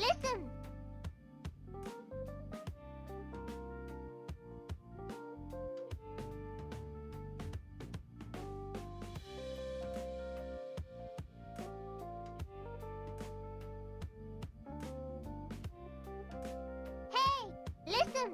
listen! Hey, listen!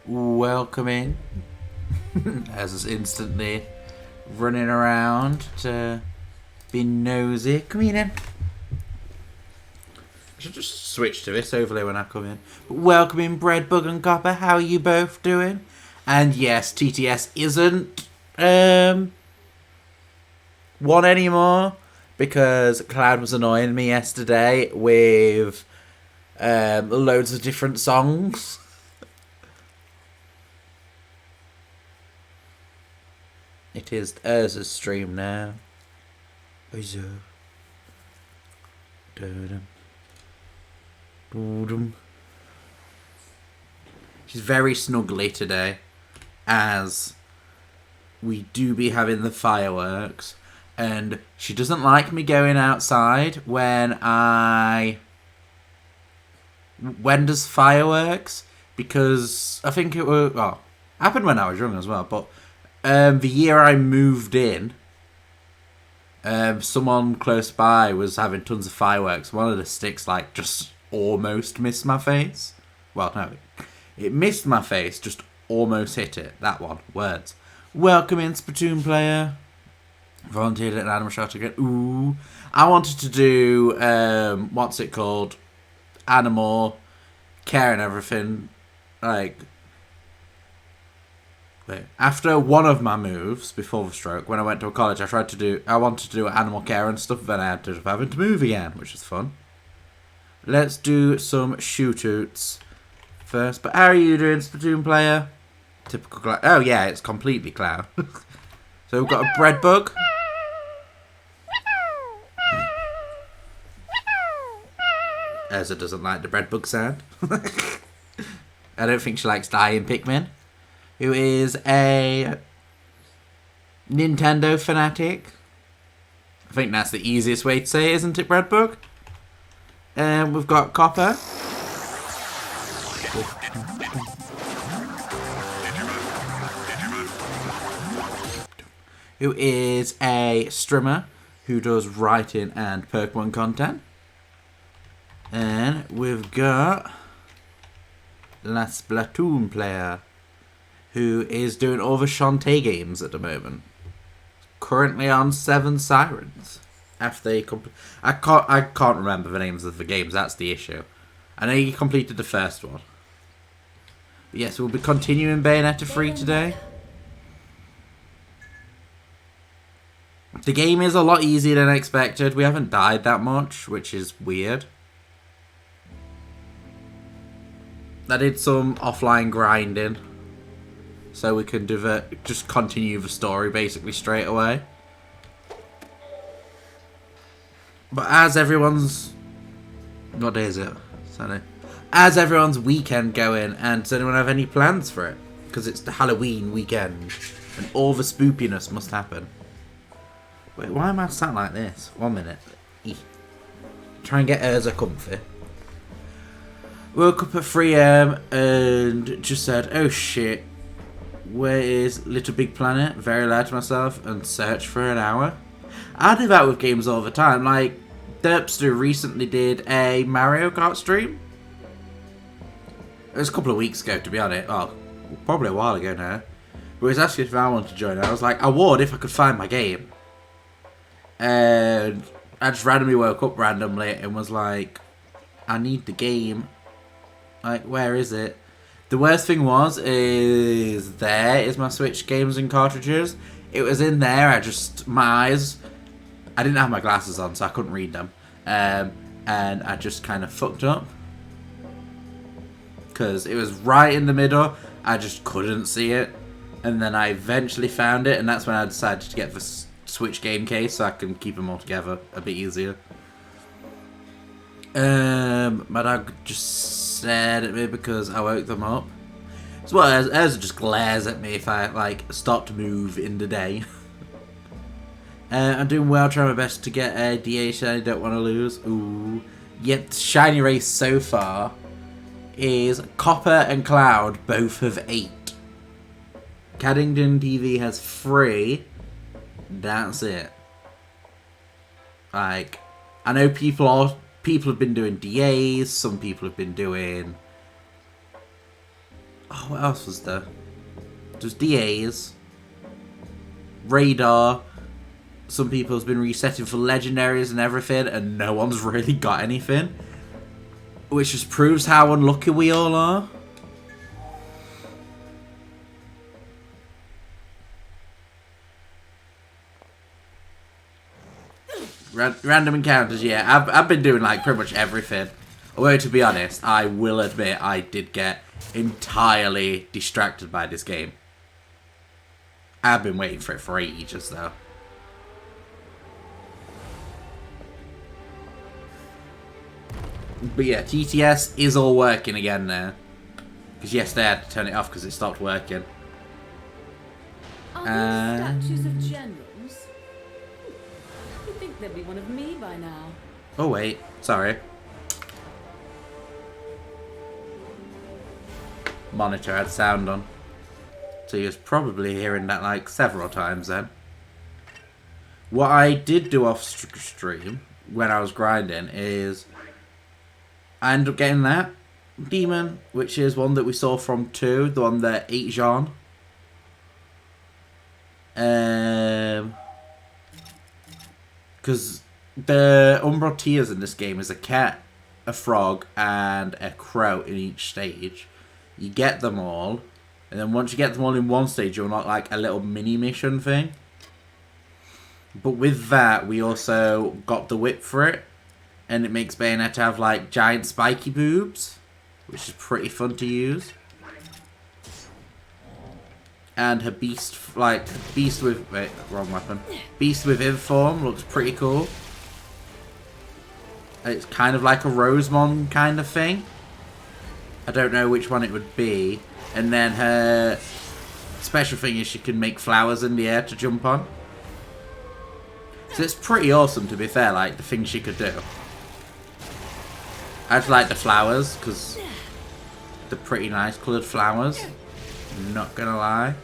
Welcome in. As is instantly running around to be nosy. Come in then. I should just switch to this overlay when I come in. But welcome in, Breadbug and Copper. How are you both doing? And yes, TTS isn't one anymore because Cloud was annoying me yesterday with loads of different songs. It is Urza's stream now. Urza. She's very snuggly today, as we do be having the fireworks, and she doesn't like me going outside when does fireworks, because I think it was, well, happened when I was young as well, but the year I moved in, someone close by was having tons of fireworks. One of the sticks, like, just almost missed my face. Well, no, it missed my face, just almost hit it. That one. Words. Welcome in, Splatoon player. Volunteered at an animal shelter again. Ooh. I wanted to do, what's it called? Animal care and everything. Like, after one of my moves before the stroke, when I went to a college, I wanted to do animal care and stuff, then I had to having to move again, which was fun. Let's do some shootouts first. But how are you doing, Splatoon player? Typical Cloud. Oh yeah, it's completely Cloud. So we've got a Breadbug. Urza doesn't like the Breadbug sound. I don't think she likes dying Pikmin. Who is a Nintendo fanatic. I think that's the easiest way to say it, isn't it, Breadbug? We've got Copper. who is a streamer who does writing and Pokemon content. And we've got La Splatoon player, who is doing all the Shantae games at the moment. Currently on 7 Sirens. After they I can't remember the names of the games, that's the issue. I know he completed the first one. But yes, we'll be continuing Bayonetta 3 today. The game is a lot easier than expected. We haven't died that much, which is weird. I did some offline grinding, so we can just continue the story basically straight away. But as everyone's... What day is it? Sunday. As everyone's weekend going, and does anyone have any plans for it? Because it's the Halloween weekend, and all the spoopiness must happen. Wait, why am I sat like this? 1 minute. Try and get Urza comfy. Woke up at 3 AM and just said, oh shit, where is Little Big Planet? Very loud to myself, and searched for an hour. I do that with games all the time. Like, Derpster recently did a Mario Kart stream. It was a couple of weeks ago, to be honest. Well, probably a while ago now. But he was asking if I wanted to join. I was like, I would if I could find my game. And I just randomly woke up randomly and was like, I need the game. Like, where is it? The worst thing is there is my Switch games and cartridges. It was in there. My eyes, I didn't have my glasses on, so I couldn't read them. And I just kind of fucked up. Because it was right in the middle. I just couldn't see it. And then I eventually found it, and that's when I decided to get the Switch game case so I can keep them all together a bit easier. My dog just stared at me because I woke them up. So Urza just glares at me if I like stop to move in the day. I'm doing well, trying my best to get a DA shiny, don't want to lose. Ooh. Yet shiny race so far is Copper and Cloud, both have 8. Caddington TV has 3. That's it. Like, I know people have been doing DAs, some people have been doing... Oh, what else was there? There's DAs. Radar. Some people have been resetting for legendaries and everything, and no one's really got anything. Which just proves how unlucky we all are. Random encounters, yeah. I've been doing like pretty much everything. Although to be honest, I will admit I did get entirely distracted by this game. I've been waiting for it for ages though. But yeah, TTS is all working again now. Because yesterday I had to turn it off because it stopped working. Are these statues of generals? You'd think there'd be one of me by now. Oh wait, sorry. Monitor had sound on. So he was probably hearing that like several times then. What I did do off stream when I was grinding is I ended up getting that demon, which is one that we saw from 2, the one that ate Jean. Because the Umbral Tears in this game is a cat, a frog, and a crow in each stage. You get them all, and then once you get them all in one stage, you'll unlock like a little mini mission thing. But with that, we also got the whip for it, and it makes Bayonetta have like giant spiky boobs, which is pretty fun to use. And her beast with... Wait, wrong weapon. Beast with Inform looks pretty cool. It's kind of like a Rosemon kind of thing. I don't know which one it would be. And then her special thing is she can make flowers in the air to jump on. So it's pretty awesome, to be fair, like the things she could do. I just like the flowers, because they're pretty nice coloured flowers. I'm not gonna lie.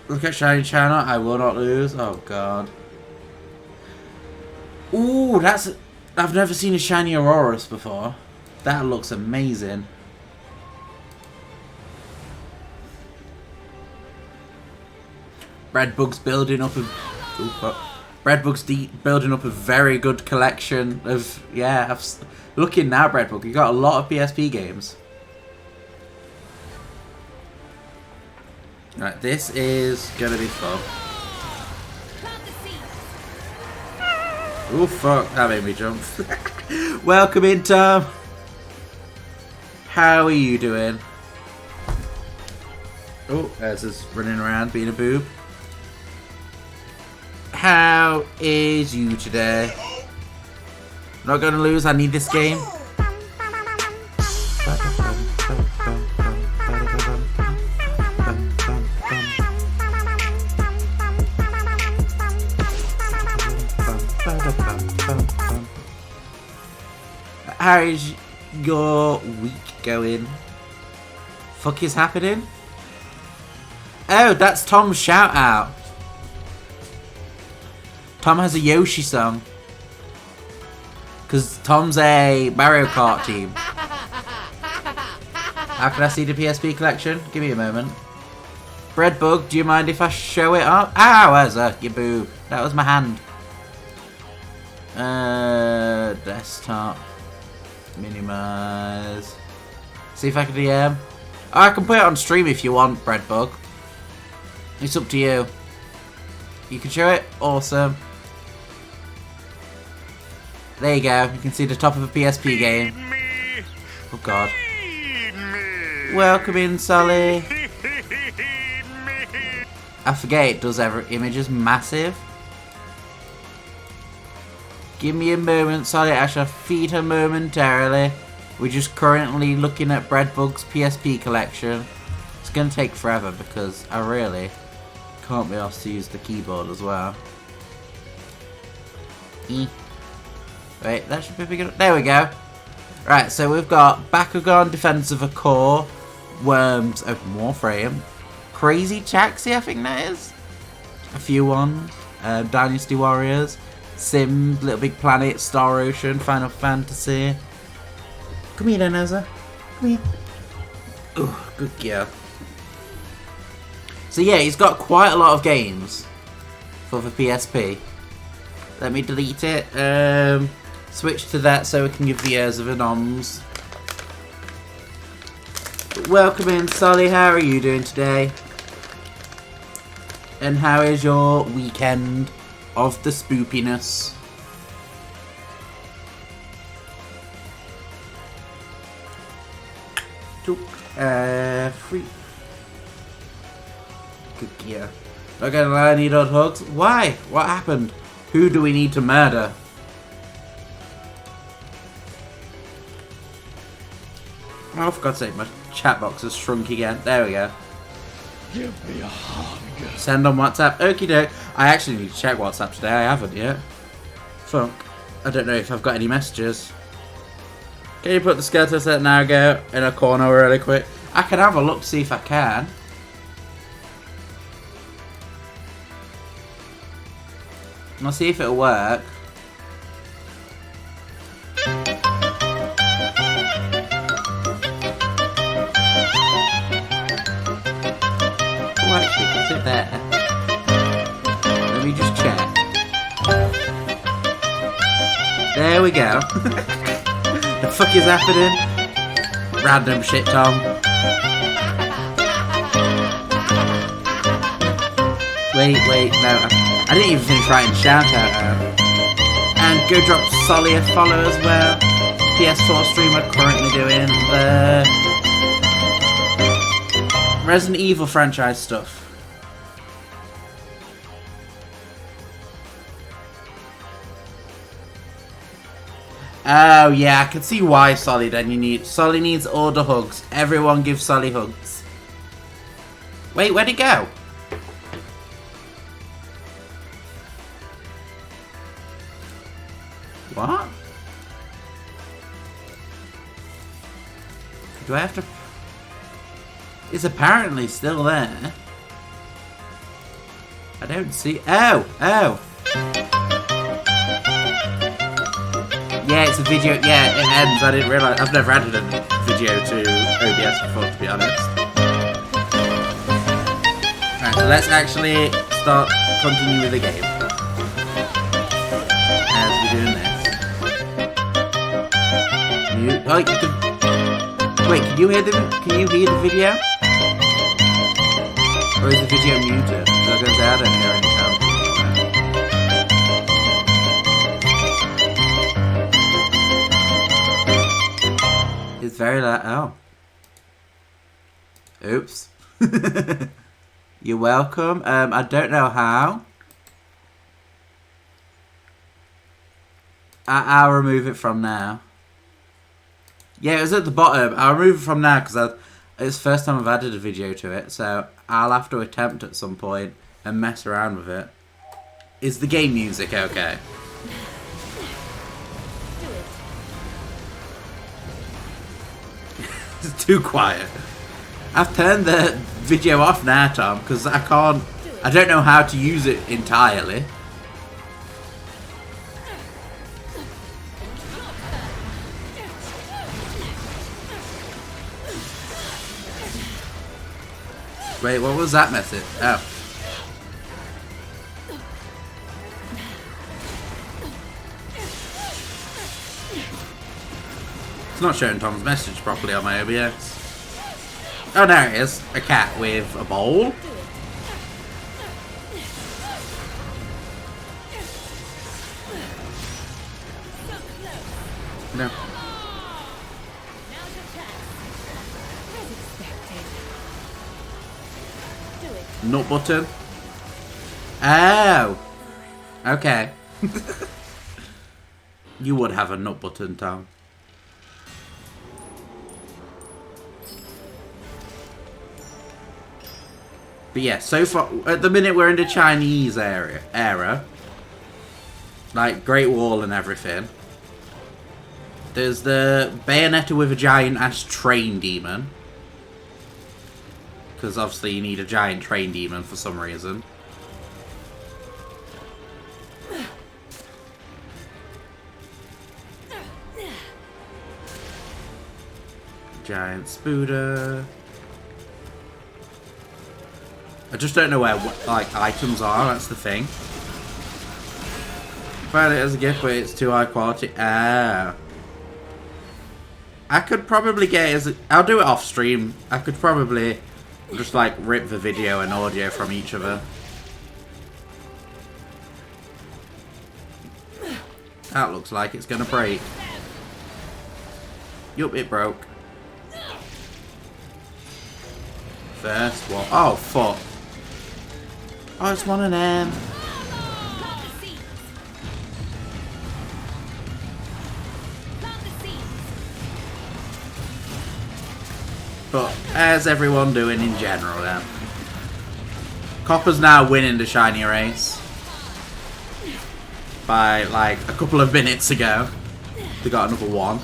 Look at Shiny China. I will not lose. Oh, God. Ooh, that's... I've never seen a Shiny Aurorus before. That looks amazing. Breadbug's building up a... Ooh, fuck. Breadbug's building up a very good collection of... Yeah, looking now, Breadbug, you got a lot of PSP games. Right, this is gonna be fun. Oh fuck, that made me jump. Welcome in, Tom. How are you doing? Oh, there's us running around being a boob. How is you today? Not gonna lose, I need this game. How is your week going? Fuck is happening? Oh, that's Tom's shout out. Tom has a Yoshi song. Because Tom's a Mario Kart team. How can I see the PSP collection? Give me a moment. Breadbug, do you mind if I show it up? Ow, where's that? You boo. That was my hand. Desktop. Minimize. See if I can DM. Oh, I can put it on stream if you want, Breadbug. It's up to you. You can show it? Awesome. There you go. You can see the top of a PSP game. Oh god. Welcome in, Sully. I forget it does every image is massive. Give me a moment, Sully. I shall feed her momentarily. We're just currently looking at Breadbug's PSP collection. It's going to take forever because I really can't be asked to use the keyboard as well. Wait, that should be big enough. There we go. Right, so we've got Bakugan, Defense of a Core, Worms, Open Warframe, Crazy Taxi, I think that is. A few ones. Dynasty Warriors, Sims, Little Big Planet, Star Ocean, Final Fantasy. Come here then, Ezra. Come here. Ooh, good gear. So yeah, he's got quite a lot of games for the PSP. Let me delete it. Switch to that so we can give the airs of anoms. Welcome in, Sully. How are you doing today? And how is your weekend of the spoopiness? Free. Good gear. Not gonna lie, I need odd hugs. Why? What happened? Who do we need to murder? Oh, for God's sake, my chat box has shrunk again. There we go. Give me a hug. Send on WhatsApp. Okie doke. I actually need to check WhatsApp today. I haven't yet. Fuck. I don't know if I've got any messages. Can you put the skeleton set Naruto in a corner really quick? I can have a look to see if I can. I'll see if it'll work. Oh, actually, put it there. Let me just check. There we go. The fuck is happening? Random shit, Tom. Wait, no. I didn't even finish writing shout out. And go drop Solly a follow as well. PS4 streamer currently doing the Resident Evil franchise stuff. Oh yeah, I can see why Solly then Solly needs all the hugs. Everyone give Solly hugs. Wait, where'd he go? What? Do I have to... It's apparently still there. I don't see. Oh, oh. Yeah, it's a video. Yeah, it ends. I didn't realise. I've never added a video to OBS before, to be honest. Right, so let's actually continue with the game. As we're doing this. Oh, wait, can you hear the video? Or is the video muted? Because I was going to say I don't hear any sound. It's very loud. Oh. Oops. You're welcome. I don't know how. I'll remove it from now. Yeah, it was at the bottom. I'll remove it from now because it's the first time I've added a video to it. So I'll have to attempt at some point and mess around with it. Is the game music okay? It's too quiet. I've turned the video off now, Tom, because I don't know how to use it entirely. Wait, what was that message? Oh. It's not showing Tom's message properly on my OBS. Oh, there it is. A cat with a bowl. No. Nut button. Oh. Okay. You would have a nut button, Tom. But yeah, so far, at the minute we're in the Chinese era. Like, Great Wall and everything. There's the Bayonetta with a giant-ass train demon. Because obviously you need a giant train demon for some reason. Giant Spooder. I just don't know where, like, items are, that's the thing. Found it as a gift, but it's too high quality. Ah. I could probably get it as I'll do it off stream. I could probably just, like, rip the video and audio from each other. That looks like it's gonna break. Yup, it broke. First one. Oh, fuck. Oh, it's one of them. But how's everyone doing in general then? Copper's now winning the shiny race. By like a couple of minutes ago. They got another one.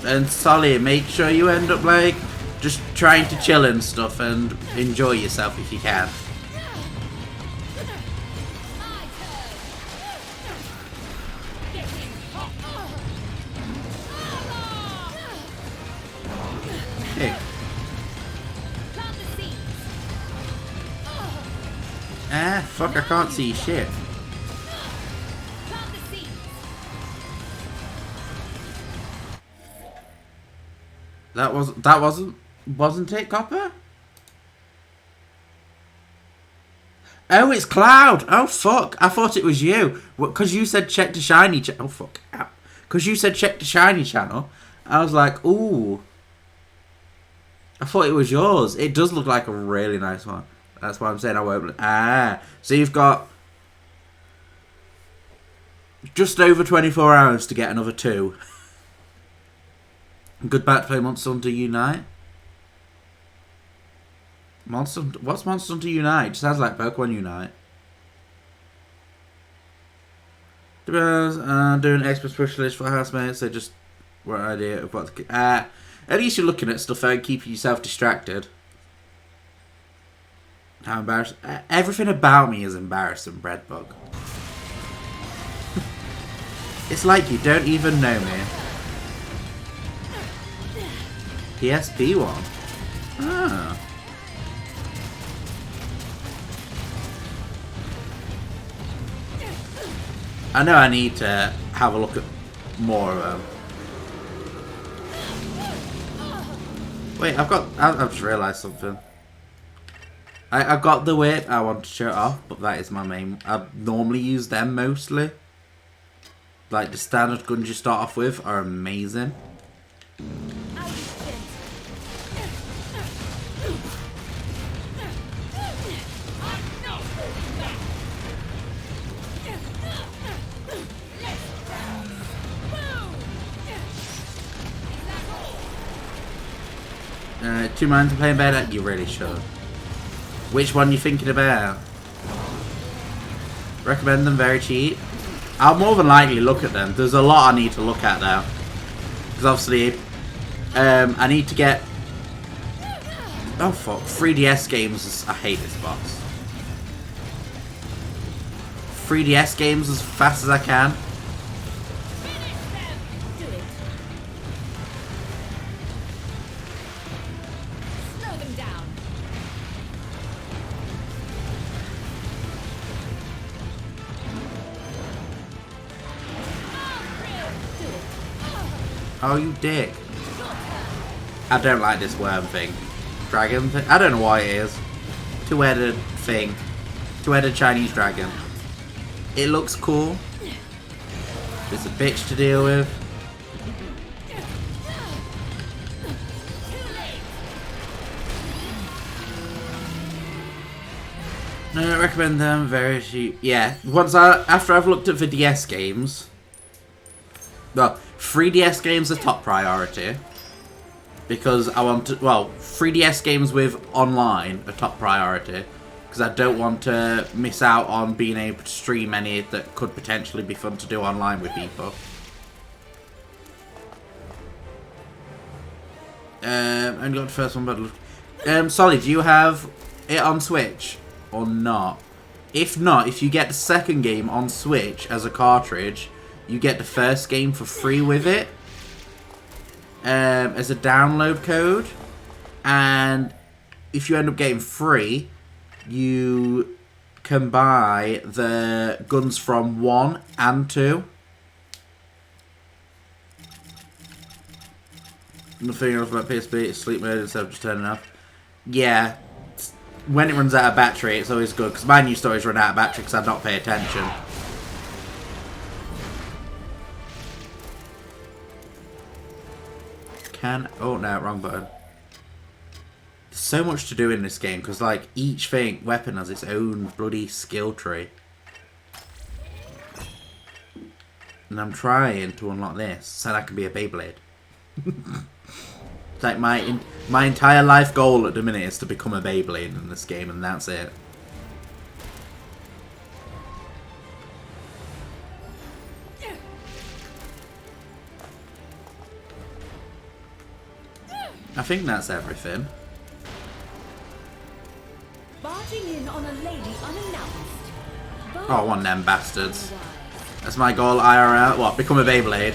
And Solly, make sure you end up like just trying to chill and stuff and enjoy yourself if you can. Hey. Ah, fuck, I can't see shit. Wasn't it, Copper? Oh, it's Cloud. Oh, fuck. I thought it was you. Because you said check the shiny channel. Oh, fuck. Because you said check the shiny channel. I was like, ooh. I thought it was yours. It does look like a really nice one. That's why I'm saying I won't. Ah. So you've got just over 24 hours to get another 2. Good back to play Monster Hunter Unite. What's Monster Hunter Unite? It sounds like Pokemon Unite. Doing expert specialist for housemates. They just were an idea of what. At least you're looking at stuff and keeping yourself distracted. How embarrassing. Everything about me is embarrassing, Breadbug. It's like you don't even know me. PSP one. Ah. I know I need to have a look at more of them. Wait, I've just realised something. I've got the whip, I want to show it off, but that is my main. I normally use them mostly. Like the standard guns you start off with are amazing. Two minds of playing better? You really should. Which one are you thinking about? Recommend them, very cheap. I'll more than likely look at them. There's a lot I need to look at though. Because obviously, I need to get... Oh fuck, 3DS games, I hate this box. 3DS games as fast as I can. Oh, you dick. I don't like this worm thing. Dragon thing? I don't know why it is. Two-headed thing. Two-headed Chinese dragon. It looks cool. It's a bitch to deal with. No, I don't recommend them. Very cheap. Yeah, after I've looked at the DS games... Well, 3DS games are top priority. Because I want to... Well, 3DS games with online are top priority. Because I don't want to miss out on being able to stream any that could potentially be fun to do online with people. I got the first one, but... Solly, do you have it on Switch? Or not? If not, if you get the second game on Switch as a cartridge... You get the first game for free with it as a download code, and if you end up getting free, you can buy the guns from 1 and 2. Nothing else about PSP, it's sleep mode instead of just turning off. Yeah, when it runs out of battery, it's always good, because mine used to always run out of battery because I'd not pay attention. Oh no, wrong button. There's so much to do in this game because like each weapon has its own bloody skill tree. And I'm trying to unlock this so that I can be a Beyblade. It's like my entire life goal at the minute is to become a Beyblade in this game, and that's it. I think that's everything. Barging in on a lady unannounced. Oh, one of them bastards. That's my goal, IRL. What, become a Beyblade?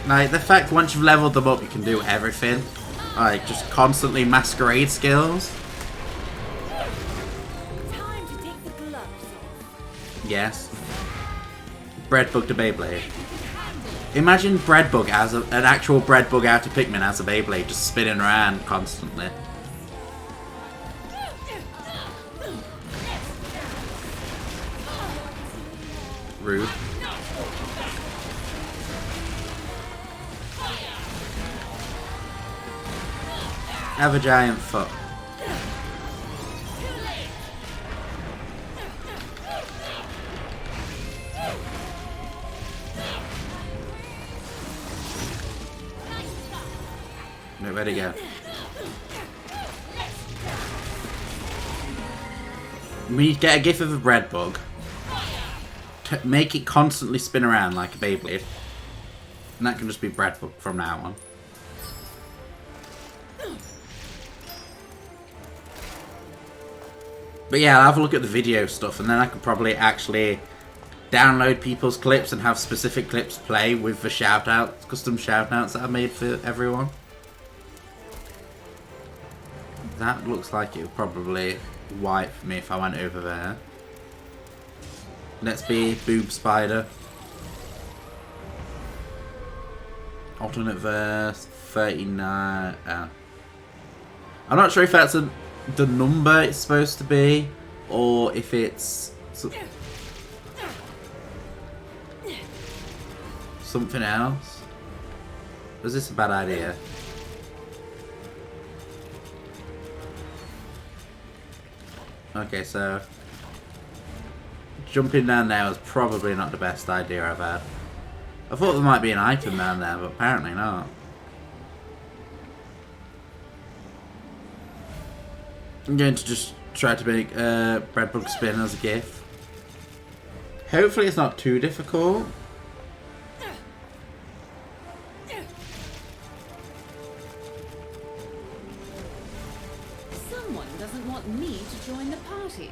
Like, the fact once you've leveled them up, you can do everything. Like, just constantly masquerade skills. Time to take the gloves off. Yes. Breadbug to Beyblade. Imagine Breadbug as an actual Breadbug out of Pikmin as a Beyblade, just spinning around constantly. Rude. Have a giant foot. No. where'd it go? We need to get a gif of a bread bug. Make it constantly spin around like a Beyblade. And that can just be bread bug from now on. But yeah, I'll have a look at the video stuff, and then I could probably actually download people's clips and have specific clips play with the shout-outs, custom shout-outs that I made for everyone. That looks like it would probably wipe me if I went over there. Let's be Boob Spider. Alternate verse 39. I'm not sure if that's the number it's supposed to be, or if it's something else. Was this a bad idea? Okay, so jumping down there was probably not the best idea I've had. I thought there might be an item down there, but apparently not. I'm going to just try to make bread bug spin as a GIF. Hopefully it's not too difficult. Someone doesn't want me to join the party.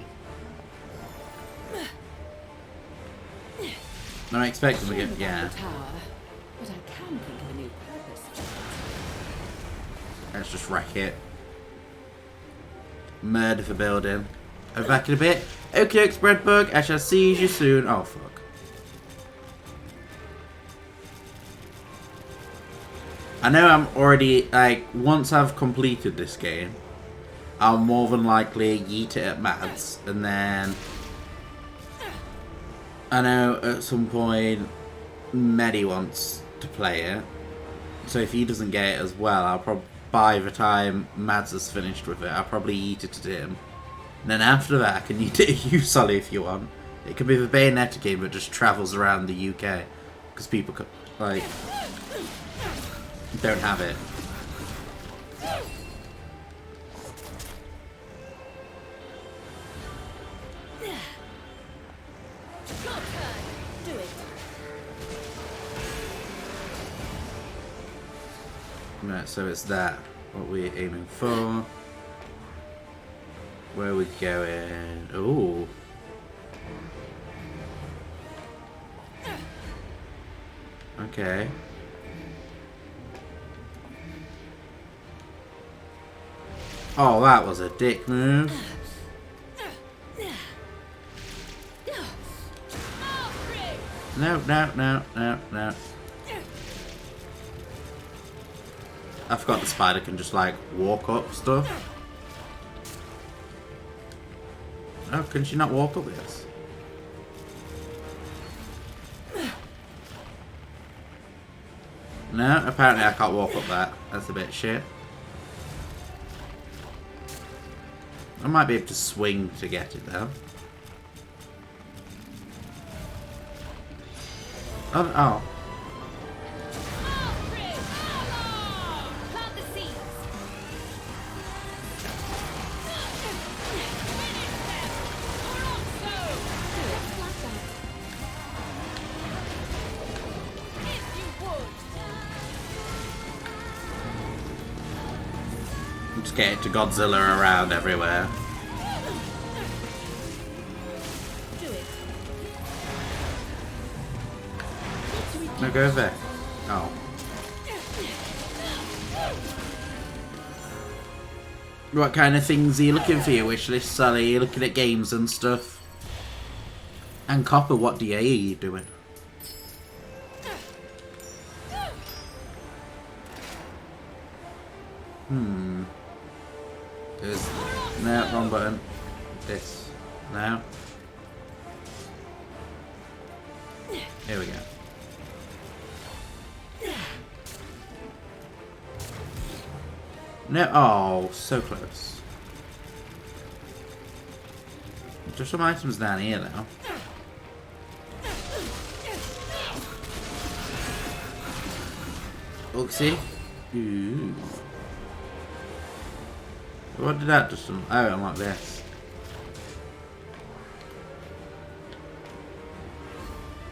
I'm expecting to get, Shame yeah. about the tower, but I can think of a new purpose. Let's just wreck it. Murder the building. Over back in a bit. Okay, bread bug. I shall see you soon. Oh fuck. I know I'm already, like, once I've completed this game, I'll more than likely yeet it at Mads, and then I know at some point Medi wants to play it, so if he doesn't get it as well, I'll probably, by the time Mads has finished with it, I'll probably eat it at him. And then after that, I can eat it at you, Solly, if you want. It could be the Bayonetta game that just travels around the UK, because people, like, don't have it. Right, so it's that. What we're aiming for. Where are we going? Ooh. Okay. Oh, that was a dick move. No, no, no, no, no. I forgot the spider can just, like, walk up stuff. Oh, can she not walk up this? No, apparently I can't walk up that. That's a bit shit. I might be able to swing to get it, though. Oh. Just get it to Godzilla around everywhere. No, go over there. Oh. What kind of things are you looking for your wish list, Sally? Are you looking at games and stuff? And Copper, what DA are you doing? There's... No, wrong button. This. No. Here we go. No, oh, so close. Just some items down here now. Oopsie. Ooh. What did that just... Oh, I'm like this.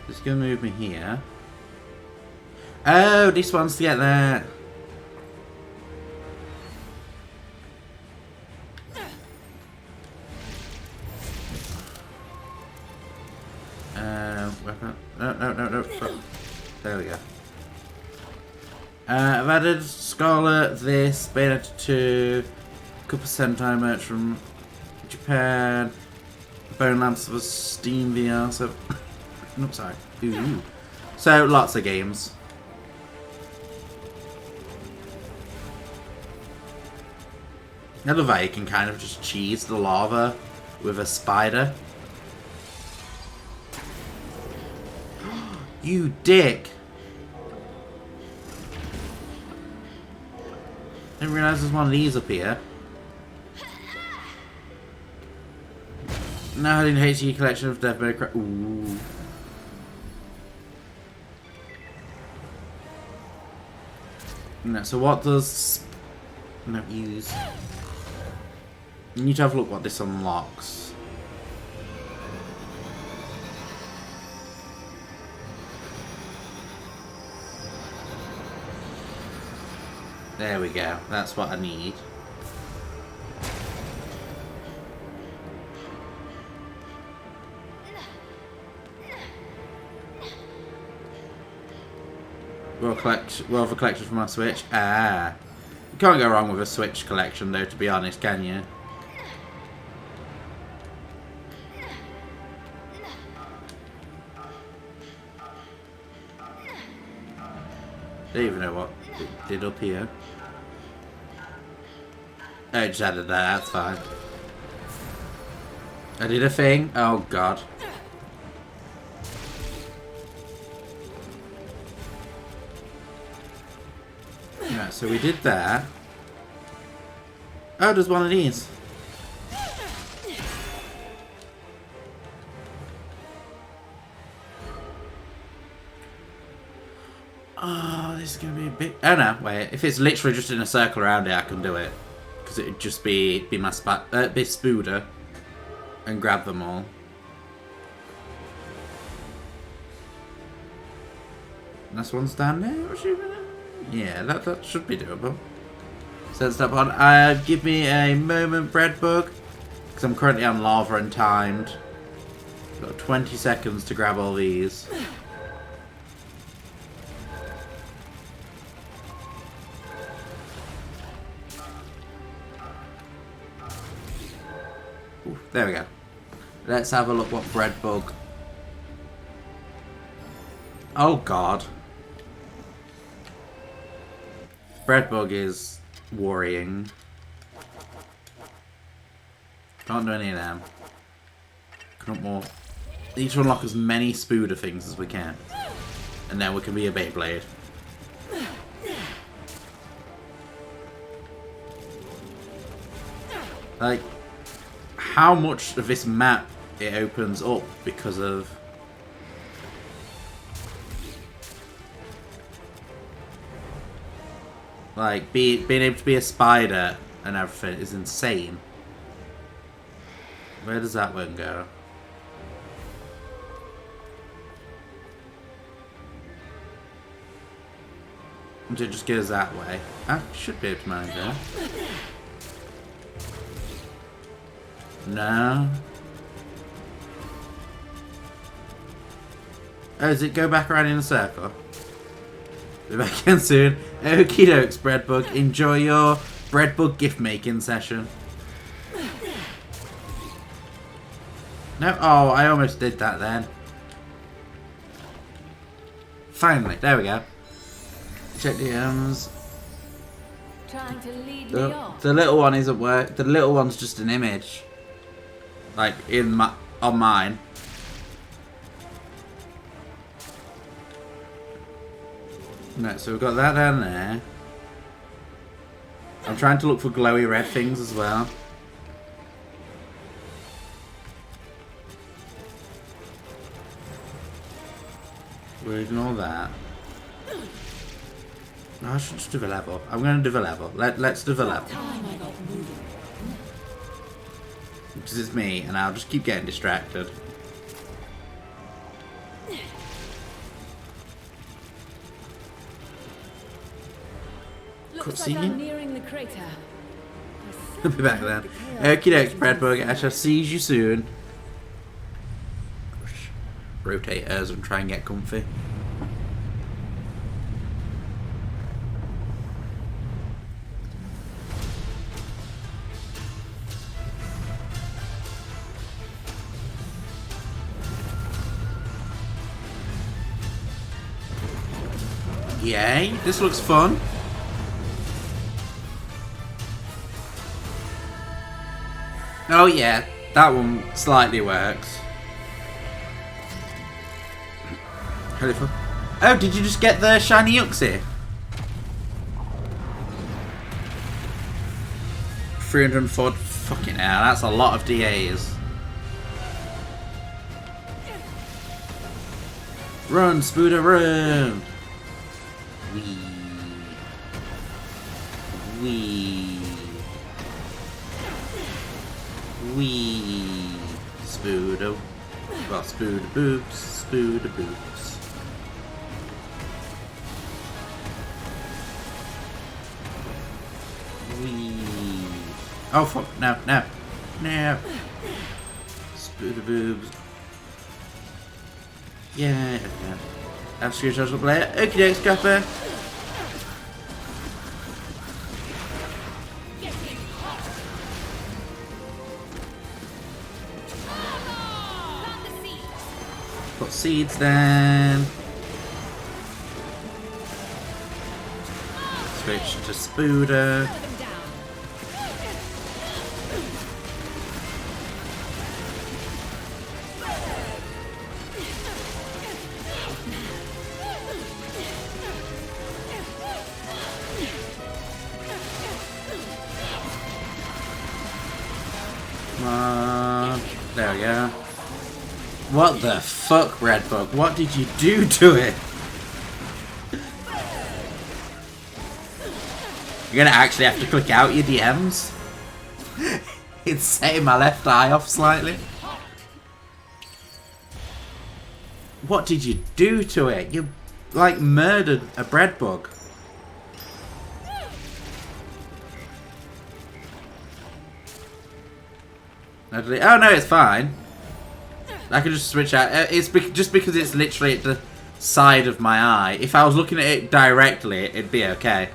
It's going to move me here. Oh, this one's to get there. Weapon. No. There we go. I've added Scarlet, this, Bayonetta 2, a couple Sentai merch from Japan, Bone Lamps for Steam VR, so... no, sorry. Ooh. So, lots of games. I love how you can kind of just cheese the lava with a spider. You dick! Didn't realise there's one of these up here. Now in HD collection of Death May Cry. Ooh. No, so what does... No, use... You need to have a look what this unlocks. There we go. That's what I need. Well, for collection for my Switch. Ah. You can't go wrong with a Switch collection though, to be honest, can you? Don't even know what it did up here. Oh, it just added that, that's fine. I did a thing? Oh god. Right, so we did that. Oh, there's one of these. Oh, this is going to be a bit... Oh no, wait. If it's literally just in a circle around it, I can do it. Because it would just be my be Spooder. And grab them all. This one's down there? Yeah, that should be doable. Set step on. Give me a moment, Breadbug. Because I'm currently on lava and timed. Got 20 seconds to grab all these. Ooh, there we go. Let's have a look what Breadbug... Oh god. Breadbug is worrying. Can't do any of them. Can't more. Need to unlock as many Spooder things as we can. And then we can be a Beyblade. Like, how much of this map it opens up because of... Like, being able to be a spider and everything is insane. Where does that one go? It just goes that way. I should be able to manage that. No. Oh, does it go back around in a circle? Be back again soon. Okie dokes, Breadbug. Enjoy your Breadbug gift making session. No, oh, I almost did that then. Finally, there we go. Check the Trying to lead me off. the little one isn't work. The little one's just an image. Like on mine. No, so we've got that down there. I'm trying to look for glowy red things as well. We'll ignore that. No, I should just do the level. I'm going to do the level. Let's do the level. Time I got moving. Because it's me, and I'll just keep getting distracted. Looks like I'm nearing the crater. I'll be back then. Okie dokes, Bradbug. I shall see you soon. Rotate hers and try and get comfy. Yay, this looks fun. Oh yeah, that one slightly works. Oh, did you just get the shiny Uxie? 304, fucking hell, that's a lot of DAs. Run, Spooder, run! Wee. Wee. Wee. Spooder. Well, Spooder boobs, Spooder boobs. Wee. Oh fuck, no, no. No. Spooder boobs. Yeah. Have screenshots up later. Okie doke, Scrapper. Put seeds then. Switch to Spooder. Come on. There we go. What the fuck, Redbug? What did you do to it? You're gonna actually have to click out your DMs. It's setting my left eye off slightly. What did you do to it? You, like, murdered a Breadbug. Oh no, it's fine. I can just switch out. It's just because it's literally at the side of my eye. If I was looking at it directly, it'd be okay.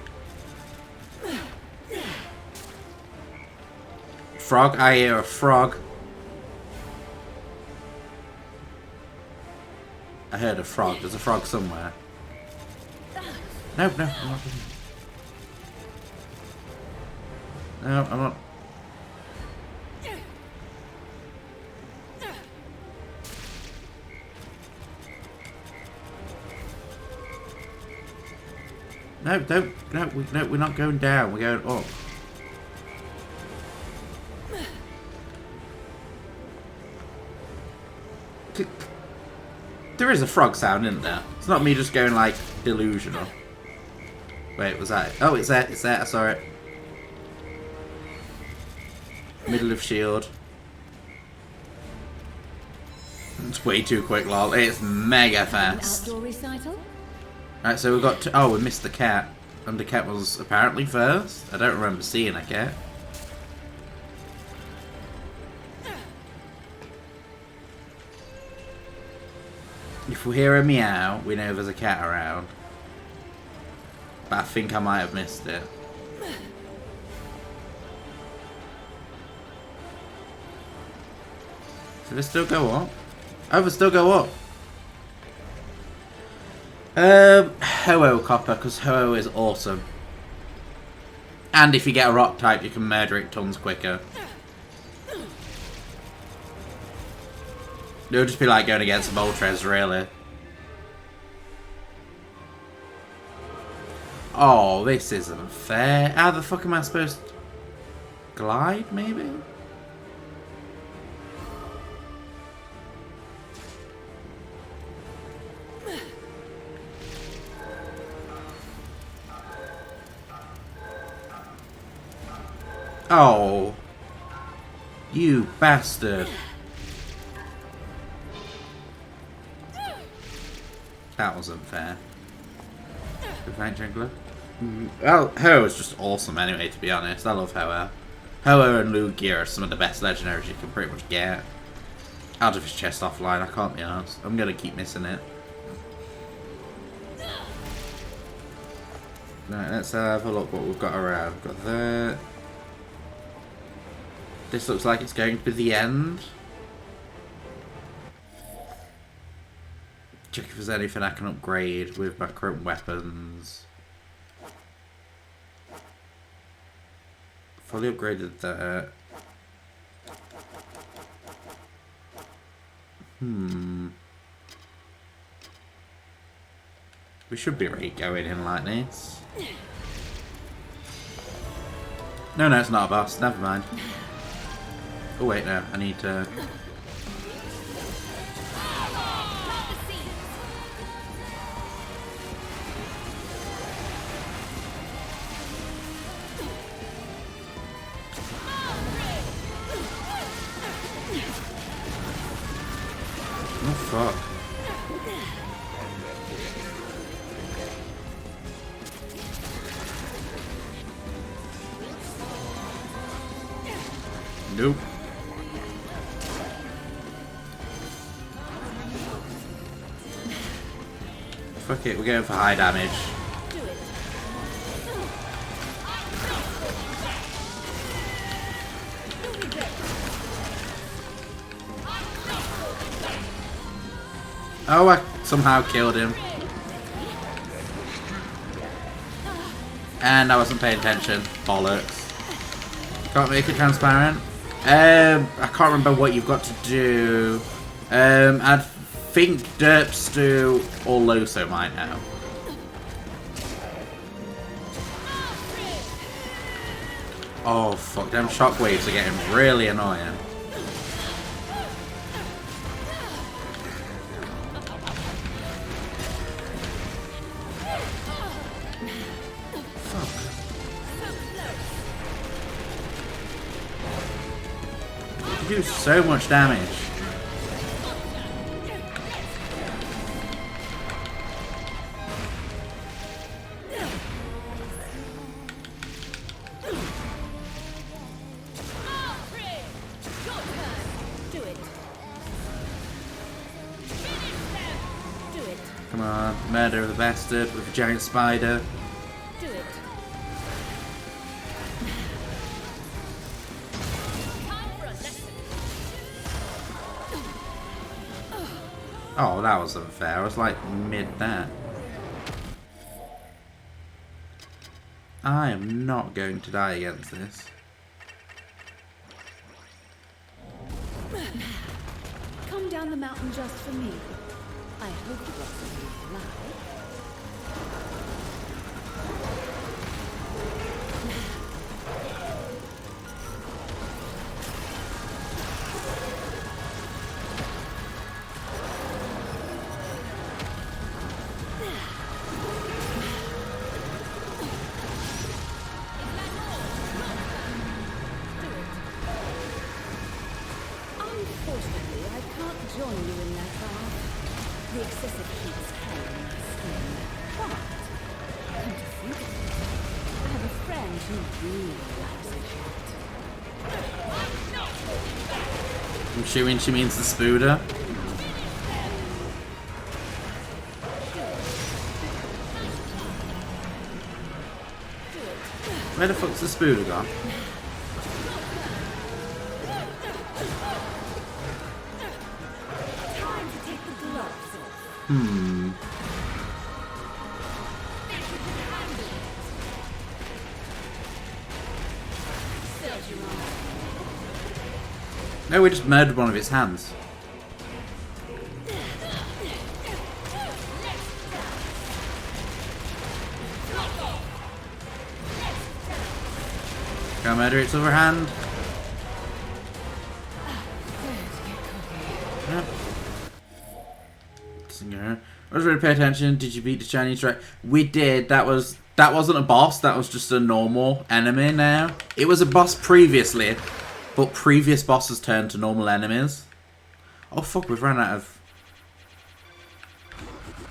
Frog? I hear a frog. I heard a frog. There's a frog somewhere. No, no, I'm not. No, I'm not. No, don't. No, we're not going down. We're going up. There is a frog sound, isn't there? It's not me just going, like, delusional. Wait, was that it? Oh, it's there. It's there. I saw it. Middle of shield. It's way too quick, lol. It's mega fast. Outdoor recital? Right, so we've got to, oh, we missed the cat. And the cat was apparently first. I don't remember seeing a cat. If we hear a meow, we know there's a cat around. But I think I might have missed it. So they still go up? Oh, they still go up. Ho-Oh Copper, because Ho-Oh is awesome. And if you get a rock type, you can murder it tons quicker. It would just be like going against Moltres, really. Oh, this isn't fair. How the fuck am I supposed to glide, maybe? Oh. You bastard. That wasn't fair. Good fight, Jungler. Well, Ho is just awesome anyway, to be honest. I love Ho. Ho and Lugia are some of the best legendaries you can pretty much get. Out of his chest offline, I can't be honest. I'm going to keep missing it. Right, let's have a look what we've got around. We've got that. This looks like it's going to be the end. Check if there's anything I can upgrade with my current weapons. Fully upgraded that. We should be ready going in like this. No, it's not a boss. Never mind. Oh wait, no. I need to... Oh fuck. Nope. Fuck it, we're going for high damage. Oh, I somehow killed him. And I wasn't paying attention. Bollocks. Can't make it transparent. I can't remember what you've got to do. I think Derps do, or Loso might now. Oh fuck, them shockwaves are getting really annoying. You do so much damage. Come on, murder the bastard with a giant spider. Oh, that was unfair. I was like mid that. I am not going to die against this. Come down the mountain just for me. I hope the rest of you fly. Unfortunately, I can't join you in that bath. The excessive heat's harrowing my skin. But, come to think of it, I have a friend who really likes it hot. I'm assuming she means the Spooder. Where the fuck's the Spooder gone? Time to take the gloves off. No, we just murdered one of his hands. Can I murder its other hand? Yep. I was ready to pay attention. Did you beat the Chinese right? We did. That wasn't a boss. That was just a normal enemy now. It was a boss previously. But previous bosses turn to normal enemies. Oh fuck, we've run out of...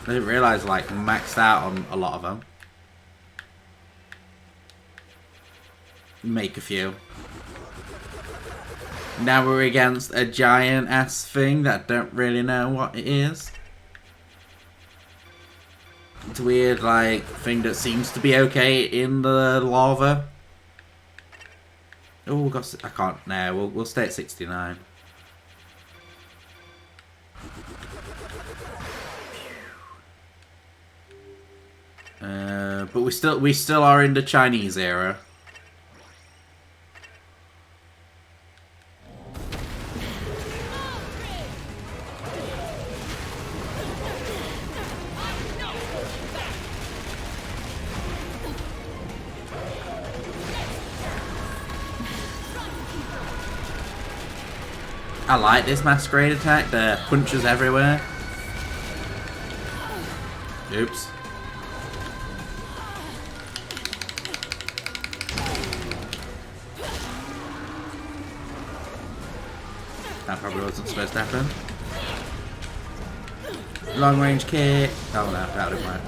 I didn't realise, like, maxed out on a lot of them. Make a few. Now we're against a giant ass thing that I don't really know what it is. It's a weird, like, thing that seems to be okay in the lava. Oh, I can't. No, we'll stay at 69. But we still are in the Chinese era. I like this masquerade attack. The punches everywhere. Oops. That probably wasn't supposed to happen. Long range kick. Oh no, that didn't work.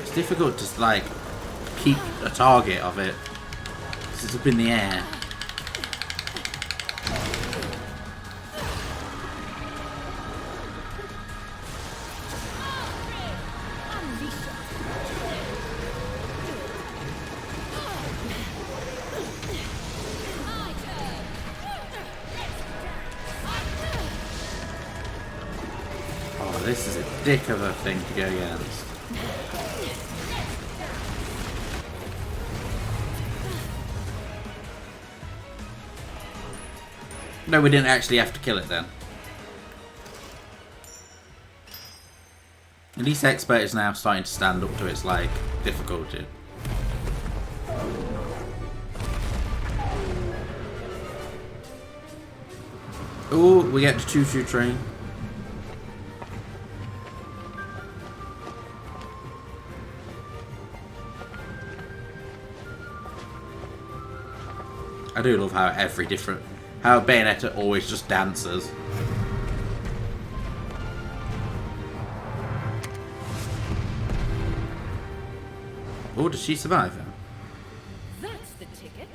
It's difficult to like keep a target of it. It's up in the air. This is a dick of a thing to go against. No, we didn't actually have to kill it then. At least Expert is now starting to stand up to its, like, difficulty. Ooh, we get the choo-choo train. I do love how how Bayonetta always just dances. Oh, does she survive then? That's the ticket.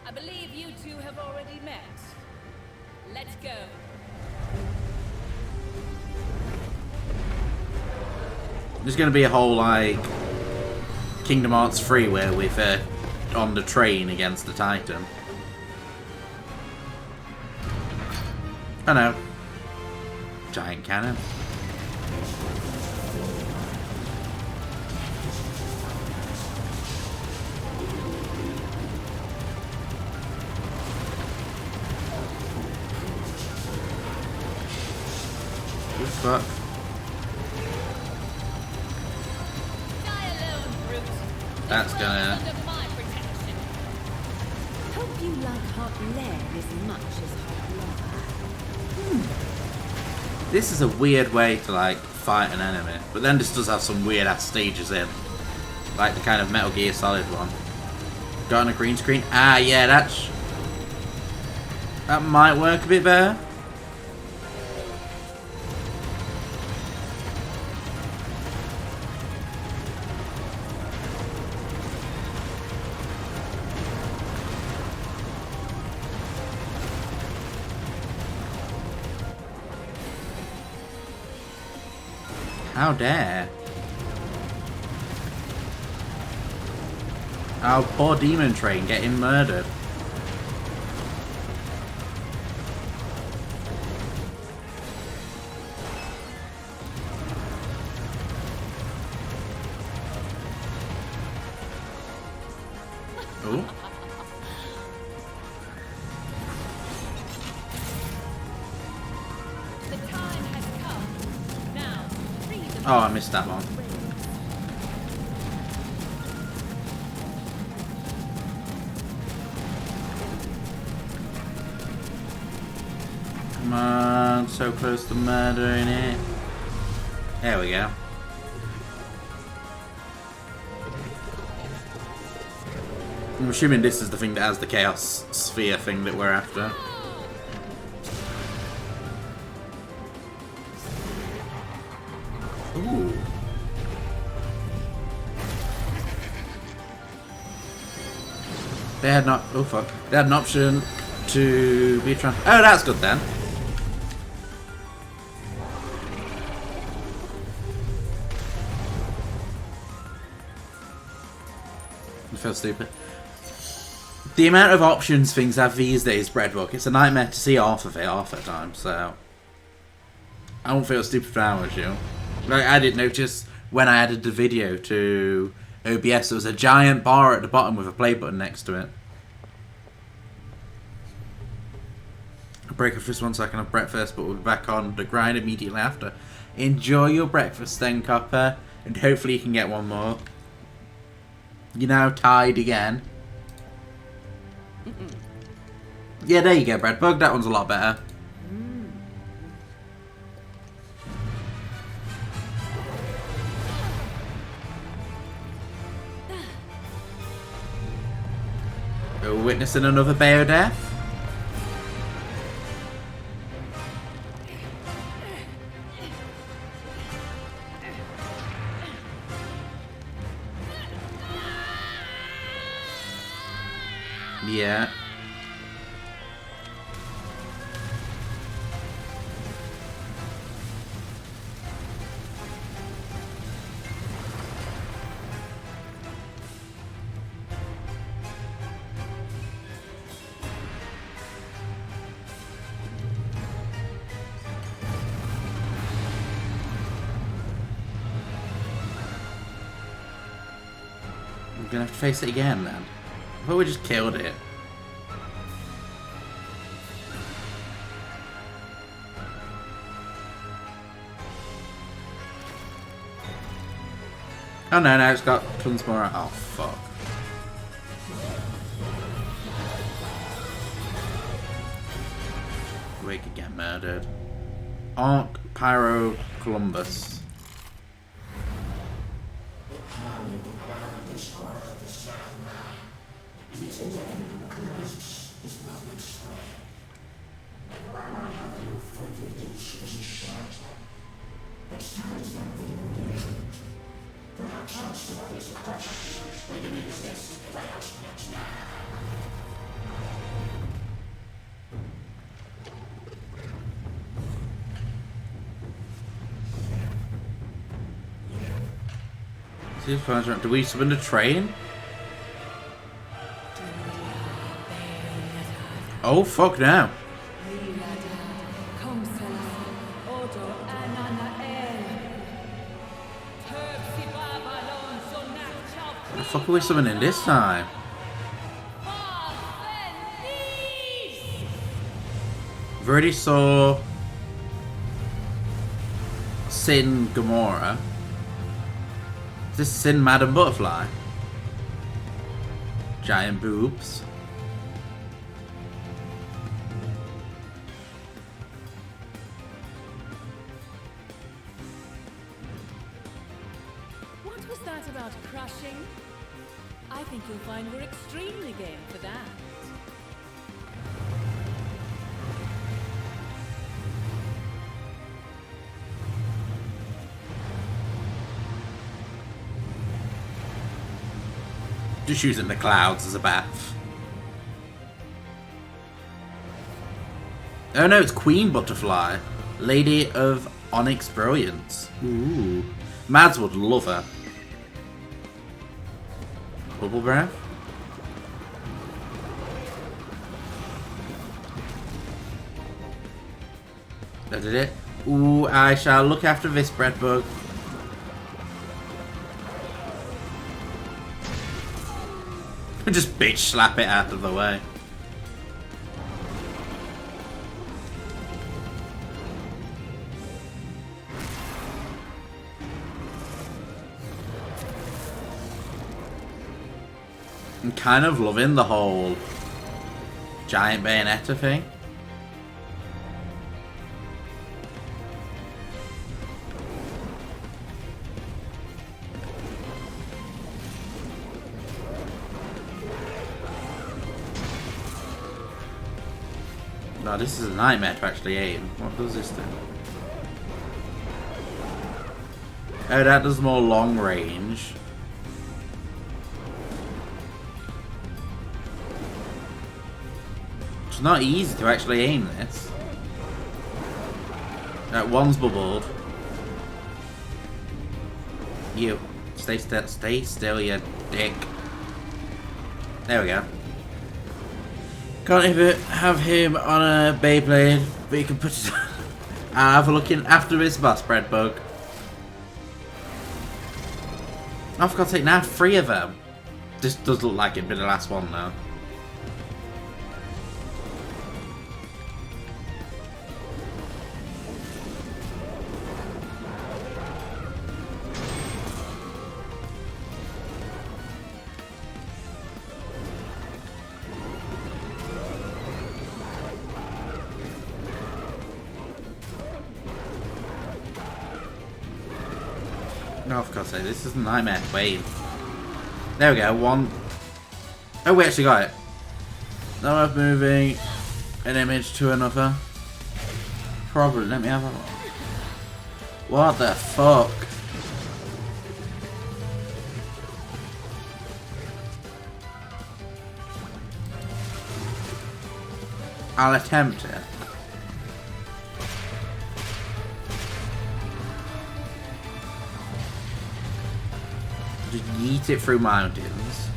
I believe you two have already met. Let's go. There's going to be a whole, like, Kingdom Hearts 3 where we're on the train against the Titan. Oh no. Giant cannon. Good fuck. That's gonna... Hope you like hot lead as much as hot lava. This is a weird way to, like, fight an enemy. But then this does have some weird-ass stages in. Like the kind of Metal Gear Solid one. Got on a green screen? Ah, yeah, that might work a bit better. How dare. Our poor demon train getting murdered. Ooh. The time has come. Now, free the Oh, I missed that one. Come on. on, so close to murdering it. There we go. I'm assuming this is the thing that has the Chaos Sphere thing that we're after. Ooh. They had not. Oh fuck! They had an option to be trans. Oh, that's good then. I feel stupid. The amount of options things have these days, Breadbook, it's a nightmare to see half of it half the time. So I won't feel stupid for hours, you. Like I didn't notice when I added the video to OBS, there was a giant bar at the bottom with a play button next to it. I'll break off this 1 second of breakfast, but we'll be back on the grind immediately after. Enjoy your breakfast then, Copper, and hopefully you can get one more. You're now tied again. Yeah, there you go, Breadbug. That one's a lot better. We're witnessing another Bayo death. Yeah. We're gonna have to face it again then. I thought we just killed it. Oh no, now it's got tons more. Oh fuck. We could get murdered. Arc Pyro Columbus. Do we summon a train? Oh fuck now. What the fuck are we summoning this time? We've already saw Sin Gamora. Is this Sin Madam Butterfly? Giant boobs. What was that about crushing? I think you'll find we're extremely game for that. Just using the clouds as a bath. Oh no, it's Queen Butterfly. Lady of Onyx Brilliance. Ooh. Mads would love her. Bubble breath? That did it. Ooh, I shall look after this Breadbug. Just bitch slap it out of the way. I'm kind of loving the whole giant Bayonetta thing. No, this is a nightmare to actually aim. What does this do? Oh, that does more long range. It's not easy to actually aim this. That one's bubbled. You. Stay still, you dick. There we go. Can't even have him on a Beyblade, but you can put it I'll have a look in after this boss, Breadbug. Oh, for God's sake, now 3 of them. This does look like it'd be the last one now. No, of course, this is a nightmare. Wait. There we go, 1. Oh, we actually got it. Now I'm moving an image to another. Probably, let me have a look. What the fuck? I'll attempt it. Just yeet it through mountains.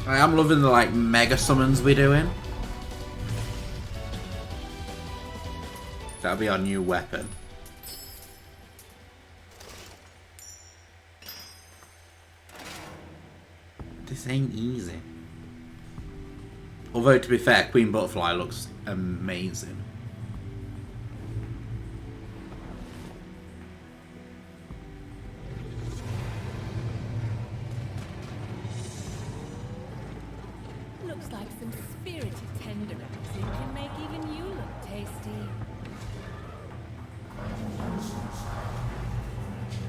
I am loving the like mega summons we're doing. That'll be our new weapon. This ain't easy. Although to be fair, Queen Butterfly looks amazing. Looks like some spirited tenderizing can make even you look tasty.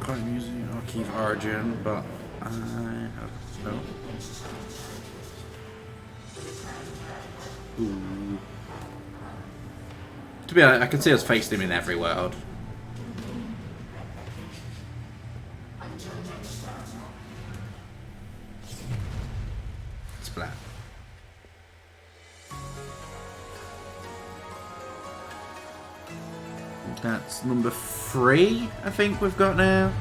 Can't use it. I'll keep Origin, but I have no. Ooh. To be honest, I can see us facing him in every world. Splat. That's number 3, I think we've got now.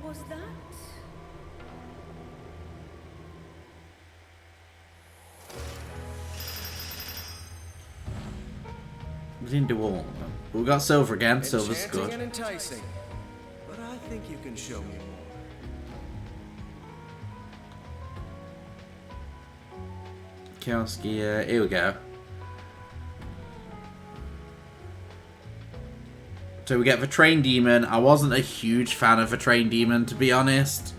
Was that? We didn't do all of them. But we got silver again. Silver's Enchanting good. and enticing, but I think you can show me more. Chaos Gear. Here we go. So we get the Train Demon. I wasn't a huge fan of the Train Demon, to be honest.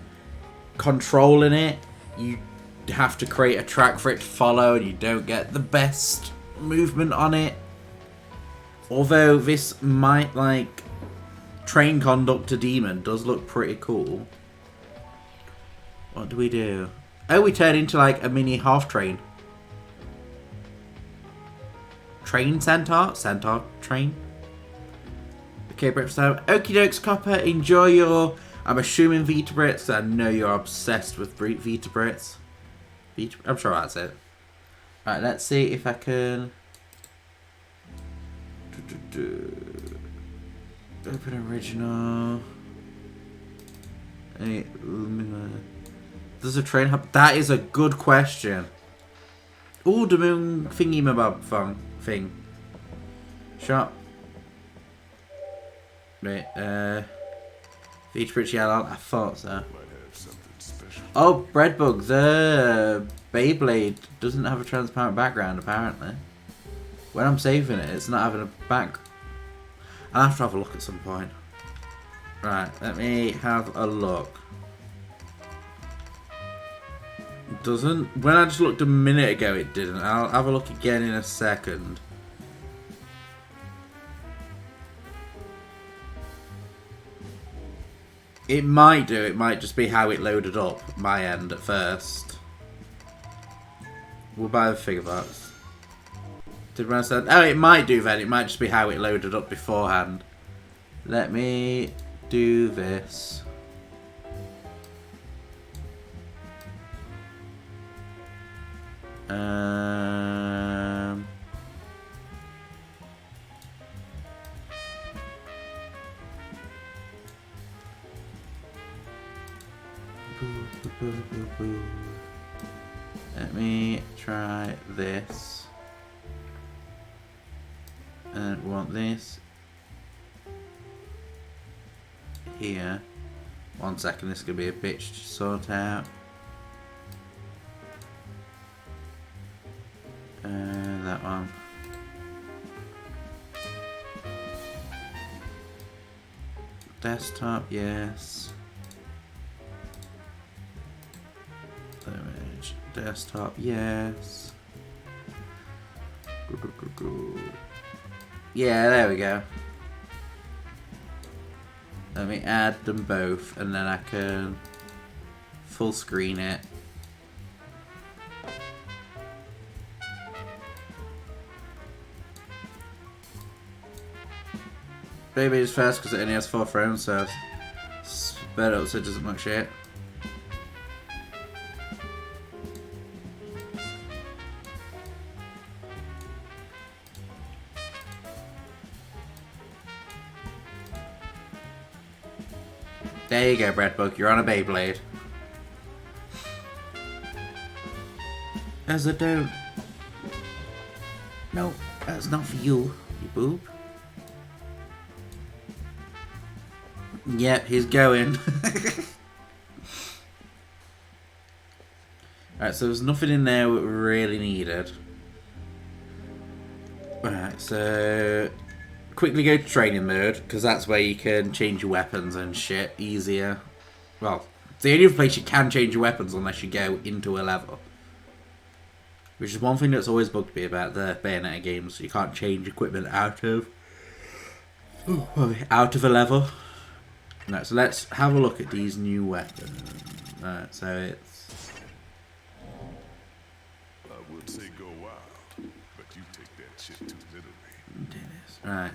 Controlling it, you have to create a track for it to follow, and you don't get the best movement on it. Although this might, like, Train Conductor Demon does look pretty cool. What do we do? Oh, we turn into, like, a mini half-train. Train Centaur? Centaur Train? Okay, breakfast time. Okie dokes, Copper. Enjoy your... I'm assuming Vitabrits. I know you're obsessed with Vitabrits. I'm sure that's it. Alright, let's see if I can... Open original. Does a train have... That is a good question. Ooh, the moon thingy mabob thing. Shot. Wait, Vitabrits yellow. I thought so. Oh, Breadbug. The Beyblade doesn't have a transparent background, apparently. When I'm saving it, it's not having a back. I'll have to have a look at some point. Right, let me have a look. doesn't. When I just looked a minute ago, it didn't. I'll have a look again in a second. It might do. It might just be how it loaded up my end at first. We'll buy the figure box. Did I say? Oh, it might do then. It might just be how it loaded up beforehand. Let me do this. Let me try this. And we want this here. 1 second, this is gonna be a bitch to sort out. That one. Desktop, yes. Image. Desktop, yes. Yeah, there we go. Let me add them both, and then I can full screen it. Baby is fast because it only has 4 frames, so sped up so it doesn't look shit. There you go, Breadbook. You're on a Beyblade. As I don't. No, that's not for you, you boob. Yep, he's going. Alright, so there's nothing in there we really needed. Alright, so quickly go to training mode, because that's where you can change your weapons and shit easier. Well, it's the only place you can change your weapons unless you go into a level. Which is one thing that's always bugged me about the Bayonetta games. You can't change equipment out of a level. Right, so let's have a look at these new weapons. Right, so it's... I would say go wild, but you take that shit too literally. Dennis, right.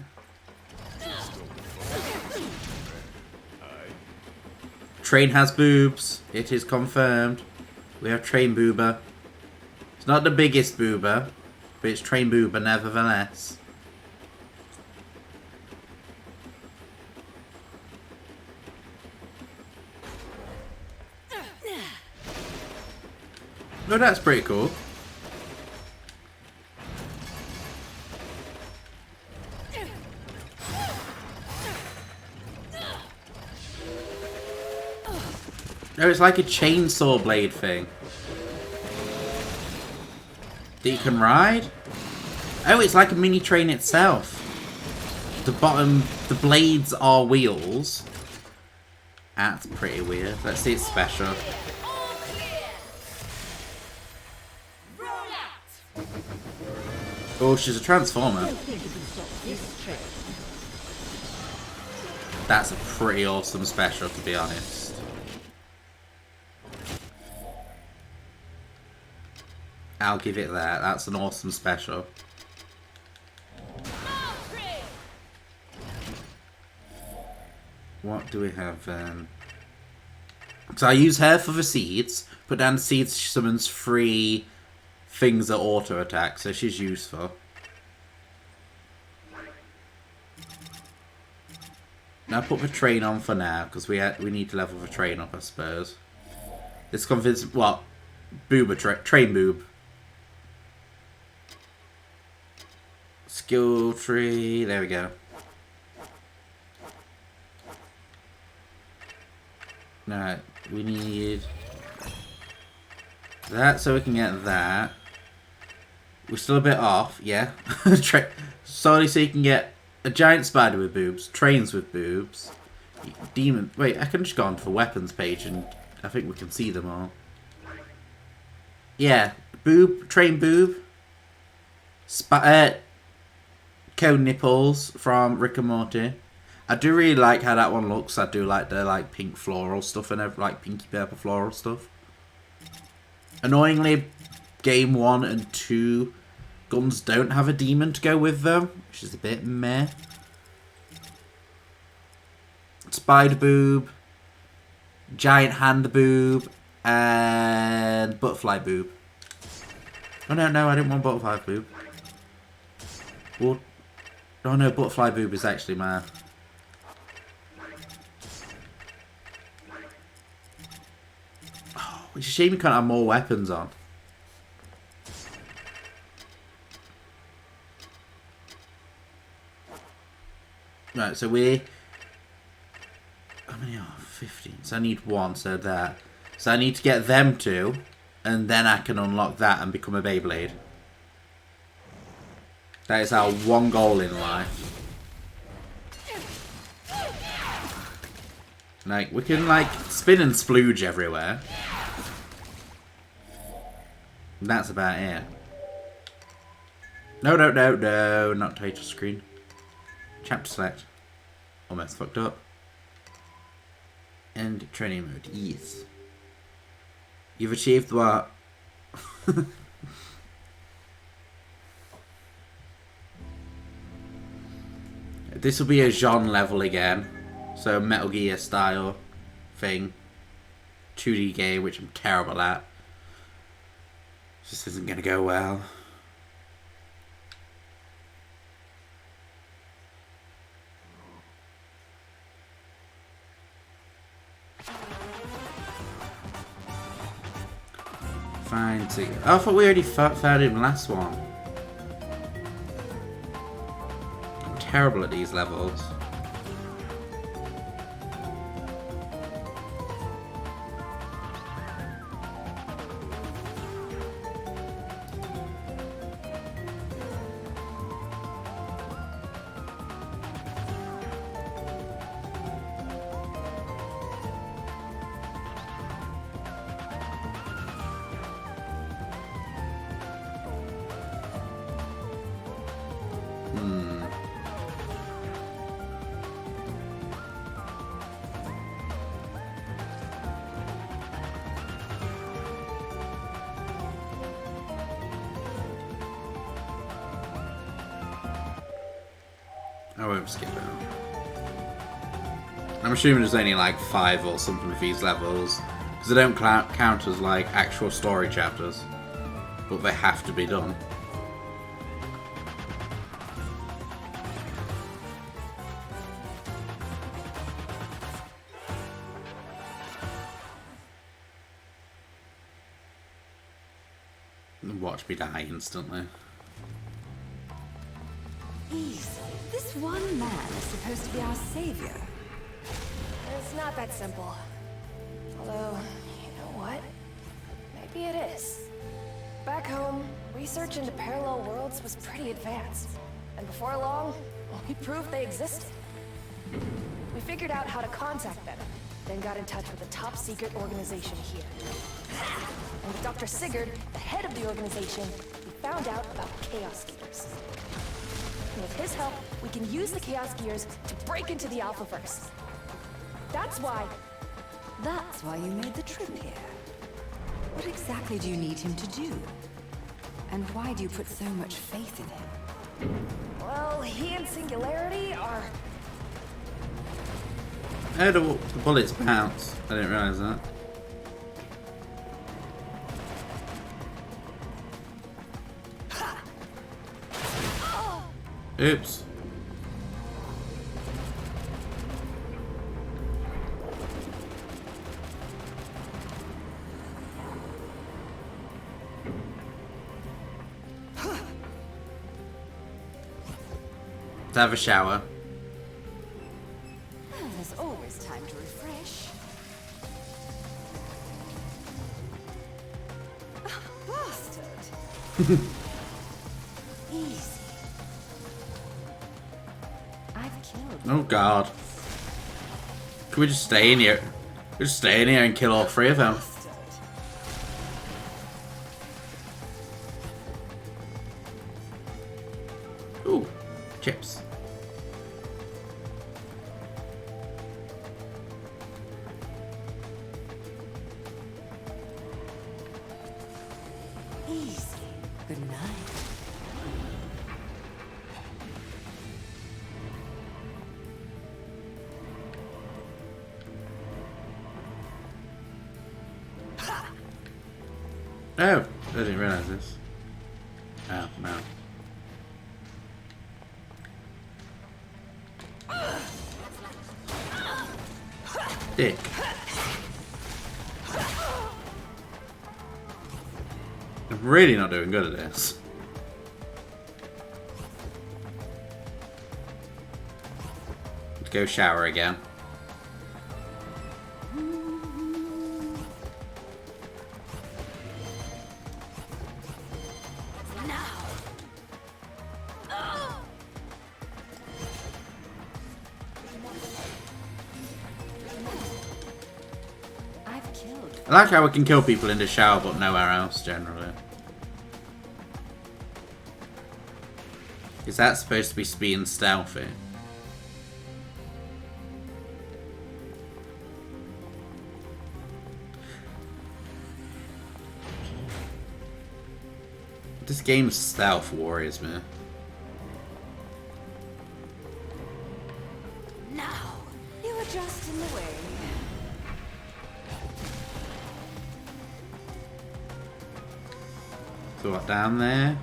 Train has boobs. It is confirmed. We have Train Boober. It's not the biggest boober, but it's Train Boober nevertheless. No, that's pretty cool. No, it's like a chainsaw blade thing. That you can ride? Oh, it's like a mini train itself. The bottom, the blades are wheels. That's pretty weird. Let's see its special. Oh, she's a transformer. That's a pretty awesome special, to be honest. I'll give it that. That's an awesome special. What do we have then? So I use her for the seeds. Put down the seeds, she summons 3 things that auto attack, so she's useful. Now put the train on for now, because we need to level the train up, I suppose. This convince what? Boober train boob. Skill tree. There we go. Alright, we need that so we can get that. We're still a bit off, yeah. Solely so you can get a giant spider with boobs, trains with boobs, demon. Wait, I can just go onto the weapons page and I think we can see them all. Yeah, Boob, Train Boob. Cone Nipples from Rick and Morty. I do really like how that one looks. I do like the like pink floral stuff and like pinky purple floral stuff. Annoyingly, game 1 and 2 guns don't have a demon to go with them, which is a bit meh. Spider Boob, Giant Hand Boob, and Butterfly Boob. Oh no, I didn't want Butterfly Boob. Well, oh no, Butterfly Boob is actually my... Oh, it's a shame you can't have more weapons on. Right, so we... How many are 15? So I need 1, so that. So I need to get them 2, and then I can unlock that and become a Beyblade. That is our one goal in life. Like, we can, like, spin and splooge everywhere. And that's about it. No, not title screen. Chapter select. Almost fucked up. End training mode. Yes. You've achieved what? This will be a Jean level again. So Metal Gear style thing. 2D game, which I'm terrible at. This isn't going to go well. Fine. Oh, I thought we already found him last one. I'm terrible at these levels. I won't skip it. I'm assuming there's only like 5 or something with these levels, because they don't count as like actual story chapters, but they have to be done. And watch me die instantly. Easy. This one man is supposed to be our savior. It's not that simple. Although, you know what? Maybe it is. Back home, research into parallel worlds was pretty advanced. And before long, we proved they existed. We figured out how to contact them, then got in touch with a top-secret organization here. And with Dr. Sigurd, the head of the organization, we found out about Chaos Gears. And with his help, we can use the Chaos Gears to break into the Alphaverse. That's why you made the trip here. What exactly do you need him to do? And why do you put so much faith in him? well, he and Singularity are... I heard the bullets bounce. I didn't realise that. Oops. Let's have a shower. There's always time to refresh. Bastard! Easy. I've killed. Oh god. Can we just stay in here? Just stay in here and kill all 3 of them. Bastard. Easy. Good night. Oh, I didn't realise this. Oh, no. Dick. I'm really not doing good at this. Let's go shower again. I've killed. I like how we can kill people in the shower but nowhere else generally. Is that supposed to be being stealthy? This game's stealth worries me. Now, you were just in the way. So what, down there?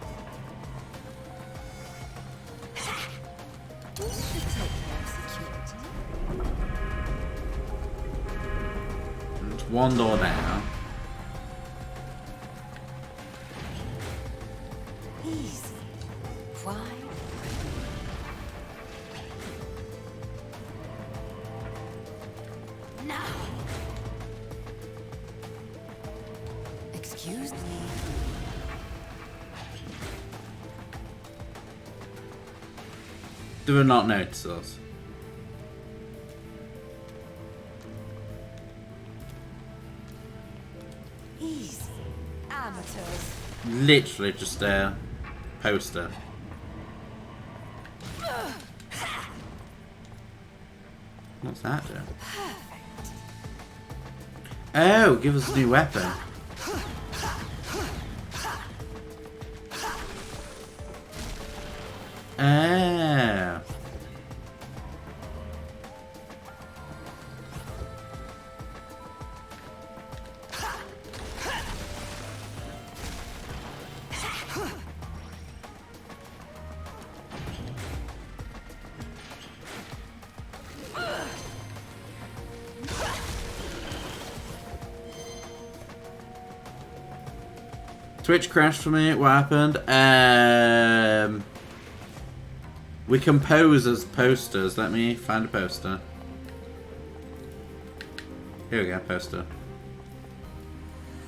We should take care of security. There's one door down. Easy. Why? Now. Excuse me. Do not notice us. Easy. Amateurs. Literally just a poster. What's that do? Oh, give us a new weapon. Oh. Twitch crashed for me. What happened? We can pose as posters. Let me find a poster. Here we go, poster.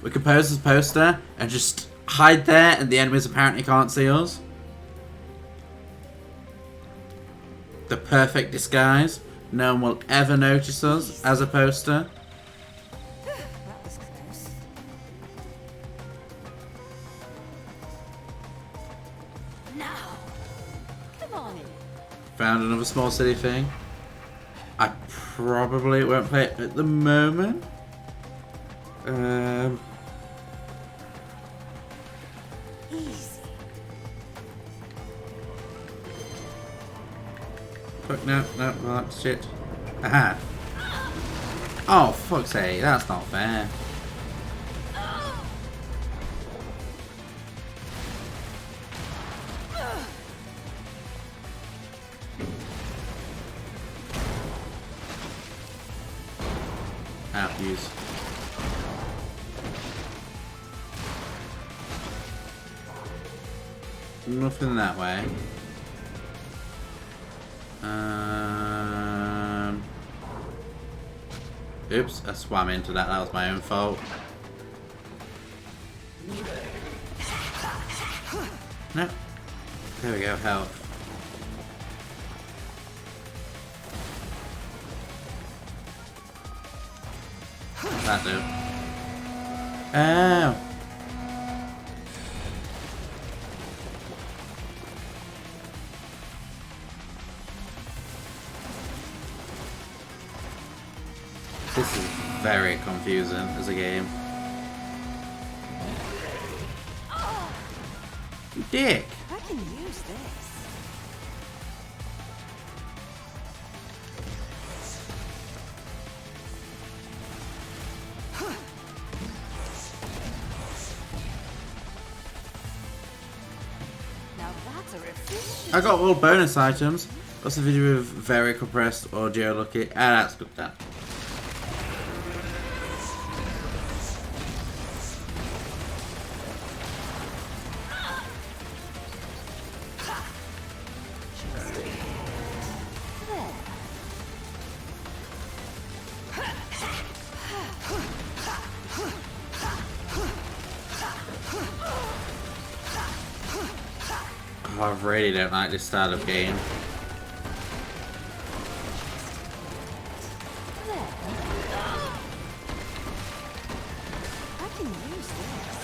We can pose as poster and just hide there, and the enemies apparently can't see us. The perfect disguise. No one will ever notice us as a poster. That was close. Now. Come on in. Found another small city thing. I probably won't play it at the moment. Easy. Fuck, no, well, that's shit. Aha. Oh, fuck's sake, that's not fair. Use. Nothing that way. Oops, I swam into that. That was my own fault. No. There we go, health. What's that do? Oh. This is very confusing as a game. dick. I can use this. Now that's a refreshing. I got all bonus items. That's a video with very compressed audio looking. Ah, that's good then. Oh, I really don't like this style of game. I can use this.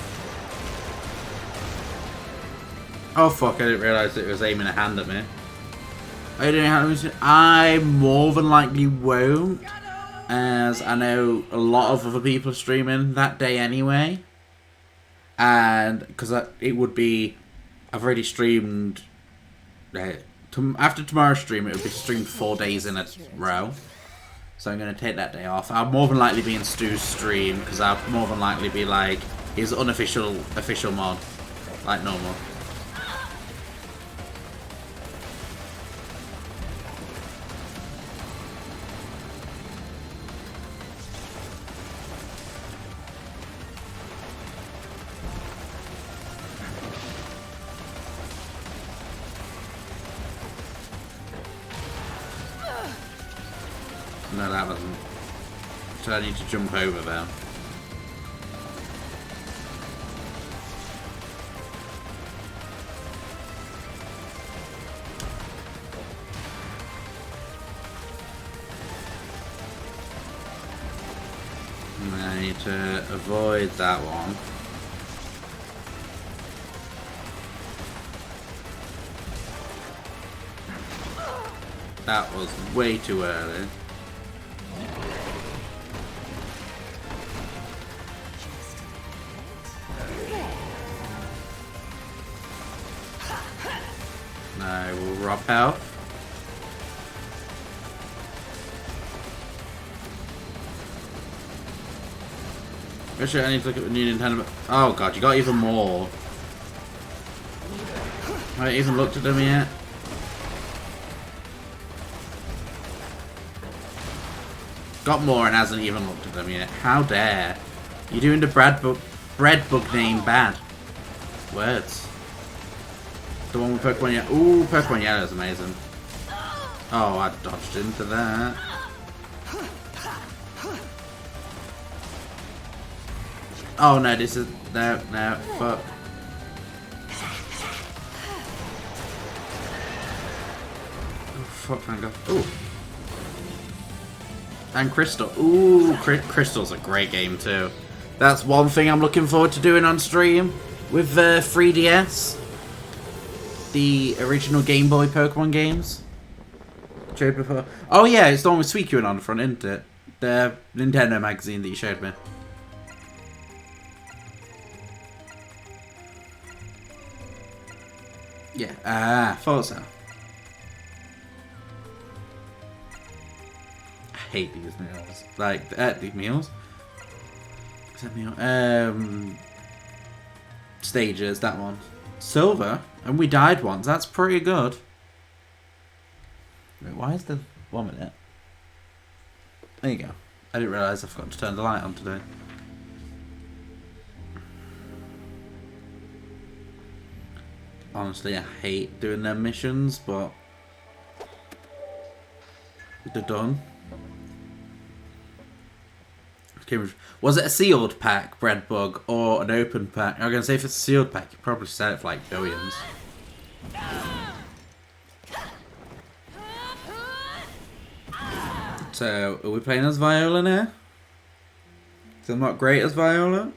Oh fuck, I didn't realise it was aiming a hand at me. I don't know how to. I more than likely won't, as I know a lot of other people are streaming that day anyway. And because it would be, I've already streamed. After tomorrow's stream, it would be streamed 4 days in a row. So I'm going to take that day off. I'll more than likely be in Stu's stream, because I'll more than likely be like his unofficial official mod, like normal. No, that wasn't. So I need to jump over there. And I need to avoid that one. That was way too early. No, we'll rob health. Actually, I need to look at the new Nintendo. Oh god, you got even more. I haven't even looked at them yet. Got more and hasn't even looked at them yet. How dare. You're doing the bread book name bad. Words. The one with Pokemon Yellow. Ooh, Pokemon Yellow is amazing. Oh, I dodged into that. Oh no, this is no, fuck. Oh fuck, thank god. Ooh. And Crystal. Ooh, Crystal's a great game too. That's one thing I'm looking forward to doing on stream with 3DS. The original Game Boy Pokemon games. Showed before. Oh yeah, it's the one with Suicune on the front, isn't it? The Nintendo magazine that you showed me. Yeah, thought so. I hate these meals. Like, these meals? What's that meal? Stages, that one. Silver? And we died once. That's pretty good. Wait, why is the... 1 minute. There you go. I didn't realise I forgot to turn the light on today. Honestly, I hate doing their missions, but they're done. Was it a sealed pack, Breadbug, or an open pack? I'm going to say if it's a sealed pack, you probably sell it for like billions. So, are we playing as Viola now? So I'm not great as Viola?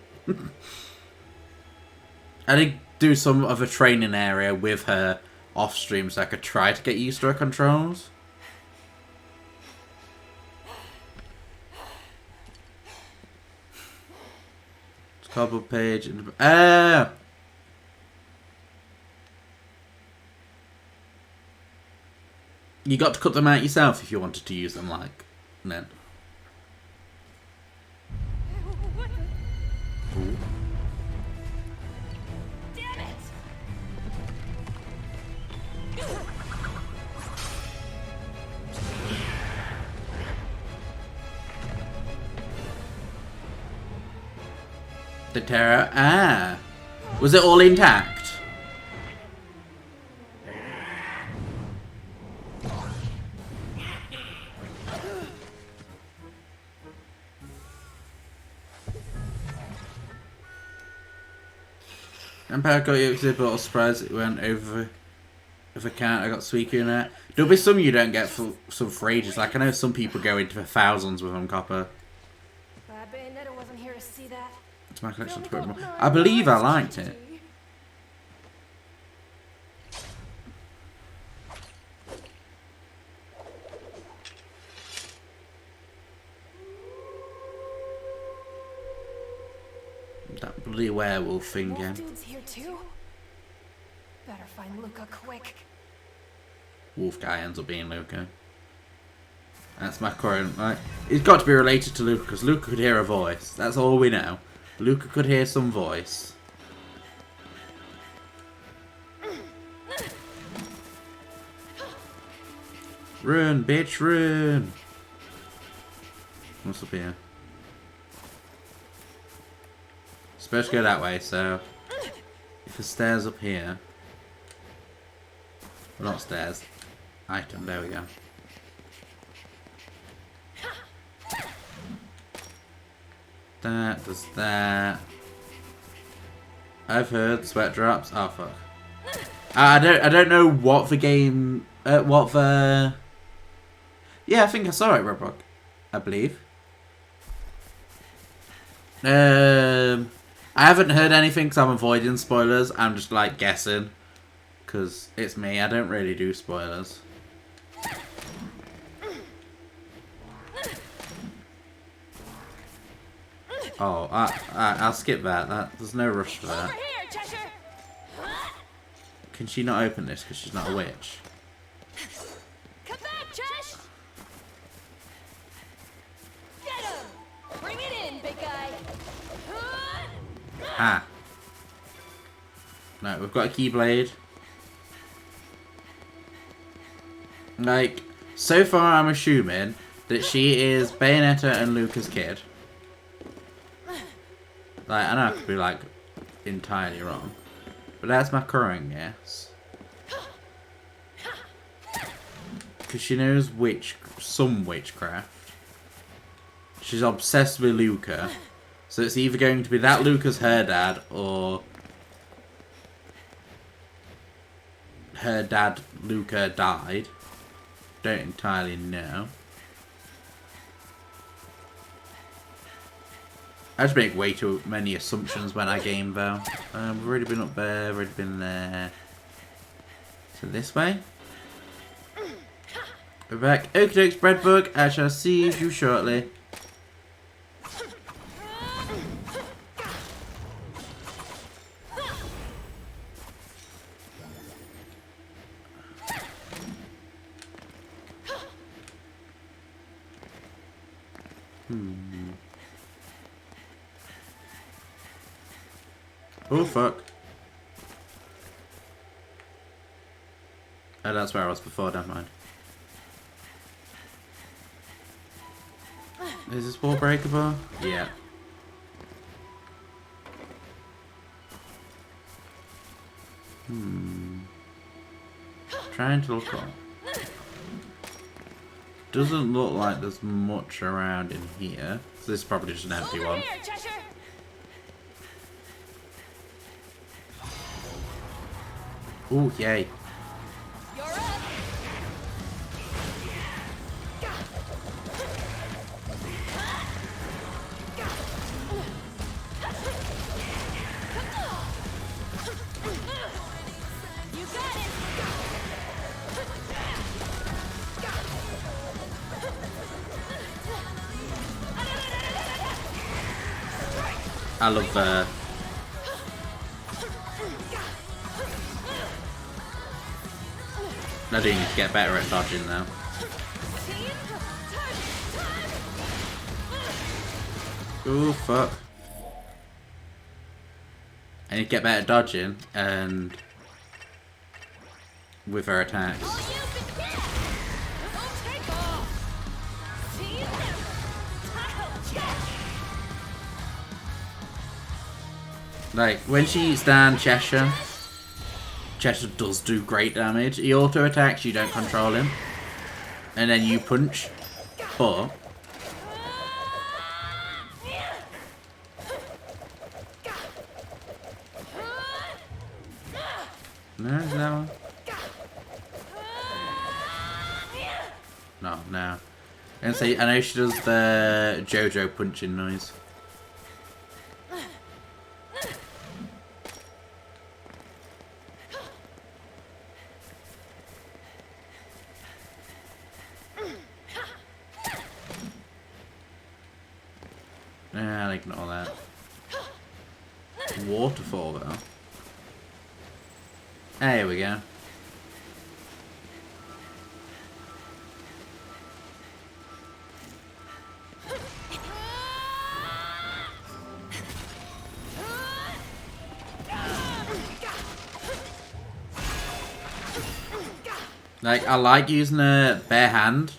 I did do some of a training area with her off stream so I could try to get used to her controls. Cardboard page. You got to cut them out yourself if you wanted to use them, like, then. Ooh. Damn it! The terror. Ah. Was it all intact? Empire got you exhibit, but I was surprised it went over. If I can't, I got Suicune in it. There'll be some you don't get for some for ages. Like, I know some people go into the thousands with them, Copper. Glad Bayonetta wasn't here to see that. It's my collection to Pokemon. I believe I liked it. That bloody werewolf thing Wolf again. dude's here too? Better find Luca quick. Wolf guy ends up being Luca. That's my current. Right? He's got to be related to Luca because Luca could hear a voice. That's all we know. Luca could hear some voice. Run, bitch, run! What's up here? Supposed to go that way, so if the stairs up here. Well, not stairs. Item, there we go. That does that. I've heard sweat drops. Oh fuck. I don't know what the game. What the. Yeah, I think I saw it, Robrock. I believe. I haven't heard anything because I'm avoiding spoilers. I'm just like guessing. Because it's me. I don't really do spoilers. Oh, I'll skip that. There's no rush for that. Over here, Cheshire! Can she not open this because she's not a witch? Come back, Chesh! Get him! Bring it in, big guy! Ah. No, we've got a Keyblade. Like, so far I'm assuming that she is Bayonetta and Luca's kid. Like, I know I could be, like, entirely wrong. But that's my current guess. Because she knows some witchcraft. She's obsessed with Luca. So it's either going to be that Luca's her dad, or her dad, Luca, died. Don't entirely know. I just make way too many assumptions when I game, though. We've already been up there, already been there. So this way? We're back. Okie dokes, Breadbook. I shall see you shortly. Oh fuck. Oh, that's where I was before, never mind. Is this wall breakable? Yeah. Trying to look up. Doesn't look like there's much around in here. So this is probably just an empty one. Here, Cheshire! Ooh, yay. You're up! You got it! I love I do need to get better at dodging now. Ooh, fuck. I need to get better at dodging and with her attacks. Like, when she eats down Cheshire, Cheshire does do great damage. He auto attacks, you don't control him. And then you punch, but no, is that one? No. And say, I know she does the JoJo punching noise. I'll ignore that. Waterfall though. There we go. Like, I like using a bare hand,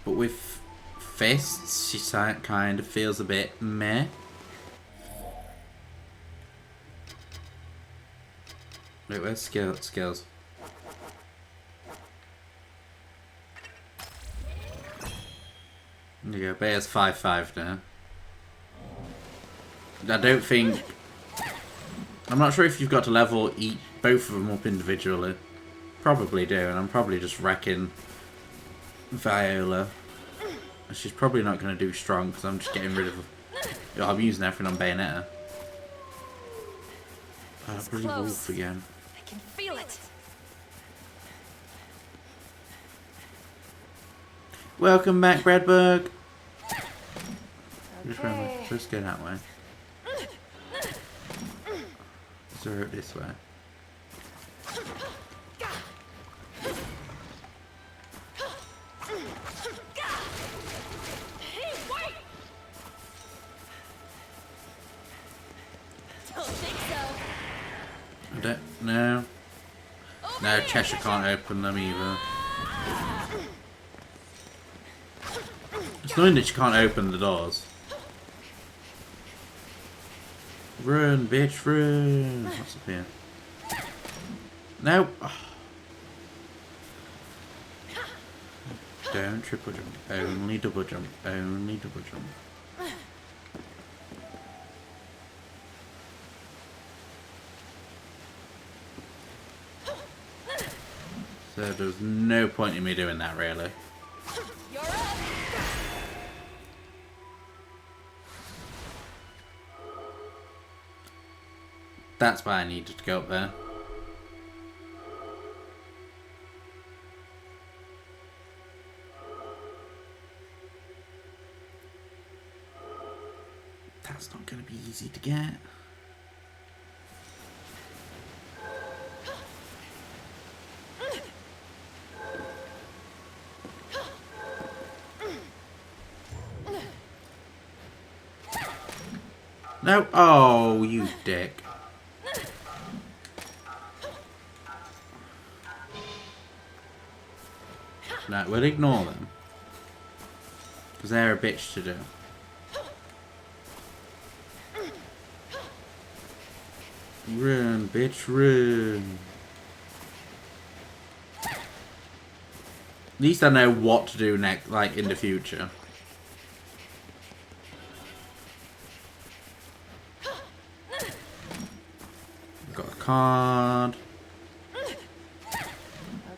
but with fists, she kind of feels a bit meh. Wait, where's skills? There you go, Bear's 5-5 now. I don't think... I'm not sure if you've got to level both of them up individually. Probably do, and I'm probably just wrecking Viola. She's probably not going to do strong because I'm just getting rid of... I'm using everything on Bayonetta. Oh, bloody wolf again. I can feel it. Welcome back, Bradberg. Just remember, Okay. let's go that way. Zero this way. Hey, wait! Don't think so. I don't know. No, Cheshire can't open them either. It's annoying that she can't open the doors. Run, bitch, run! What's up here? Nope. Oh. Don't triple jump. Only double jump. Only double jump. So there's no point in me doing that, really. You're up. That's why I needed to go up there. That's not going to be easy to get. No. Oh, you dick. No, we'll ignore them. Because they're a bitch to do. Run, bitch, run. At least I know what to do next, like, in the future. Got a card.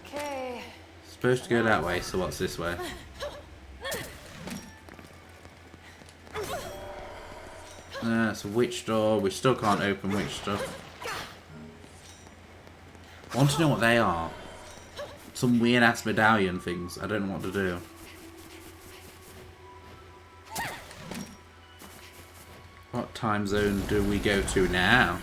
Okay. Supposed to go that way, so what's this way? It's a witch door. We still can't open witch stuff. I want to know what they are. Some weird ass medallion things. I don't know what to do. What time zone do we go to now?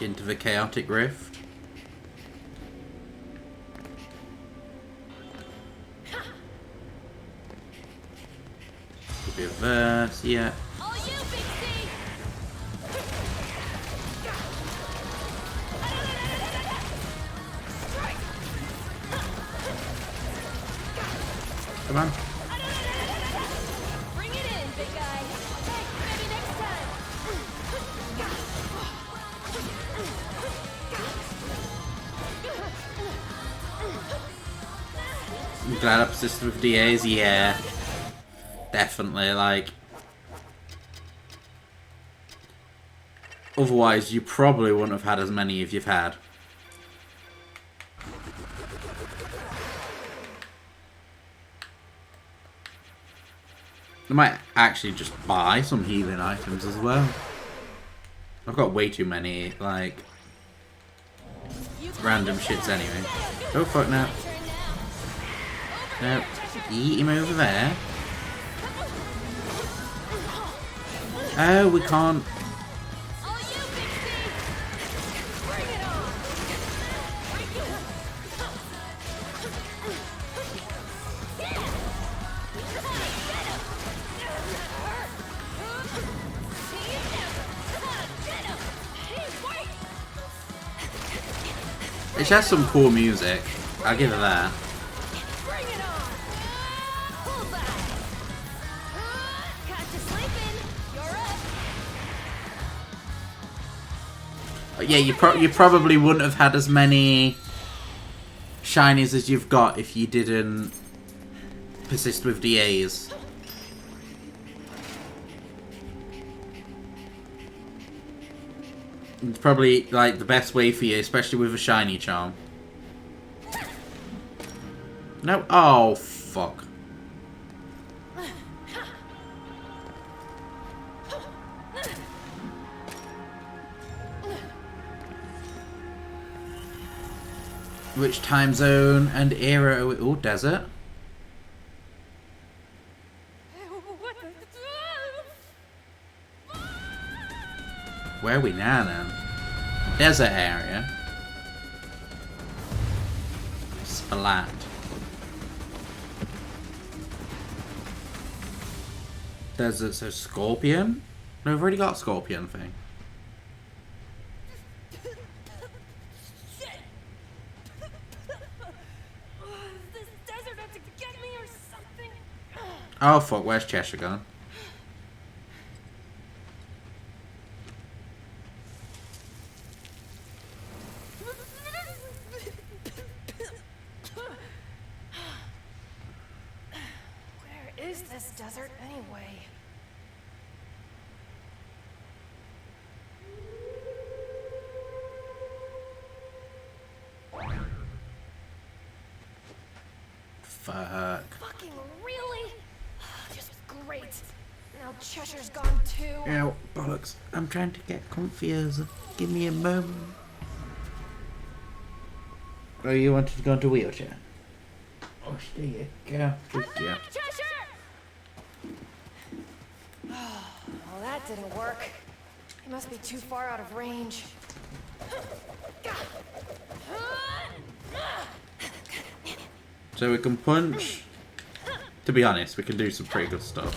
into the chaotic rift. Could be a verse, yeah. All you, Big C! Come on. Bring it in, big guy. Hey, maybe next time. I'm glad I persisted with DAs, yeah. Definitely, like... Otherwise, you probably wouldn't have had as many as you've had. I might actually just buy some healing items as well. I've got way too many, like... random shits anyway. Oh fuck no. No, eat him over there. Oh, we can't. All you, Big C! Bring it on! It has some cool music. I'll give it that. Bring it on! Hold that! Got you sleeping. You're up. Yeah, you probably wouldn't have had as many shinies as you've got if you didn't persist with DAs. It's probably like the best way for you, especially with a shiny charm. No, oh fuck. Which time zone and era are we? Oh, desert. Where are we now then? Desert area. Splat. Desert, so Scorpion? No, we've already got Scorpion thing. This desert had to get me or something. Oh fuck, where's Cheshire gone? Where is this desert anyway? Fuck. Fucking really? Just great. Now Cheshire's gone too. Ow, bollocks. I'm trying to get comfier. Give me a moment. Oh, you wanted to go into a wheelchair? Oh, there you go. Good girl. Cheshire! Well, that didn't work. He must be too far out of range. So we can punch. To be honest, we can do some pretty good stuff.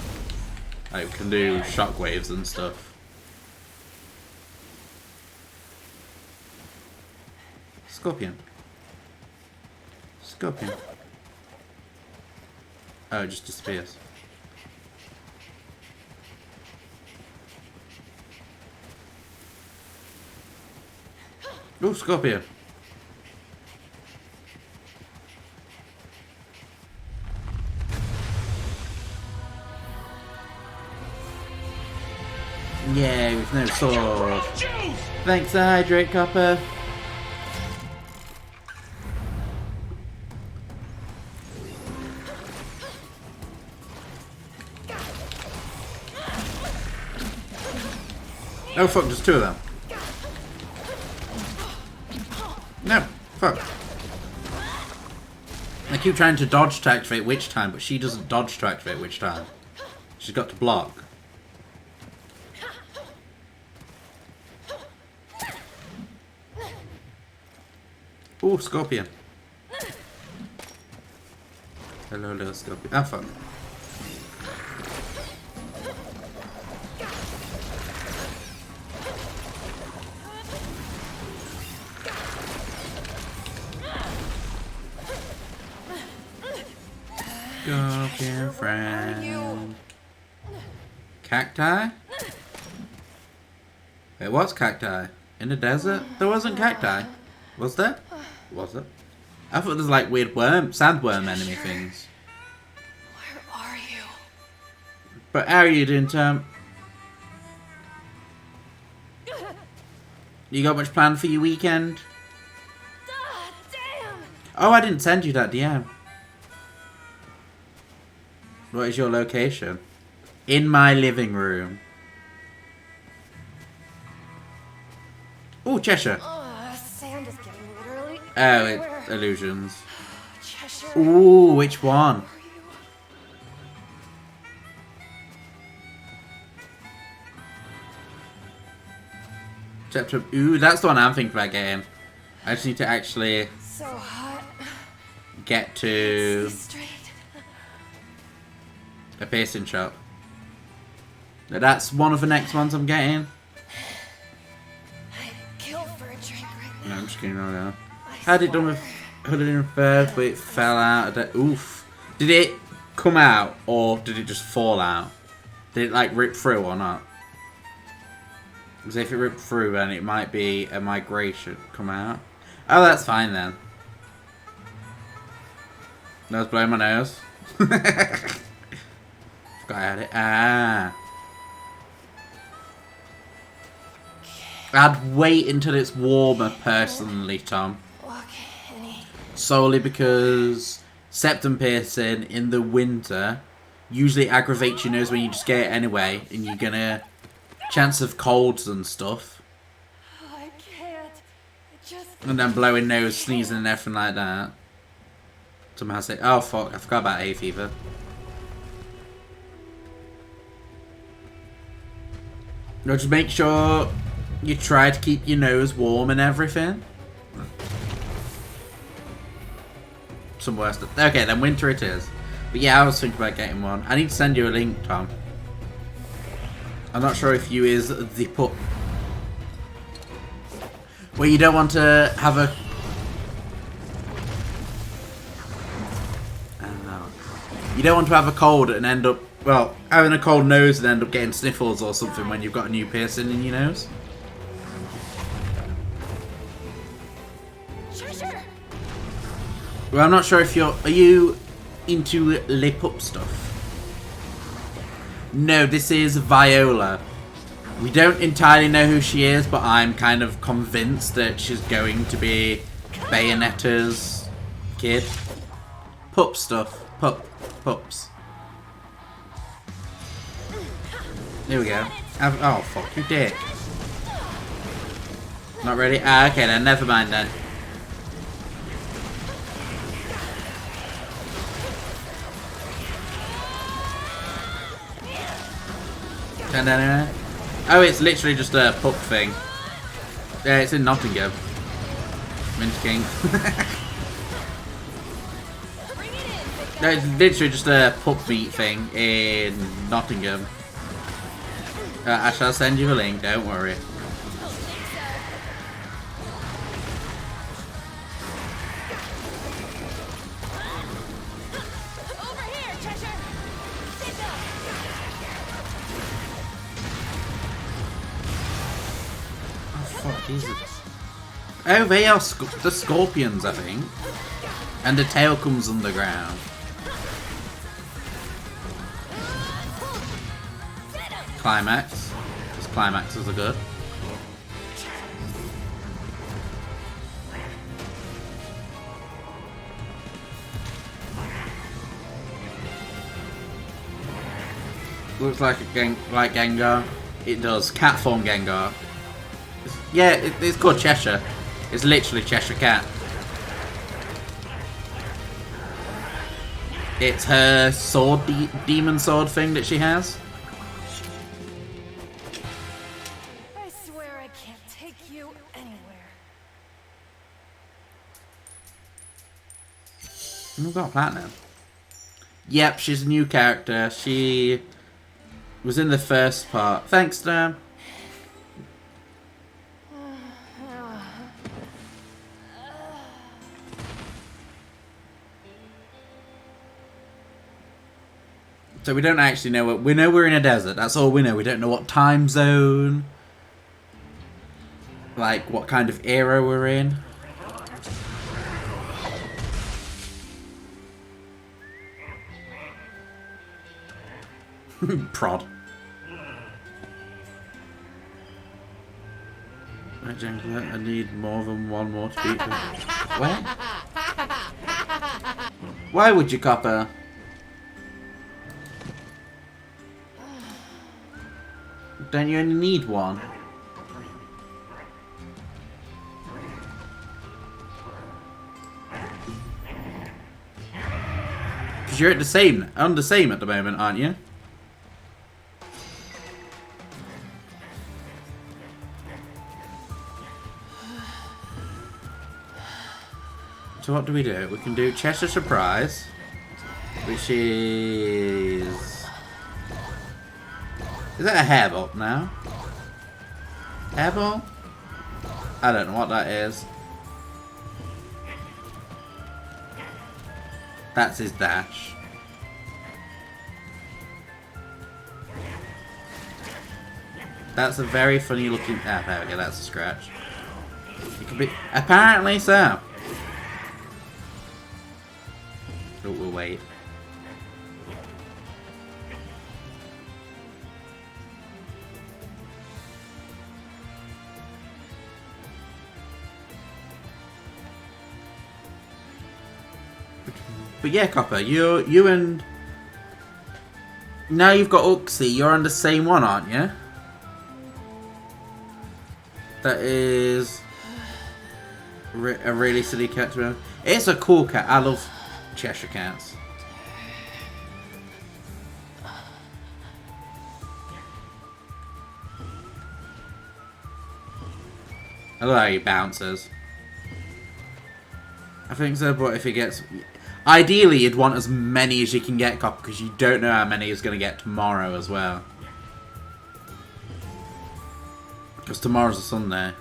Like, we can do shockwaves and stuff. Scorpion. Scorpion. Oh, it just disappears. Oh, Scorpion. Yeah, with no sword. Thanks, Hydrate Copper. Oh fuck, there's two of them. No, fuck. I keep trying to dodge to activate Witch Time, but she doesn't dodge to activate Witch Time. She's got to block. Oh, scorpion. Hello, little scorpion. Ah, fuck. Scorpion friend. Cacti? Wait, what's cacti? In the desert? There wasn't cacti. Was there? Was it? I thought there's like weird sandworm enemy things. Where are you? But how are you doing, Tom? You got much planned for your weekend? Ah, damn! Oh, I didn't send you that DM. What is your location? In my living room. Oh, Cheshire. Sand is getting literally Oh, everywhere. it's illusions. Cheshire. Ooh, which one? Where are you? Chapter. Ooh, that's the one I'm thinking about getting. I just need to actually So hot. get to See straight. a piercing shop. Now, that's one of the next ones I'm getting. I'd kill for a drink right No, now. I'm just kidding right now. I Had it done with swear. 103rd, but it fell out. Oof. Did it come out or did it just fall out? Did it like rip through or not? Because if it ripped through, then it might be a migration come out. Oh, that's fine then. Nose blowing my nose. Forgot I had it. Ah. I'd wait until it's warmer, personally, Tom. Walk any. Solely because septum piercing in the winter usually aggravates your nose when you just get it anyway, and you're gonna chance of colds and stuff, Oh, I can't. It just. and then blowing nose, sneezing, and everything like that. Somehow say, oh fuck, I forgot about hay fever. No, just make sure you try to keep your nose warm and everything. Some worse stuff. Okay, then winter it is. But yeah, I was thinking about getting one. I need to send you a link, Tom. I'm not sure if you is the pup. Well, you don't want to have a... I don't know. You don't want to have a cold and end up... Well, having a cold nose and end up getting sniffles or something when you've got a new piercing in your nose. Cheshire! Well, I'm not sure if you're... Are you into lip up stuff? No, this is Viola. We don't entirely know who she is, but I'm kind of convinced that she's going to be Bayonetta's kid. Pup stuff. Pups. There we go. Oh, fuck, you dick. Not ready? Ah, okay then, never mind then. Oh, it's literally just a pup thing. Yeah, it's in Nottingham. Mint King. No, it's literally just a pup meat thing in Nottingham. I shall send you a link, don't worry. Over here, Cheshire! Sit down! Fuck, Jesus. Oh, they are the scorpions, I think. And the tail comes underground. Climax. Because climaxes are good. Looks like like Gengar. It does. Cat form Gengar. Yeah, it's called Cheshire. It's literally Cheshire Cat. It's her sword, demon sword thing that she has. I swear I can't take you anywhere. We've got platinum. Yep, she's a new character. She was in the first part. Thanks, Dan. So we don't actually know what... We know we're in a desert. That's all we know. We don't know what time zone. Like, what kind of era we're in. Prod. Right, Jangler, I need more than one more to beat them. Where? Why would you, Copper? Don't you only need one? Because you're at the same, on the same at the moment, aren't you? So what do? We can do Cheshire Surprise, which is... Is that a hairball now? Hairball? I don't know what that is. That's his dash. That's a very funny looking... Ah, there we go, that's a scratch. It could be... Apparently so. Oh, we'll wait. But yeah, Copper, you and... Now you've got Uxie, you're on the same one, aren't you? That is... a really silly cat to remember. It's a cool cat, I love Cheshire Cats. I love how he bounces. I think so, but if he gets... Ideally, you'd want as many as you can get, Copper, because you don't know how many he's going to get tomorrow as well. Because tomorrow's a Sunday.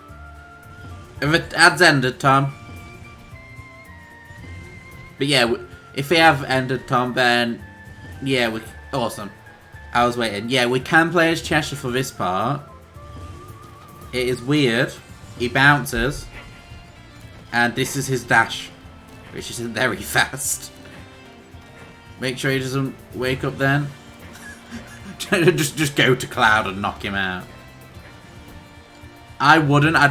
If it ad's ended, Tom. But yeah, if we have ended, Tom, then... Yeah, we... Awesome. I was waiting. Yeah, we can play as Cheshire for this part. It is weird. He bounces. And this is his dash. Which is very fast. Make sure he doesn't wake up then. just go to Cloud and knock him out. I wouldn't. I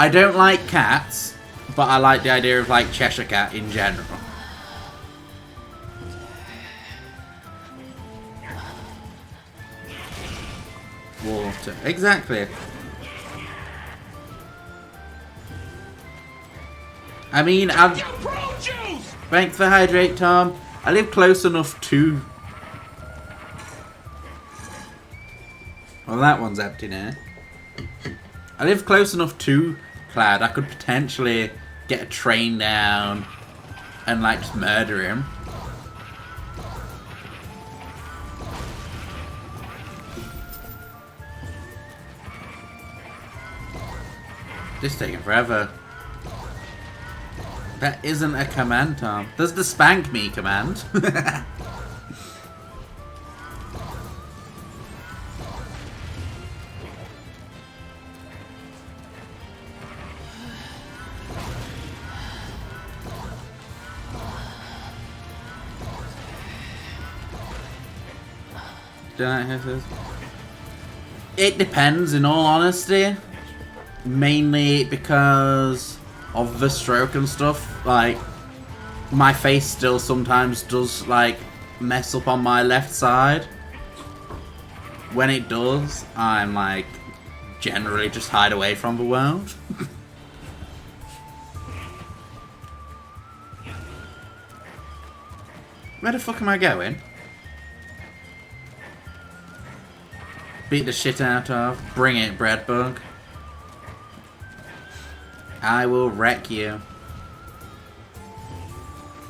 don't like cats, but I like the idea of like Cheshire Cat in general. Water. Exactly. I mean, thanks for hydrate, Tom. I live close enough to... Well, that one's empty now. I live close enough to Cloud. I could potentially get a train down and, like, just murder him. This is taking forever. That isn't a command, Tom. There's the spank me command. Don't I have this? It depends, in all honesty. Mainly because of the stroke and stuff. Like, my face still sometimes does, like, mess up on my left side. When it does, I'm, like, generally just hide away from the world. Where the fuck am I going? Beat the shit out of. Bring it, Breadbug. I will wreck you.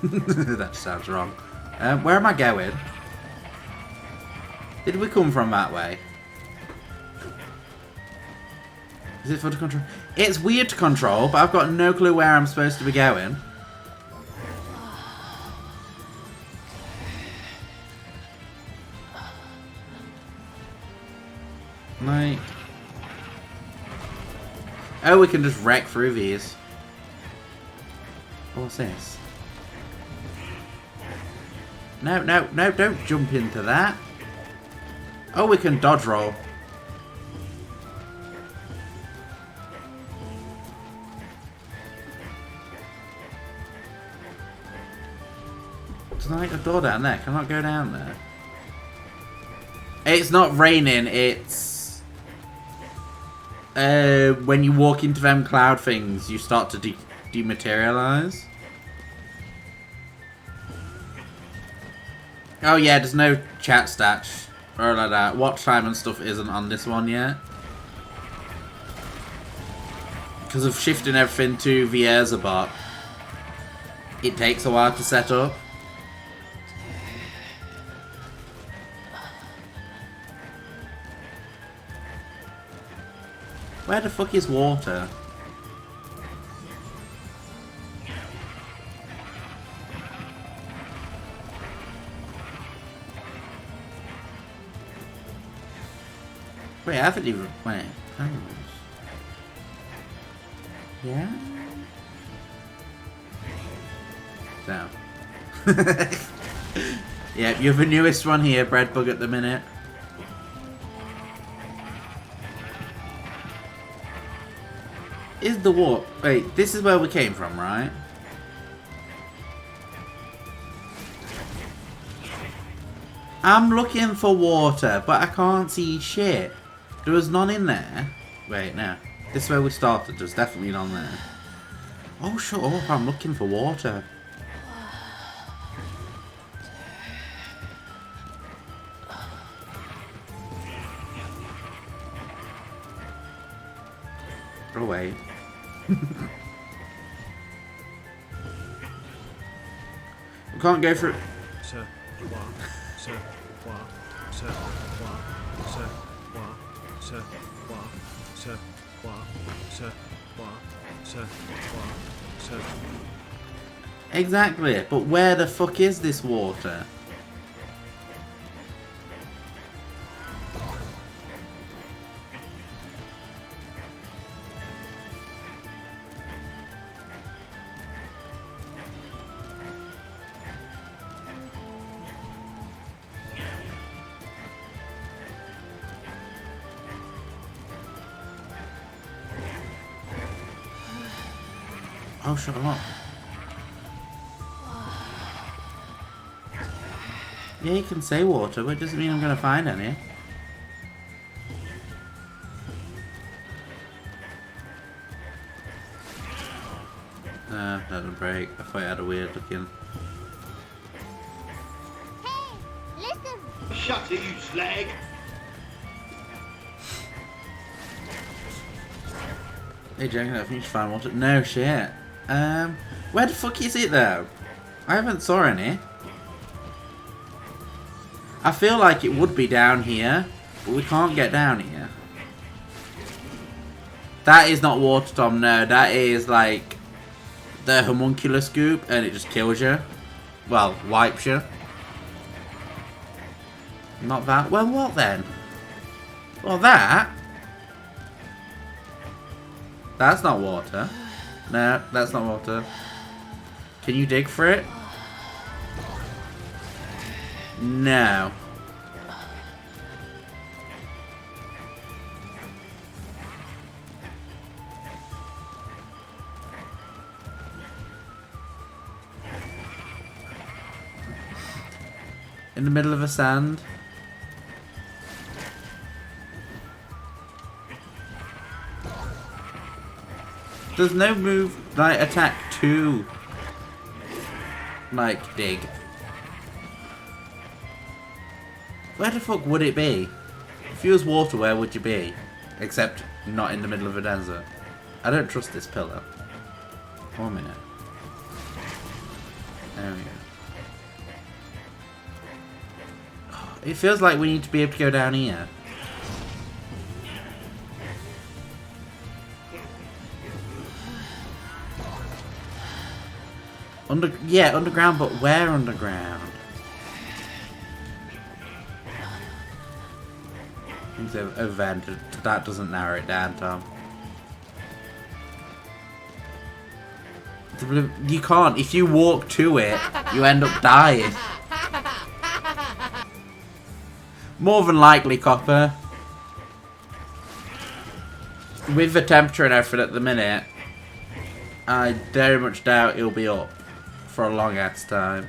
That sounds wrong. Where am I going? Did we come from that way? Is it fun to control? It's weird to control, but I've got no clue where I'm supposed to be going. Like... Oh, we can just wreck through these. What's this? No, no, no, don't jump into that. Oh, we can dodge roll. There's like a door down there. Can I not go down there? It's not raining, it's... when you walk into them cloud things, you start to dematerialize. Oh yeah, there's no chat stats or like that. Watch time and stuff isn't on this one yet. Because of shifting everything to the Erzabot, it takes a while to set up. Where the fuck is water? Wait, I haven't even... Wait, panels. Yeah? No. Yeah, you're the newest one here, Breadbug, at the minute. Is the water... Wait, this is where we came from, right? I'm looking for water, but I can't see shit. There was none in there. Wait, no. This is where we started. There's definitely none there. Oh, shut up. I'm looking for water. Oh, wait. We can't go through... Exactly, but where the fuck is this water? Oh, shut up. Yeah, you can say water, but it doesn't mean I'm going to find any. That didn't break. I thought it had a weird looking... Hey, listen. Shut it, you slag! Hey, Jack, I think you should find water. No shit. Where the fuck is it though? I haven't saw any. I feel like it would be down here, but we can't get down here. That is not water, Tom. No, that is like the homunculus goop, and it just kills you. Well, wipes you. Not that. Well, what then? Well, that. That's not water. No, that's not water. Can you dig for it? No. In the middle of a sand. There's no move, like, attack to, like, dig. Where the fuck would it be? If you was water, where would you be? Except not in the middle of a desert. I don't trust this pillar. 1 minute. There we go. It feels like we need to be able to go down here. Underground, but where underground? Things over there. That doesn't narrow it down, Tom. You can't. If you walk to it, you end up dying. More than likely, Copper. With the temperature and everything at the minute, I very much doubt he'll be up for a long ass time.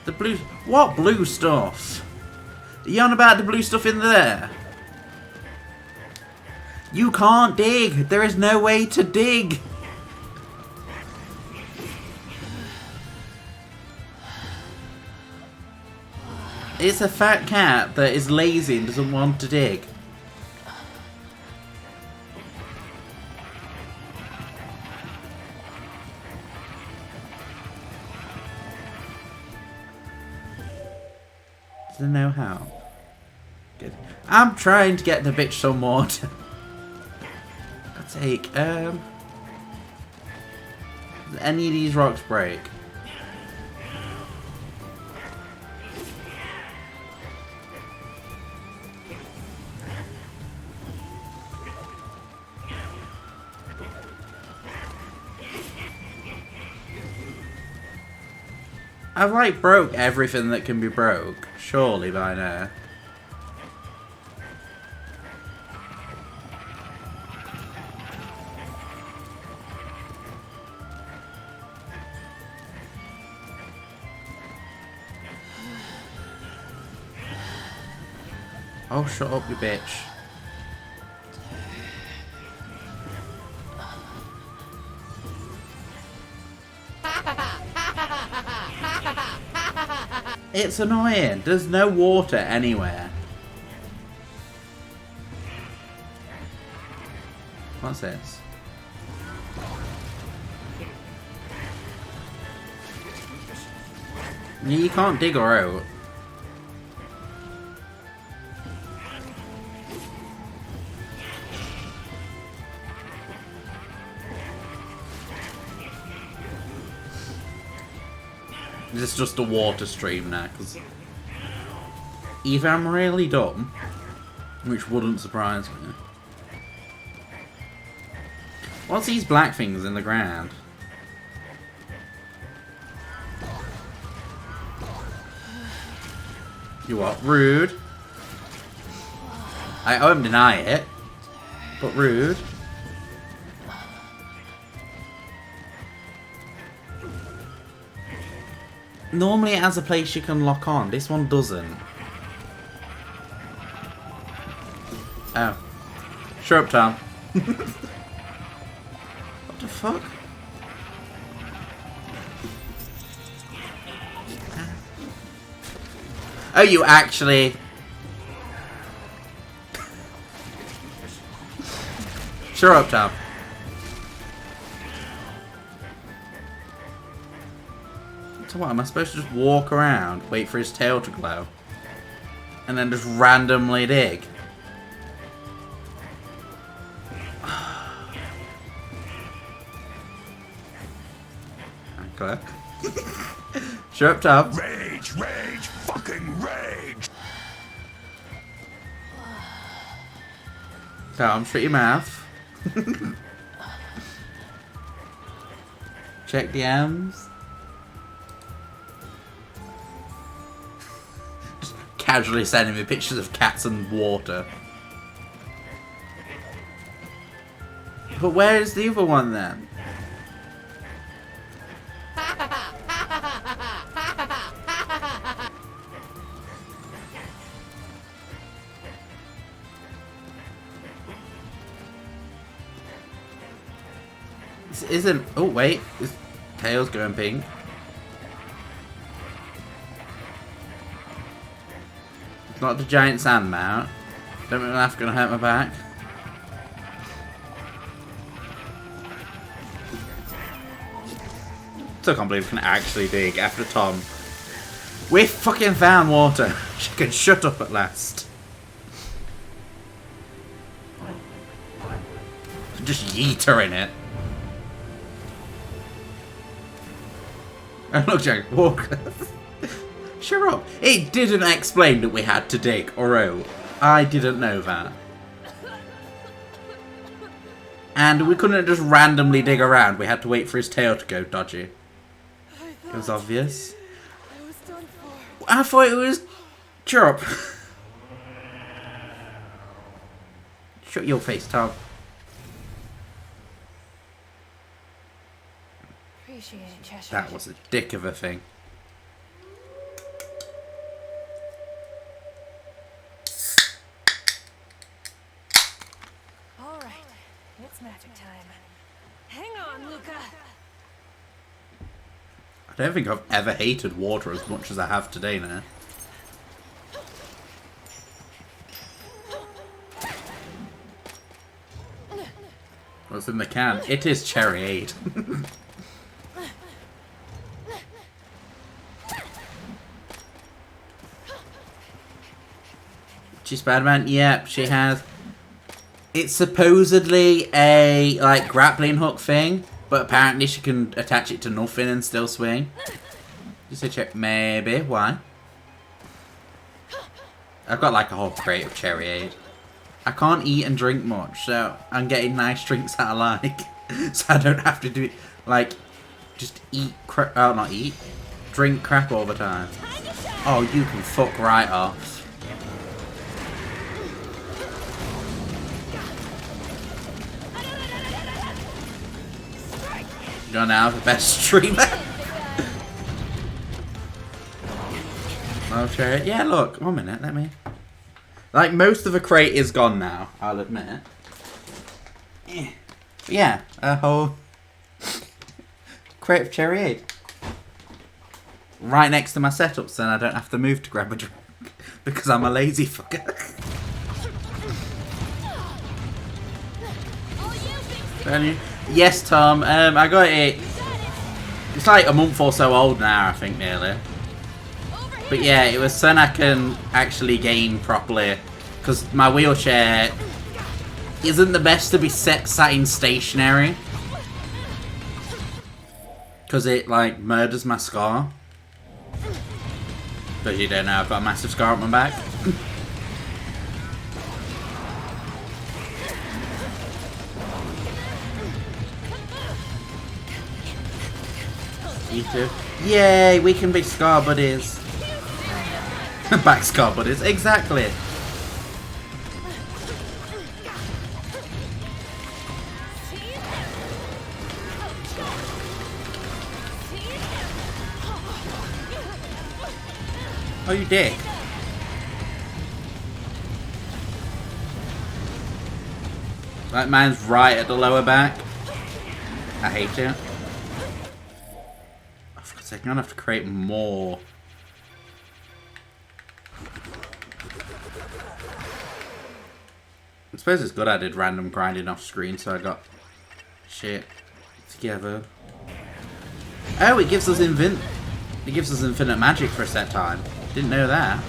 The blue... What blue stuff? Are you on about the blue stuff in there? You can't dig! There is no way to dig! It's a fat cat that is lazy and doesn't want to dig. Does it know how? Good. I'm trying to get the bitch some water. I'll take, does any of these rocks break? I've like broke everything that can be broke, surely by now. Oh, shut up, you bitch. It's annoying. There's no water anywhere. What's this? You can't dig her out. This is just a water stream now, because either I'm really dumb, which wouldn't surprise me. What's these black things in the ground? You what? Rude. I won't deny it, but rude. Normally it has a place you can lock on. This one doesn't. Oh. Shut up, Tom. What the fuck? Oh, you actually... Shut up, Tom. So what, am I supposed to just walk around, wait for his tail to glow, and then just randomly dig? Okay. Shut up, Tom. Rage, rage, fucking rage! Tom, shut your mouth. Check the M's. Casually sending me pictures of cats and water. But where is the other one then? This isn't... Oh wait, his tail's going pink. Not the giant sand mount. Don't make me laugh, gonna hurt my back. Still can't believe we can actually dig after Tom. We fucking found water. She can shut up at last. Just yeet her in it. And look, Jack, walk. Shut up. It didn't explain that we had to dig, or I didn't know that. And we couldn't just randomly dig around. We had to wait for his tail to go dodgy. It was obvious. I was done for. I thought it was... Chirp. Shut your face, Tom. Appreciate it, Cheshire. That was a dick of a thing. All right, it's magic time. Hang on, Luca. I don't think I've ever hated water as much as I have today now. What's in the can? It is Cherryade. She's Spider-Man? Yep, she has. It's supposedly a like grappling hook thing, but apparently she can attach it to nothing and still swing. Just a check. Maybe. Why? I've got like a whole crate of Cherryade. I can't eat and drink much, so I'm getting nice drinks that I like. So I don't have to do it like just eat crap. Oh, not eat. Drink crap all the time. Oh, you can fuck right off. You're now the best streamer. Okay, yeah, look, 1 minute, let me... Like, most of the crate is gone now, I'll admit. But yeah, a whole crate of Cherryade. Right next to my setup, so then I don't have to move to grab a drink. Because I'm a lazy fucker. Yes, Tom. I got it. It's like a month or so old now, I think, nearly. But yeah, it was so I can actually game properly. Because my wheelchair isn't the best to be sat in stationary. Because it, like, murders my scar. But you don't know, I've got a massive scar on my back. You too. Yay, we can be scar buddies. Back scar buddies, exactly. Oh, you dick. That man's right at the lower back. I hate it. I'm gonna have to create more. I suppose it's good I did random grinding off screen, so I got shit together. Oh, it gives us infinite magic for a set time. Didn't know that.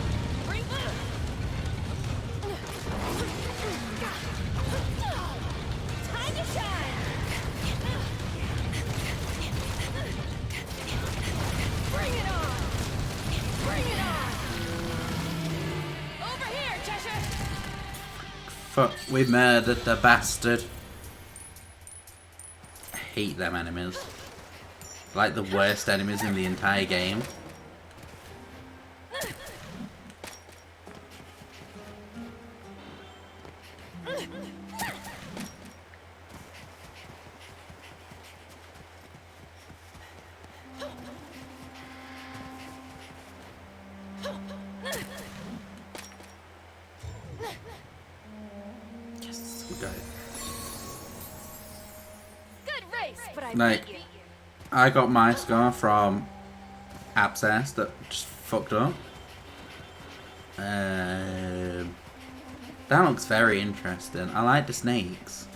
Fuck, we murdered the bastard. I hate them enemies. Like the worst enemies in the entire game. Like, I got my scar from Abscess that just fucked up. That looks very interesting. I like the snakes.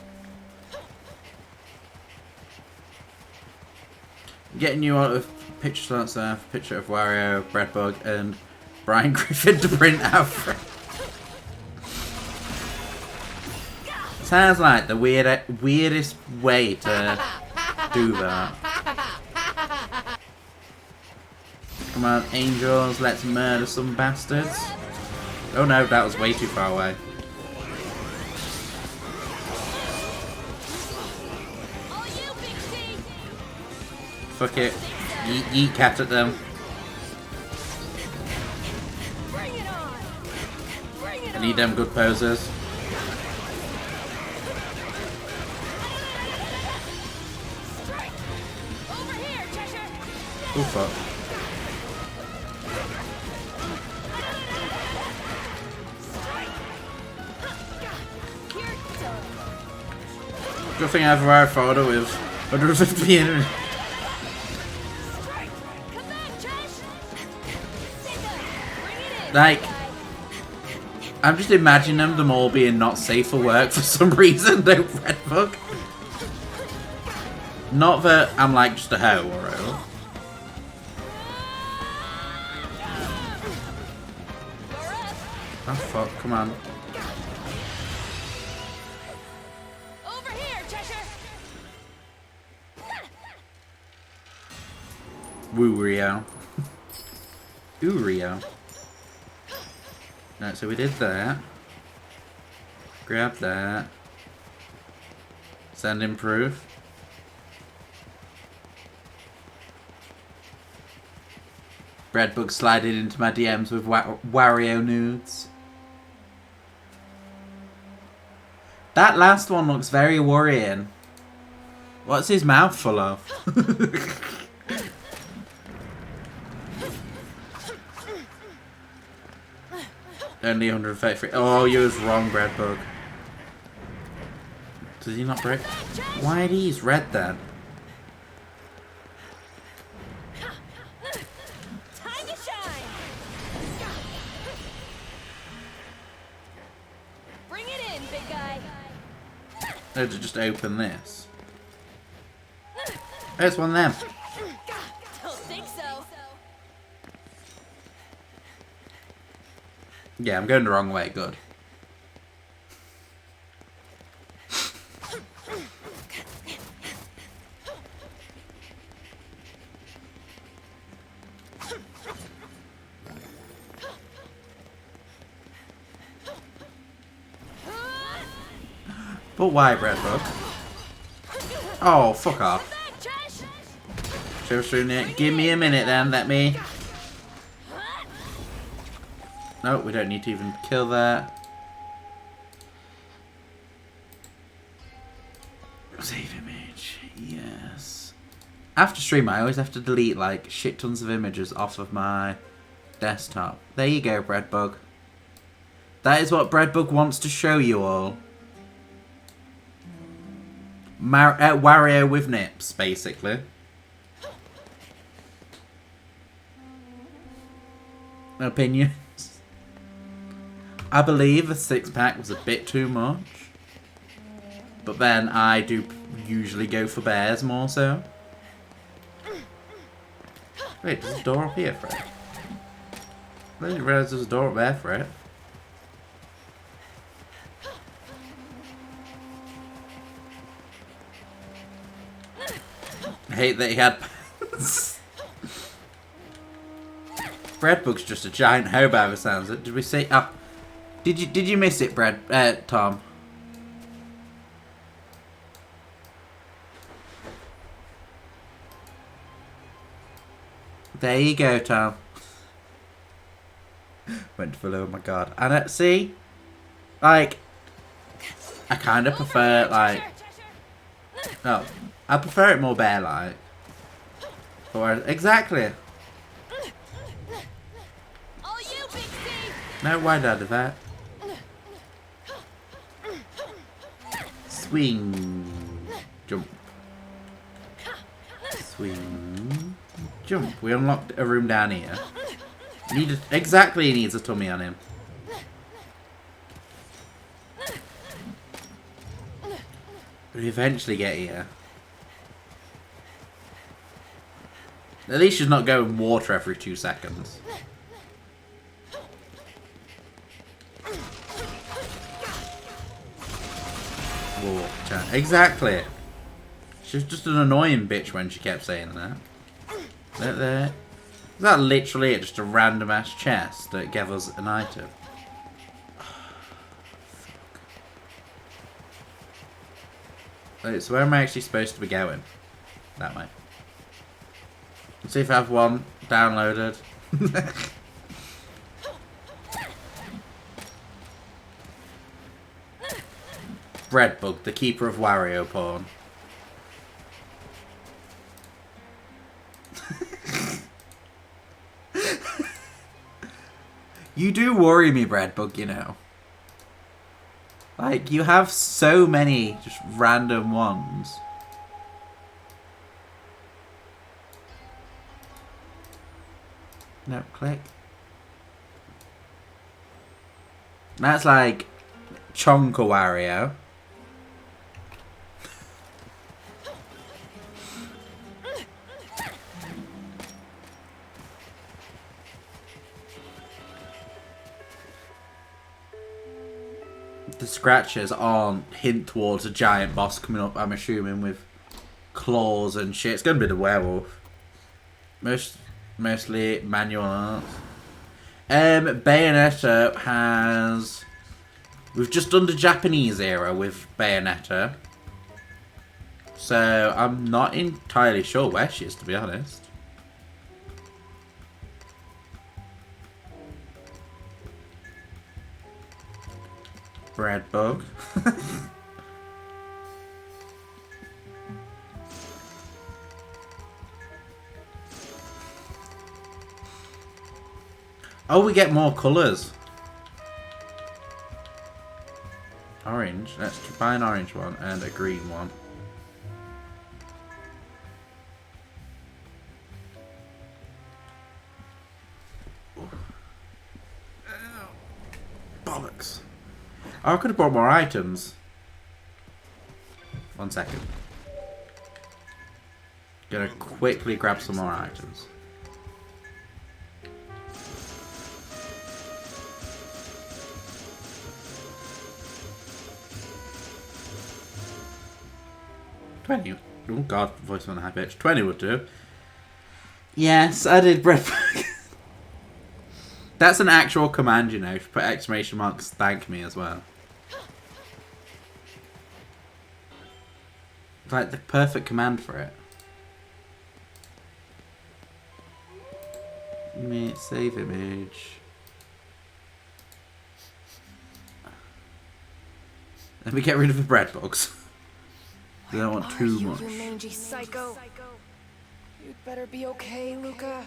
Getting you out of picture starts there, picture of Wario, Breadbug, and Brian Griffin to print Alfred. Sounds like the weirdest way to do that. Come on, angels, let's murder some bastards. Oh no, that was way too far away. Fuck it. Yeet cat at them. I need them good posers. Oh fuck. Good thing I have a rare photo with 150 enemies. Like, I'm just imagining them all being not safe for work for some reason, though, Redbug. Not that I'm like just a hoe or a. Oh fuck, come on. Over here, Cheshire. Woo Rio. Ooh Rio. Right, so we did that. Grab that. Send him proof. Breadbug sliding into my DMs with Wario nudes. That last one looks very worrying. What's his mouth full of? Only 133. Oh, you was wrong, Breadbug. Does he not break? Why are these red then? Time to shine. Bring it in, big guy. No, to just open this. There's one of them. Don't think so. Yeah, I'm going the wrong way. Good. But why, Breadbug? Oh, fuck off. Give me a minute then, let me... No, we don't need to even kill that. Save image, yes. After stream, I always have to delete like shit tons of images off of my desktop. There you go, Breadbug. That is what Breadbug wants to show you all. Wario with nips, basically. Opinions? I believe a 6-pack was a bit too much. But then I do usually go for bears more so. Wait, there's a door up here for it. I didn't realise there's a door up there for it. I hate that he had pants. Breadbug's just a giant hoe by the sounds of it. Did we see? Oh, did you miss it, Tom? There you go, Tom. Went for oh my god. And see, like, I kind of prefer like. Oh, I prefer it more bear-like. Exactly. No, why did I do that? Swing. Jump. Swing. Jump. We unlocked a room down here. Exactly, he needs a tummy on him. We eventually get here. At least she's not going water every 2 seconds. Water. Exactly. She was just an annoying bitch when she kept saying that. Right there. Is that literally it? Just a random ass chest that gave us an item? Wait, so where am I actually supposed to be going? That way. Let's see if I have one downloaded. Breadbug, the keeper of Wario porn. You do worry me, Breadbug, you know. Like, you have so many just random ones. No, click. That's like Chonka Wario. The scratches aren't hint towards a giant boss coming up, I'm assuming, with claws and shit. It's gonna be the werewolf. Mostly manual art. Bayonetta has... We've just done the Japanese era with Bayonetta. So I'm not entirely sure where she is, to be honest. Breadbug. Oh, we get more colours. Orange. Let's buy an orange one and a green one. Bollocks. Oh, I could have bought more items. 1 second. Gonna quickly grab some more items. $20. Oh god, voice on a high pitch. 20 would do. Yes, I did Breadbug. That's an actual command, you know. If you put exclamation marks, thank me as well. It's like the perfect command for it. Save image. Let me get rid of the Breadbugs. I don't want too much. You mangy psycho. You'd better be okay, Luca.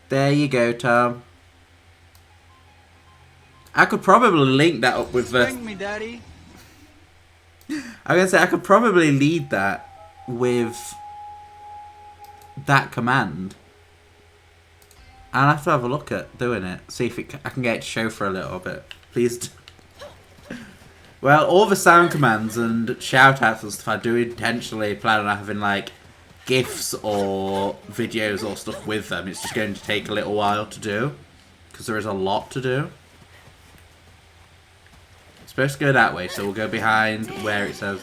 There you go, Tom. I could probably link that up with the... Bring me, Daddy. I'm gonna say I could probably lead that with that command. I'll have to have a look at doing it. See if I can get it to show for a little bit. Please. Well, all the sound commands and shout outs and stuff I do intentionally plan on having like GIFs or videos or stuff with them. It's just going to take a little while to do because there is a lot to do. It's supposed to go that way, so we'll go behind where it says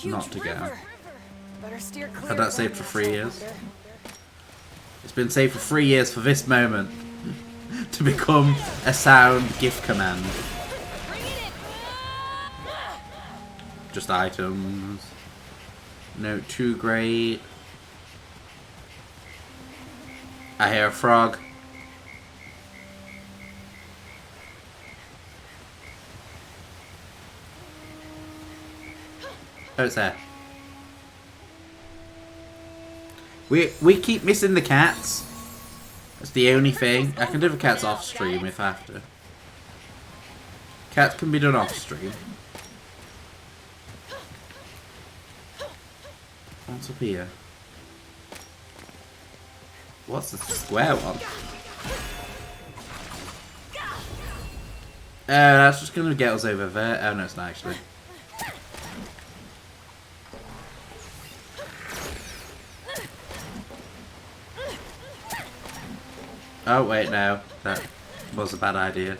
not to go. Had that saved for 3 years. It's been saved for 3 years for this moment to become a sound GIF command. Just items. No, too great. I hear a frog. Oh, it's there. We keep missing the cats. That's the only thing. I can do the cats off stream if I have to. Cats can be done off stream. What's up here? What's the square one? That's just gonna get us over there. Oh no, it's not actually. Oh wait, no. That was a bad idea.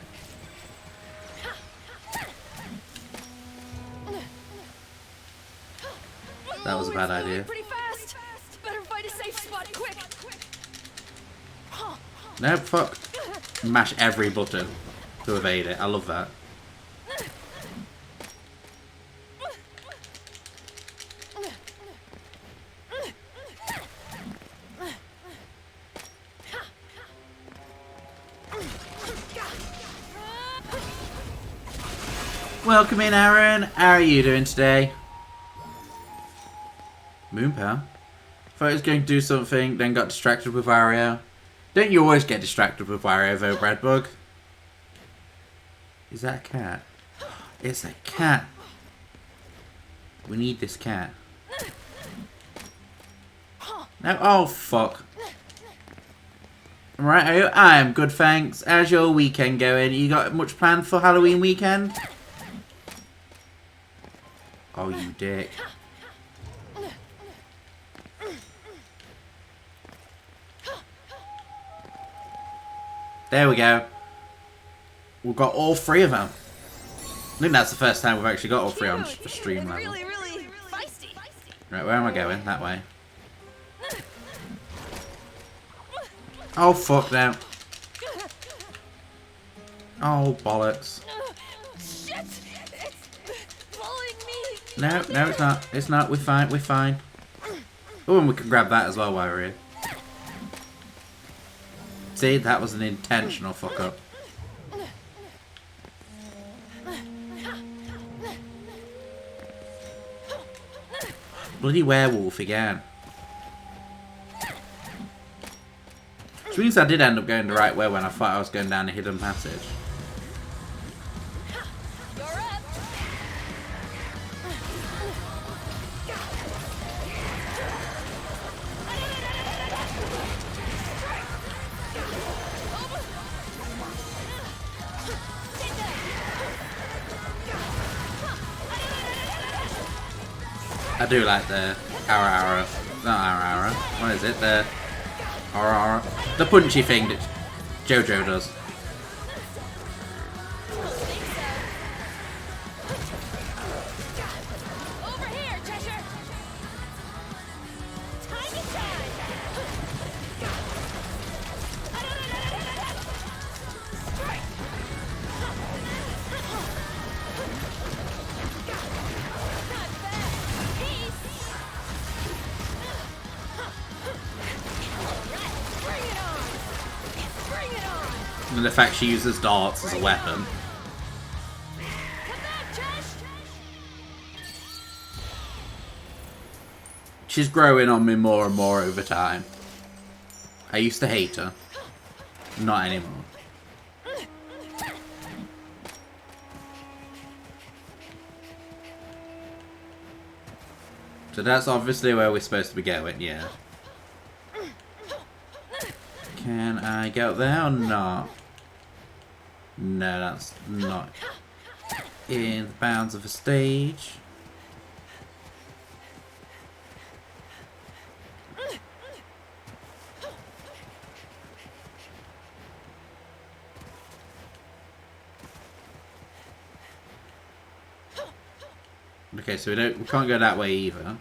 That was a bad idea. Pretty fast. Better find a safe spot quick. No, fuck. Mash every button to evade it. I love that. Welcome in, Aaron. How are you doing today? Moonpow? Thought I was going to do something, then got distracted with Wario. Don't you always get distracted with Wario though, Breadbug? Is that a cat? It's a cat. We need this cat. No, oh fuck. Right, I'm good, thanks. How's your weekend going? You got much planned for Halloween weekend? Oh, you dick. There we go. We've got all three of them. I think that's the first time we've actually got all three on stream level. Really feisty. Right, where am I going? That way. Oh, fuck now. Oh, bollocks. Shit! It's pulling me. No, no, it's not. It's not. We're fine. We're fine. Oh, and we can grab that as well while we're here. See, that was an intentional fuck up. Bloody werewolf again. Which means I did end up going the right way when I thought I was going down a hidden passage. You're up. I do like the Ara. Not Ara. What is it? The Ara. The punchy thing that Jojo does. Over here, Cheshire. Tiny time. And the fact she uses darts as a weapon. She's growing on me more and more over time. I used to hate her. Not anymore. So that's obviously where we're supposed to be going, yeah. Can I get up there or not? No, that's not in the bounds of the stage. Okay, so we can't go that way either.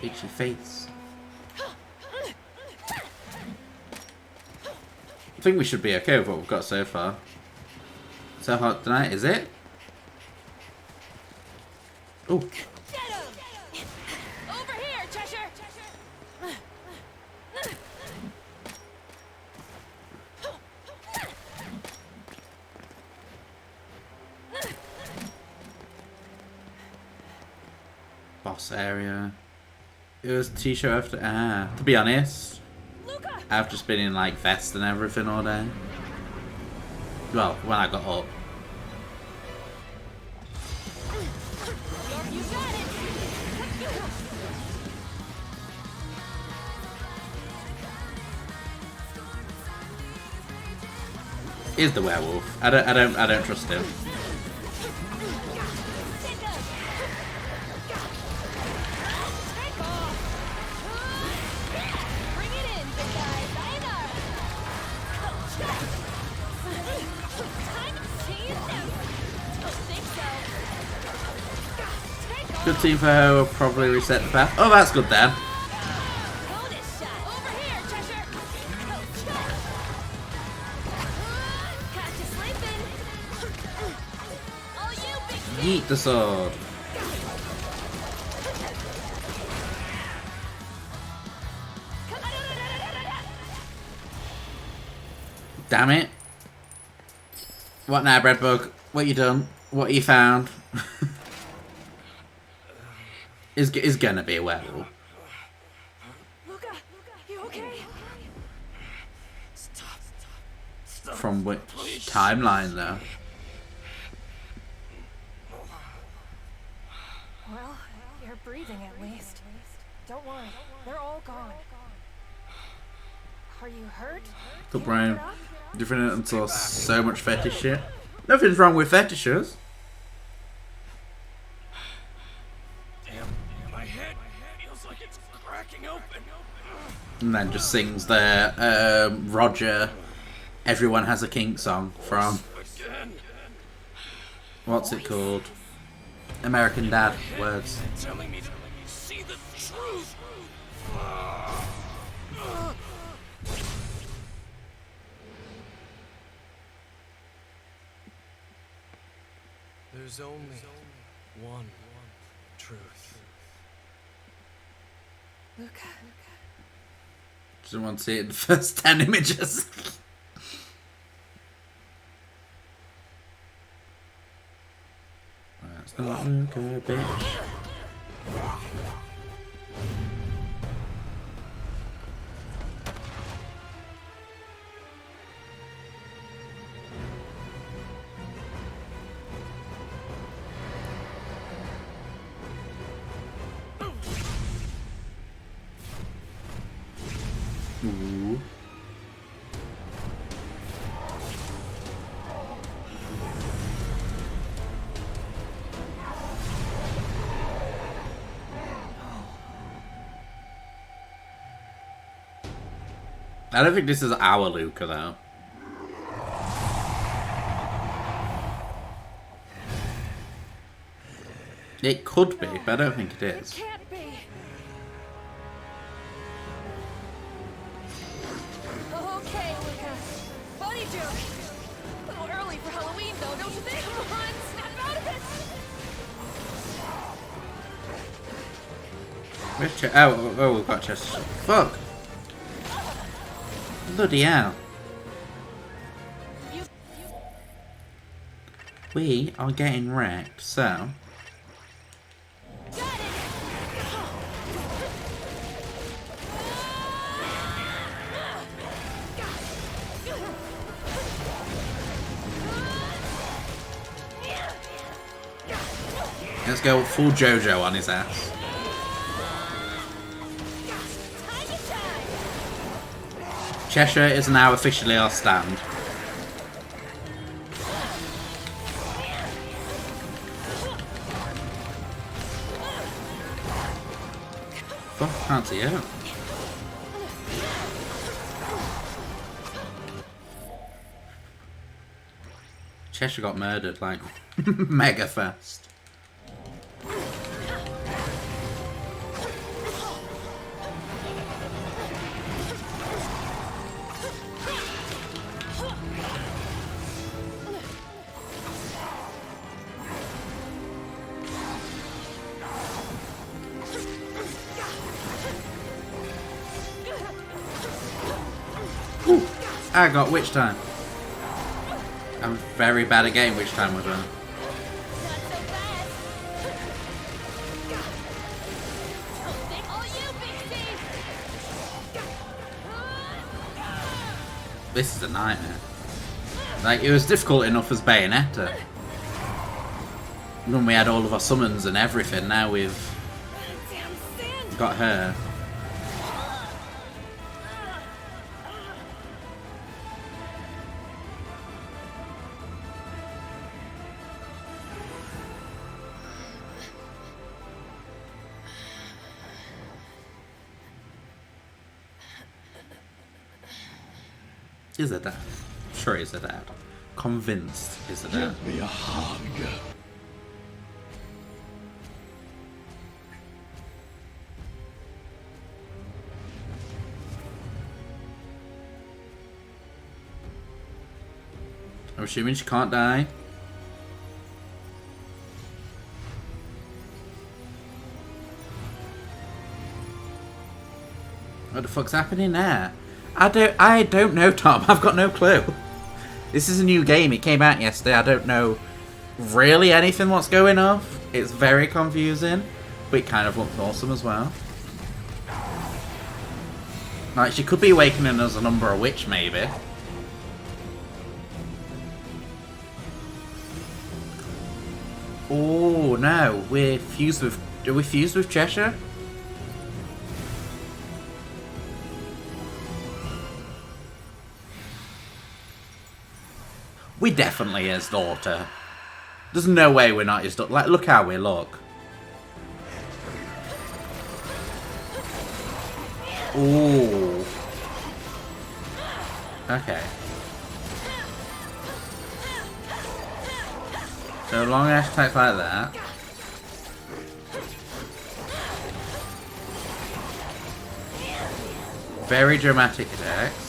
Itchy face. I think we should be okay with what we've got so far. So hot tonight, is it? Oh. Over here, Cheshire. Boss area. It was t-shirt after. To be honest, I've just been in like vest and everything all day. Well, when I got up. You got it. is the werewolf. I don't trust him. Bring it in, big guy. Time to see it now. Don't think so. Good team for her. Will probably reset the path. Oh, that's good then. Bonus shot. Over here, Cheshire. Catch you sleeping. Oh, you big Yeet the sword. Damn it. What now, Breadbug? What you done? What you found? is gonna be a werewolf. Luca, you okay? From which timeline, though? Well, you're breathing at least. Don't worry, they're all gone. Are you hurt? Look, Brian. Different until so much fetish shit. Nothing's wrong with fetishes. Damn, my head feels like it's cracking open. And then just sings the Roger Everyone Has a Kink song from, Again. what's it called? American Dad words. Telling me to see the truth. There's only one truth. Luca. Just want to see it in the first 10 images. That's not Luca, bitch. Ooh. I don't think this is our Luca, though. It could be, but I don't think it is. Can't be. Okay, Luca. Funny joke. A little early for Halloween, though, don't you think? Come on, snap out of it. Where's oh, we've got Chester. Fuck! Bloody hell. We are getting wrecked, so... Let's go full JoJo on his ass. Cheshire is now officially our stand. Fuck, can't see it. Cheshire got murdered like mega fast. I got witch time. I'm very bad at getting witch time with her. This is a nightmare. Like, it was difficult enough as Bayonetta. When we had all of our summons and everything, now we've got her. Is a dad. Sure is a dad. Convinced is a dad. Give me a hug. I'm assuming she can't die. What the fuck's happening there? I don't know, Tom. I've got no clue. This is a new game. It came out yesterday. I don't know really anything what's going on. It's very confusing, but it kind of looks awesome as well. Like, she could be awakening as an Umbra Witch, maybe. Oh no, we're fused with. Are we fused with Cheshire? We definitely his daughter. There's no way we're not his daughter. Like, look how we look. Ooh. Okay. So long ash attacks like that. Very dramatic attacks.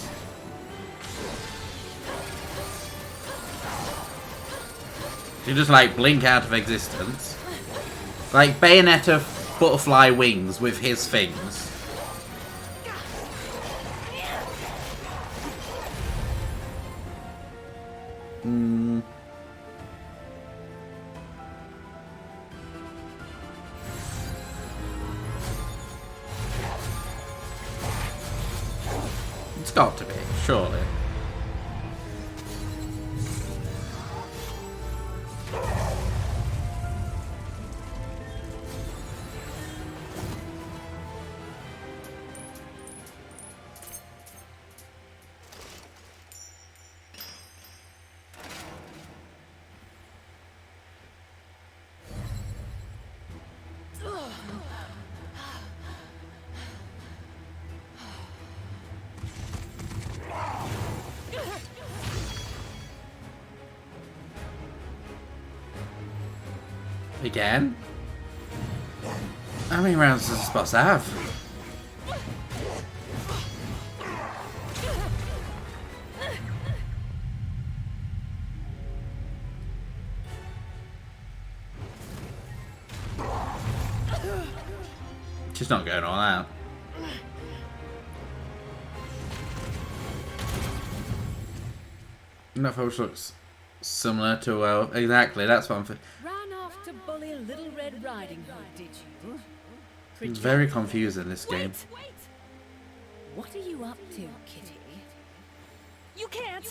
You just like blink out of existence. Like Bayonetta butterfly wings with his things. It's got to be, surely. Again? How many rounds does this boss have? She's not going all out. That photo looks similar to, well, exactly, that's what I'm thinking. Ran off to bully a Little Red Riding Hood, did you? It's very confusing, this game. Wait! What are you up to, Kitty? You can't!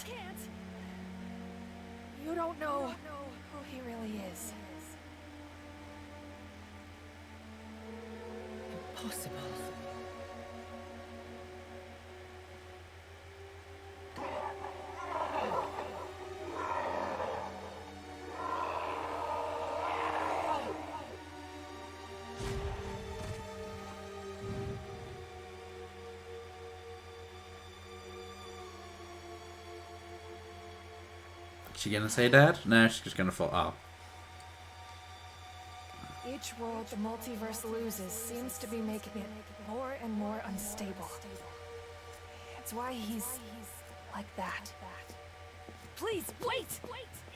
You don't know who he really is. Impossible. She gonna say Dad? No, she's just gonna fall. Oh. Each world the multiverse loses seems to be making it more and more unstable. It's why he's like that. Please, wait!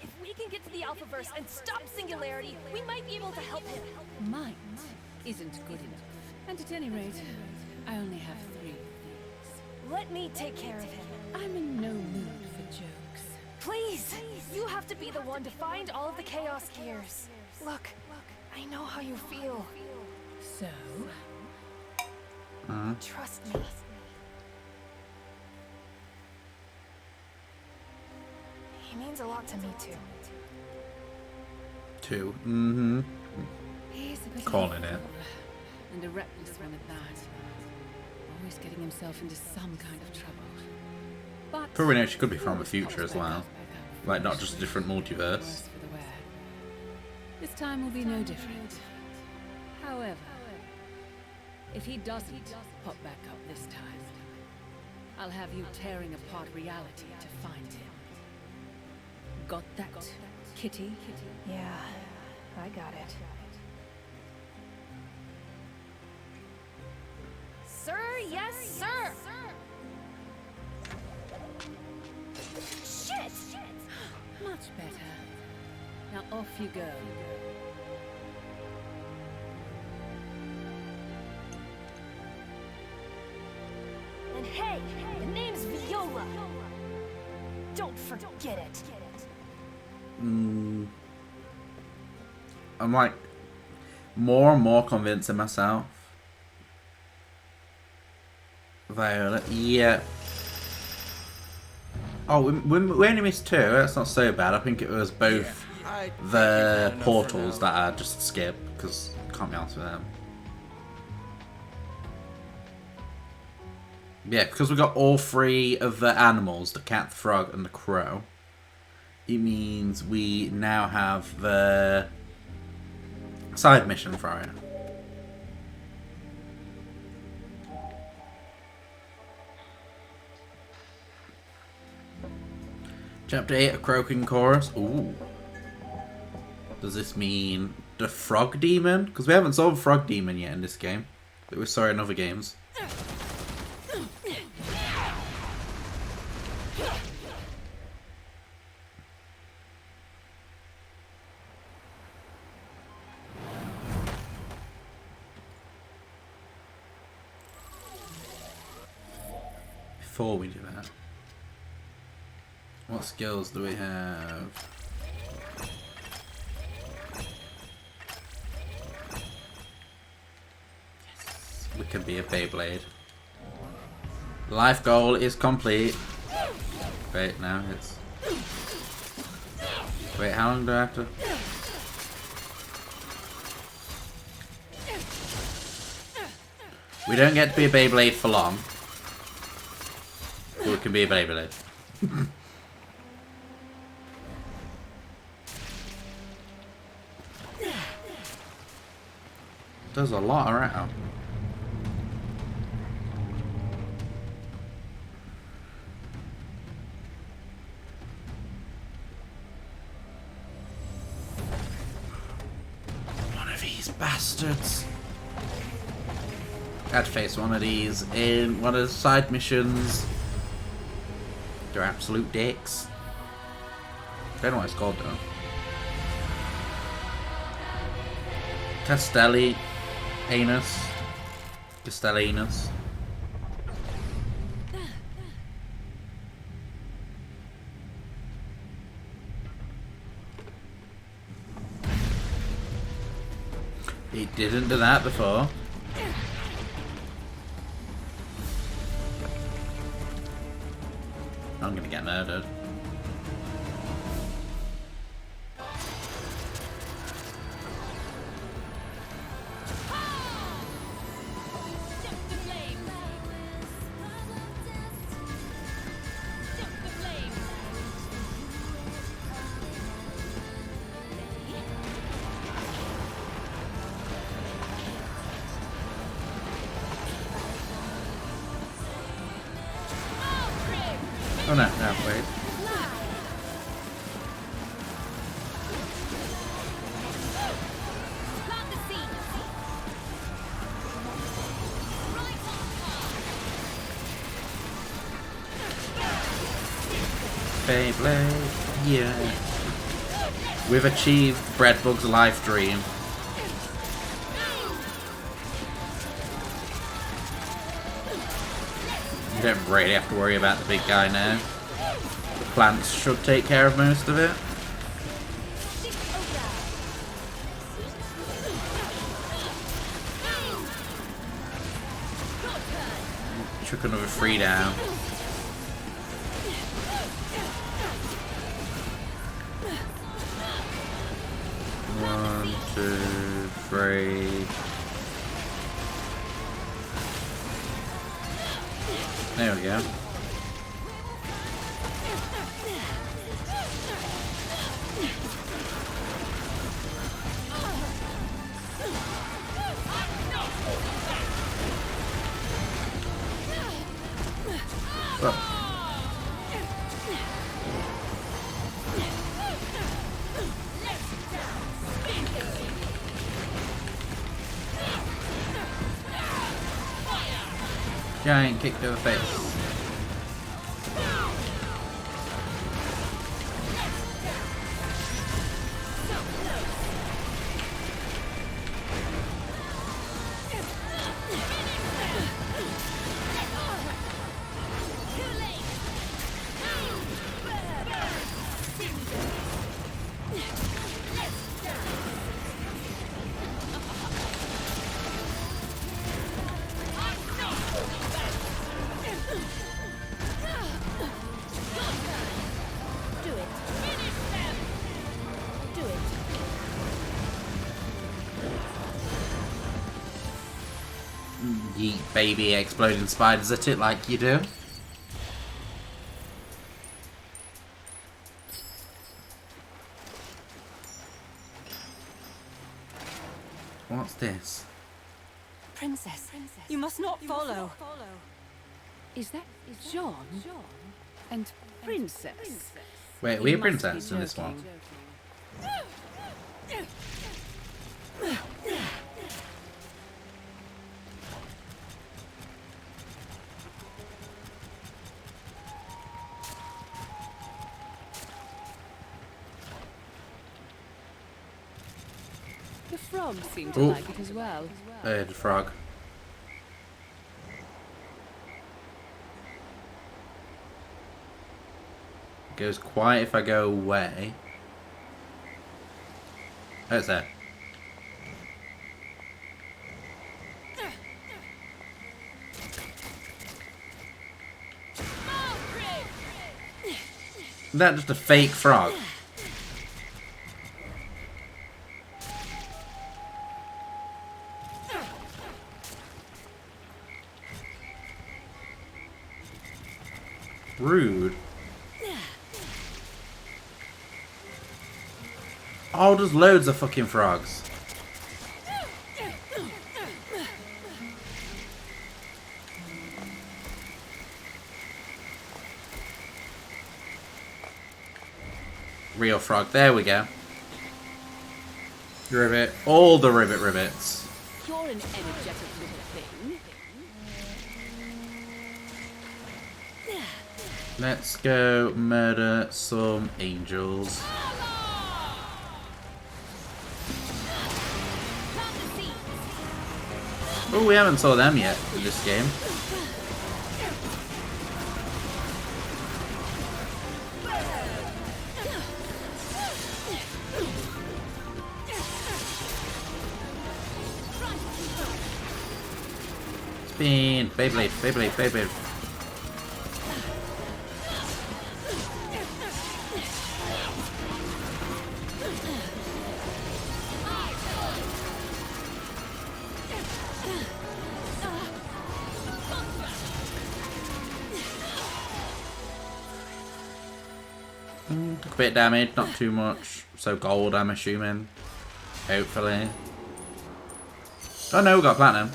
If we can get to the Alphaverse and stop Singularity, we might be able to help him. Might isn't good enough. And at any rate, I only have 3 things. Let me take care of him. I'm in no mood for jokes. Please! You have to be the one to find all of the Chaos Gears. Look, I know how you feel. So? Trust me. He means a lot to me, too. 2. Mm-hmm. He's a bit Calling of a it. fool, and a reckless one at that. Always getting himself into some kind of trouble. But Probably know she could be from the future as well. Like, not just a different multiverse. Worse for the wear. This time will be no different. However, if he doesn't pop back up this time, I'll have you tearing apart reality to find him. Got that, Kitty? Yeah, I got it. Sir, yes, sir! Shit! Much better. Now off you go. And hey, the name's Viola! Don't forget it! I'm like more and more convincing myself. Viola, yeah. Oh, we only missed 2. That's not so bad. I think it was both the portals that I just skipped because I can't be honest with them. Yeah, because we got all 3 of the animals, the cat, the frog, and the crow. It means we now have the side mission for it. Chapter 8, A Croaking Chorus. Ooh. Does this mean the frog demon? Because we haven't solved frog demon yet in this game. But we saw it in other games. Before we do that, what skills do we have? Yes, we can be a Beyblade. Life goal is complete. Wait, now it's... Wait, how long do I have to... We don't get to be a Beyblade for long. Or it can be a Beyblade. Does a lot around. One of these bastards. I had to face one of these in one of the side missions. They're absolute dicks. I don't know what it's called though. Castelli Anus. Castellanus. He didn't do that before. I'm gonna get murdered. Oh no, no, wait. Beyblade, yeah. We've achieved Breadbug's life dream. You don't really have to worry about the big guy now. The plants should take care of most of it. Chuck another 3 down. One, 2, 3. There we go. Giant kick to the face. Do it. Do it. Yeet, baby, exploding spiders at it like you do. What's this? Princess, you must not follow. Is that John? And Princess? Wait, are we a princess in this one? The frogs seem to Ooh. like it as well. The frog. Goes quiet if I go away. Oh, it's there. Is that just a fake frog? Rude. Oh, there's loads of fucking frogs. Real frog. There we go. Ribbit. All the ribbits. You're an energetic little thing. Let's go murder some angels. Oh, we haven't saw them yet in this game. Spin! Beyblade. Took a bit of damage, not too much. So gold, I'm assuming. Hopefully. Oh no, we got platinum.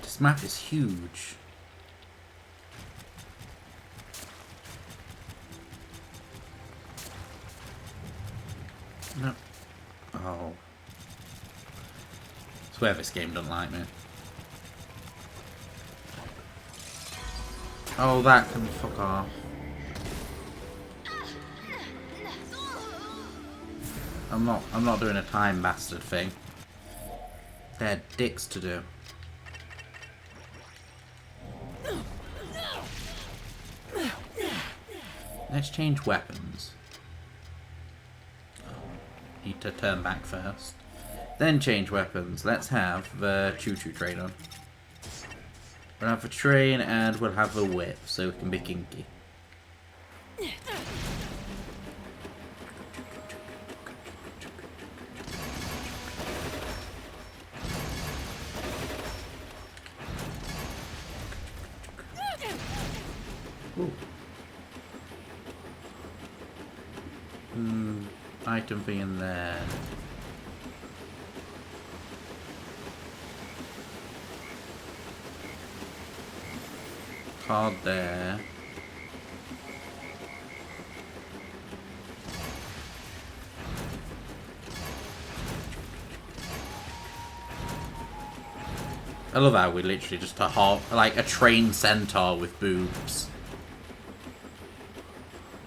This map is huge. No. Oh. I swear this game doesn't like me. Oh, that can fuck off. I'm not doing a time bastard thing. They're dicks to do. Let's change weapons. Need to turn back first. Then change weapons. Let's have the choo-choo train on. We'll have a train and we'll have a whip so we can be kinky. Item being there. Card there. I love how we literally just like a trained centaur with boobs.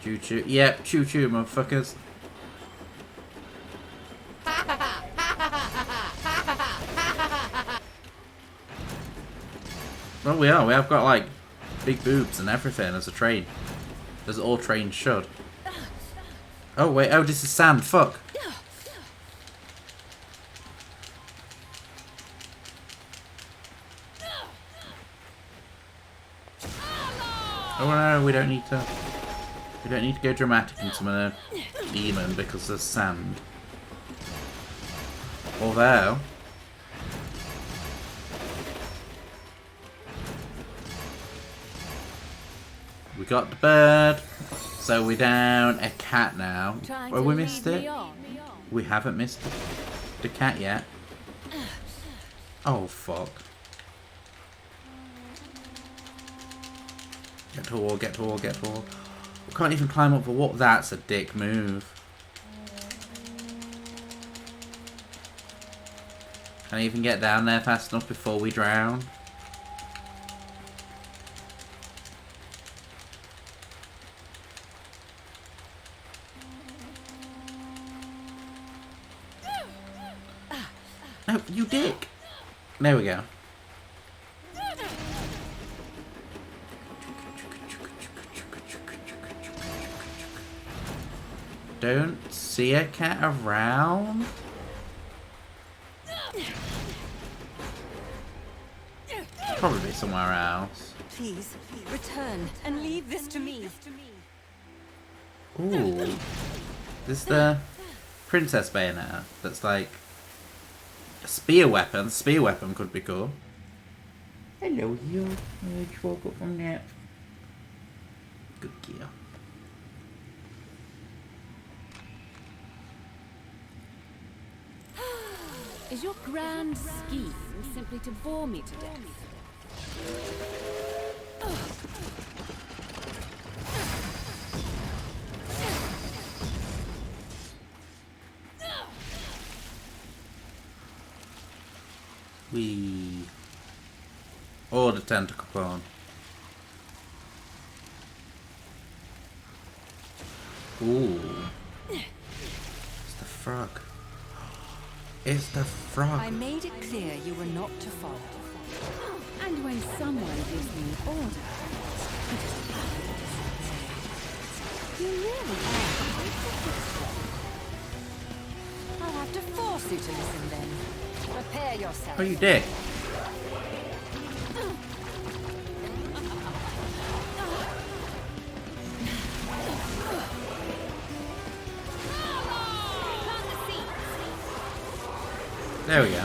Choo choo. Yep, choo choo, motherfuckers. Well, we are. We have got like big boobs and everything as a train. As all trains should. Oh wait. Oh, this is sand. Fuck. Oh no, we don't need to. We don't need to go dramatic and summon a demon because there's sand. Although, we got the bird, so we're down a cat now. Oh, we missed it. We haven't missed the cat yet. Oh fuck. Get to wall, get to wall, get to wall. We can't even climb up the wall. That's a dick move. Can I even get down there fast enough before we drown? No, you dick! There we go. Don't see a cat around? Probably somewhere else. Please, return and leave this to me. Ooh. This is the Princess Bayonetta. That's like a spear weapon. The spear weapon could be cool. Hello, you. I just woke up from nap. Good gear. Is your grand scheme simply to bore me to death? Wee. Oh, the tentacle pawn. Ooh. It's the frog. It's the frog. I made it clear you were not to follow. And when someone gives me an order, you really are. I'll have to force you to listen then. Prepare yourself. Oh, you did. There we go.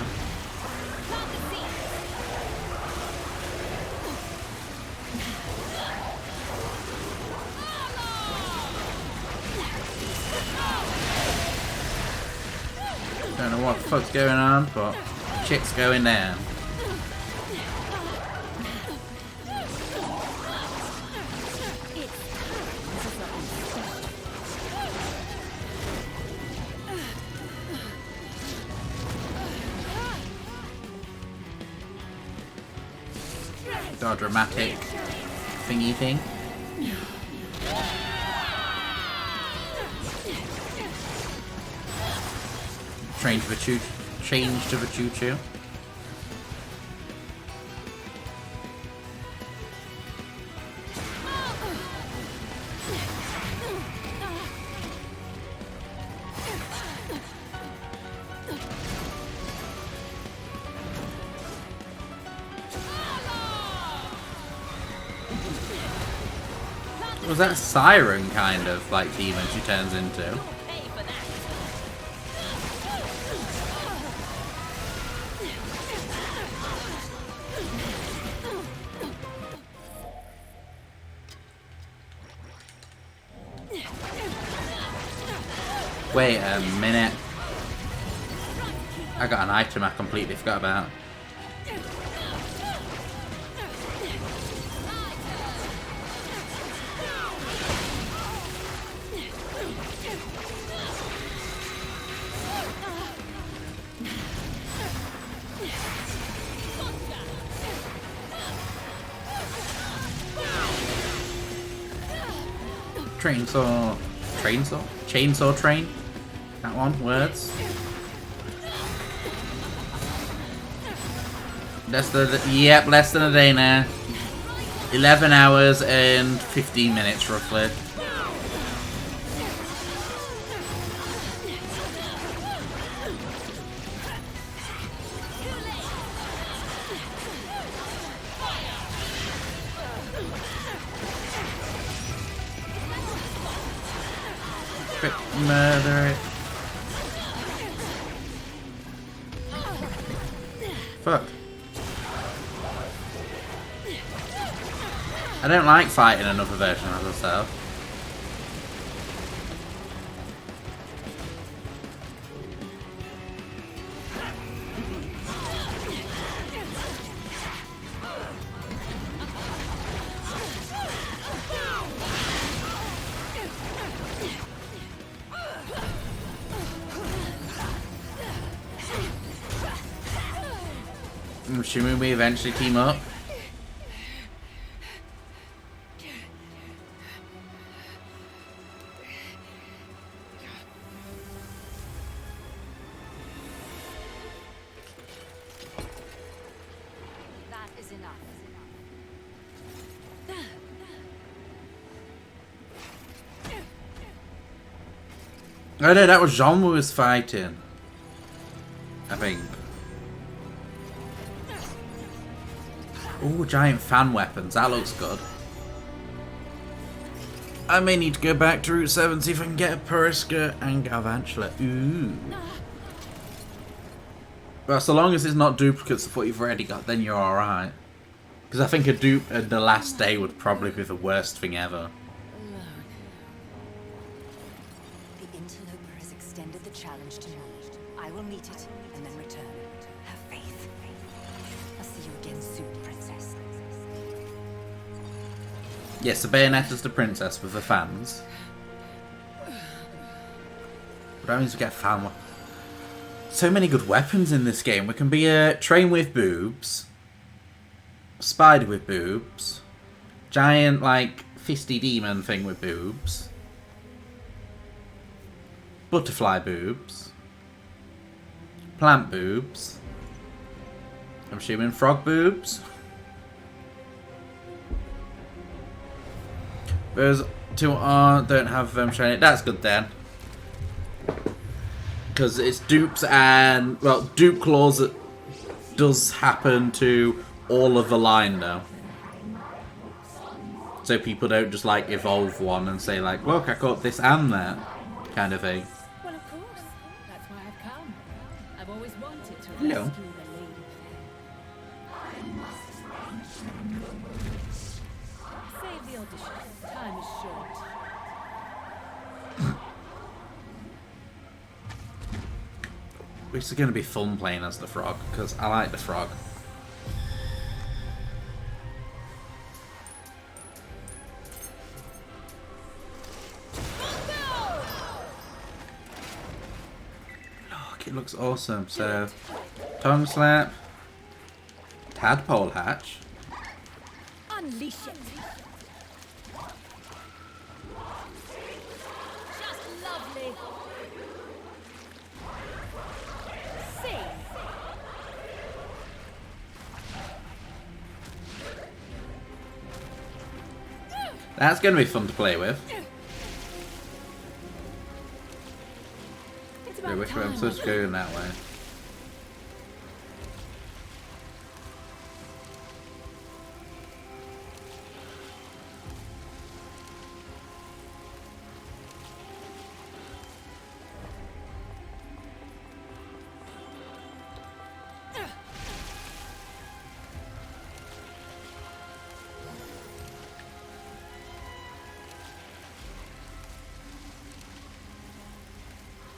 Don't know what the fuck's going on, but shit's going down. Our dramatic thingy thing. Change to the choo-choo. Was that siren kind of like demon she turns into? Wait a minute. I got an item I completely forgot about. Chainsaw train? That one, words. Less than a day now. 11 hours and 15 minutes roughly. Murder it. Fuck. I don't like fighting another version of myself. I'm assuming we eventually team up. That is enough. Oh no, that was Jean who was fighting. I think. Ooh, giant fan weapons. That looks good. I may need to go back to Route 7, see if I can get a Periska and Galvantula. Ooh. Well, so long as it's not duplicates of what you've already got, then you're alright. Because I think a dupe at the last day would probably be the worst thing ever. The interloper has extended the challenge to me. I will meet it and then return. Have faith. I'll see you again soon, Princess. Yes, so Bayonetta's the princess with the fans. But that means we get fan. So many good weapons in this game. We can be a train with boobs, spider with boobs, giant like fisty demon thing with boobs, butterfly boobs, plant boobs. I'm assuming frog boobs. Those two don't have them shiny. That's good then. Because it's dupes and, well, dupe claws that does happen to all of the line now. So people don't just like evolve one and say like, look, I caught this and that kind of thing. Well, of course. That's why I've come. I've always wanted to Hello. rescue the lady. Save the audition. Time is short. Which is going to be fun playing as the frog, because I like the frog. Look, it looks awesome. So, tongue slap, tadpole hatch. Unleash it. Just lovely. See. That's going to be fun to play with. It's Wait, about which way I'm time. supposed to go in that way?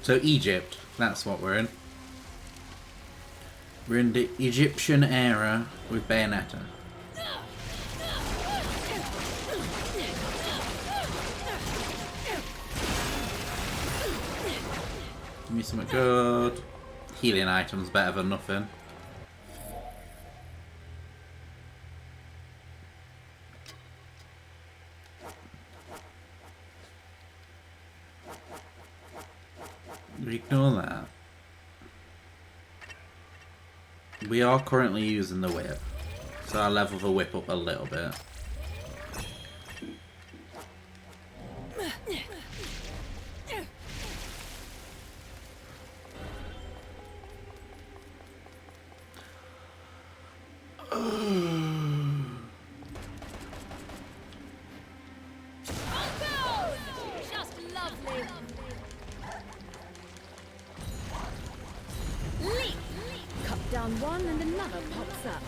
So Egypt, that's what we're in. We're in the Egyptian era with Bayonetta. Give me something good. Healing items better than nothing. Ignore that. We are currently using the whip, so I'll level the whip up a little bit. Just lovely. Cut down one and another pops up.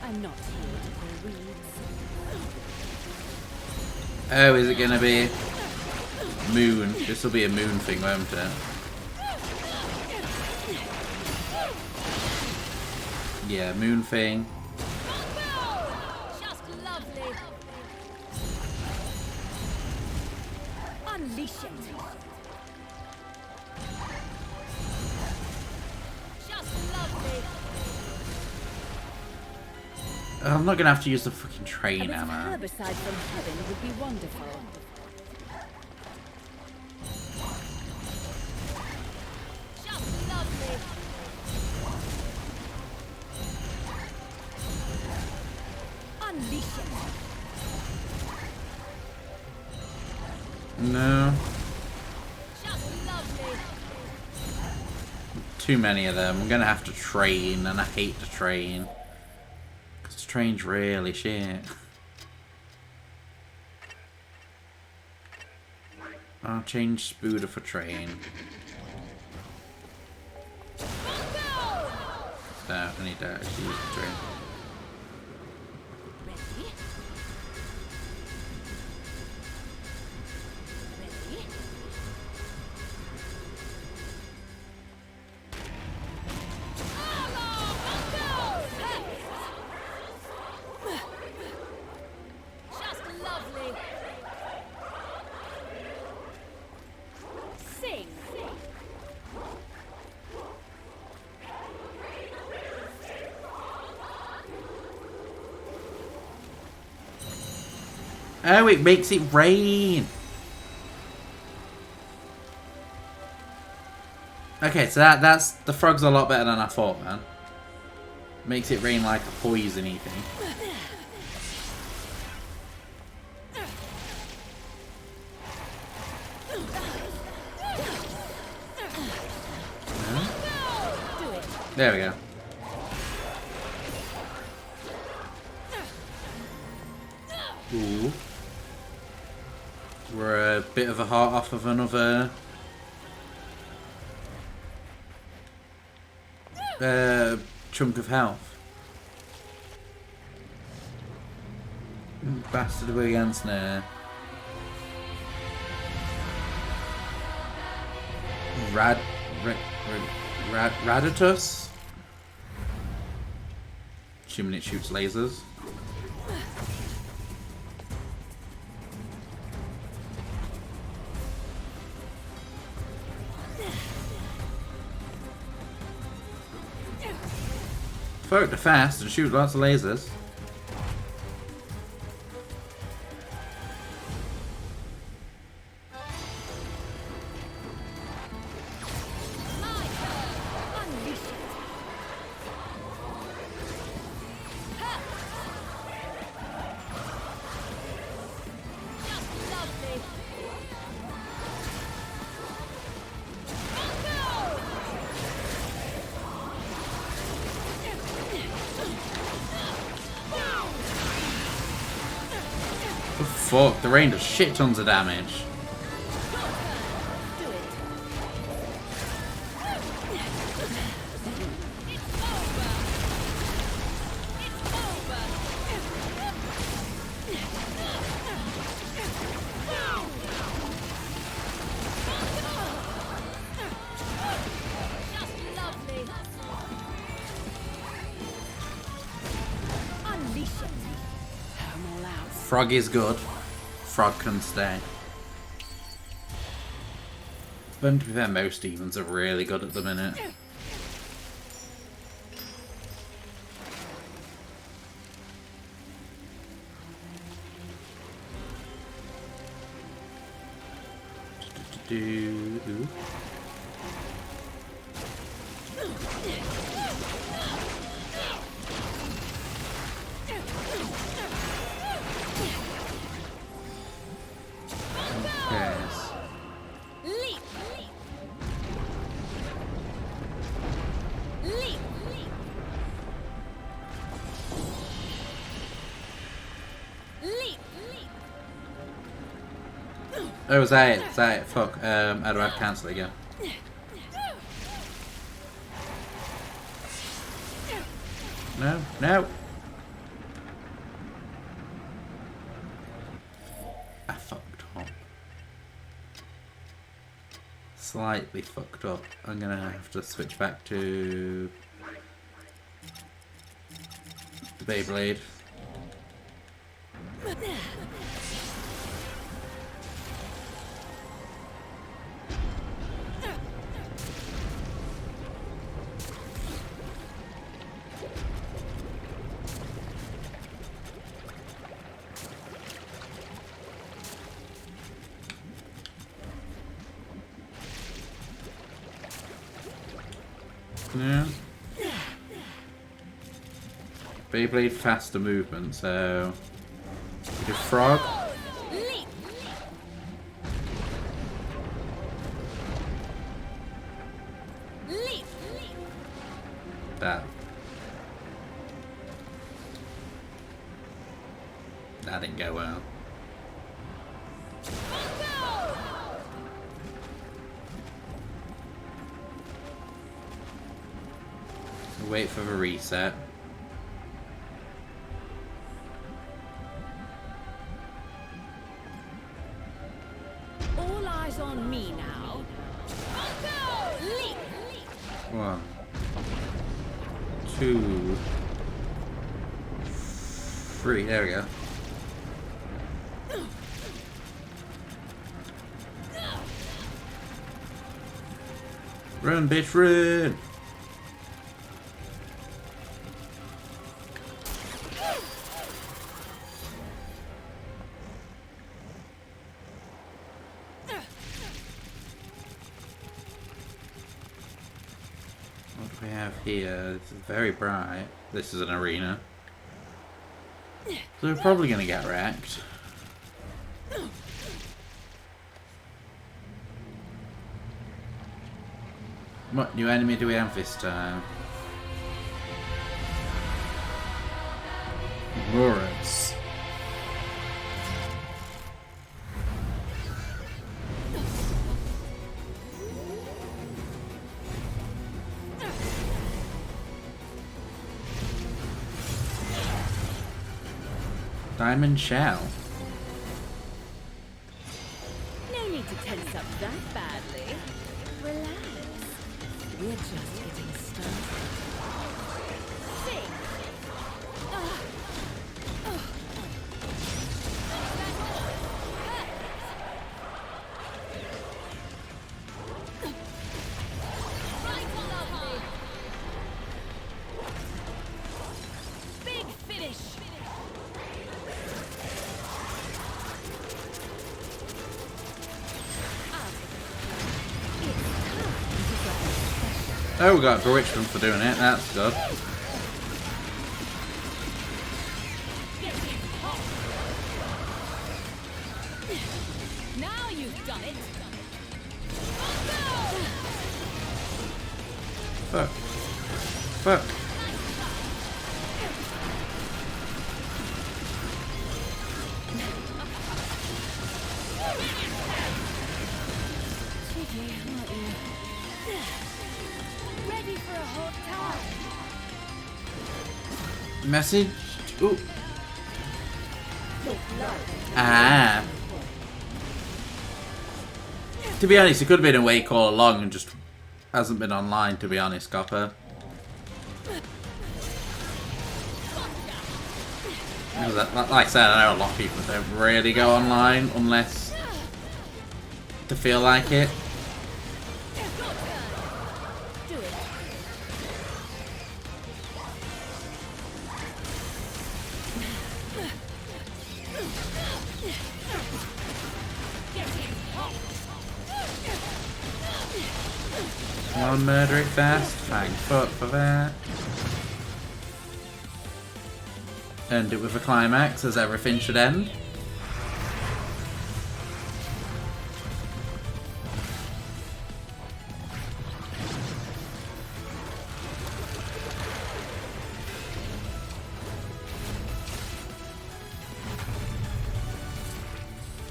I'm not here to pull weeds. Oh, is it gonna be moon? This will be a moon thing, won't it? Yeah, moon thing. Just lovely. Unleash it. Just lovely. I'm not gonna have to use the fucking A train, bit of am I? herbicide from heaven would be wonderful. Just lovely. Unleash it. No. Just lovely. Too many of them. I'm gonna have to train, and I hate to train. Because train's really shit. I'll change Spooder for train. No, I need to actually use the train. Ready? Ready? Just lovely. Sing. Oh, it makes it rain! Okay, so that's... The frog's a lot better than I thought, man. Makes it rain like a poison-y thing. There we go. Ooh. We're a bit of a heart off of another chunk of health. Bastard away against now. Radatus? Assuming it shoots lasers. Fuck, they're fast and shoot lots of lasers. Fuck, the rain does shit tons of damage. Frog is good. Frog can stay. But to be fair, most demons are really good at the minute. Do. Leap! Leap! Leap! Oh, is that it? Is that it? Fuck. How do I cancel it again? No, no. I fucked up. Slightly fucked up. I'm gonna have to switch back to the Beyblade. Yeah. Beyblade faster movement, so we do frog. Leap! Leap! That didn't go well. Wait for the reset. All eyes on me now. Leap! 1, 2, 3. There we go. Run, bitch, run! What do we have here? It's very bright. This is an arena. So we're probably going to get wrecked. What new enemy do we have this time? Murats. Diamond Shell. No need to tense up that badly. Relax. We're just getting started. Sing! Big finish! Oh, we got Bewitchment for doing it. That's good. Now you've done it! Fuck. Fuck. Cheeky, aren't you? Ready for a hot time! Message. Ooh. Ah. To be honest, it could have been awake all along and just hasn't been online, to be honest, Copper. Like I said, I know a lot of people don't really go online unless to feel like it. Do it. Come on, murder it fast. Thank fuck for that. End it with a climax, as everything should end.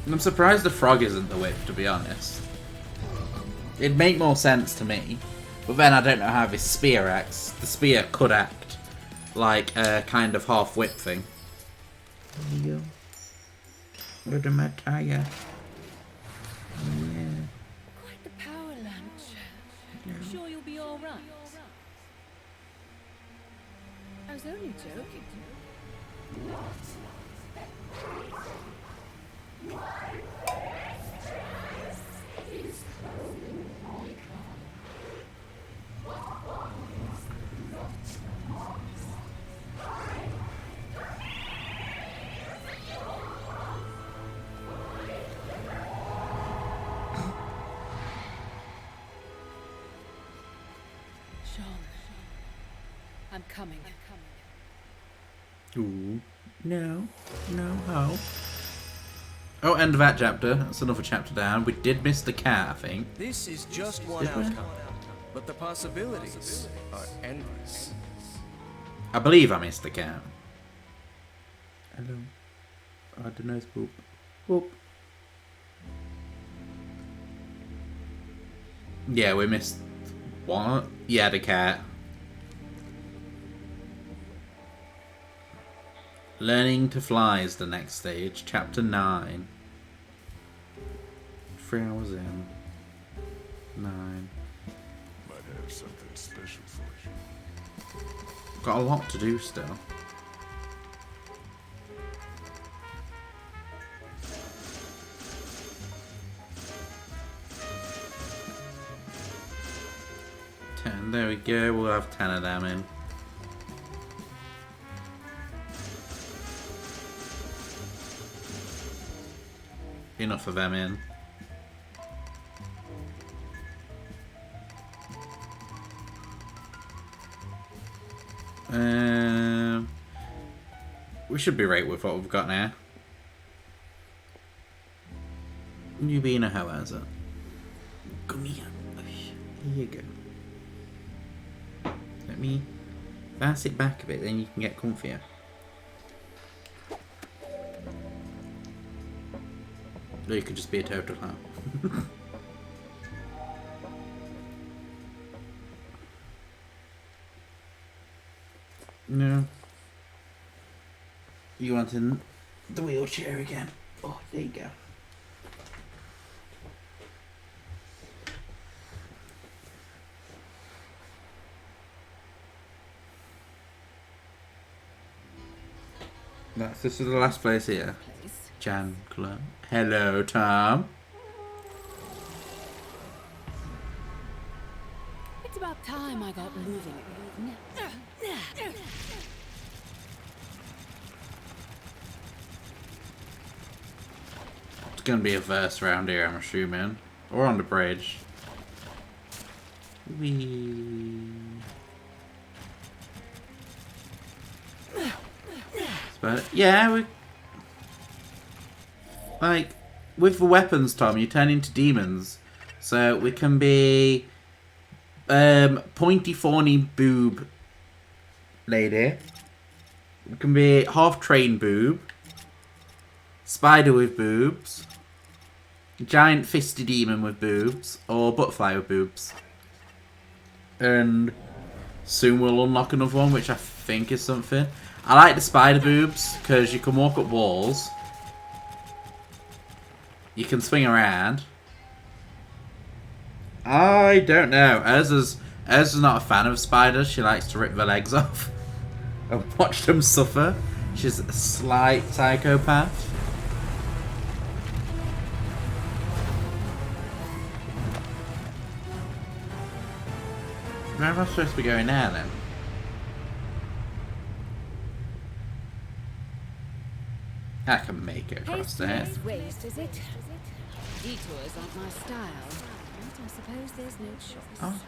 I'm surprised the frog isn't the whip, to be honest. It'd make more sense to me. But then I don't know how this spear acts. The spear could act like a kind of half whip thing. There you go. Look at my tire. Yeah. Quite the power lunch. Sure you'll be all right? I was only joking. Sean, I'm coming. Ooh. No. No, how? Oh, end of that chapter. That's another chapter down. We did miss the cat, I think. This is just one Did we? outcome, but the possibilities are endless. I believe I missed the cat. Hello. I don't know, Boop. Boop. Yeah, we missed... What? Yeah, the cat. Learning to Fly is the next stage. Chapter 9. 3 hours in. 9. Might have something special for you. Got a lot to do still. There we go, we'll have 10 of them in. Enough of them in. We should be right with what we've got now. You being a hoe, has it? Come here. Here you go. Let me bounce it back a bit, then you can get comfier. Or you could just be a total hoe. No. You want in the wheelchair again? Oh, there you go. This is the last place here. Jan Club. Hello, Tom. It's about time I got moving. It's gonna be a verse around here, I'm assuming. Or on the bridge. Whee. But yeah, we like with the weapons, Tom, you turn into demons. So we can be pointy thorny boob lady. We can be half trained boob. Spider with boobs. Giant fisty demon with boobs. Or butterfly with boobs. And soon we'll unlock another one, which I think is something. I like the spider boobs, because you can walk up walls. You can swing around. I don't know. Urza's not a fan of spiders. She likes to rip their legs off and watch them suffer. She's a slight psychopath. Where am I supposed to be going now then? I can make it across there. Haste waste, is it? Detours aren't my style, but I suppose there's no choice. Oh.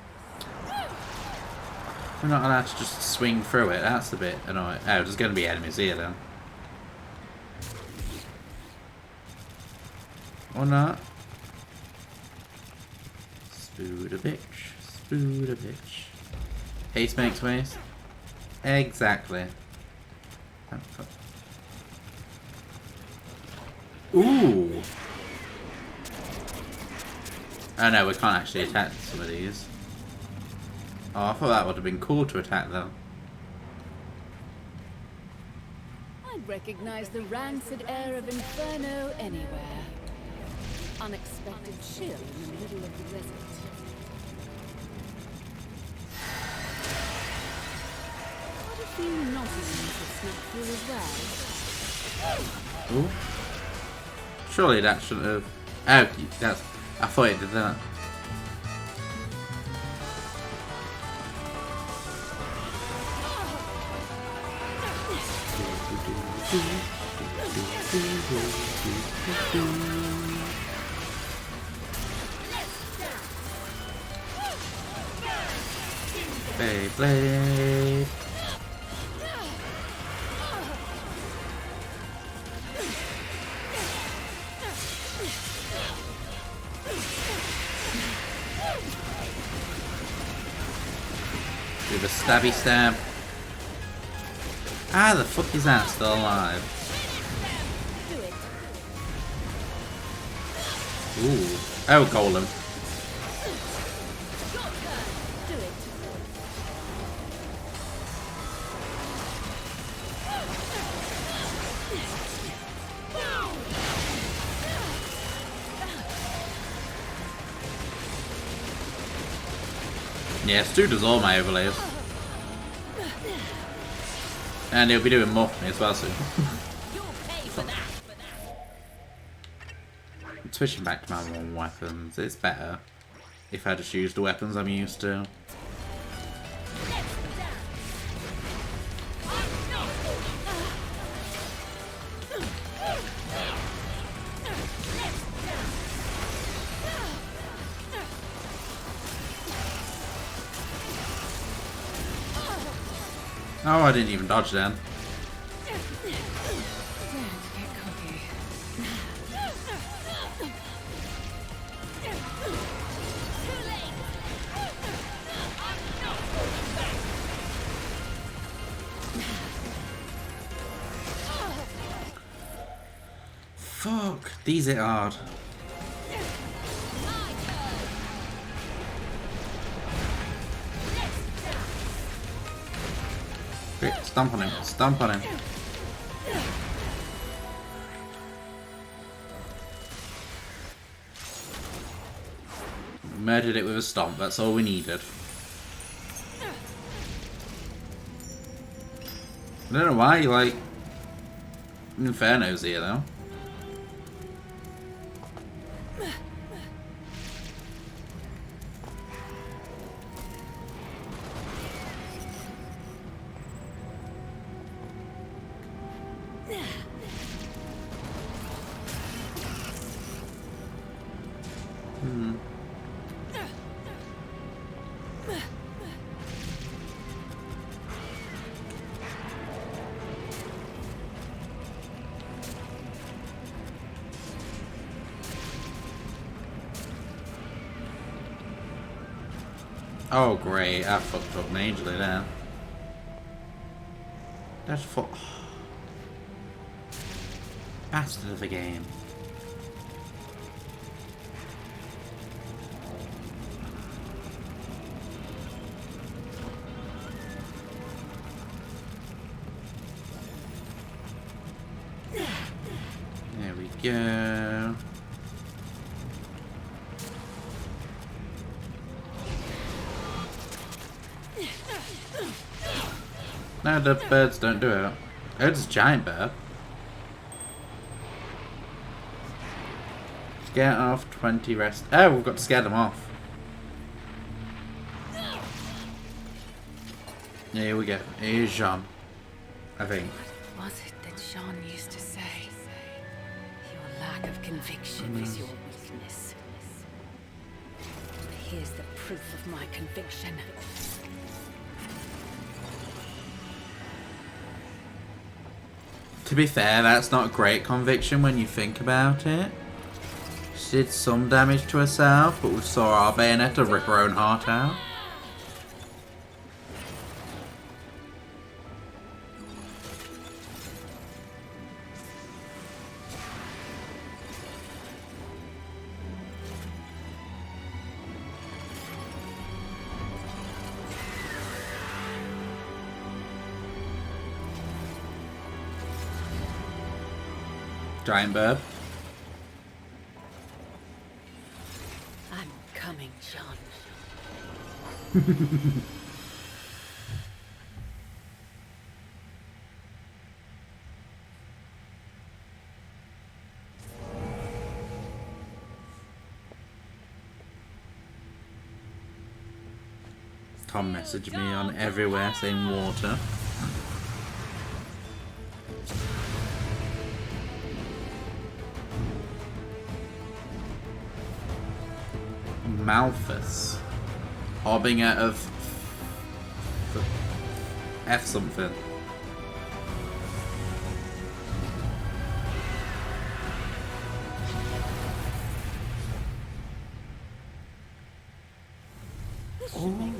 We're not allowed to just swing through it. That's a bit annoying. Oh, there's going to be enemies here then. Or not. Spooda bitch. Spooda bitch. Haste makes waste. Exactly. Ooh. Oh no, we can't actually attack some of these. Oh, I thought that would have been cool to attack them. I'd recognize the rancid air of Inferno anywhere. Unexpected chill in the middle of the desert. What a few naughty could snap through as well. Ooh. Surely that shouldn't have... Oh, that's... I thought it did that. Beyblade. Do the stabby stab. Ah, the fuck is that still alive? Ooh. Oh, golem. Yeah, Stu does all my overlays. And he'll be doing more for me as well soon. Switching back to my one weapons, it's better if I just use the weapons I'm used to. Oh, I didn't even dodge then. Fuck, these are hard. Quick, stomp on him, stomp on him. Murdered it with a stomp, that's all we needed. I don't know why, like, Inferno's here though. Oh great, I fucked up majorly there. That's fuck. Bastard of a game. There we go. No, the birds don't do it. Oh, it's a giant bird. Scare off 20 rest. Oh, we've got to scare them off. Here we go. Here's Jean. I think. What was it that Jean used to say? Your lack of conviction is your weakness. Here's the proof of my conviction. To be fair, that's not a great conviction when you think about it. She did some damage to herself, but we saw our Bayonetta rip her own heart out. Giant bird. I'm coming, John. Tom messaged me on everywhere saying water. Malthus. Harbinger of F something.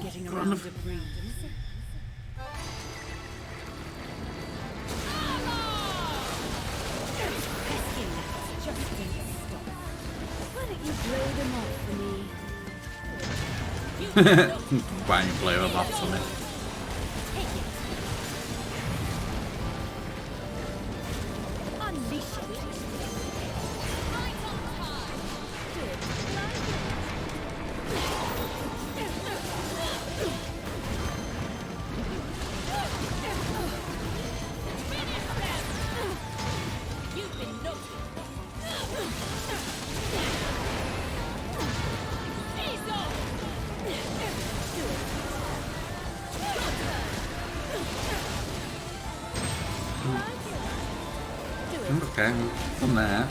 Getting around to breathe. Why don't you blow them off for me? Why don't you blow them off for me? Unleash it. Okay, from there.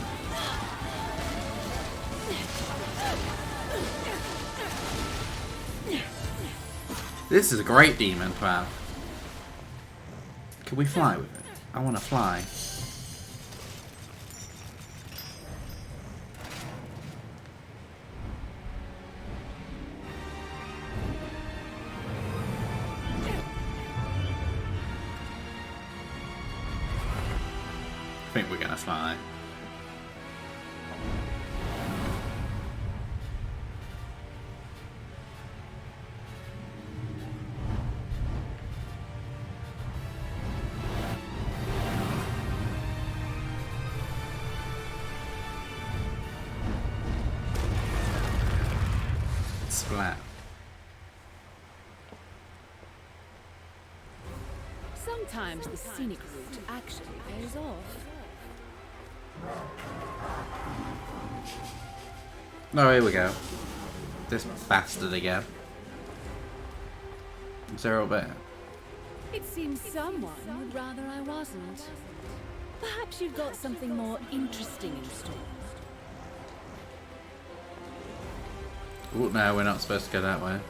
This is a great demon to have. Can we fly with it? I want to fly. I think we're gonna fly. Splat. Sometimes the scenic route actually pays off. Oh, here we go. This bastard again. Is there a bit? It seems someone would rather I wasn't. Perhaps you've got something more interesting in store. Oh, no, we're not supposed to go that way.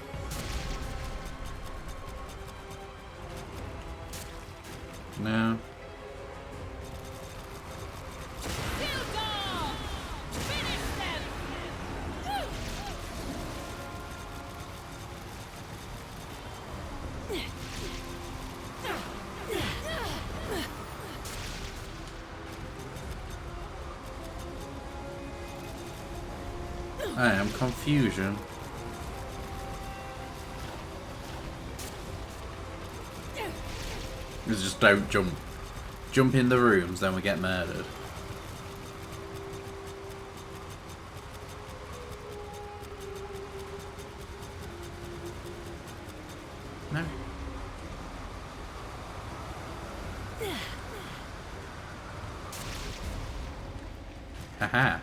No. I am confusion. Just don't jump. Jump in the rooms, then we get murdered. No. Haha.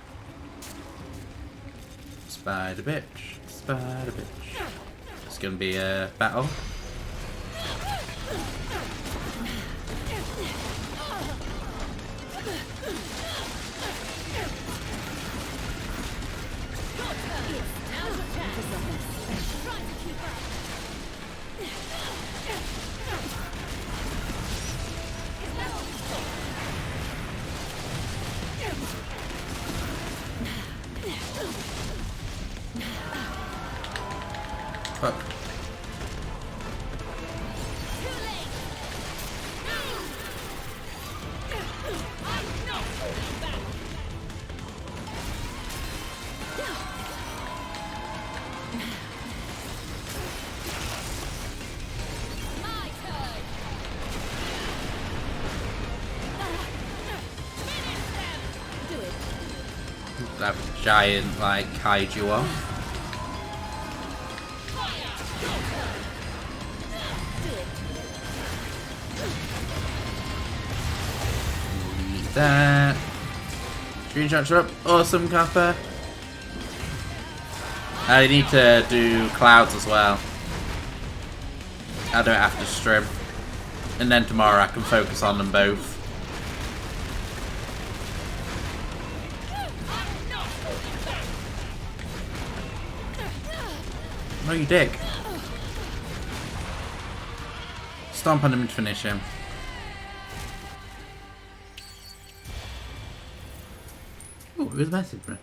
Spider bitch. Spider bitch. It's gonna be a battle. Fuck. That giant like kaiju one. Eat that. Screenshots are up. Awesome, Kappa. I need to do clouds as well. I'll do it after stream. And then tomorrow I can focus on them both. No, you dick. Stomp on him and finish him. Oh, it was a message, bro.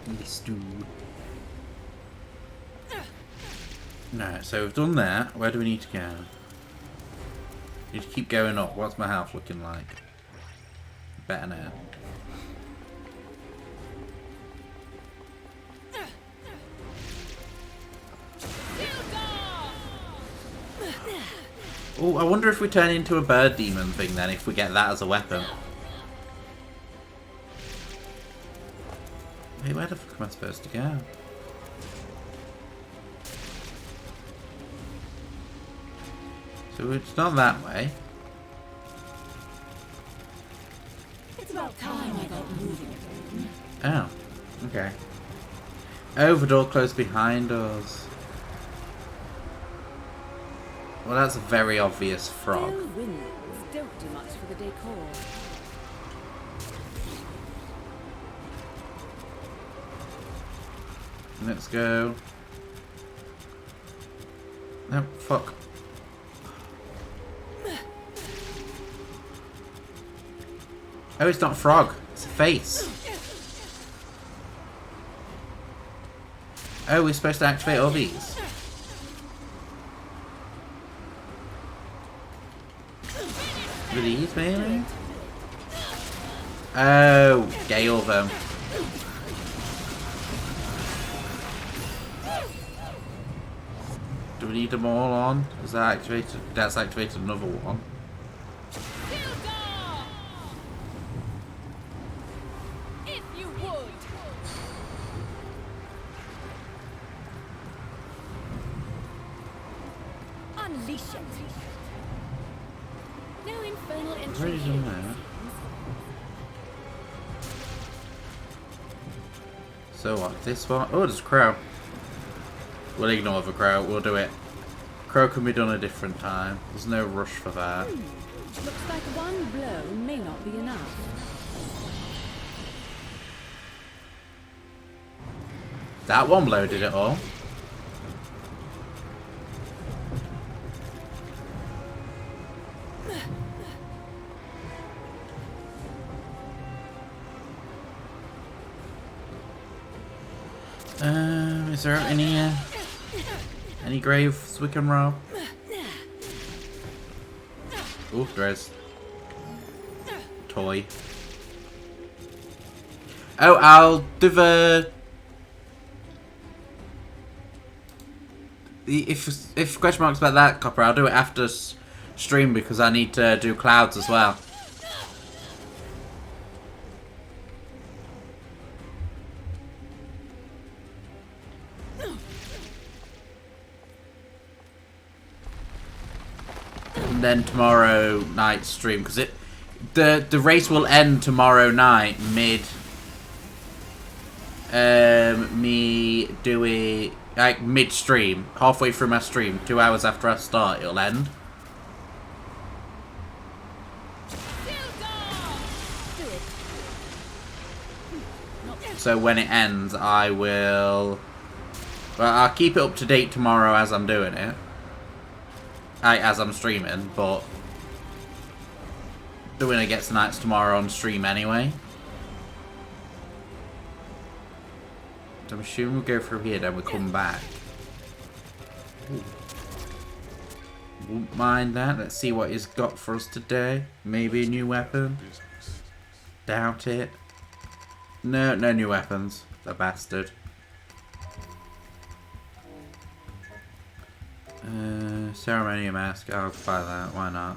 This dude. No, so we've done that. Where do we need to go? Need to keep going up. What's my health looking like? Better now. Oh, I wonder if we turn into a bird demon thing then, if we get that as a weapon. Hey, where the fuck am I supposed to go? So it's not that way. It's about time I got moving. Oh, okay. Oh, the door closed behind us. Well, that's a very obvious frog. Still winds don't do much for the decor. Let's go. No, fuck. Oh, it's not a frog. It's a face. Oh, we're supposed to activate all these. With these, maybe? Oh, Gale them. Do we need them all on? Is that activated? That's activated another one. If you would. Unleash it. No infernal entry. Where is in there? So what? This one? Oh, there's a crow. We'll ignore the crow. We'll do it. Crow can be done a different time. There's no rush for that. Looks like one blow may not be enough. That one blow did it all. Is there any graves we can rob? Ooh, there is. Toy. Oh, I'll do if question marks about that, Copper, I'll do it after stream because I need to do clouds as well. and then tomorrow night stream, because the race will end tomorrow night me doing like mid-stream, halfway through my stream, 2 hours after I start, it'll end. So when it ends, I'll keep it up to date tomorrow as I'm doing it. As I'm streaming, but the winner gets the nights tomorrow on stream anyway. So I'm assuming we'll go through here, then we'll come back. Ooh. Won't mind that. Let's see what he's got for us today. Maybe a new weapon. Doubt it. No new weapons. The bastard. Ceremonial mask. I'll buy that. Why not?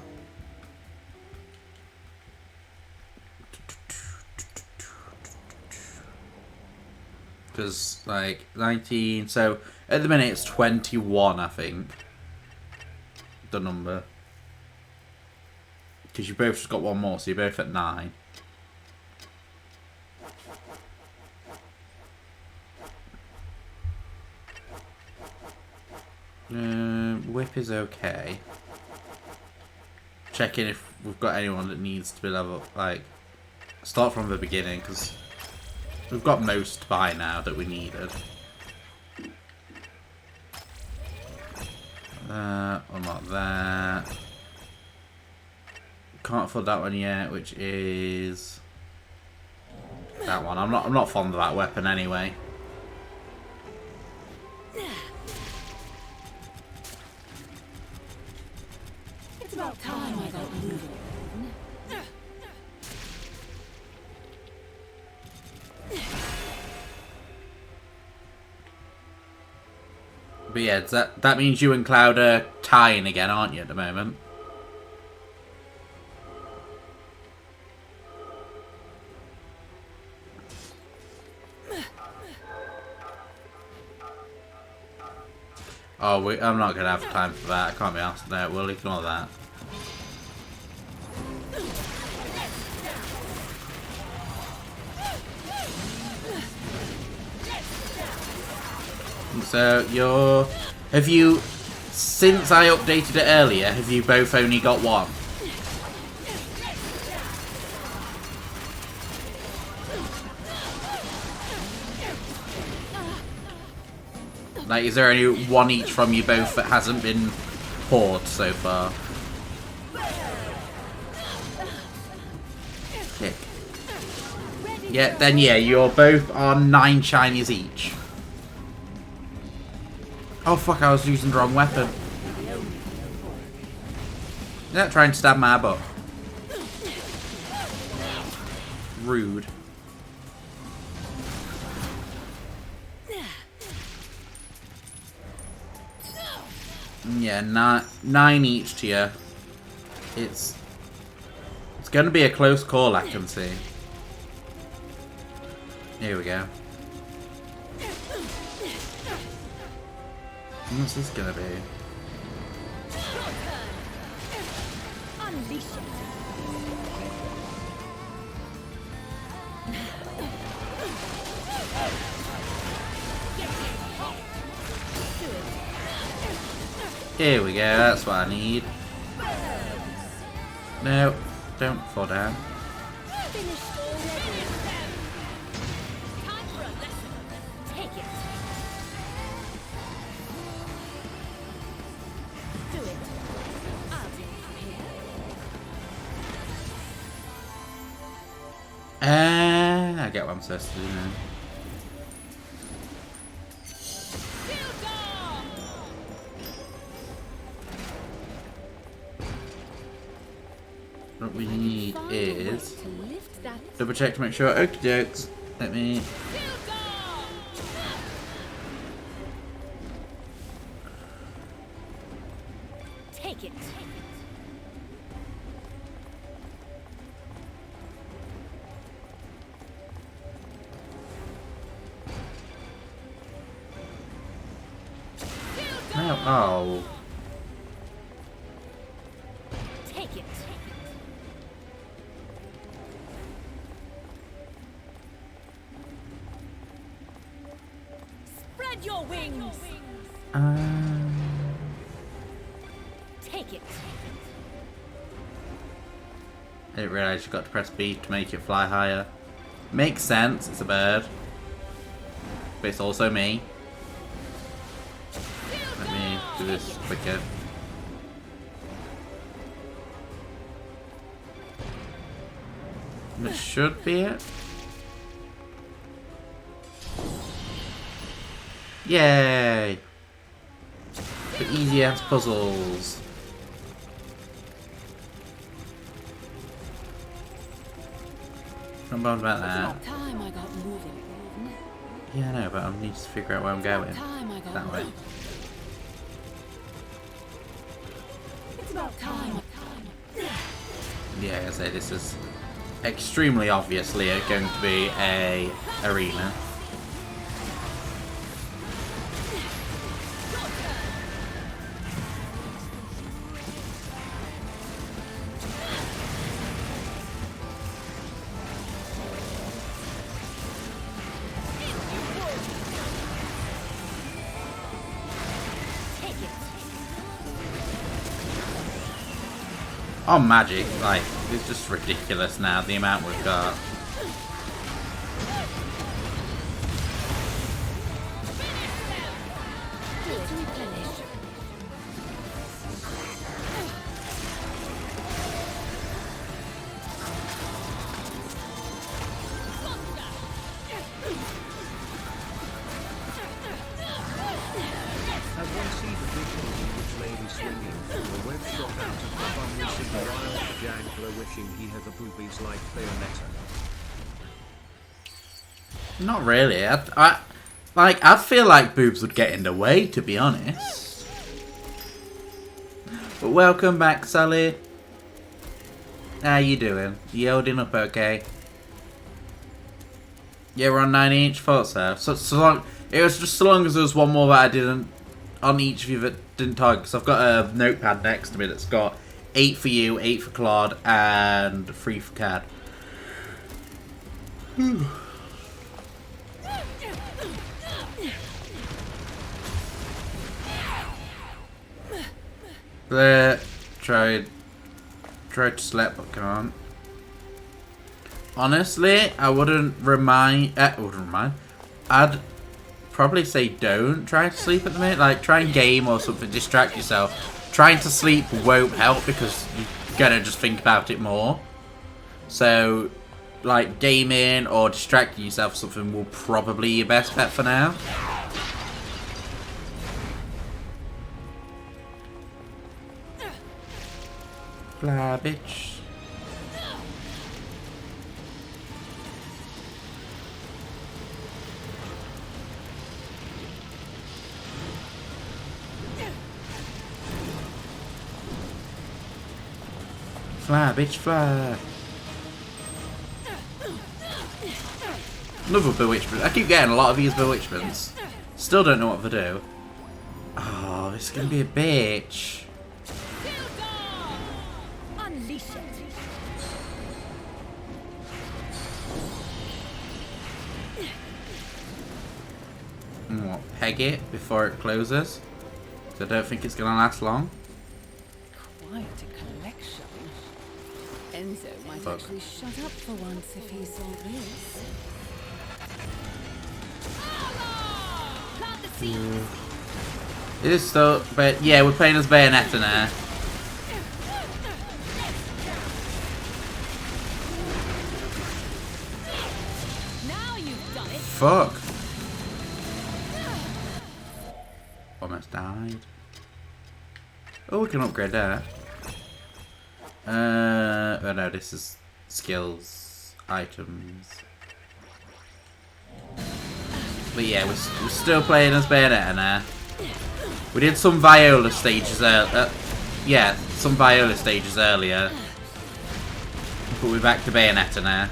Because, like, 19... So, at the minute, it's 21, I think. The number. Because you both just got one more, so you're both at 9. Whip is okay. Checking if we've got anyone that needs to be level, like, start from the beginning, because we've got most by now that we needed. Unlock that. Can't afford that one yet, which is that one. I'm not fond of that weapon anyway. It's about time I got moving. But yeah, that means you and Cloud are tying again, aren't you, at the moment? Oh, I'm not going to have time for that. I can't be asked. No, we'll ignore that. So, have you, since I updated it earlier, have you both only got one? Like, is there only one each from you both that hasn't been poured so far? Kick. Yeah, then yeah, you're both on 9 shinies each. Oh fuck, I was using the wrong weapon. Yeah, trying to stab my butt. Rude. Yeah, 9 each to you. It's gonna be a close call, I can see. Here we go. What's this gonna be? Unleash it. Here we go, that's what I need. No, don't fall down. Finished already. Time for a lesson. Take it. Do it. I'll do it from here. I get what I'm supposed to do now. What we need is double check to make sure. Okie dokes. Let me. Take it. No. Oh. your wings. Take it. I didn't realise you got to press B to make it fly higher. Makes sense, it's a bird. But it's also me. Let me do this quicker. This should be it. Yay! For easy ass puzzles. I'm bothered about that. Time I got moving. Yeah, I know, but I need to figure out where I'm going. Time I got That way. It's about time. Yeah, I say this is extremely obviously going to be a arena. Oh, magic, like, it's just ridiculous now, the amount we've got. As one sees the vision which may be swinging from a web shot out of the bum missing the wild Jangler wishing he had the boobies like Bayonetta. Not really. I feel like boobs would get in the way, to be honest. But welcome back, Sully. How you doing? You holding up okay? Yeah, we're on 9 each. Thought so. So long. It was just so long as there was one more that I didn't on each of you that didn't target. Because I've got a notepad next to me that's got 8 for you, 8 for Claude, and 3 for Cad. There, tried to slap, but can't. Honestly, I wouldn't mind. I'd probably say don't try to sleep at the minute. Like, try and game or something, distract yourself. Trying to sleep won't help because you're gonna just think about it more. So, like, gaming or distracting yourself or something will probably be your best bet for now. Fly, bitch. Fly, bitch, fly. Another bewitchment. I keep getting a lot of these bewitchments. Still don't know what to do. Oh, it's gonna be a bitch. Unleash it. What, peg it before it closes? So I don't think it's gonna last long. Quite a collection. Enzo might Fuck. actually shut up for once if he saw this. Plant the seed. It is still, but yeah, we're playing as Bayonetta now. Now you've done it. Fuck. Almost died. Oh, we can upgrade that. Oh no, this is skills, items. But yeah, we're still playing as Bayonetta now. We did some Viola stages yeah, some Viola stages earlier. But we're back to Bayonetta now.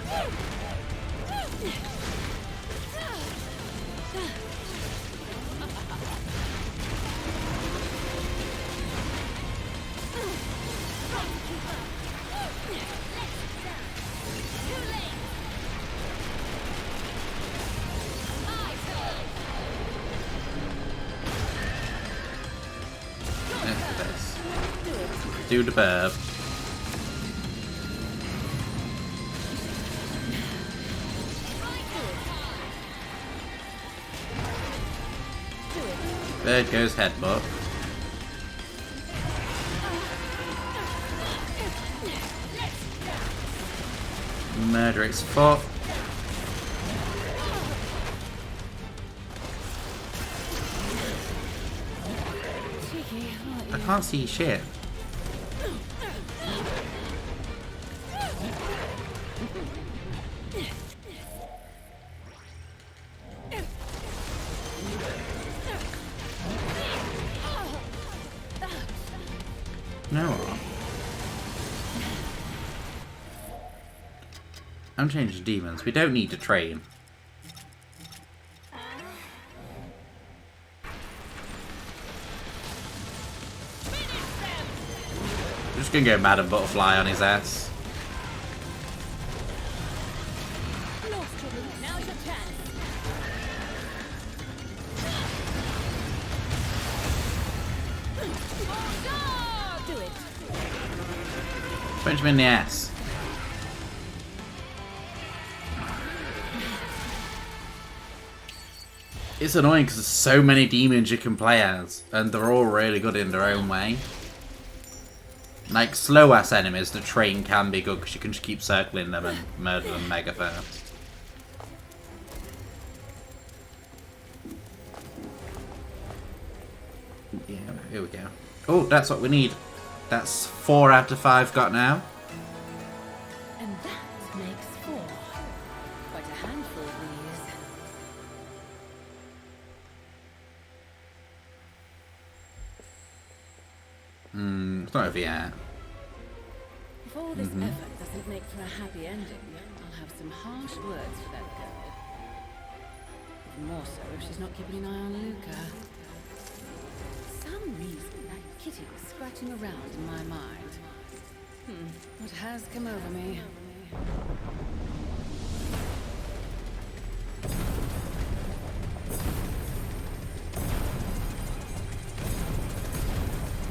Do the burb. There goes headbutt. Murderous foot. I can't see shit. No. I'm changing to demons. We don't need to train. I'm just gonna go Madam Butterfly on his ass. Now's your chance. Do it. Punch him in the ass. It's annoying because there's so many demons you can play as, and they're all really good in their own way. Like, slow-ass enemies, the train can be good because you can just keep circling them and murder them mega fast. Yeah, here we go. Oh, that's what we need. That's 4 out of 5 got now. And that makes 4. Quite a handful, these. It's not over yet. If all this effort doesn't make for a happy ending, I'll have some harsh words for that girl. Even more so if she's not keeping an eye on Luca. For some reason, that kitty was scratching around in my mind. What has come over me?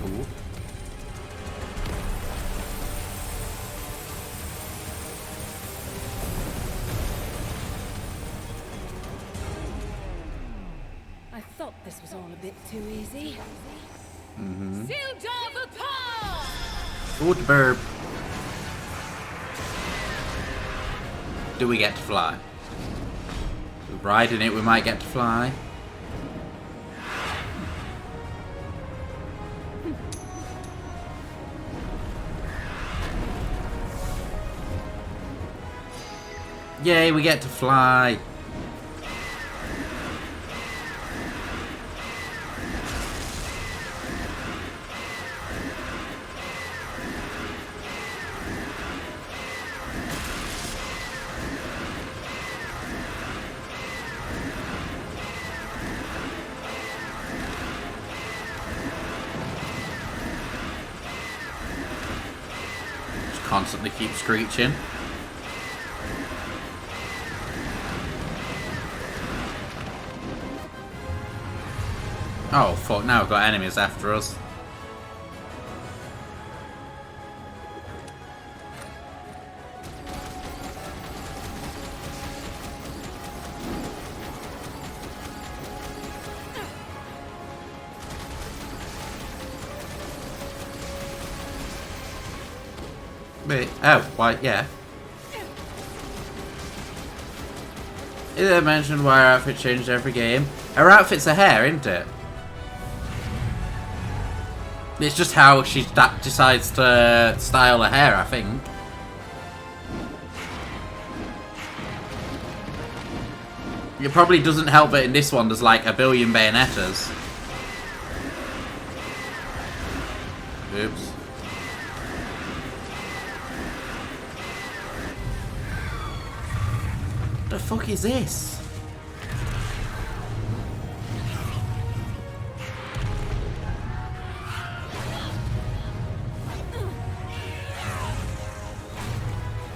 Ooh. I thought this was all a bit too easy. Good burb. Do we get to fly? We're riding it, we might get to fly. Yay, we get to fly. Just constantly keep screeching. Oh fuck, now we've got enemies after us. Wait, oh, why, yeah. Is it mentioned why her outfit changed every game? Her outfit's a hair, isn't it? It's just how she decides to style her hair, I think. It probably doesn't help that in this one there's like a billion Bayonettas. Oops. What the fuck is this?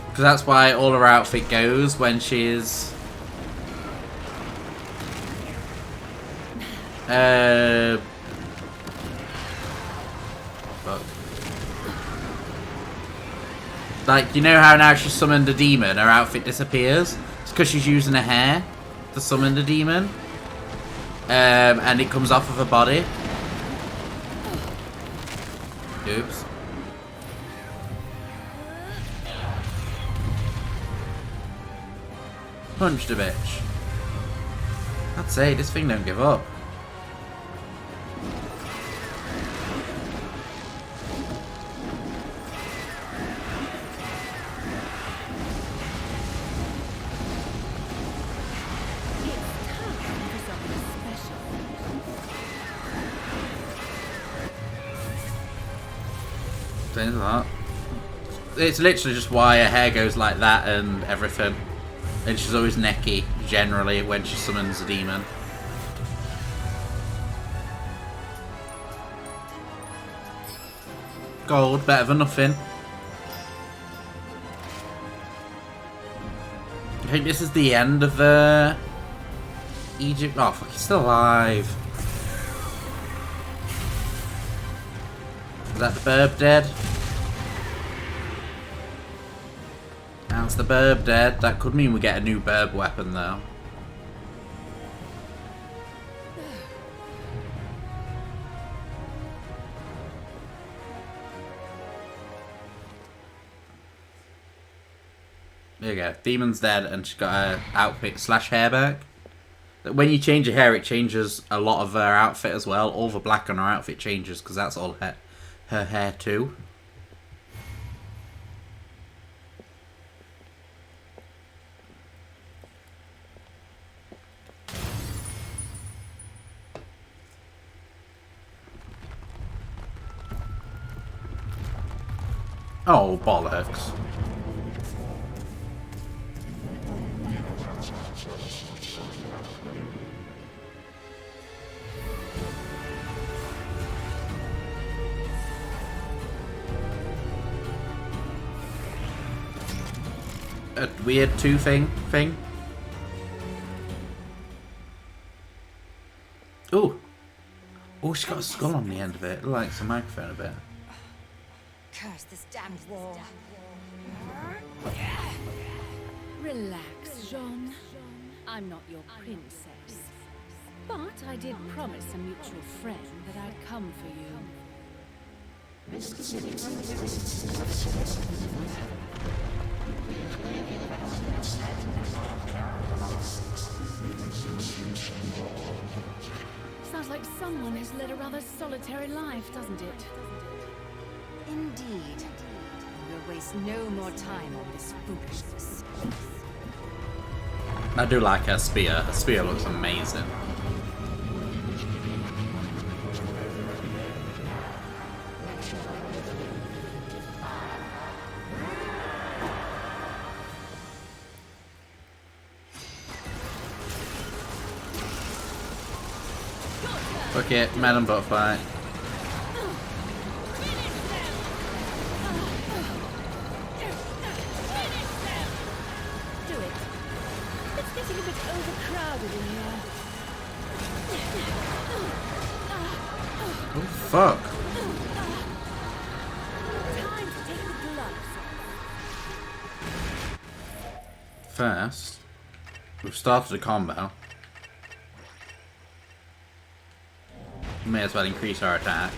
Because that's why all her outfit goes when she's... fuck. Like, you know how now she summoned a demon, her outfit disappears? It's because she's using her hair to summon the demon. And it comes off of her body. Oops. Punched a bitch. I'd say this thing don't give up. Things like that. It's literally just why her hair goes like that and everything. And she's always necky, generally, when she summons a demon. Gold, better than nothing. I think this is the end of Egypt. Oh, fuck, he's still alive. Is that the burb dead? That's the burb dead. That could mean we get a new burb weapon though. There you go. Demon's dead and she's got her outfit slash hair back. When you change your hair, it changes a lot of her outfit as well. All the black on her outfit changes because that's all her hair too. Oh, bollocks. A weird two thing. Ooh. Oh, she's got a skull on the end of it. It likes a microphone a bit. Curse this damned war. Relax, Jean. I'm not your princess. But I did promise a mutual friend that I'd come for you. Sounds like someone has led a rather solitary life, doesn't it? Indeed. We'll waste no more time on this foolishness. I do like her spear. Her spear looks amazing. Fuck it, Madam Butterfly. Getting a bit overcrowded in here. Oh fuck. Time to take the gloves off. First, we've started a combo. May as well increase our attack.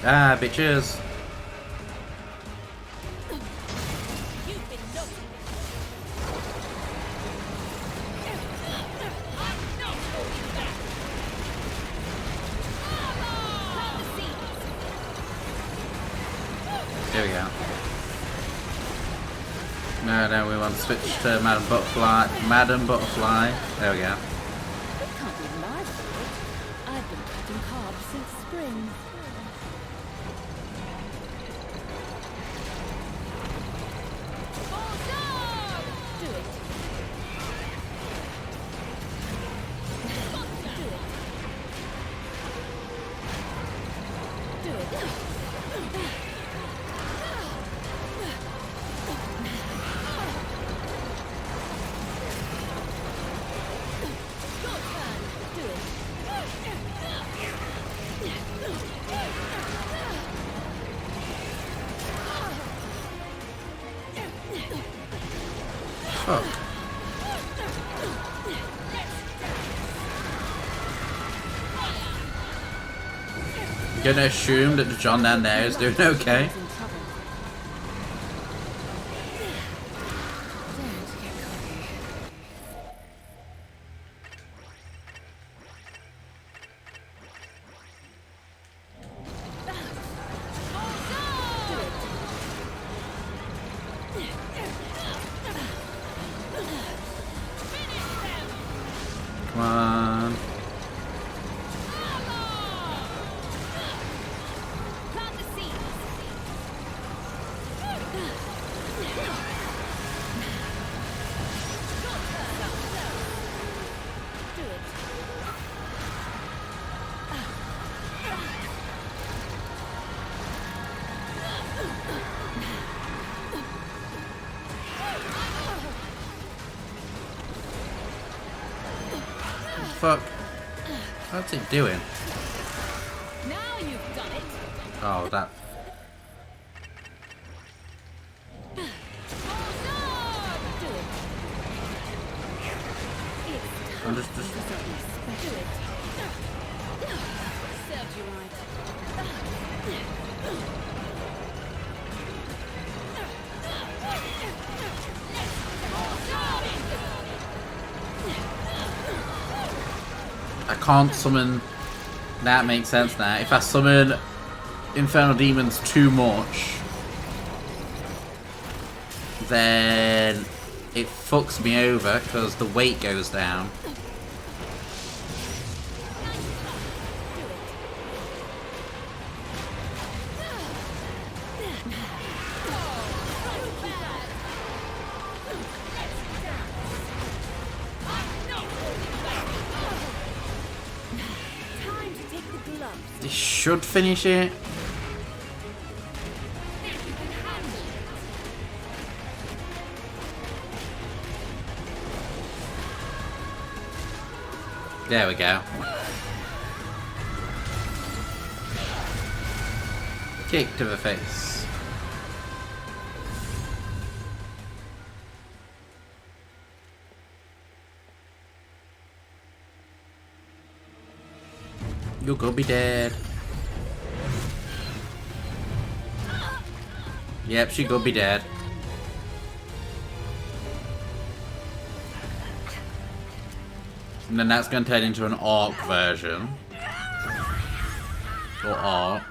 Ah, bitches. There we go. No, we want to switch to Madam Butterfly. Madam Butterfly. There we go. It can't be my fault. I've been cutting carbs since spring. Do it. Do it. Do it. Fuck. Gonna assume that the John down there is doing okay. Come on. Plant the seeds. Do it. Fuck. What's it doing? Now you've done it. Oh, that. Do it. It's I'm just. do it. Served you right. I can't summon. That makes sense now. If I summon Infernal Demons too much, then it fucks me over because the weight goes down. Time to take the gloves. This should finish it. There we go. Kick to the face. You're gonna be dead. Yep, she gonna be dead. And then that's gonna turn into an Arc version. Or Arch.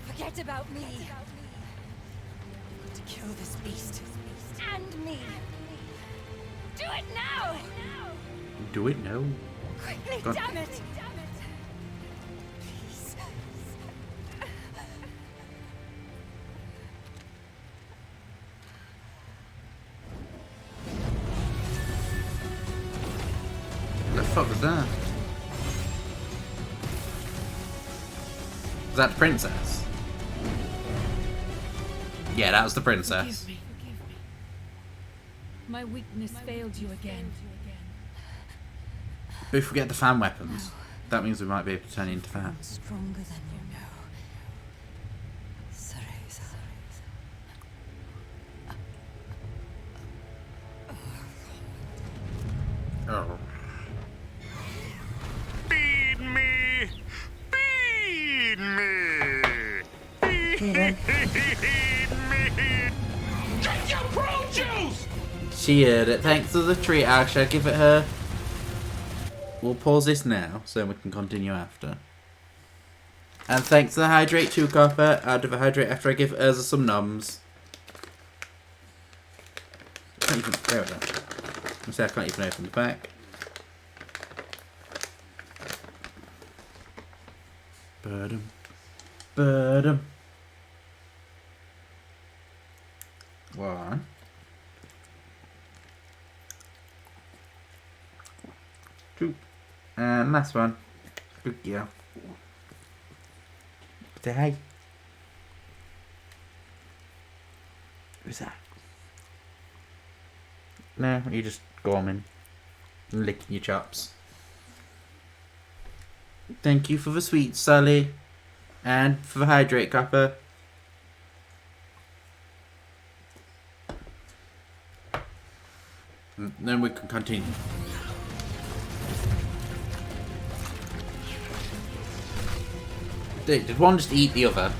Forget about me. To kill this beast. And me. Do it now! Do it now. Quickly, God. damn it! Please. What the fuck was that? Was that the princess? Yeah, that was the princess. Forgive me. My weakness failed you again. But if we get the fan weapons, that means we might be able to turn it into fan. Stronger than you know. Cereza. Oh. Feed me! Feed me! Feed me! Drink your prune juice! She heard it. Thanks for the treat, Ash. I'll give it her. We'll pause this now so we can continue after. And thanks to the hydrate 2 copper. I'll do the hydrate after I give Urza some nums. Can't even. There we go. I say I can't even open the pack. Birdum. Birdum. 1. 2. And last one. Good girl. Say hi. Who's that? No, you just gorming and licking your chops. Thank you for the sweet, Sally. And for the hydrate copper. then we can continue. Did one just eat the other?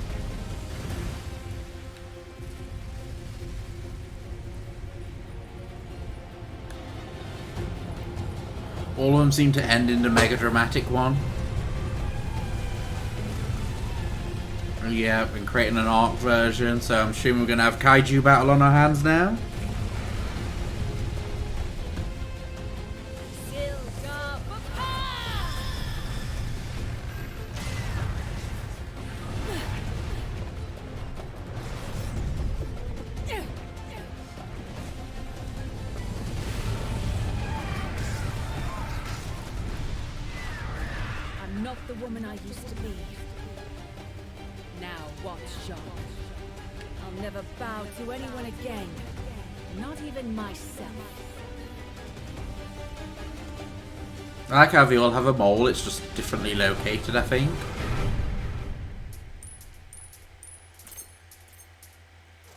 All of them seem to end in a mega dramatic one. Yeah, been creating an ARC version, so I'm assuming we're going to have kaiju battle on our hands now. I'm not the woman I used to be. Now watch, Jean. I'll never bow to anyone again. Not even myself. I like how they all have a mole, it's just differently located, I think.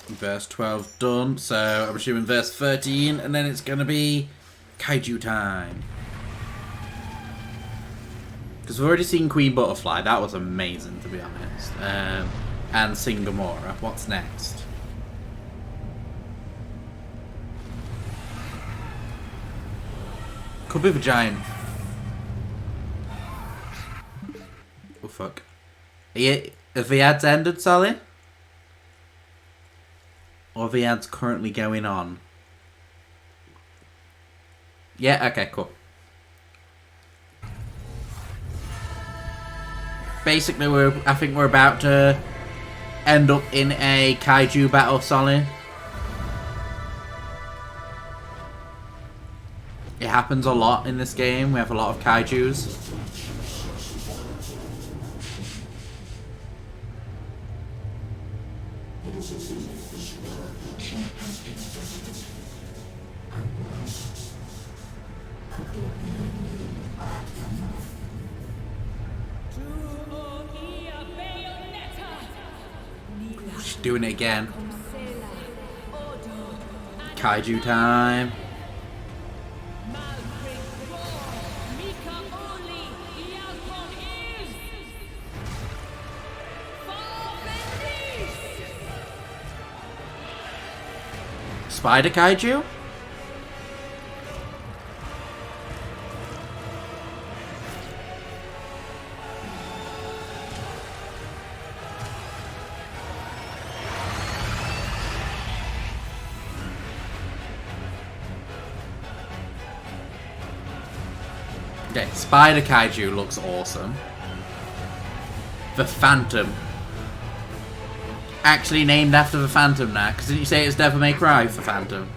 Verse 12 done, so I'm assuming verse 13, and then it's gonna be kaiju time. Because we've already seen Queen Butterfly, that was amazing to be honest. And Sing Gamora. What's next? Could be the giant. Oh fuck. Have the ads ended, Sally? Or are the ads currently going on? Yeah, okay, cool. Basically, I think we're about to end up in a kaiju battle, Solly. It happens a lot in this game. We have a lot of kaijus. She's doing it again. Kaiju time. Spider kaiju? Okay, Spider Kaiju looks awesome. The Phantom. Actually named after the Phantom now, because didn't you say it's Devil May Cry for Phantom?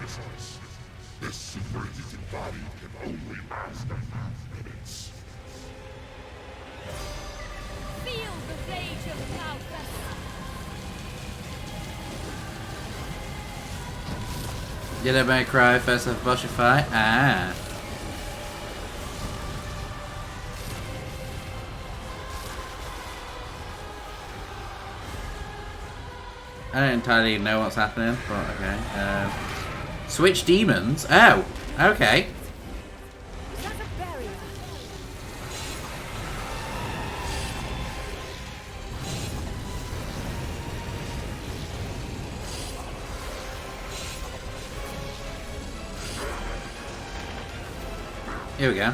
Devil May Cry first of boss fight. Ah. I don't entirely know what's happening, but okay. Switch demons? Oh, okay. Here we go.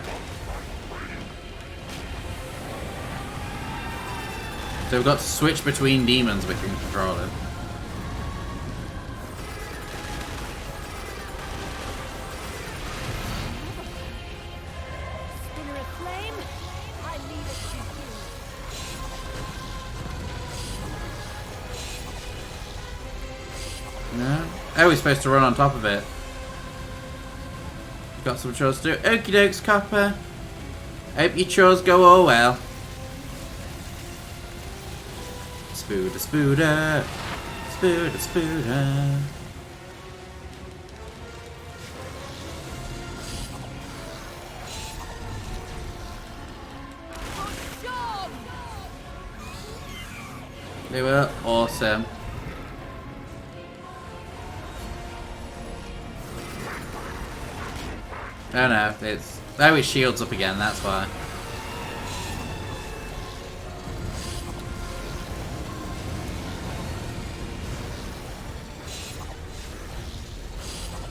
So we've got to switch between demons we can control it. No? Oh, we're supposed to run on top of it. Got some chores to do. Okie dokes, Copper. Hope your chores go all well. Spooder, spooder. Spooder, spooder. They were awesome. Oh no, it's... Oh, his shield's up again, that's why.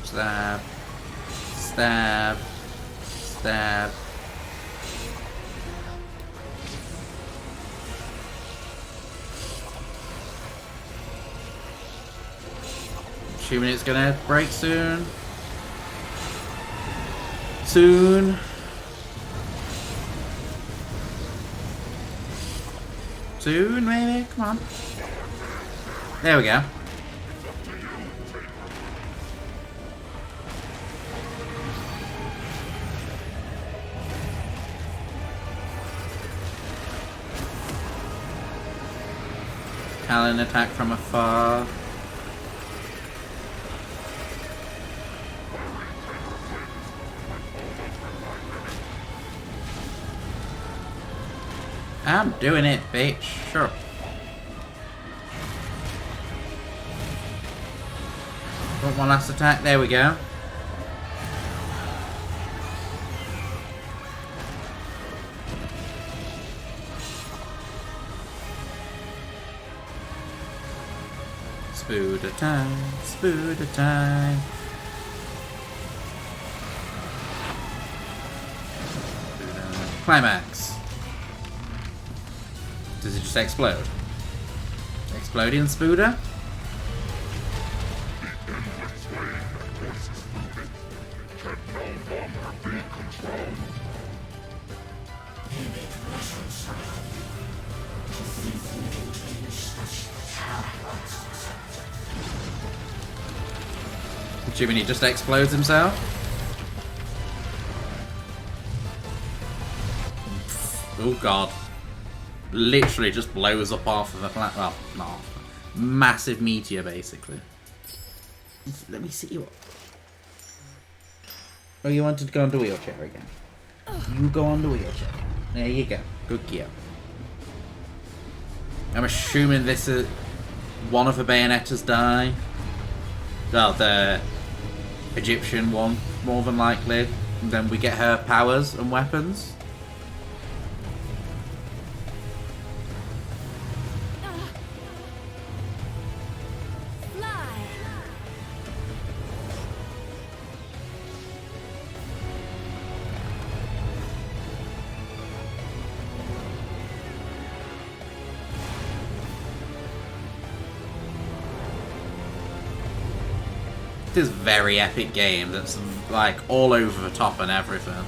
Stab. Stab. Stab. Assuming it's gonna break soon. Soon. Soon, maybe? Come on. There we go. Talon attack from afar. I'm doing it, bitch. Sure. Got one last attack. There we go. Spooder time. Spooder time. Climax. Does it just explode? Exploding Spooder? Jiminy just explodes himself? Oh god. Literally just blows up off of a planet. Well, not massive meteor, basically. Let me see you. Oh, you wanted to go on the wheelchair again? You go on the wheelchair. There you go. Good gear. I'm assuming this is one of the Bayonettas die. Well, the Egyptian one, more than likely. And then we get her powers and weapons. This very epic game that's like all over the top and everything.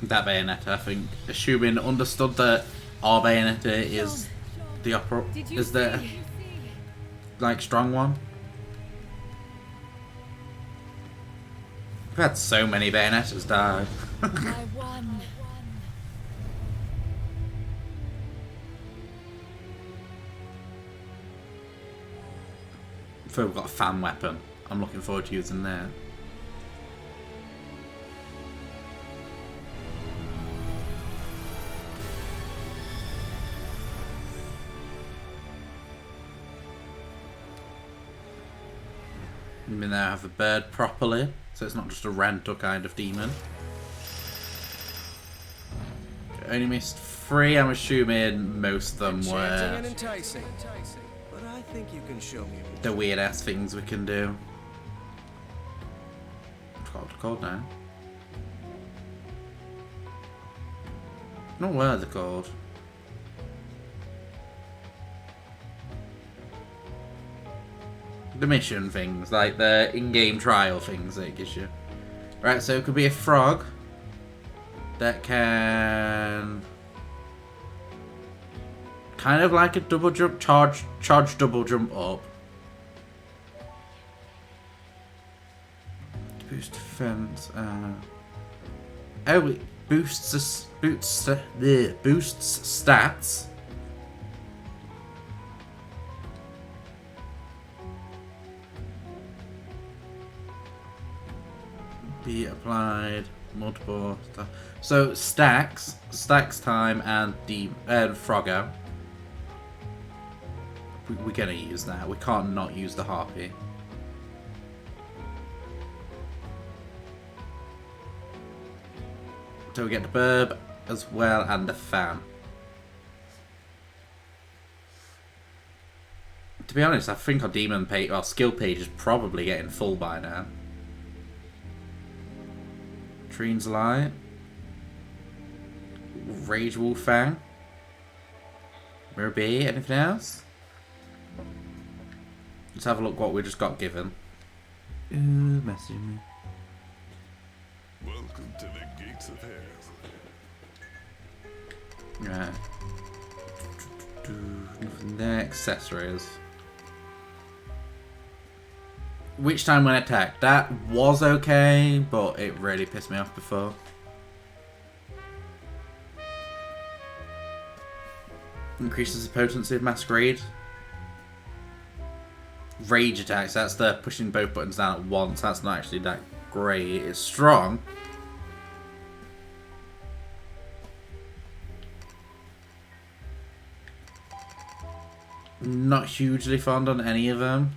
That Bayonetta, I think, assuming understood that our Bayonetta is the like strong one. We've had so many Bayonettas die. I won. So we've got a fan weapon. I'm looking forward to using that. I mean, they have a bird properly, so it's not just a rental kind of demon. Only missed 3. I'm assuming most of them were enticing, but I think you can show me the weird ass things we can do. What's it called now? Not what are they called? The mission things, like the in-game trial things that it gives you. Right, so it could be a frog that can kind of like a double jump, charge double jump up. Boost defense. Oh, boosts stats. Be applied multiple stuff. So stacks time and Froggo. We're gonna use that. We can't not use the harpy. So we get the burb as well and the fan. To be honest, I think our demon page, our skill page is probably getting full by now. Treen's Light. Rage Wolf Fang. Ruby, anything else? Let's have a look what we just got given. Ooh, message me. Welcome to the gates of hell. Right. Nothing there. Accessories. Which time when attacked? That was okay, but it really pissed me off before. Increases the potency of Masquerade. Rage attacks, that's the pushing both buttons down at once. That's not actually that great. It's strong. Not hugely fond on any of them.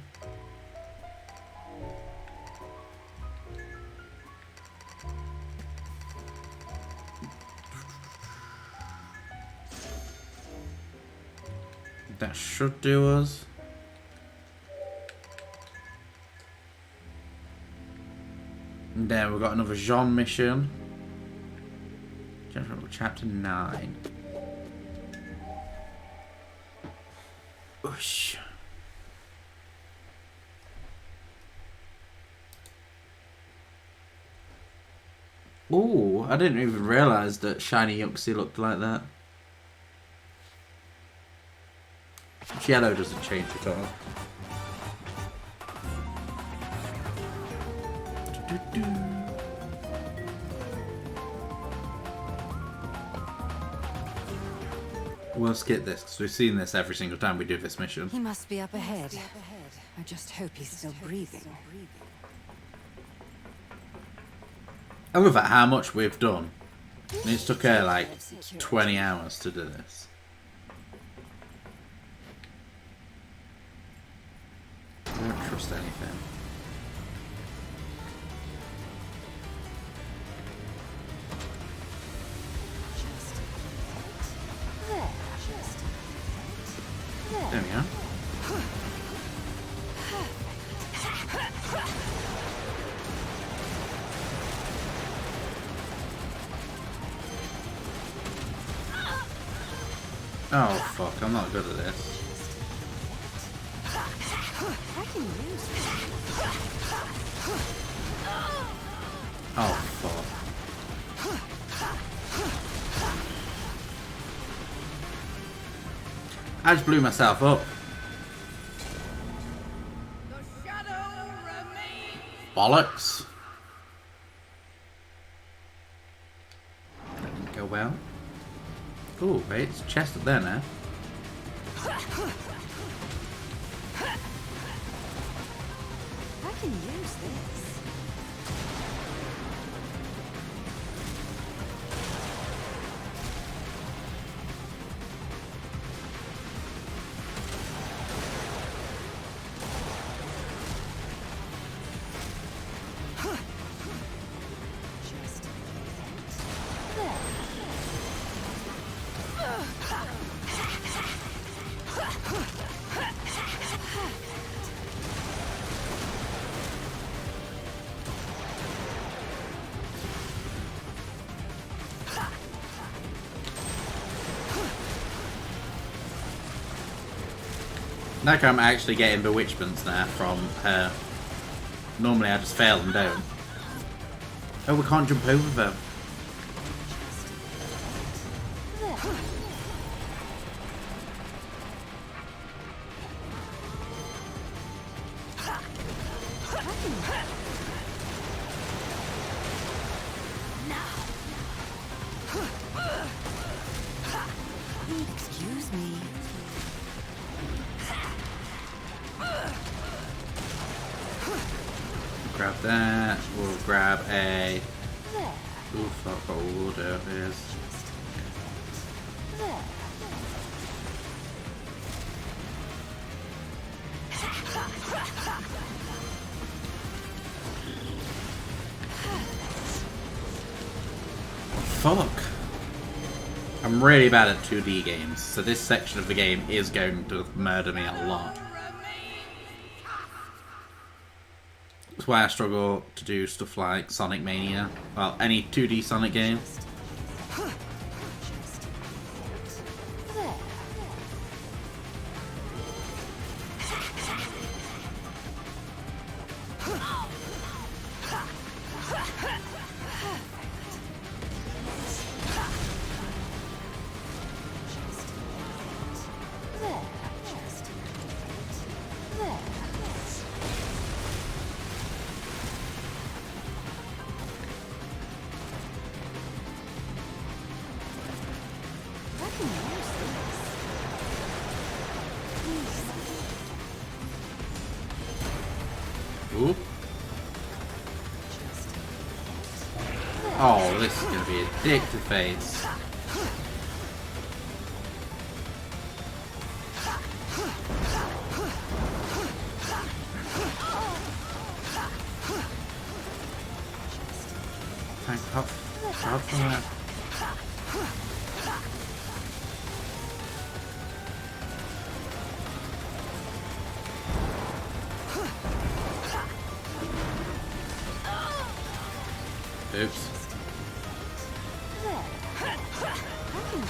That should do us. And then we've got another Jean mission. Chapter 9. Oosh. Ooh, I didn't even realise that Shiny Yuxie looked like that. Yellow doesn't change at all. We'll skip this because we've seen this every single time we do this mission. He must be up ahead. I just hope he's still breathing. I love at how much we've done. And it's took her like 20 hours to do this. I don't trust anything. There we go. Oh fuck, I'm not good at this. Oh fuck. I just blew myself up. Bollocks. That didn't go well. Oh, wait, it's a chest up there now. I can use this. Like I'm actually getting bewitchments now from her. Normally I just fail and don't. Oh, we can't jump over them. grab that. We'll grab a... There. Ooh, fuck, what we'll do is... There. Fuck. I'm really bad at 2D games, so this section of the game is going to murder me a lot. That's why I struggle to do stuff like Sonic Mania. Well, any 2D Sonic game. There. There. There. I can use this. Ooh. Oh, this is going to be a dick to face. Thank God for that. Oops. There. I can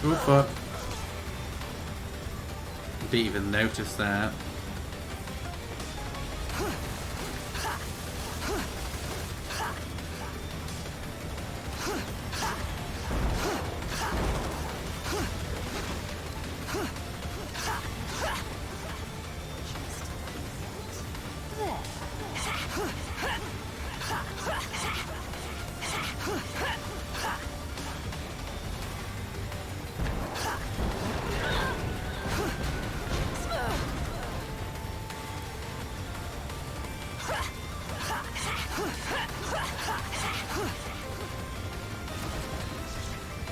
Oh fuck. Didn't even notice that.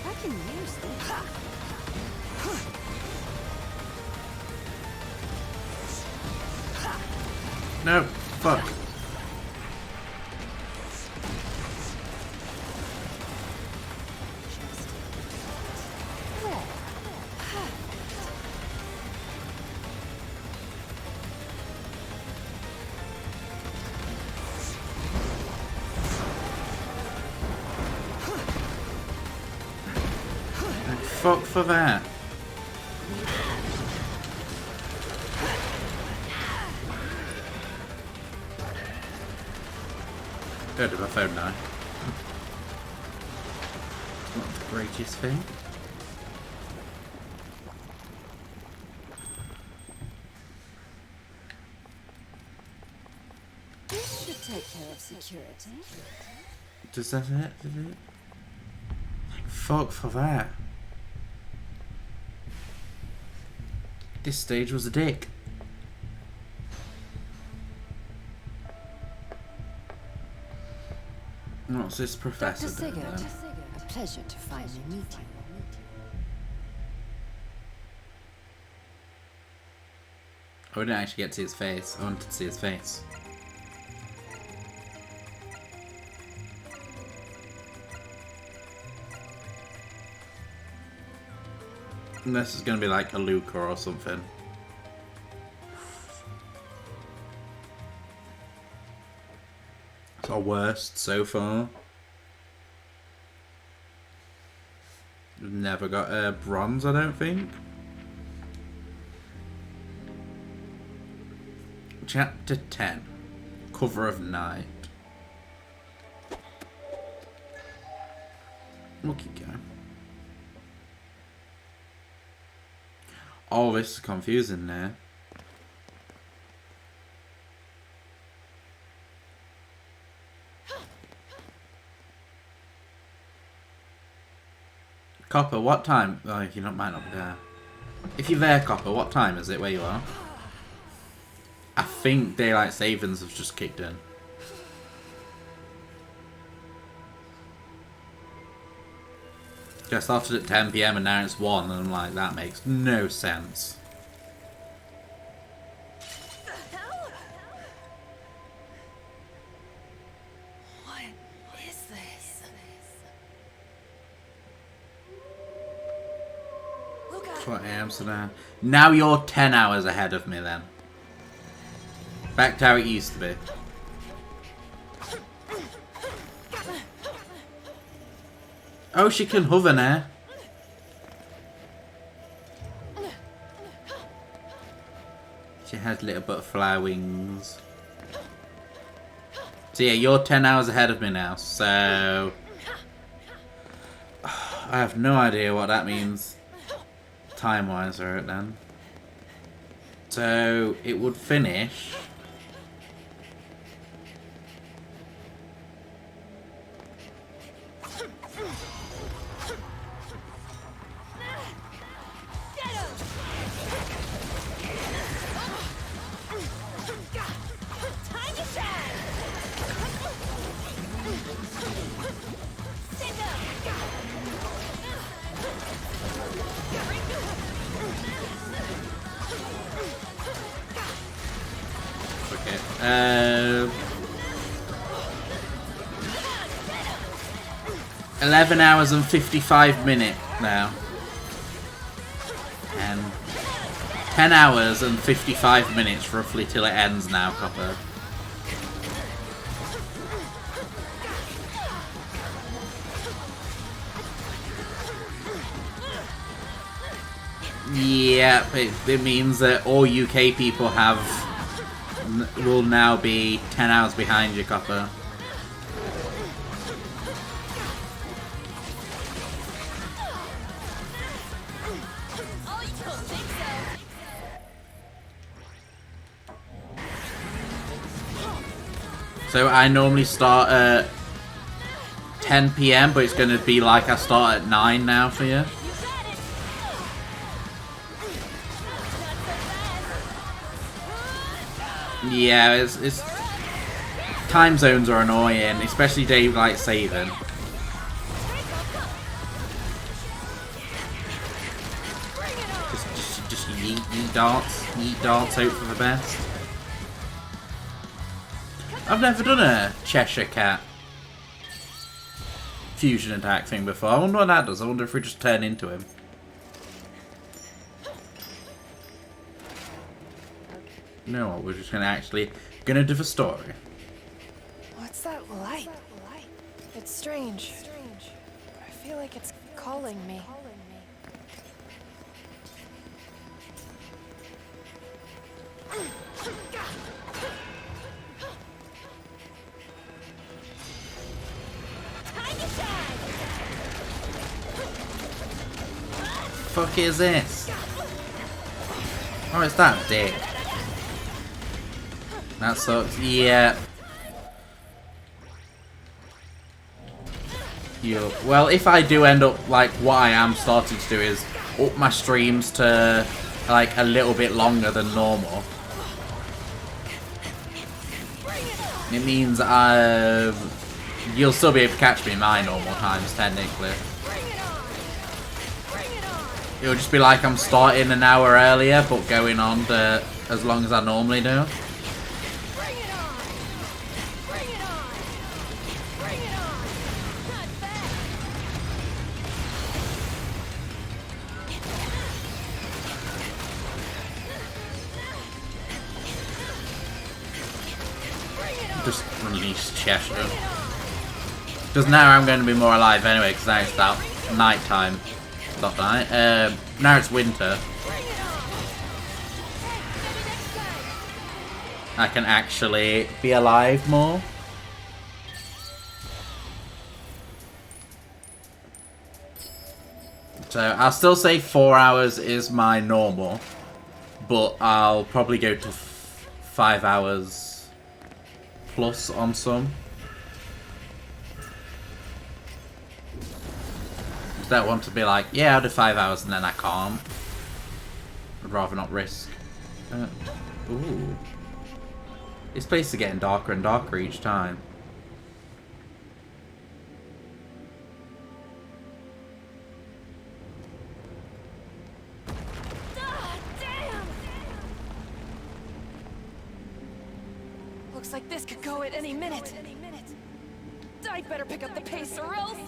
I can use this. No, fuck. Fuck for that. Heard of my phone now. Not the greatest thing. This should take care of security. Does that it? Does it? Fuck for that. This stage was a dick. What's this professor Dr. doing Sigurd, then? a pleasure to finally meet you. I didn't actually get to see his face. I wanted to see his face. Unless it's gonna be like a Luca or something. It's our worst so far. Never got a bronze, I don't think. Chapter 10. Cover of Night. We'll keep going. Oh, this is confusing there. Copper, what time? Oh, you might not be there. If you're there, Copper, what time is it where you are? I think daylight savings have just kicked in. I started at 10 PM and now it's 1, and I'm like, that makes no sense. What is this? Look out. 4 AM, so now you're 10 hours ahead of me then. Back to how it used to be. Oh, she can hover now. She has little butterfly wings. So yeah, you're 10 hours ahead of me now, so... I have no idea what that means time-wise for it then. So, it would finish... Okay. 11 hours and 55 minutes now. And 10 hours and 55 minutes roughly till it ends now, Copper. Yeah, it means that all UK people will now be 10 hours behind you, Copper. So I normally start at 10 PM, but it's going to be like I start at 9 now for you. Yeah, it's time zones are annoying, especially daylight saving. Just yeet darts, hope for the best. I've never done a Cheshire Cat fusion attack thing before. I wonder what that does. I wonder if we just turn into him. You know what? We're just gonna do the story. What's that light? It's strange. I feel like it's calling me. Fuck is this? Oh, it's that dick. That sucks. Yeah. Well, if I do end up, like, what I am starting to do is up my streams to, like, a little bit longer than normal. It means you'll still be able to catch me in my normal times, technically. It'll just be like I'm starting an hour earlier, but going on to as long as I normally do. Just release Cheshire. Because now I'm going to be more alive anyway, because now it's about night time. Stop that. Now it's winter. I can actually be alive more. So I'll still say 4 hours is my normal, but I'll probably go to 5 hours plus on some. I don't want to be like, yeah, I'll do 5 hours and then I can't. I'd rather not risk. Ooh. This place is getting darker and darker each time. Looks like this could go at any minute. I'd better pick up the pace or else.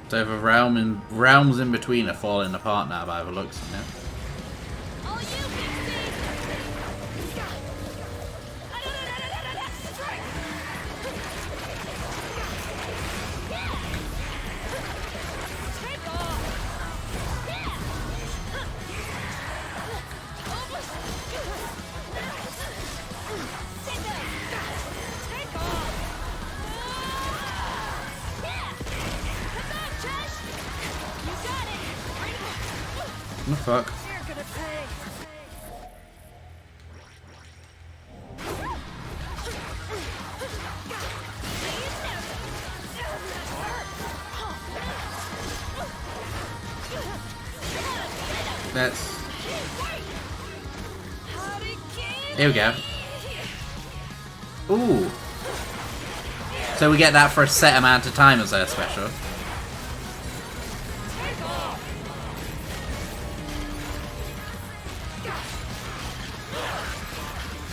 So the realms in between are falling apart now by the looks of it. All you What the fuck? You're gonna pay. That's... Here we go. Ooh. So we get that for a set amount of time as our special.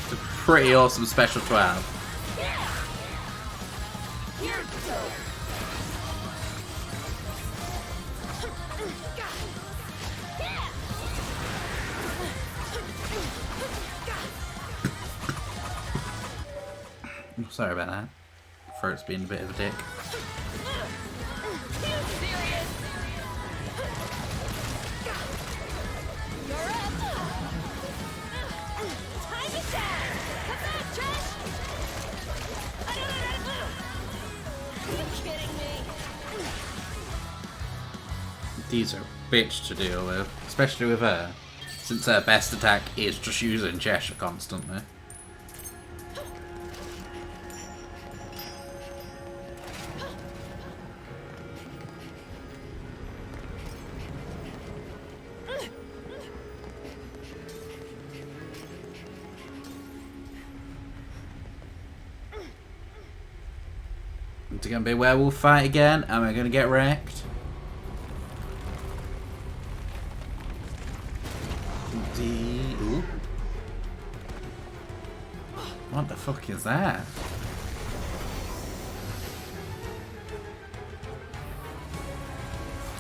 It's a pretty awesome special to have. Sorry about that. Throat's being a bit of a dick. These are a bitch to deal with, especially with her, since her best attack is just using Cheshire constantly. It's gonna be a werewolf fight again, and we're gonna get wrecked. Ooh. What the fuck is that?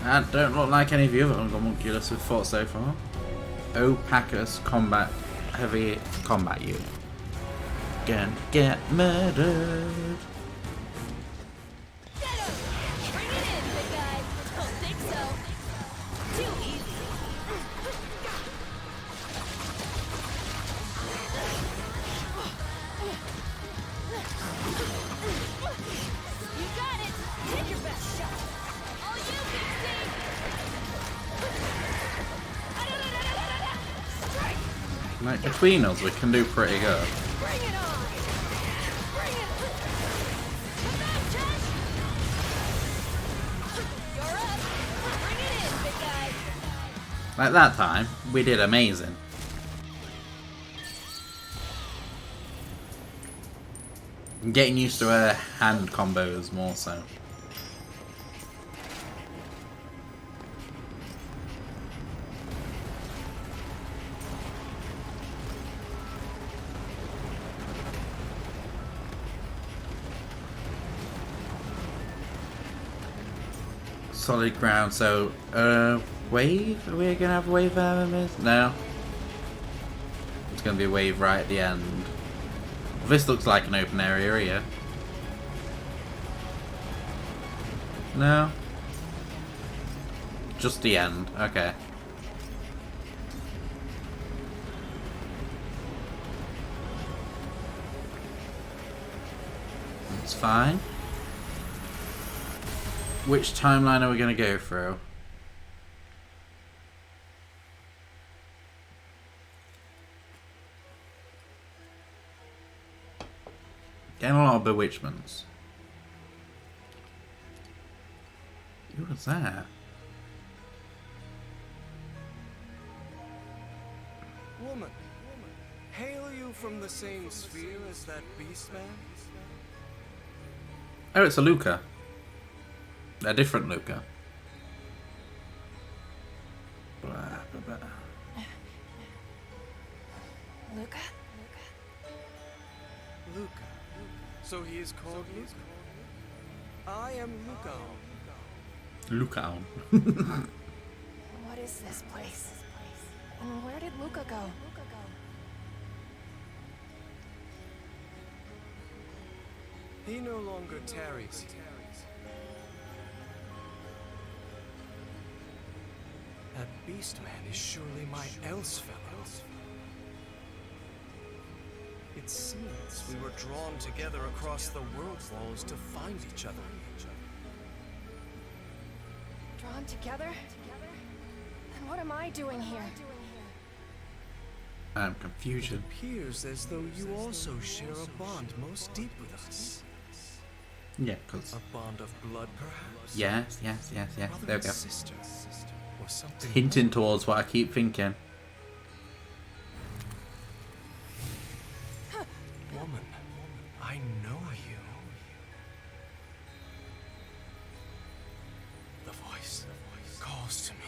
That don't look like any of the other homunculus we've fought so far. Opacus combat heavy combat unit. Gonna get murdered. Like, between us, we can do pretty good. Like that time, we did amazing. I'm getting used to her hand combos more so. Solid ground, so wave? Are we gonna have wave enemies? No. It's going to be a wave right at the end. This looks like an open area here. No? Just the end. Okay. It's fine. Which timeline are we going to go through? Getting a lot of bewitchments. Who was that? Woman, hail you from the same sphere as that beast man? Oh, it's a Luca. A different Luca. Blah, blah, blah. Luca? Luca. So he is called Luca. I am Luca. Luca. What is this place? And where did Luca go? He no longer tarries. That beast man is surely my else fellow. It seems we were drawn together across the world walls to find each other. Drawn together? Then what am I doing here? Confusion. It appears as though you also share a bond most deep with us. Yeah, because... A bond of blood, perhaps? Yes. Brother There we go. and sister, or something Hinting towards what I keep thinking. Woman, I know you. The voice calls to me.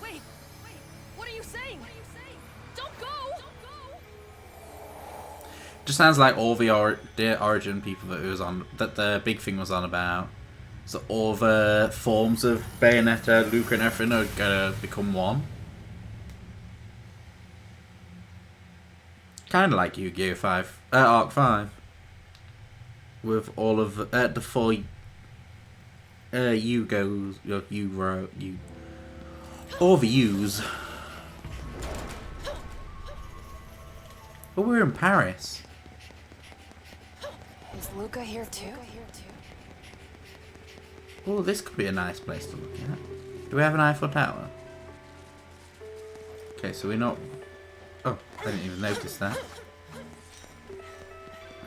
Wait, what are you saying? Don't go! Just sounds like all the Origin people that it was on, that the big thing was on about. So all the forms of Bayonetta, Luca, and everything are gonna become one. Kind of like Yu-Gi-Oh! 5, Arc 5, with all of the 4 Yugos, all the U's. But we're in Paris. Is Luca here too? Oh, this could be a nice place to look at. Do we have an Eiffel Tower? Okay, so we're not... Oh, I didn't even notice that.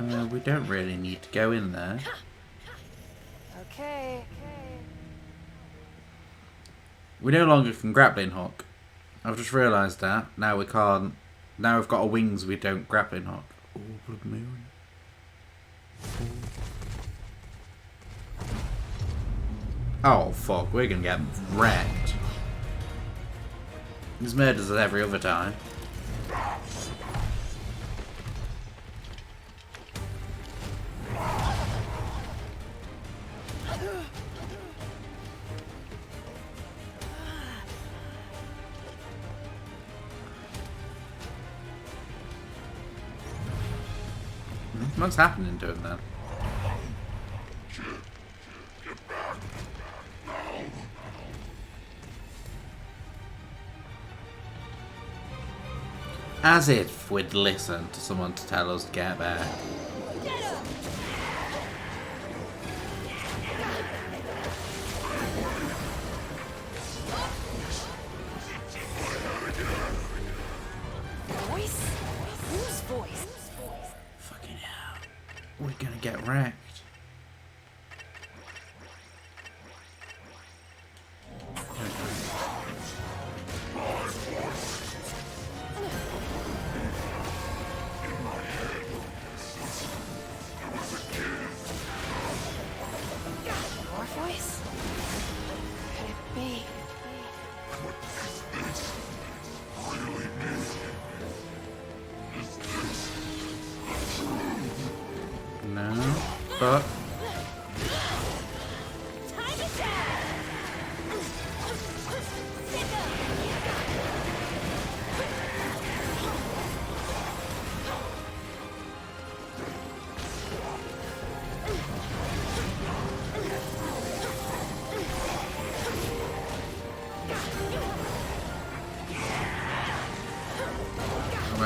We don't really need to go in there. Okay. We no longer can grappling hook. I've just realised that. Now we can't... Now we've got our wings, we don't grappling hook. Oh, blood moon. Oh, fuck. We're gonna get wrecked. There's murders as every other time. What's happening to him then? As if we'd listen to someone to tell us to get back. Voice? Whose voice? Fucking hell. We're gonna get wrecked. Your voice? Could it be? No, but...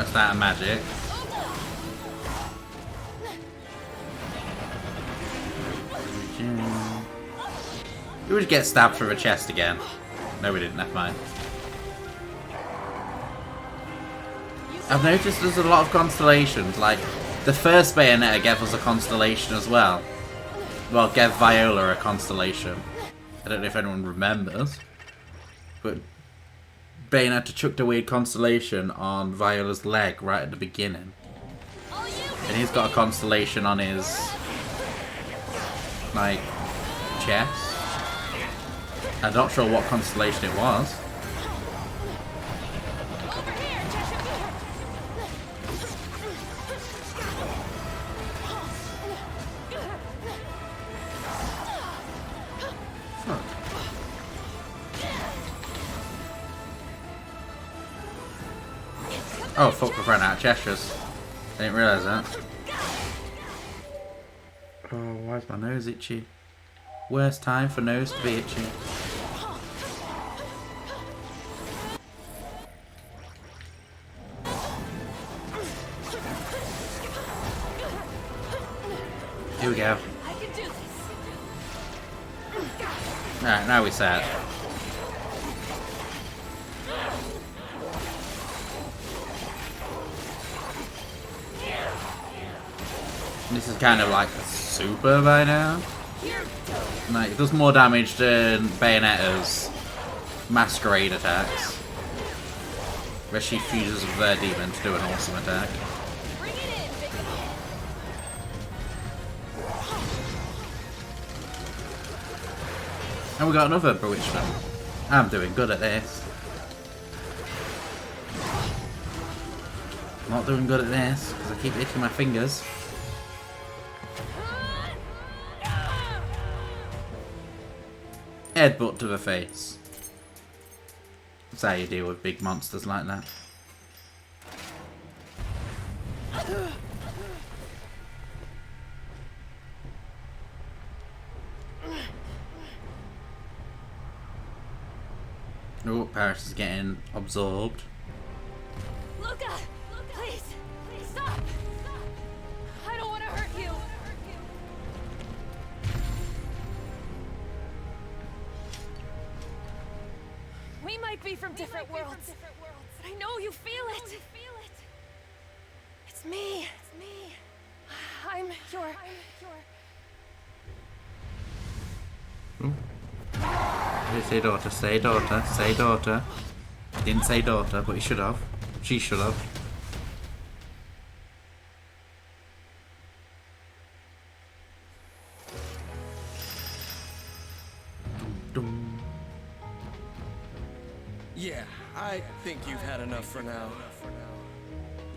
almost out of magic. We would get stabbed through a chest again. No, we didn't. Never mind. I've noticed there's a lot of constellations. Like, the first Bayonetta gave us a constellation as well. Well, gave Viola a constellation. I don't know if anyone remembers. But Bayonetta chucked a weird constellation on Viola's leg right at the beginning. And he's got a constellation on his, like, chest. I'm not sure what constellation it was. Oh fuck, we've run out of Cheshires. I didn't realise that. Oh, why is my nose itchy? Worst time for nose to be itchy. Here we go. Alright, now we set. This is kind of like a super by now. Like, it does more damage than Bayonetta's masquerade attacks, where she fuses with their demon to do an awesome attack. And we got another bewitchment. I'm doing good at this. I'm not doing good at this because I keep hitting my fingers. Headbutt to the face. That's how you deal with big monsters like that. Oh, Paris is getting absorbed. Luca! Please! Stop! I don't want to hurt you! We might be from different worlds, but I know you feel it! It's me! I'm your... Say daughter, say daughter, say daughter. Didn't say daughter, but he should have. She should have. Yeah, I think you've had enough for now.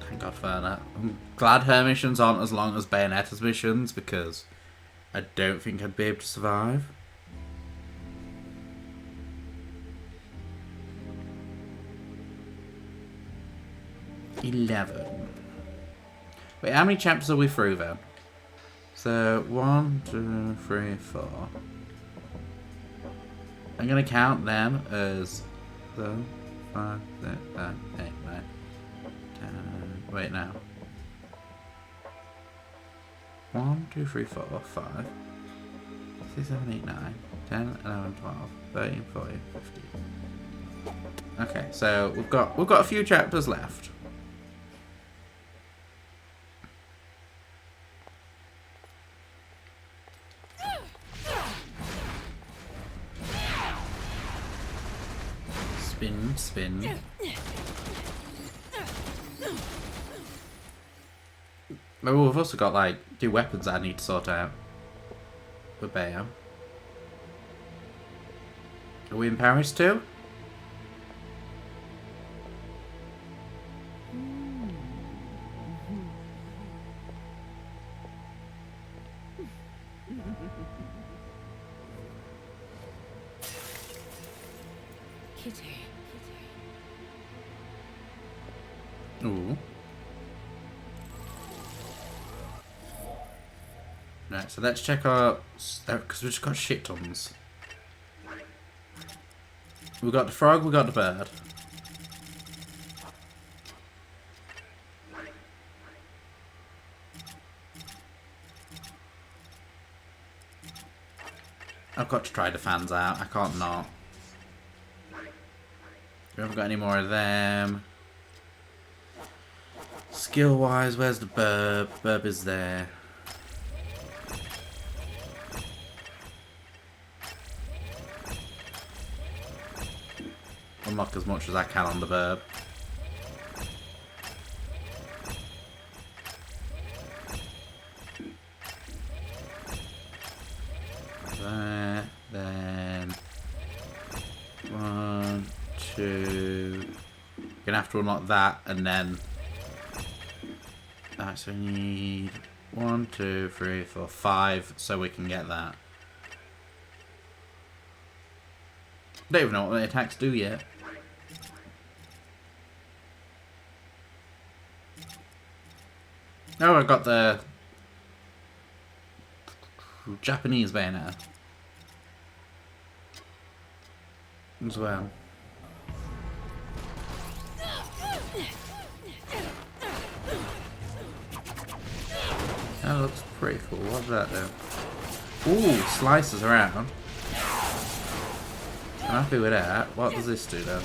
Thank God for that. I'm glad her missions aren't as long as Bayonetta's missions, because I don't think I'd be able to survive. Wait, how many chapters are we through then? So 1, 2, 3, 4. I'm gonna count them as 7, 5, 6, 7, 8, 9, 10. Wait now. 1, 2, 3, 4, 5, 6, 7, 8, 9, 10, 11, 12, 13, 14, 15. Okay, so we've got a few chapters left. Spin. Maybe we've also got like 2 weapons that I need to sort out with Bayo. Are we in Paris too? Kitty. Ooh. Right, so let's check our... because we've just got shit tons. We've got the frog, we've got the bird. I've got to try the fans out. I can't not. We haven't got any more of them. Skill wise, where's the burb? Burb is there. Unlock as much as I can on the burb. There, then 1, 2. Gonna have to unlock that, and then so we need 1, 2, 3, 4, 5, so we can get that. Don't even know what the attacks do yet. Oh, I got the Japanese Bayonetta as well. That looks pretty cool. What's that do? Ooh, slices around. I'm happy with that. What does this do though?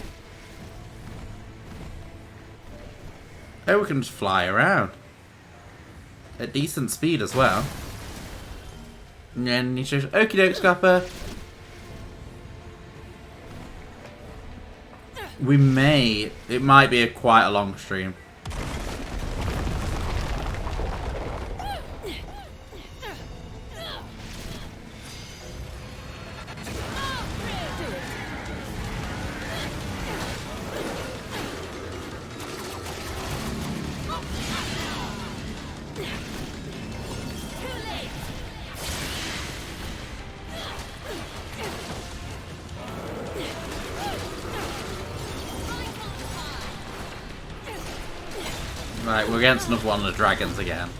Oh, we can just fly around. At decent speed as well. And then he says, okie doke, Scupper. We may, it might be quite a long stream. Right, we're against another one of the dragons again.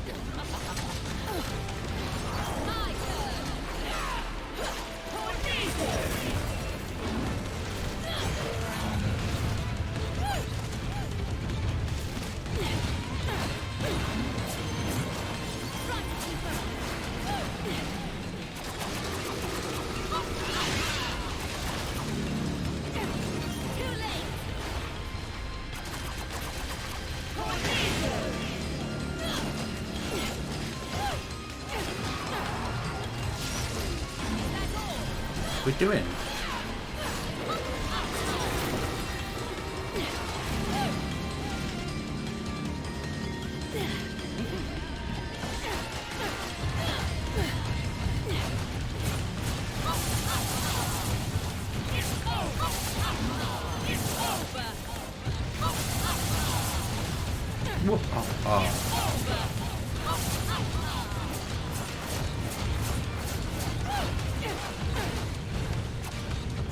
We're doing. Whoop. Oh.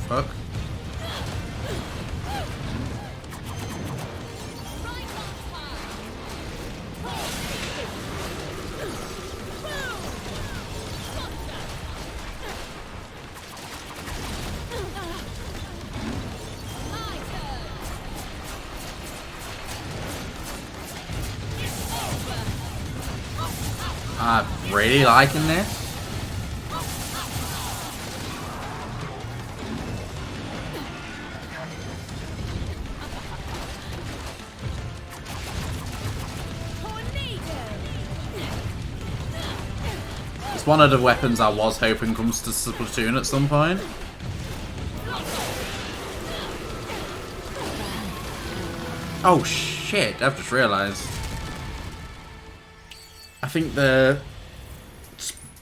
Fuck. I'm really liking this. It's one of the weapons I was hoping comes to Splatoon at some point. Oh shit, I've just realised. I think the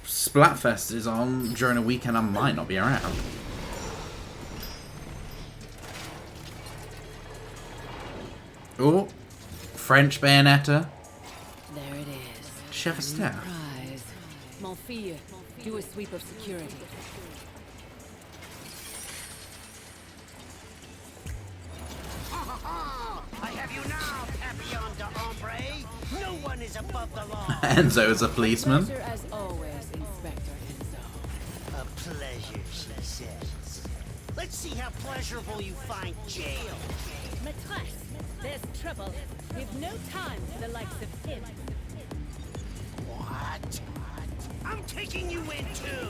Splatfest is on during a weekend I might not be around. Oh, French Bayonetta. There it is. Does she have a staff? Prize. Mon fille, do a sweep of security. I have you now, Papillon de Ombre. No one is above the law. Enzo is a policeman. Pleasure as always, Inspector Enzo. A pleasure, she says. Let's see how pleasurable you find jail. Maîtresse, there's trouble. We've no time for the likes of him. What? I'm taking you in too.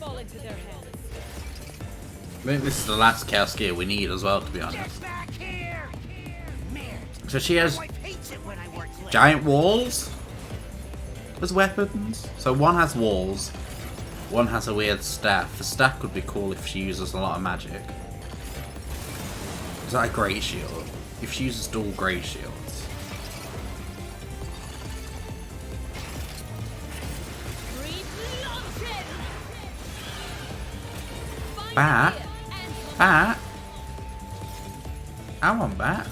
fall into their hands. I think this is the last Chaos Gear we need as well, to be honest. Back here! Man, So she has my wife hates it when I work late. giant walls as weapons. So one has walls, one has a weird staff. The staff could be cool if she uses a lot of magic. Is that a great shield? If she uses dual great shields. Bat? Bat? I want Bat.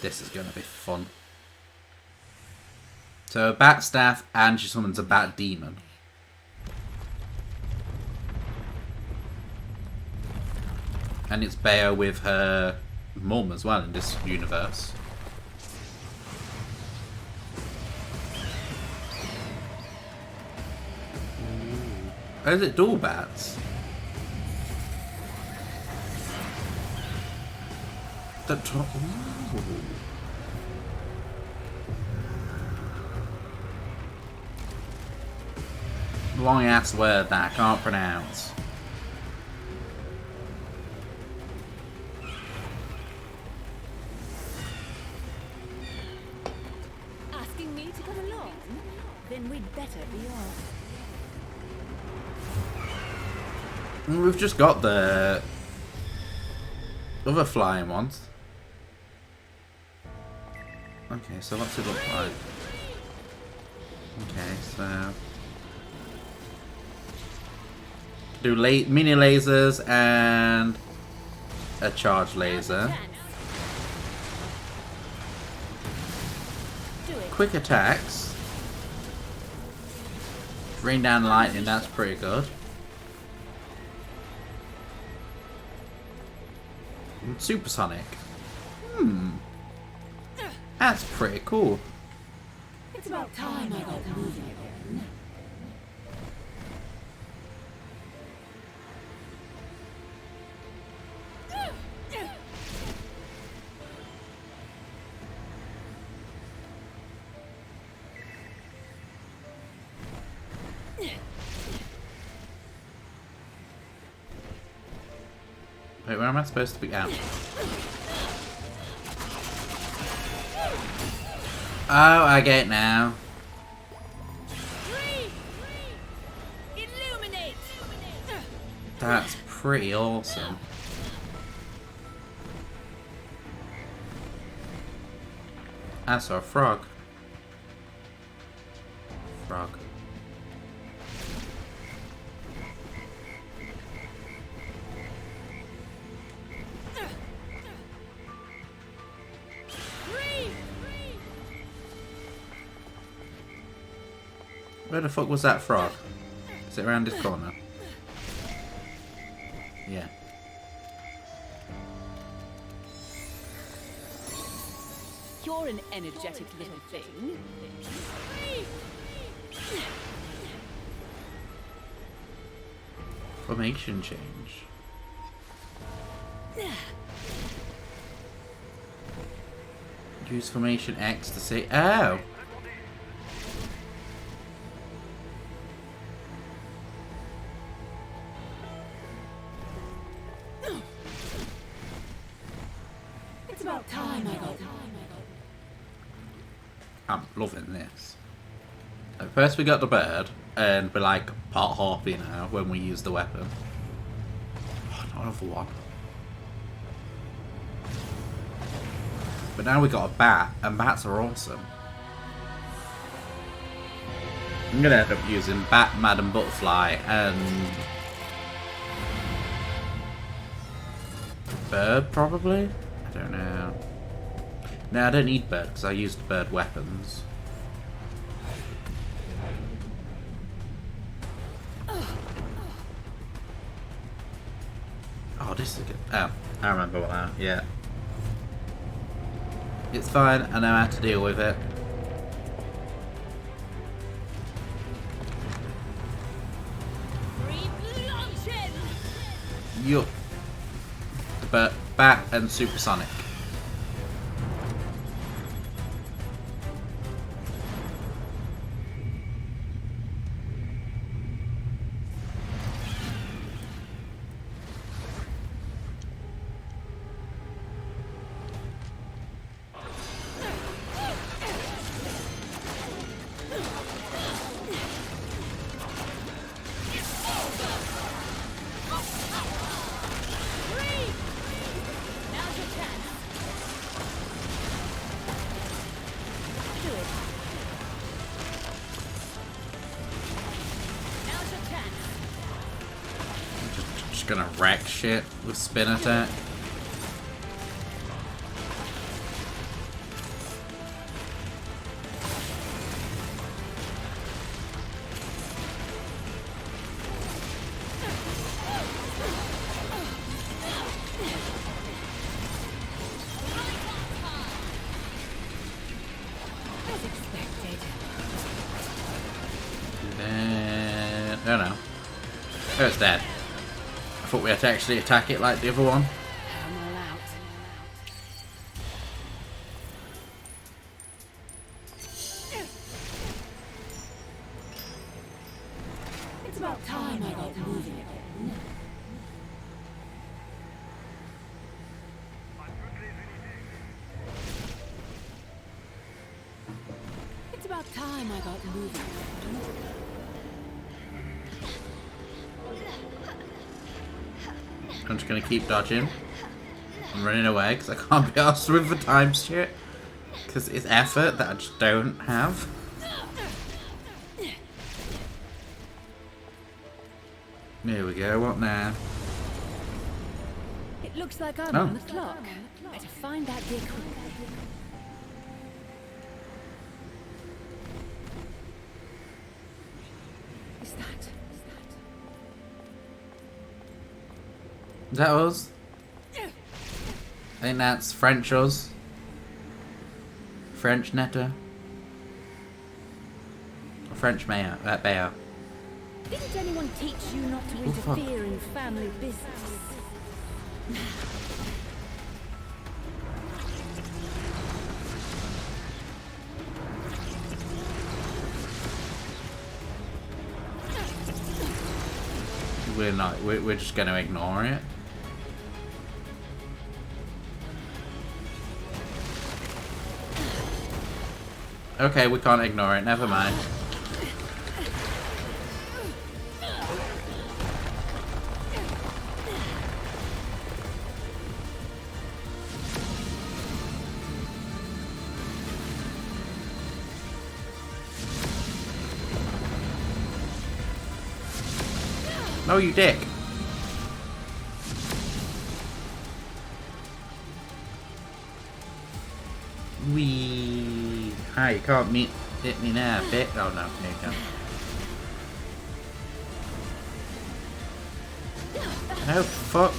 This is going to be fun. So a bat staff and she summons a bat demon. And it's Bayo with her mum as well in this universe. Oh, is it dual bats? Long ass word that I can't pronounce. Asking me to come along? Then we'd better be off. We've just got the other flying ones. Okay, so what's it look like? Okay, so do mini lasers and a charge laser. Quick attacks. Rain down lightning, that's pretty good. Supersonic. That's pretty cool. It's about time I got moving again. Wait, where am I supposed to be out? Oh, I get it now. That's pretty awesome. I saw a frog. Frog. Where the fuck was that frog? Is it around this corner? Yeah. You're an energetic little thing. Formation change. Use formation X to say, oh! It's about time I got. I'm loving this. At first we got the bird, and we're like part harpy now when we use the weapon. Oh, not another one. But now we got a bat, and bats are awesome. I'm gonna end up using Bat, Madam Butterfly, and bird probably? I don't know. No, I don't need bird because I used bird weapons. Oh, this is good. Oh, I remember what that. Yeah. It's fine, I know how to deal with it. Yup. The bat and supersonic. gonna wreck shit with spin attack. No, no. Oh, it's dead. I thought we had to actually attack it like the other one. I'm all out. It's about time I got moving again. It's about time I got moving again. I'm just gonna keep dodging and running away because I can't be asked with the time shit. Because it's effort that I just don't have. There we go, what now? It looks like I'm on the clock. Better find that dick. Is that? Is that us? I think that's French us. French Netta. Or French Mayo. Bayo. Didn't anyone teach you not to Oh, fuck. interfere in family business? We're not. We're just gonna ignore it. Okay, we can't ignore it. Never mind. No, you dick. Wee. Hi, you can't hit me now, bit. Oh no, there you go. No, fuck.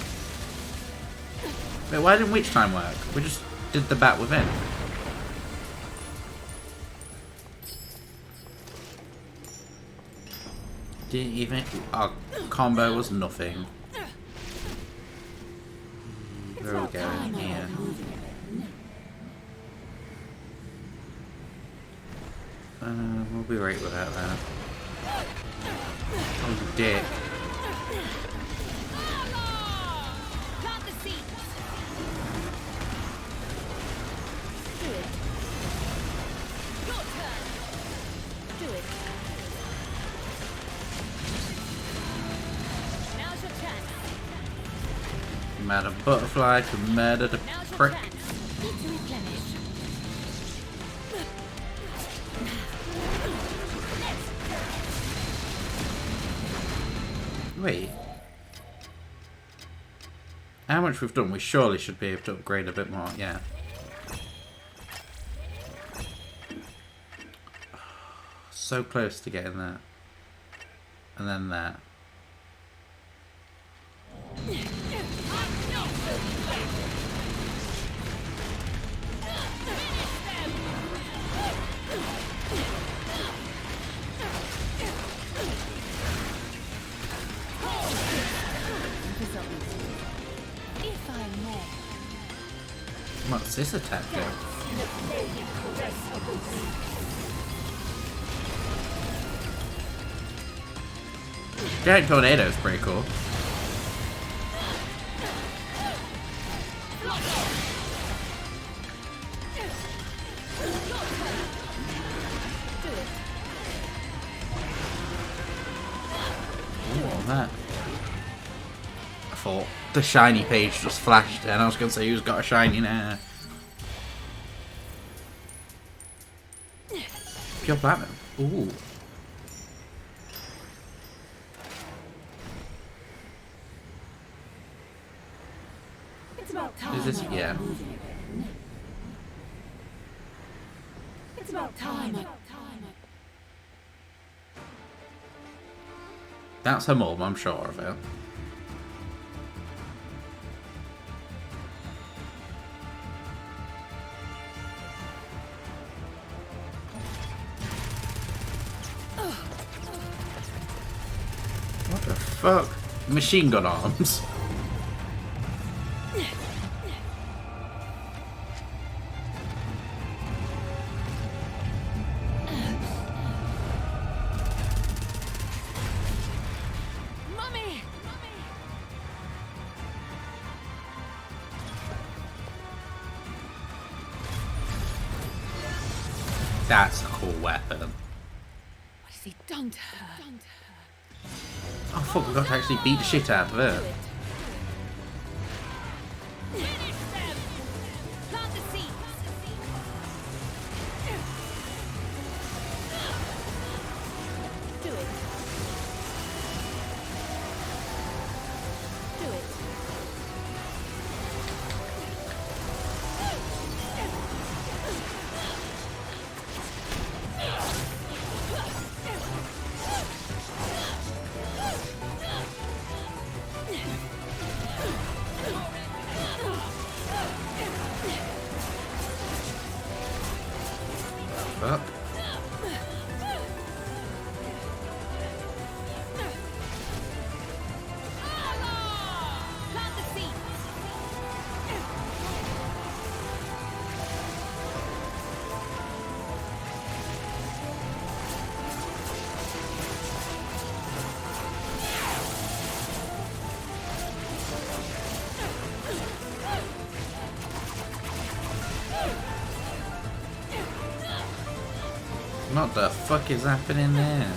Wait, why didn't Witch Time work? We just did the bat within. Didn't even. Our combo was nothing. Where are we going here? We'll be right without that. Oh, you dick. Plant the seeds. Do it. Your turn. Do it. Now's your chance. Mad a butterfly to murder the Now's your prick. chance. Need to replenish. Wait. How much we've done? We surely should be able to upgrade a bit more. Yeah. So close to getting that. And then that. If I may. What's this attack do? Giant tornado is pretty cool. Ooh, what was that? I thought the shiny page just flashed and I was going to say who's got a shiny now. Pure platinum. Ooh. It's about time. Is this I got yeah? moving again. It's about time. That's her mum, I'm sure of it. What the fuck? Machine gun arms. Mummy! That's a cool weapon. What has he done to her? Oh fuck, we got to actually beat the shit out of her. Finish them! Plant the seeds! Do it. Do it. Fuck. Plant the seeds! What the fuck is happening there?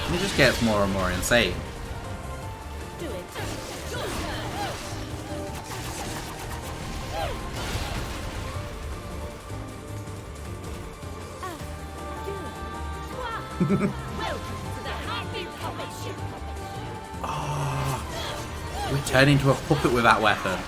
It just gets more and more insane. Do it. Welcome to the happy puppet ship! We turn into a puppet with that weapon.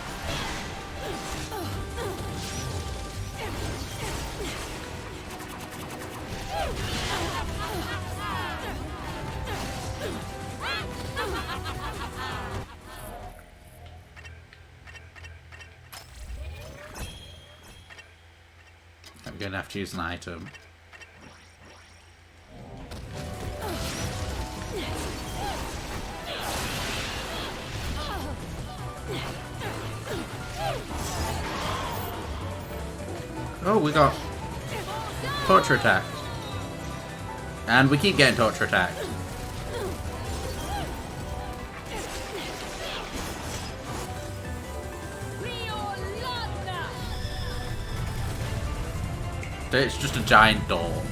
I'm gonna have to use an item. Oh, we got torture attack. And we keep getting torture attack. It's just a giant door.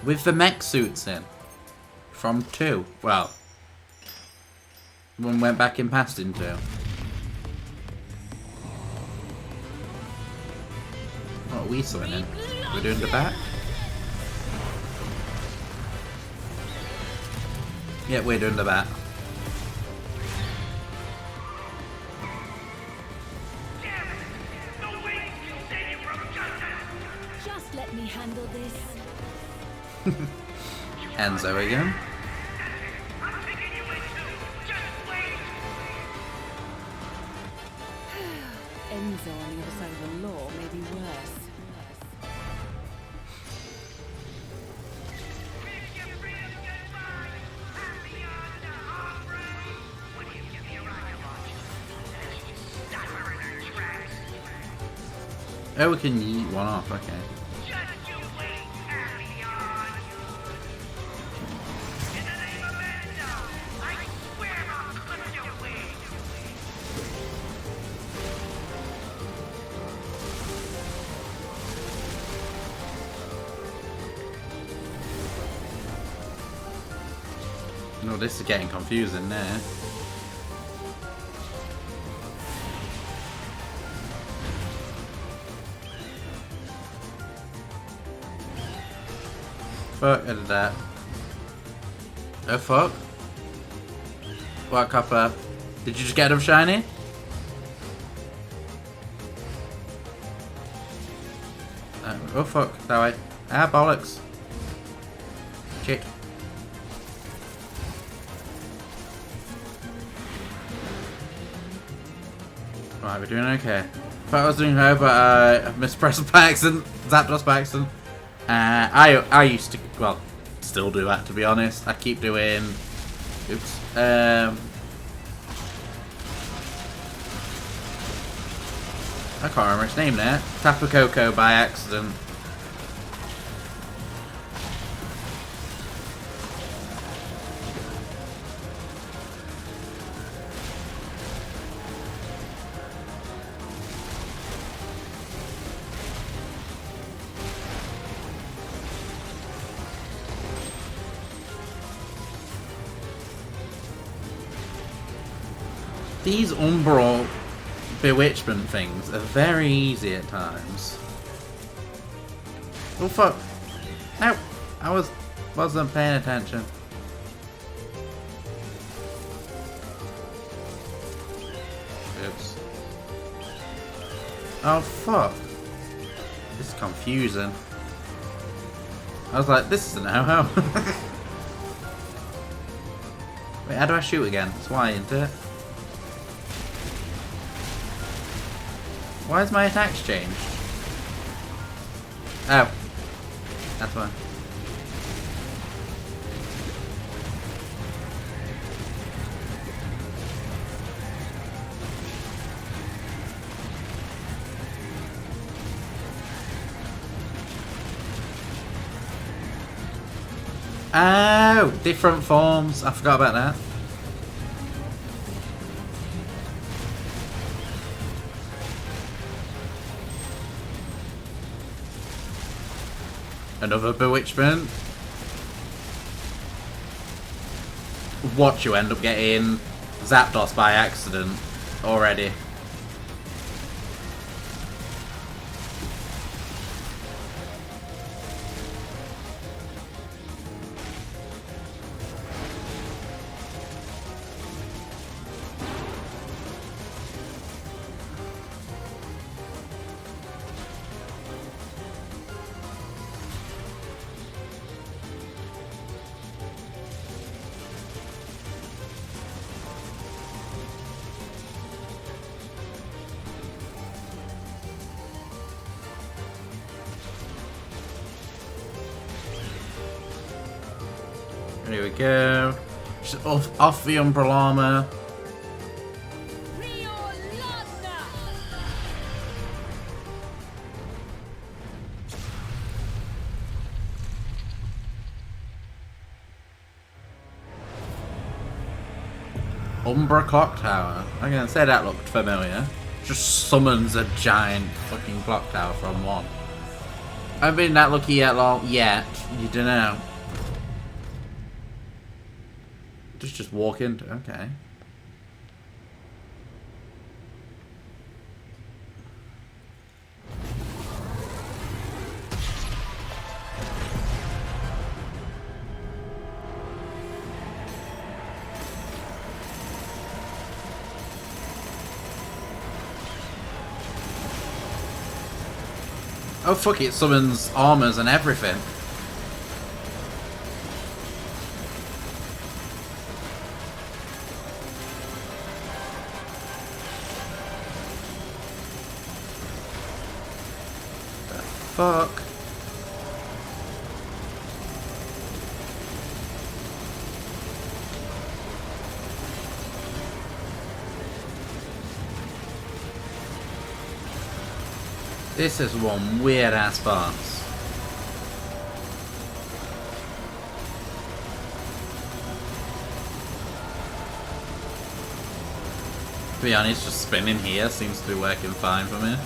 With the mech suits in. From 2. Well, one went back in past in 2. What are we swimming? We're doing the back? Yeah, we're doing the back. Just let me handle this. Enzo again. Enzo on the other side of the law may be worse. Oh, we can yeet one off, okay. No, this is getting confusing there. Fuck, I did that. Oh fuck. What, Copper? Did you just get him shiny? Oh fuck, that way. Ah, bollocks. Shit. Right, we're doing okay. Thought I was doing her, but I mispressed by accident. Zapdos by accident. I used to, well, still do that to be honest. I keep doing, oops. I can't remember its name now. Tapu Koko by accident. These Umbral bewitchment things are very easy at times. Oh fuck! No, I wasn't paying attention. Oops. Oh fuck! This is confusing. I was like, this is a no-ho. Wait, how do I shoot again? It's Y, isn't it? Why has my attacks changed? Oh. That's why. Oh! Different forms. I forgot about that. Another bewitchment. Watch you end up getting Zapdos by accident already. Here we go. Just off the Umbral armor. Umbra Clock Tower. I'm gonna say that looked familiar. Just summons a giant fucking clock tower from one. I haven't been that lucky yet, lol. Yet. You don't know. Just walk into, okay. Oh fuck, it summons armors and everything. Fuck. This is one weird ass boss. To be honest, just spinning here seems to be working fine for me.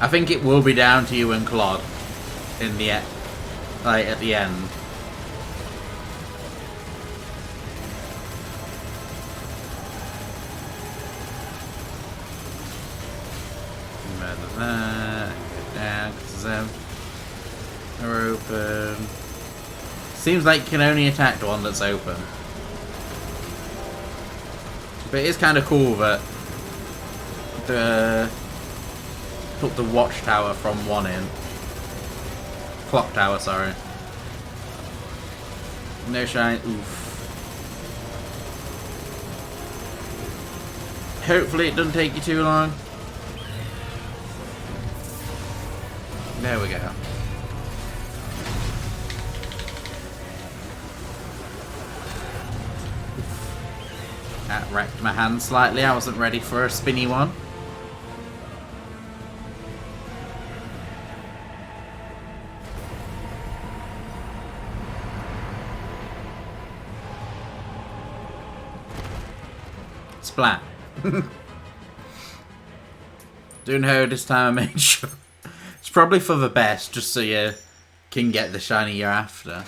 I think it will be down to you and Claude in the like at the end. more than that. Go down, because them are open. Seems like you can only attack the one that's open. But it is kind of cool that put the watchtower from one in. Clock tower, sorry. No shine. Oof. Hopefully it doesn't take you too long. There we go. That wrecked my hand slightly. I wasn't ready for a spinny one. Splat. Doing her this time I made sure. It's probably for the best, just so you can get the shiny you're after.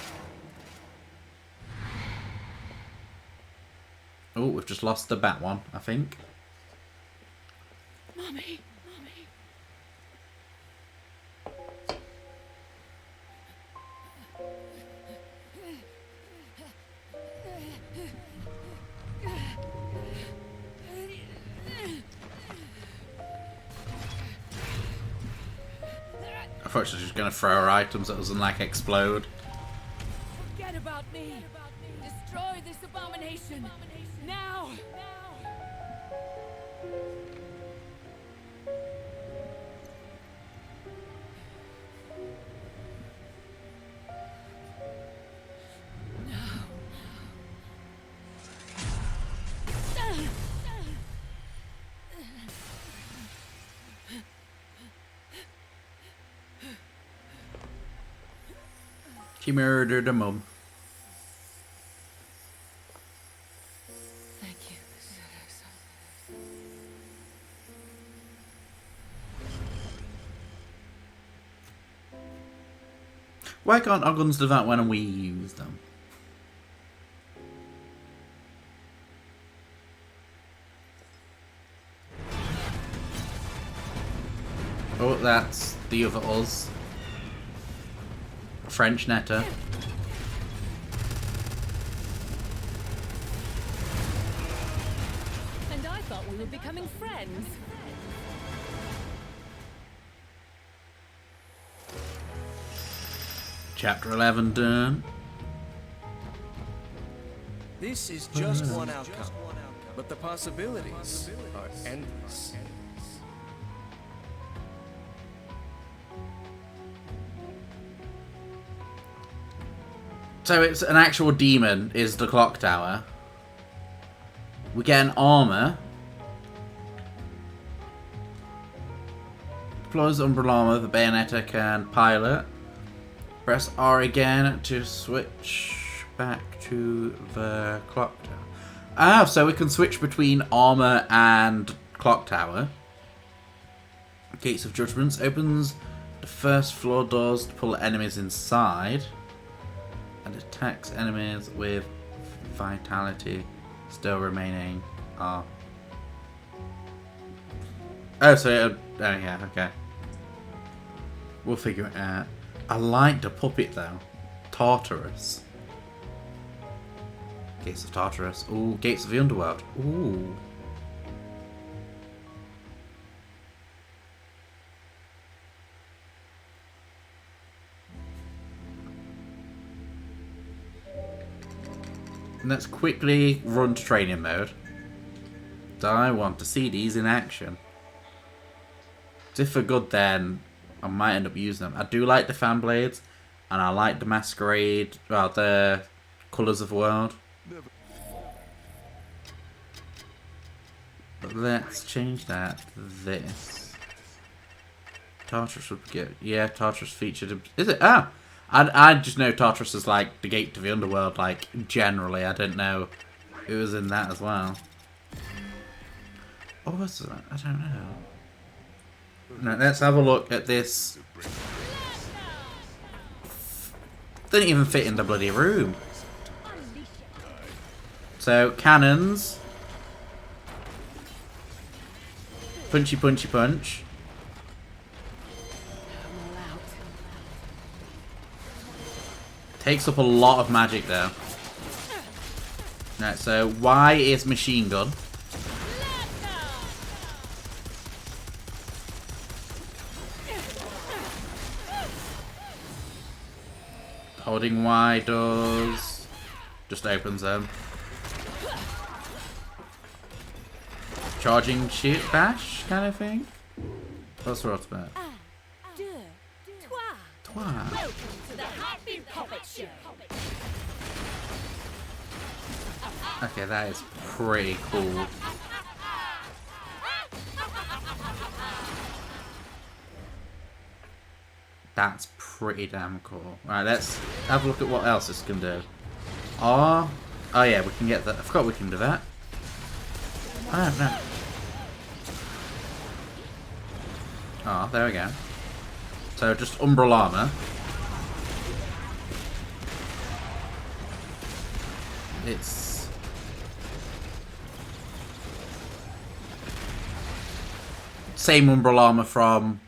Oh, we've just lost the bat one, I think. Mommy. I thought she was just going to throw her items at us and like explode. Forget about me. Destroy this abomination. Now. She murdered a mum. Thank you. Why can't our guns do that when we use them? Oh, that's the other us. French Netta. And I thought we were becoming friends. Chapter 11 done. This is just one outcome, but the possibilities are endless. So it's an actual demon, is the clock tower. We get an armor. Deploys Umbrella armor, the Bayonetta can pilot. Press R again to switch back to the clock tower. Ah, so we can switch between armor and clock tower. Gates of Judgments opens the first floor doors to pull enemies inside. And attacks enemies with vitality still remaining. Oh, so oh yeah, okay. We'll figure it out. I like the puppet though, Tartarus. Gates of Tartarus. Ooh, Gates of the Underworld. Ooh. Let's quickly run to training mode. I want to see these in action. If they're good, then I might end up using them. I do like the fan blades, and I like the masquerade, well, the colours of the world. But let's change that to this. Tartarus would get, yeah, Tartarus featured. Is it? Ah! I just know Tartarus is like the gate to the underworld, like generally. I didn't know it was in that as well. Oh, what's that? I don't know. No, let's have a look at this. Didn't even fit in the bloody room. So cannons, punchy punchy punch. Takes up a lot of magic though. Right, so Y is machine gun. Holding Y does... just opens them. Charging shoot bash kind of thing? What's the ultimate? Twa. Welcome to the Happy Puppet Show. Okay, that is pretty cool. That's pretty damn cool. Right, let's have a look at what else this can do. Oh yeah, we can get that. I forgot we can do that. I don't know. Oh, there we go. So just Umbral Armor. It's... same Umbral Armor from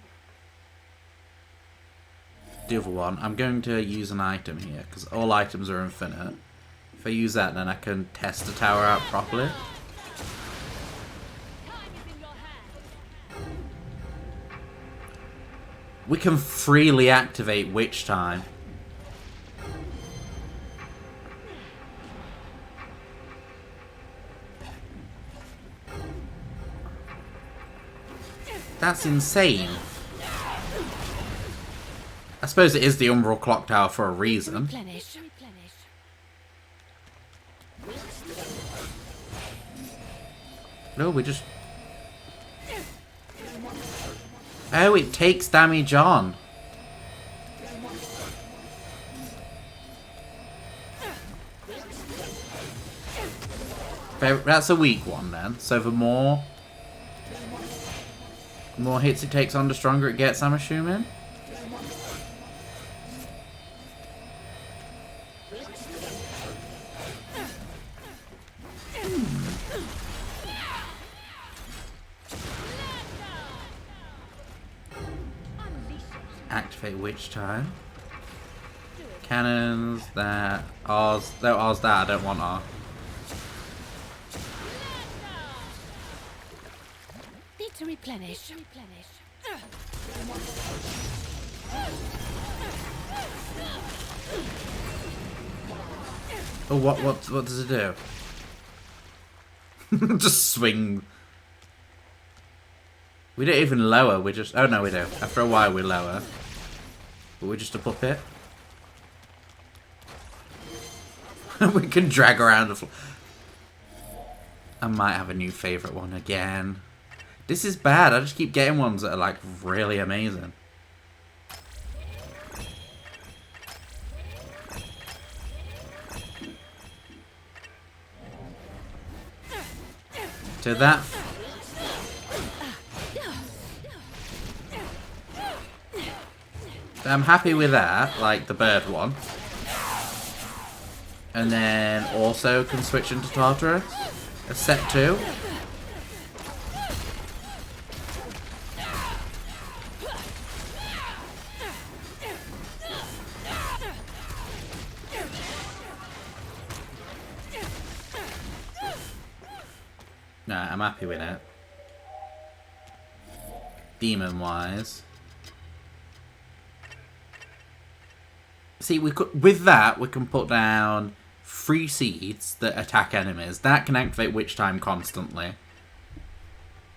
the other one. I'm going to use an item here, because all items are infinite. If I use that, then I can test the tower out properly. We can freely activate Witch Time. That's insane. I suppose it is the Umbral Clock Tower for a reason. No, we just... oh, it takes damage on. That's a weak one then. So the more hits it takes on, the stronger it gets, I'm assuming. Activate Witch Time. Cannons, that. R's. No, R's that. I don't want R. Need to replenish. Oh, what does it do? Just swing. We don't even lower, we just... oh no, we do. After a while we lower. But we're just a puppet. We can drag around the floor. I might have a new favourite one again. This is bad, I just keep getting ones that are like really amazing. So that... I'm happy with that, like the bird one. And then also can switch into Tartarus as set 2. Nah, I'm happy with it. Demon wise. See, we could, with that, we can put down 3 seeds that attack enemies. That can activate Witch Time constantly.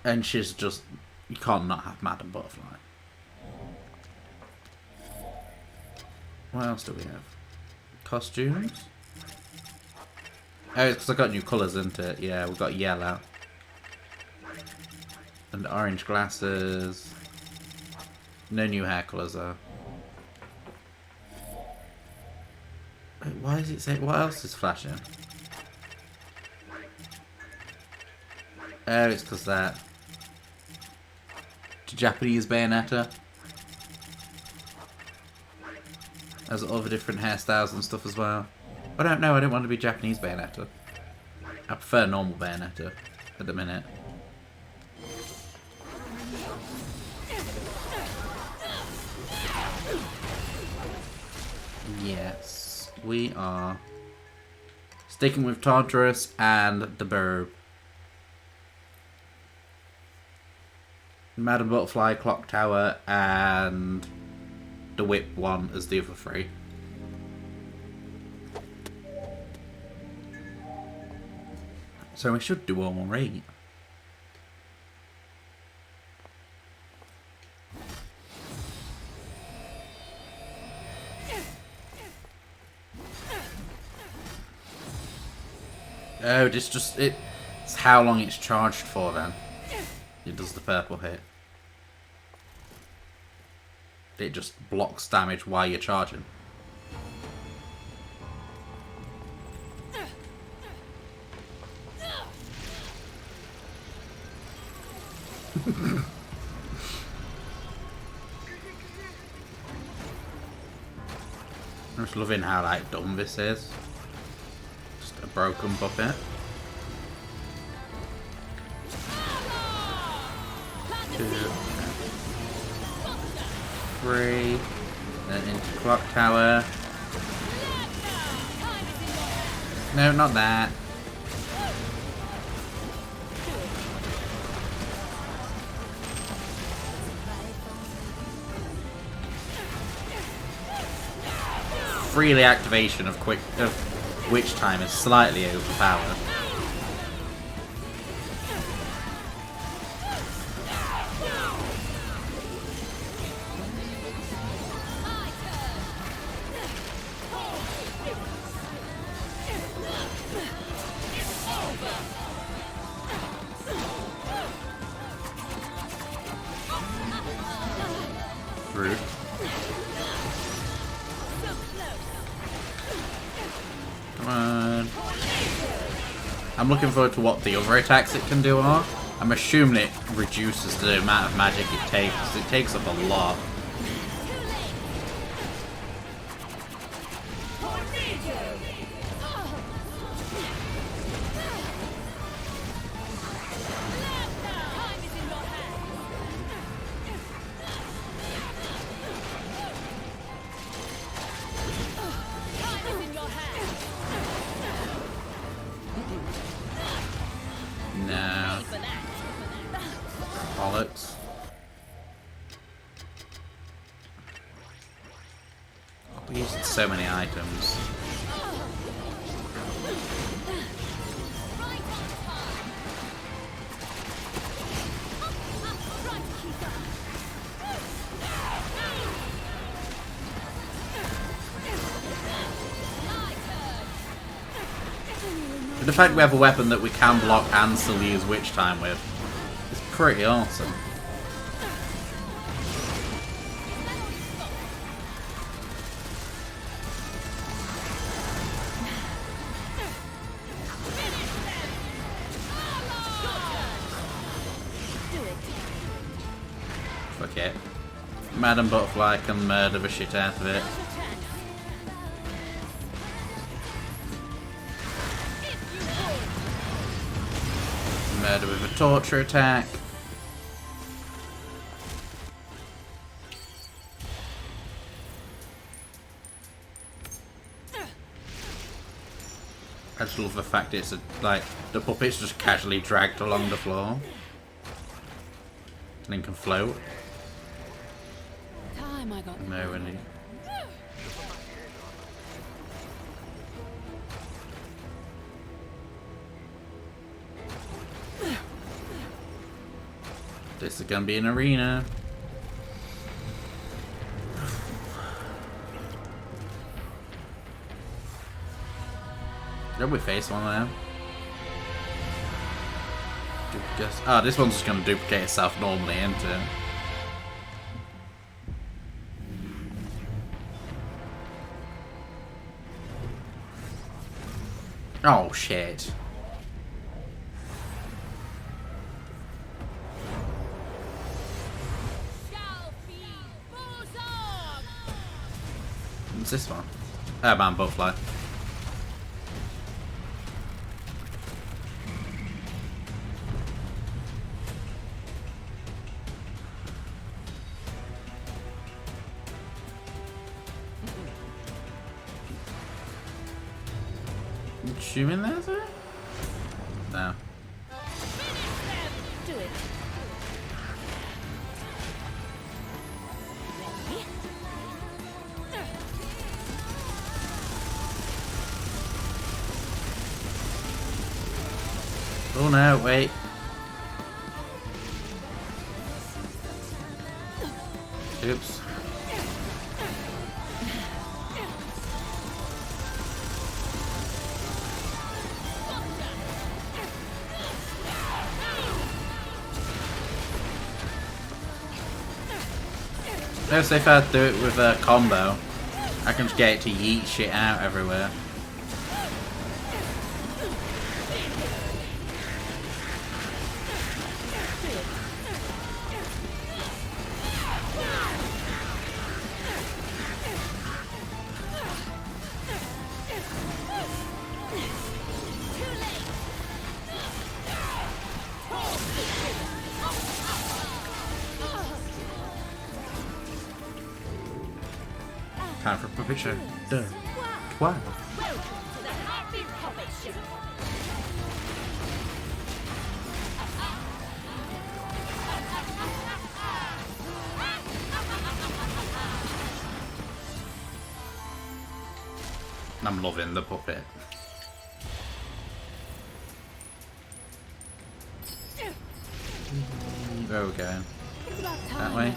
And she's just... you can't not have Madam Butterfly. What else do we have? Costumes? Oh, it's because I got new colours, isn't it? Yeah, we've got yellow. And orange glasses. No new hair colours though. Wait, why does it say... what else is flashing? Oh, it's because that... the Japanese Bayonetta. Has all the different hairstyles and stuff as well. I don't know, I don't want to be Japanese Bayonetta. I prefer normal Bayonetta at the minute. Yes. we are sticking with Tartarus and the Burb. Madam Butterfly, Clock Tower, and the Whip one as the other three. So we should do all right. Oh, it's how long it's charged for then. It does the purple hit. It just blocks damage while you're charging. I'm just loving how like dumb this is. Just a broken puppet. 2, 3, then into Clock Tower. No, not that. Freely activation of Witch Time is slightly overpowered. Rude. Come on. I'm looking forward to what the other attacks it can do are. I'm assuming it reduces the amount of magic it takes, because it takes up a lot. No. Bollocks. We used so many items. But the fact we have a weapon that we can block and still use Witch Time with is pretty awesome. Fuck it. Madam Butterfly can murder the shit out of it. Murder with a torture attack. I just love the fact it's like the puppet's just casually dragged along the floor and then can float. Time I got No, really. This is gonna be an arena. Did we face one of them? Oh, this one's just gonna duplicate itself normally, isn't it? Oh shit. What's this one? Oh man, Butterfly. Shoot in there, sir? No. Do it. Oh no, wait. Oops. Notice if I do it with a combo, I can just get it to yeet shit out everywhere. Time for puppet show. Duh. Wow. I'm loving the puppet. Where are we going? That way?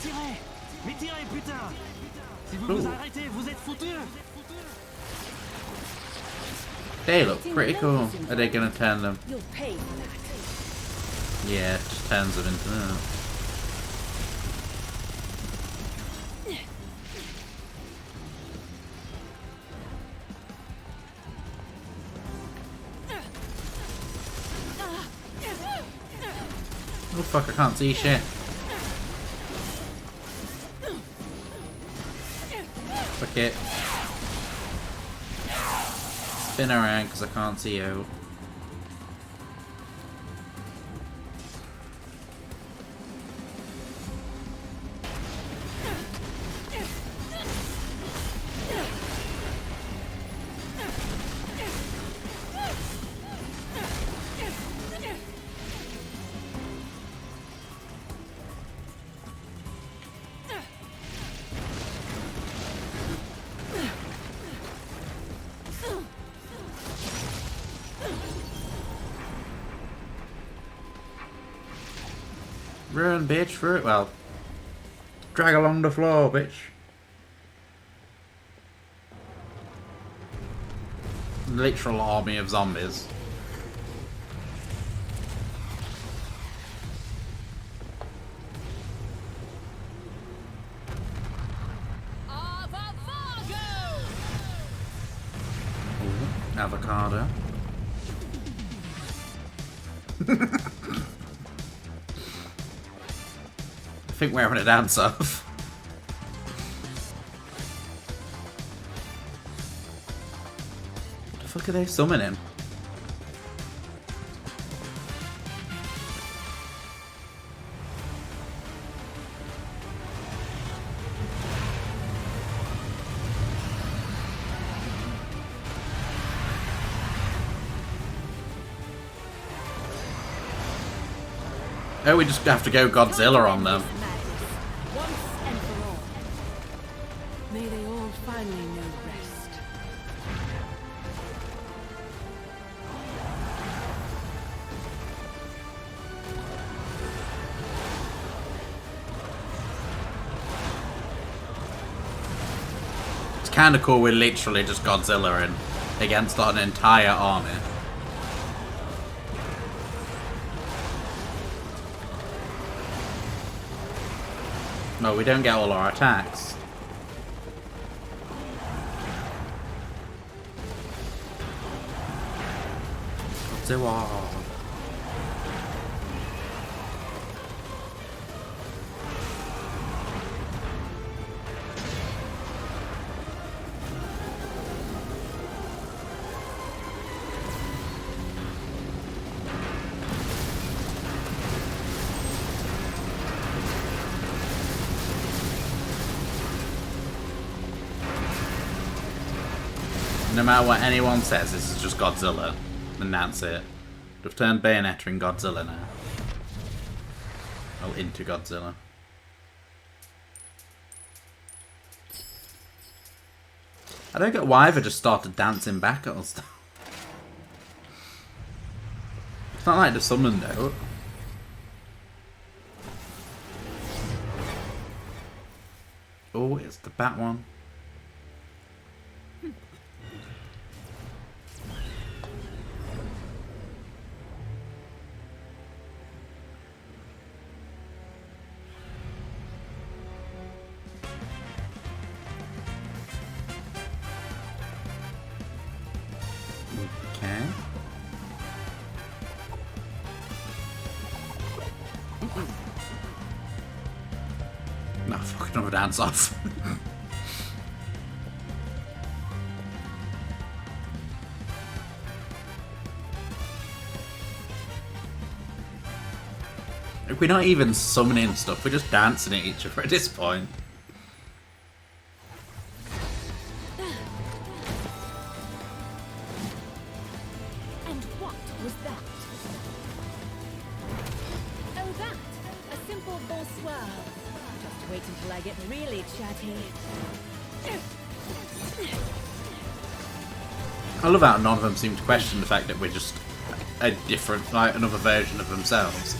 Tirez! Mais tirez, putain! Si vous vous arrêtez, vous êtes foutus! They look pretty cool. Are they gonna turn them? You'll pay for that. Yeah, it just turns them into that. Oh fuck, I can't see shit. Fuck it. Spin around because I can't see you. Run, bitch, for it. Well, drag along the floor, bitch. Literal army of zombies. Ooh, avocado. I think we're having a dance off. What the fuck are they summoning? Oh, we just have to go Godzilla on them. Once and for all. May they all finally know rest. It's kind of cool we're literally just Godzilla in against an entire army. No, we don't get all our attacks. Godzilla. No matter what anyone says, this is just Godzilla. And that's it. They've turned Bayonetta in Godzilla now. Oh, into Godzilla. I don't get why they just started dancing back at us. It's not like the summoned out. Oh, it's the bat one. Okay. No, fucking another dance off. We're not even summoning stuff, we're just dancing at each other at this point. And what was that? Oh, that! A simple bonsoir. Just wait until I get really chatty. I love how none of them seem to question the fact that we're just a different, like, another version of themselves.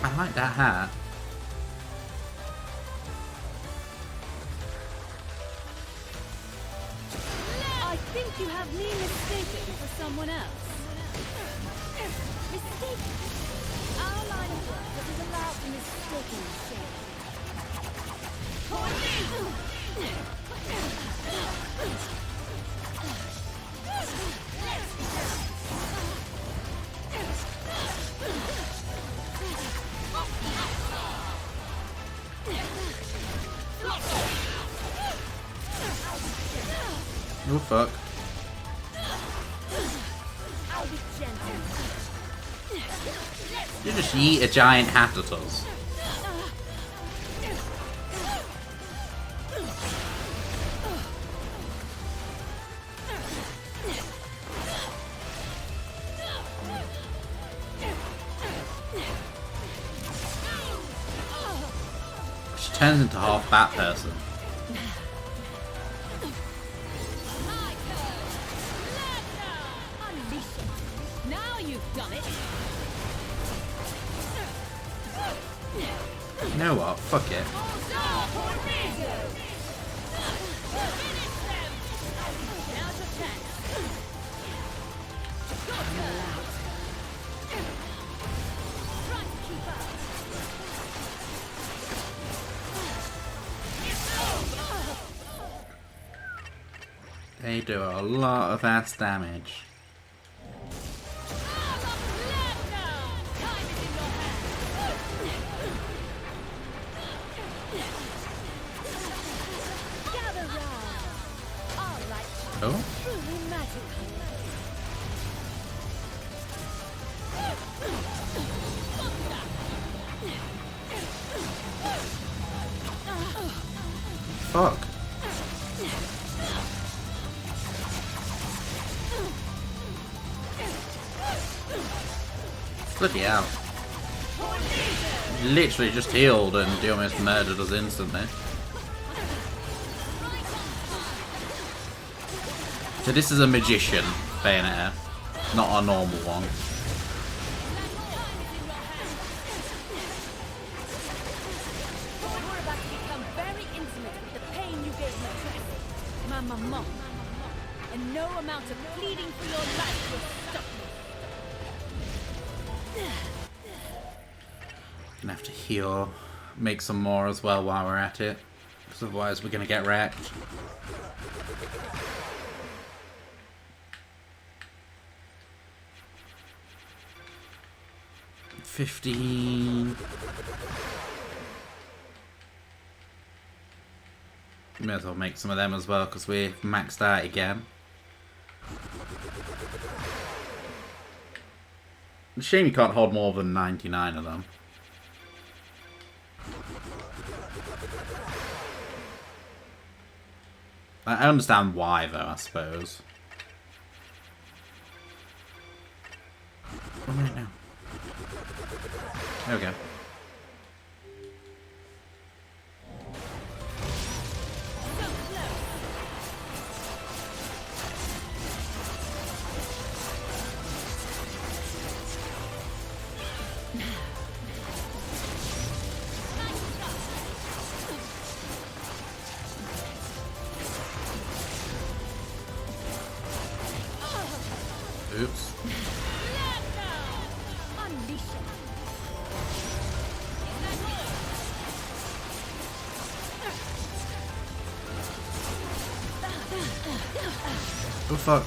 I like that hat. I think you have me mistaken for someone else. Mistaken? Our line of work doesn't allow for mistaking shade. Oh fuck. I'll be gentle. You just yeet a giant hat at us. She turns into half bat person. Now you've done it. You know what? Fuck it. They do a lot of ass damage. Oh? Fuck. Bloody hell. Literally just healed and he almost murdered us instantly. So this is a magician Bayonetta, not a normal one. You're about to become very intimate with the pain you gave my dress, my mama. And no amount of pleading for your life will stop me. Gonna have to heal, make some more as well while we're at it, because otherwise we're gonna get wrecked. $15. May as well make some of them as well because we're maxed out again. It's a shame you can't hold more than 99 of them. I understand why, though, I suppose. Oh, wait, no. There we go. Oops. Oh fuck.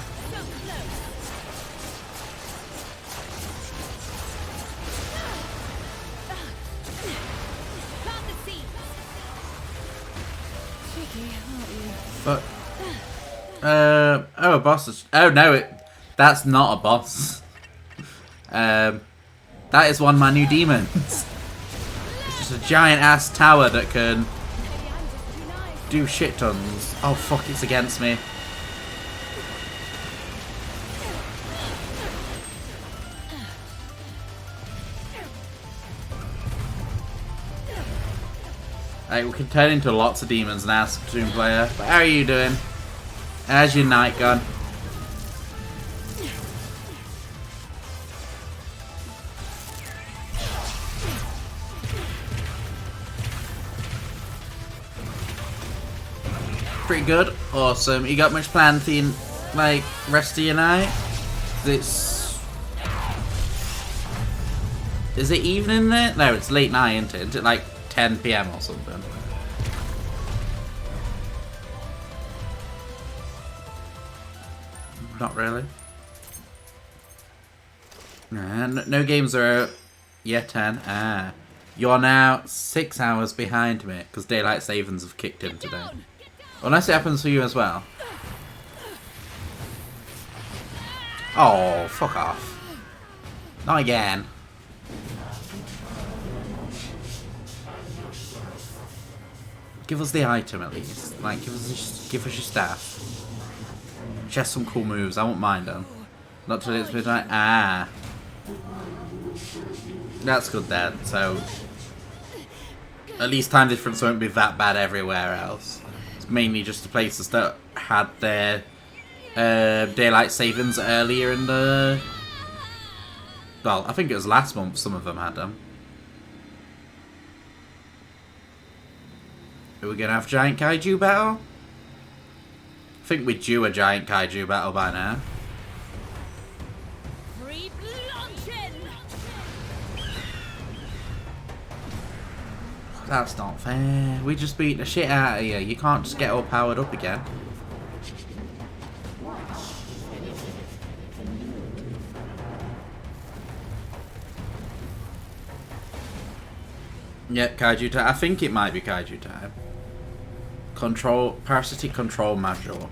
Fuck. Oh, a boss is... Oh no, that's not a boss. That is one of my new demons. It's just a giant ass tower that can do shit tons. Oh fuck, it's against me. Like, we can turn into lots of demons now, Splatoon player. But how are you doing? How's your night gone? Pretty good. Awesome. You got much planned for your, like, rest of your night? It's... Is it evening there? No, it's late night, isn't it? Isn't it like 10 PM or something? Not really. No games are out. Yeah, 10. Ah. You're now 6 hours behind me because daylight savings have kicked in today. Unless it happens for you as well. Oh, fuck off. Not again. Give us the item at least. Like, give us your staff. She has some cool moves. I won't mind them. Not till it's midnight. Ah. That's good then. So, at least time difference won't be that bad everywhere else. It's mainly just the places that had their daylight savings earlier in the... Well, I think it was last month some of them had them. Are we going to have giant kaiju battle? I think we're due a giant kaiju battle by now. That's not fair. We just beat the shit out of you. You can't just get all powered up again. Yep, kaiju time. I think it might be kaiju time. Parasitic control module.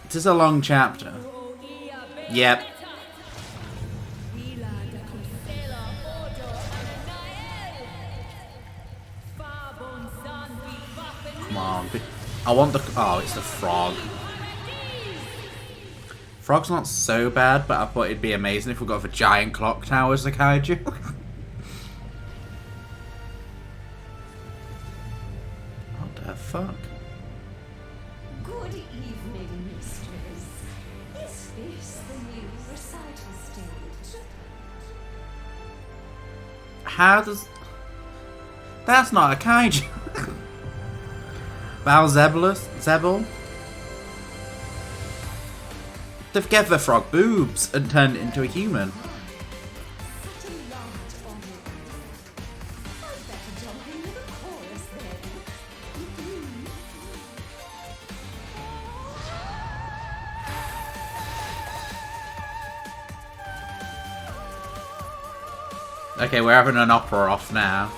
This is a long chapter. Yep. Come on. I want the... Oh, it's the frog. Frog's not so bad, but I thought it'd be amazing if we got the giant clock tower as the kaiju. What the fuck? Good evening, mistress. Is this the new recital stage? How does... That's not a kaiju. Zebul? They've given the frog boobs and turned it into a human. Such a large audience. I'd better jump into the chorus then. Okay, we're having an opera off now.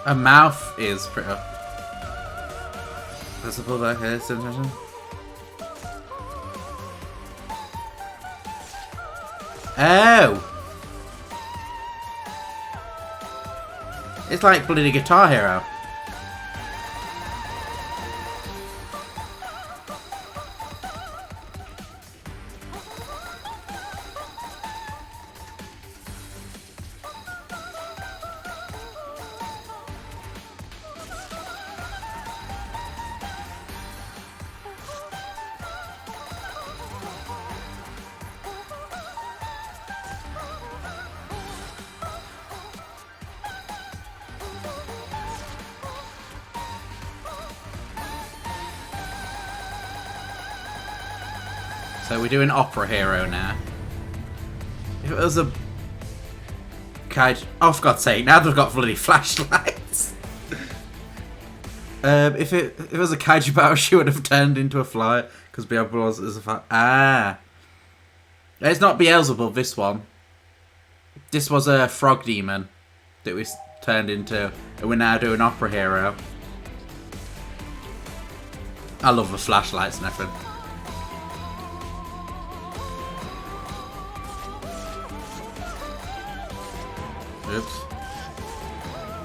A mouth is pretty... That's a pullback here. Oh! It's like bloody Guitar Hero. So we're doing Opera Hero now. If it was a kaiju... Oh, for God's sake, now they've got bloody flashlights. If it was a kaiju battle, she would have turned into a fly. Because Beelzebub is a fly. Ah. It's not Beelzebub, this one. This was a frog demon that we turned into. And we're now doing Opera Hero. I love the flashlights and everything. Oops.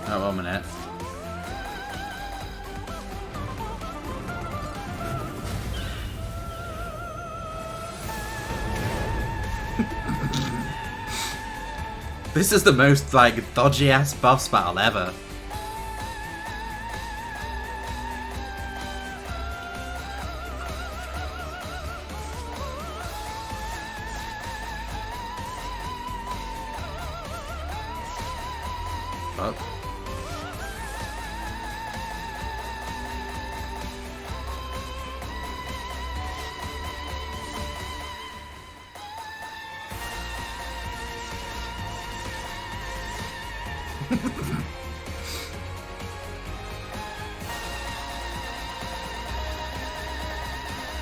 Oh, 1 minute. This is the most, like, dodgy-ass boss battle ever. Fuck.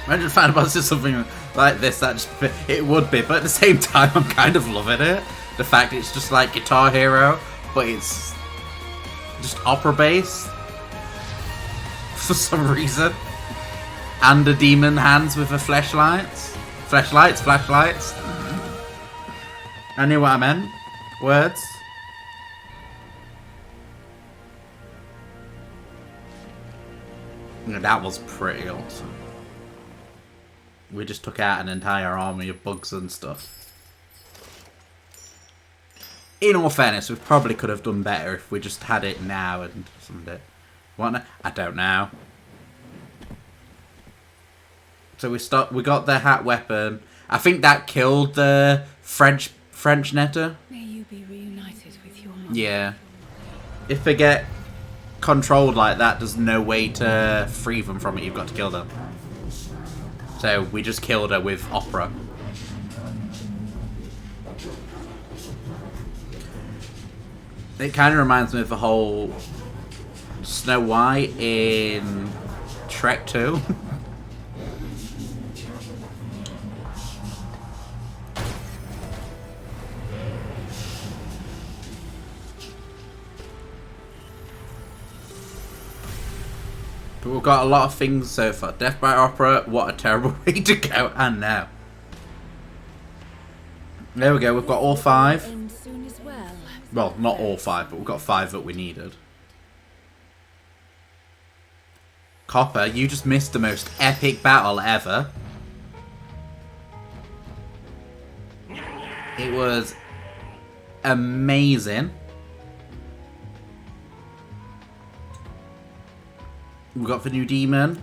Imagine Final Boss is something like this, that just, it would be, but at the same time I'm kind of loving it. The fact it's just like Guitar Hero, but it's just opera based for some reason. And the demon hands with the flashlights. Flashlights. I knew what I meant. Words. Yeah, that was pretty awesome. We just took out an entire army of bugs and stuff. In all fairness, we probably could have done better if we just had it now and something. What? I don't know. So we got the hat weapon. I think that killed the French netter. May you be reunited with your mother. Yeah. If they get controlled like that, there's no way to free them from it. You've got to kill them. So we just killed her with Opera. It kind of reminds me of the whole Snow White in Shrek 2. But we've got a lot of things so far. Death by Opera, what a terrible way to go. And now. There we go, we've got all 5. Well, not all 5, but we've got 5 that we needed. Copper, you just missed the most epic battle ever. It was amazing. We've got the new demon.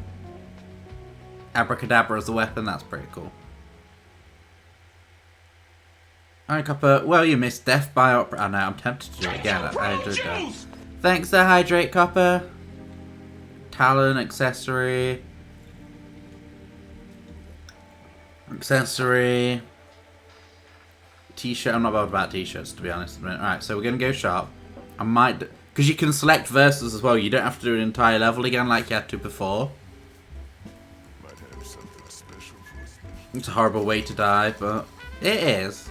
Abracadabra as a weapon, that's pretty cool. Alright, Copper. Well, you missed Death by Opera. I know, I'm tempted to do it again. I enjoyed that. Thanks to Hydrate, Copper. Talon, accessory. Accessory. T-shirt. I'm not bothered about t-shirts, to be honest. Alright, so we're going to go sharp. I might... Because you can select verses as well. You don't have to do an entire level again like you had to before. Might have something special for us. It's a horrible way to die, but it is.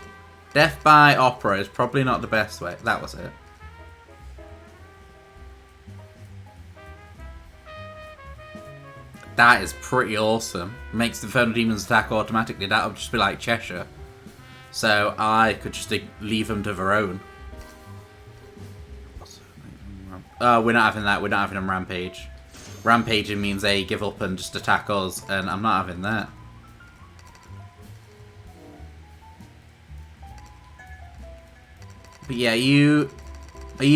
Death by Opera is probably not the best way. That was it. That is pretty awesome. Makes the Infernal Demons attack automatically. That would just be like Cheshire. So I could just leave them to their own. We're not having that. We're not having them rampage. Rampaging means they give up and just attack us, and I'm not having that. But yeah, are you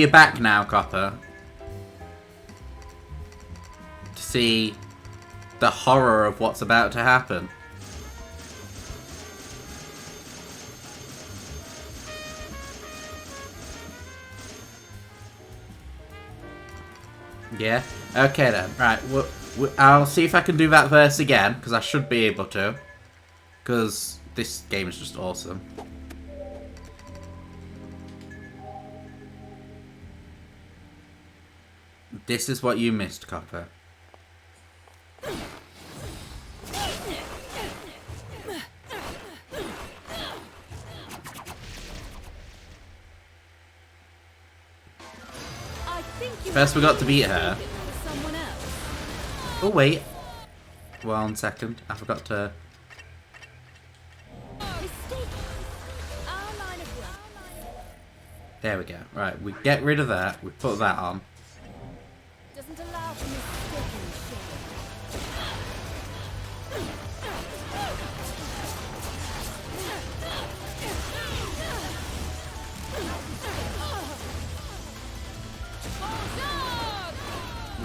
back now, Copper? To see the horror of what's about to happen. Yeah? Okay then. Right, I'll see if I can do that verse again, because I should be able to. Because this game is just awesome. This is what you missed, Copper. First we got to beat her. Oh wait. 1 second. I forgot to... There we go. Right, we get rid of that. We put that on. Doesn't allow for mistaken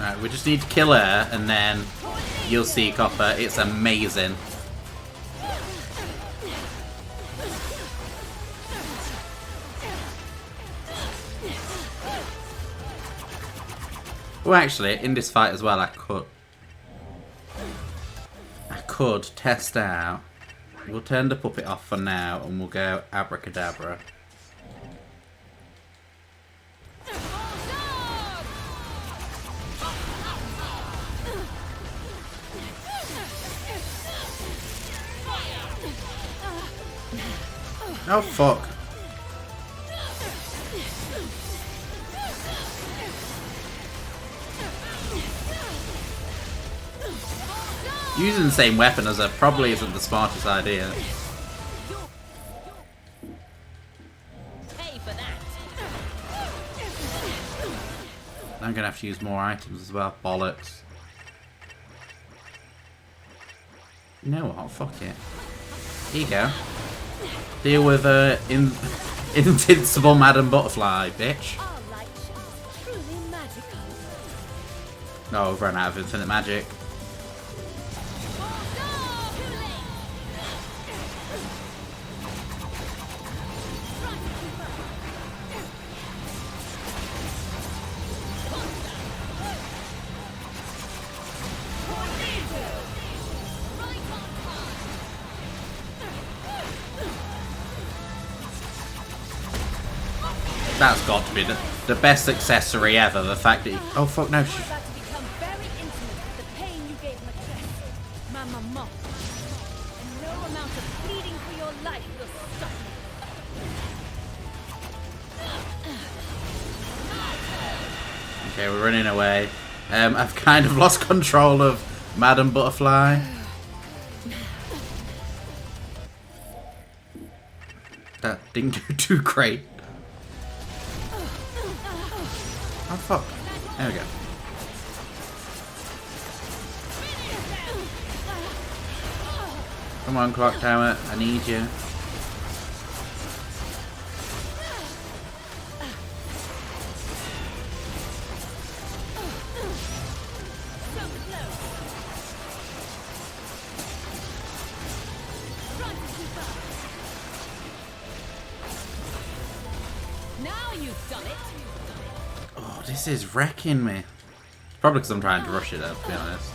Right, we just need to kill her, and then you'll see, Copper. It's amazing. Oh, actually, in this fight as well, I could test out. We'll turn the puppet off for now, and we'll go abracadabra. Oh, fuck. Using the same weapon as her probably isn't the smartest idea. I'm gonna have to use more items as well. Bollocks. You know what? Fuck it. Here you go. Deal with invincible Madam Butterfly, bitch. No, I've run out of infinite magic. That's got to be the best accessory ever. The fact that you, oh fuck no. Okay, we're running away. I've kind of lost control of Madam Butterfly. That didn't do too great. Oh fuck. There we go. Come on, Clock Tower. I need you. This is wrecking me. Probably because I'm trying to rush it up, to be honest.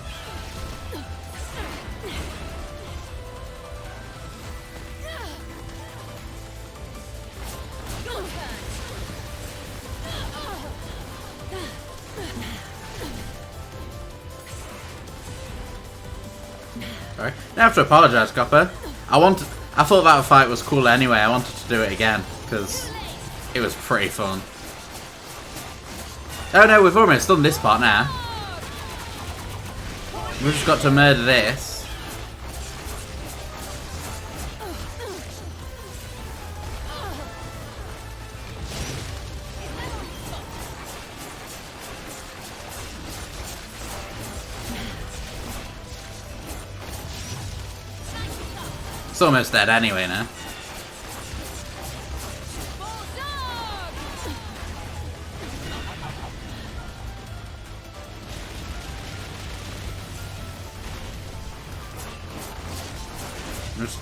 Sorry. I have to apologise, Copper. I thought that fight was cool anyway. I wanted to do it again because it was pretty fun. Oh no, we've almost done this part now. We've just got to murder this. It's almost dead anyway now. Just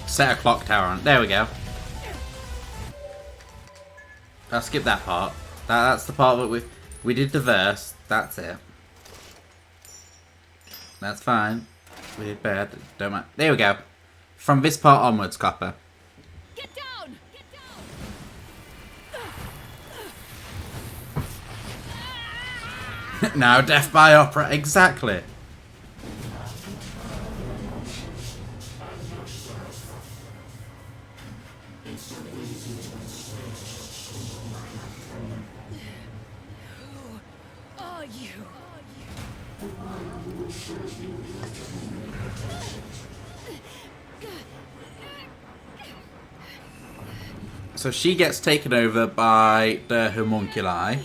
set a clock tower on. There we go. I'll skip that part. That's the part that we did the verse. That's it. That's fine. We did bad. Don't mind. There we go. From this part onwards, Copper. Get down! Get down! Now, death by opera. Exactly. Who are you? So she gets taken over by the homunculi.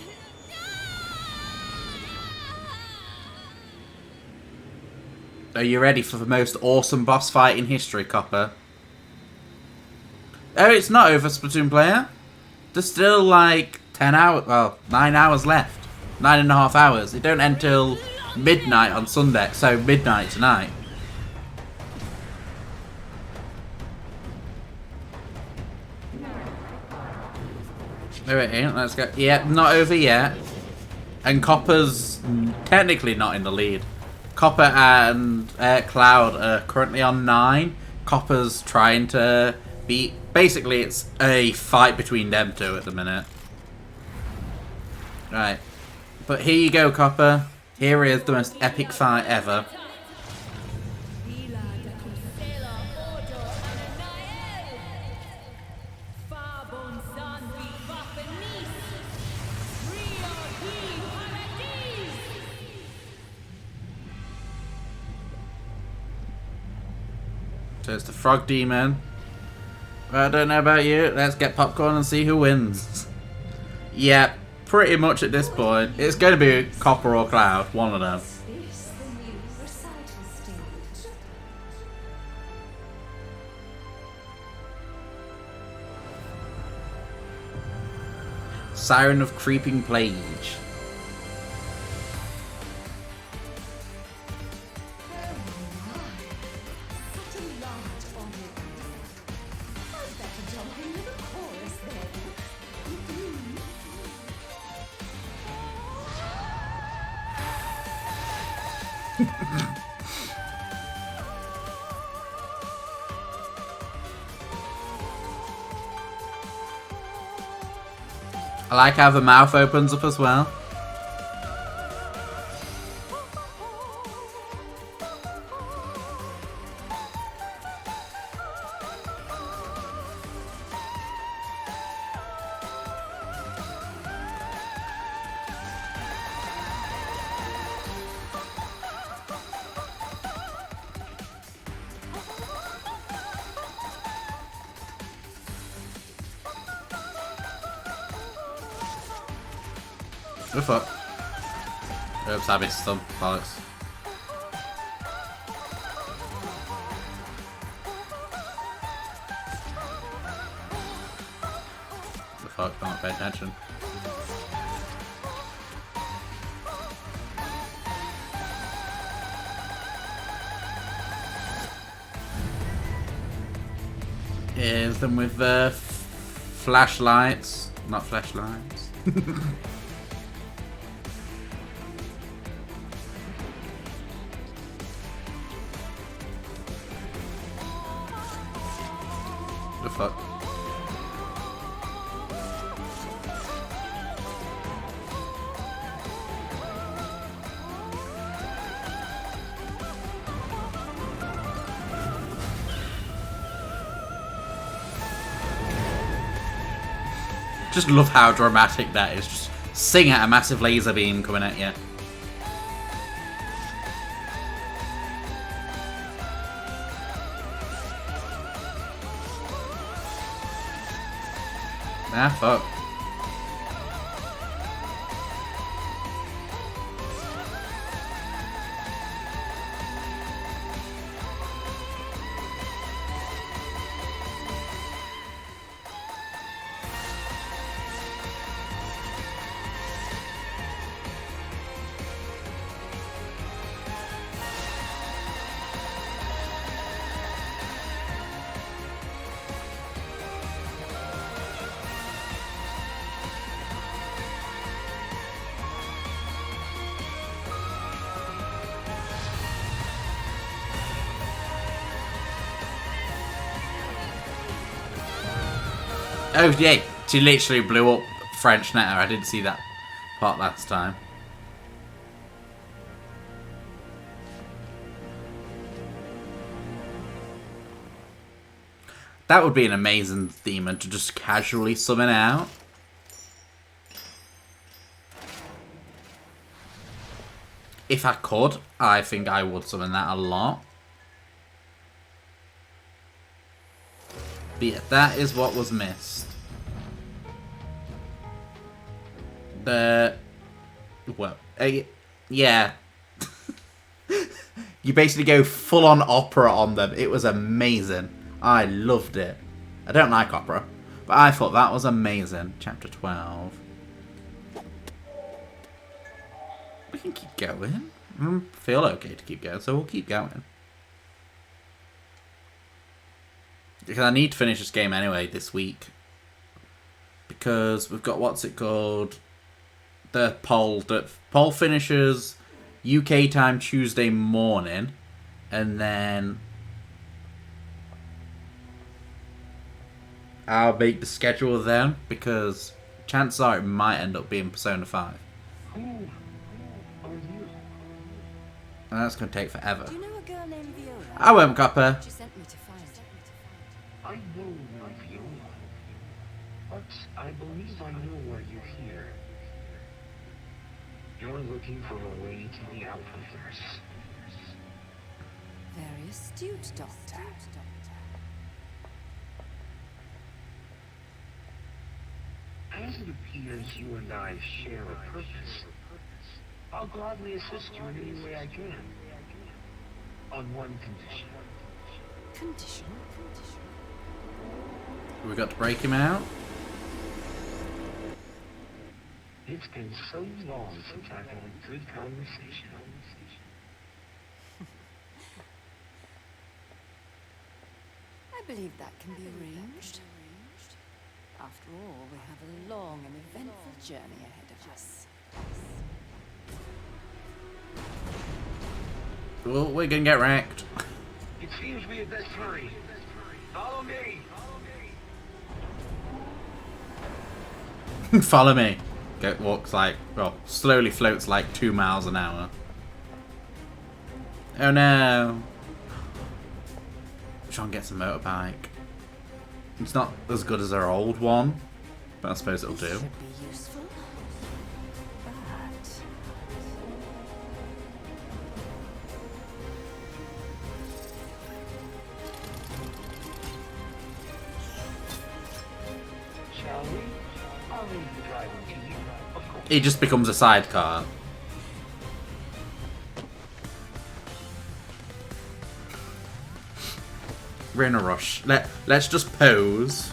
Are you ready for the most awesome boss fight in history, Copper? Oh, it's not over, Splatoon player. There's still like 10 hours, well, 9 hours left. 9.5 hours. It don't end till midnight on Sunday, so midnight tonight. No, it ain't. Let's go. Yeah, not over yet. And Copper's technically not in the lead. Copper and Cloud are currently on 9. Copper's trying to beat... Basically, it's a fight between them two at the minute. Right. But here you go, Copper. Here is the most epic fight ever. So it's the Frog Demon. Well, I don't know about you. Let's get popcorn and see who wins. Yeah, pretty much at this point. It's going to be Copper or Cloud. One of them. Siren of Creeping Plague. I like how the mouth opens up as well. The fuck? Oops, I missed some. Bollocks. The fuck? I'm not paying attention. Here's them with the flashlights. Not flashlights. The fuck? Just love how dramatic that is. Just sing at a massive laser beam coming at you. Ah, fuck. Oh yeah, she literally blew up French Netta. I didn't see that part last time. That would be an amazing demon to just casually summon out. If I could, I think I would summon that a lot. But yeah, that is what was missed. Well, yeah. You basically go full on opera on them. It was amazing. I loved it. I don't like opera, but I thought that was amazing. Chapter 12. We can keep going. I feel okay to keep going, so we'll keep going. Because I need to finish this game anyway this week. Because we've got, what's it called? The poll finishes UK time Tuesday morning. And then I'll make the schedule then. Because chances are it might end up being Persona 5. Who are you? And that's going to take forever. Do you know a girl named Viola? I won't copper. She sent me to find her. I know you're Viola, but I believe I know why you're here. You're looking for a way to the Alphaverse. Very astute, Doctor. As it appears you and I share a purpose, I'll gladly assist you in any way I can. On one condition. Condition? We got to break him out. It's been so long since I've had a good conversation. I believe that can be arranged. After all, we have a long and eventful journey ahead of us. Well, we're gonna get wrecked. It seems we had best hurry. Follow me! Follow me. Walks like, well, slowly floats like 2 miles an hour. Oh no. Jean gets a motorbike. It's not as good as our old one, but I suppose it'll do. Should be useful. But Shall we? I'll leave the driving to you. Of course. It just becomes a sidecar. We're in a rush. Let's just pose.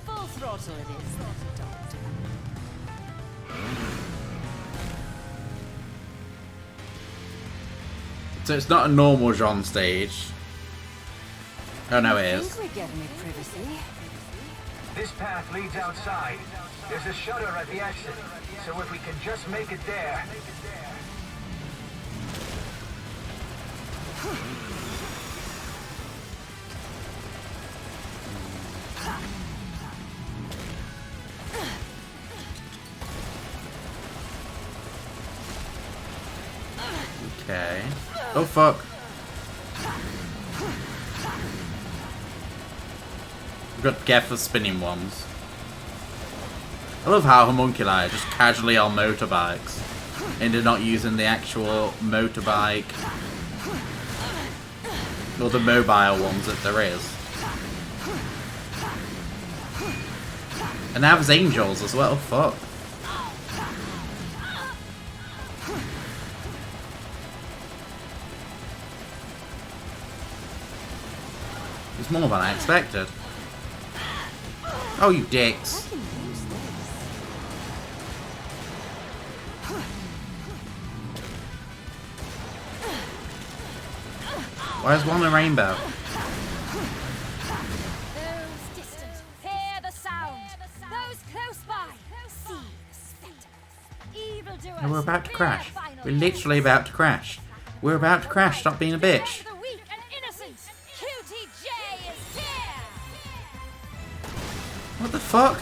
full throttle it is, Doctor. So it's not a normal Jean stage. Oh no, it is. Think we get any privacy? This path leads outside. There's a shutter at the exit, so if we can just make it there. Okay. Oh fuck. We've got to be careful spinning ones. I love how homunculi are just casually on motorbikes and they're not using the actual motorbike Or the mobile ones that there is. And now there's angels as well, fuck. It's more than I expected. Oh, you dicks. Why is one a rainbow? Those distant, hear the sound. Those close by, see the spectacle. Evildoers. No, we're about to crash. We're literally about to crash. We're about to crash. Stop being a bitch. The weak and innocent. QTJ is here. What the fuck?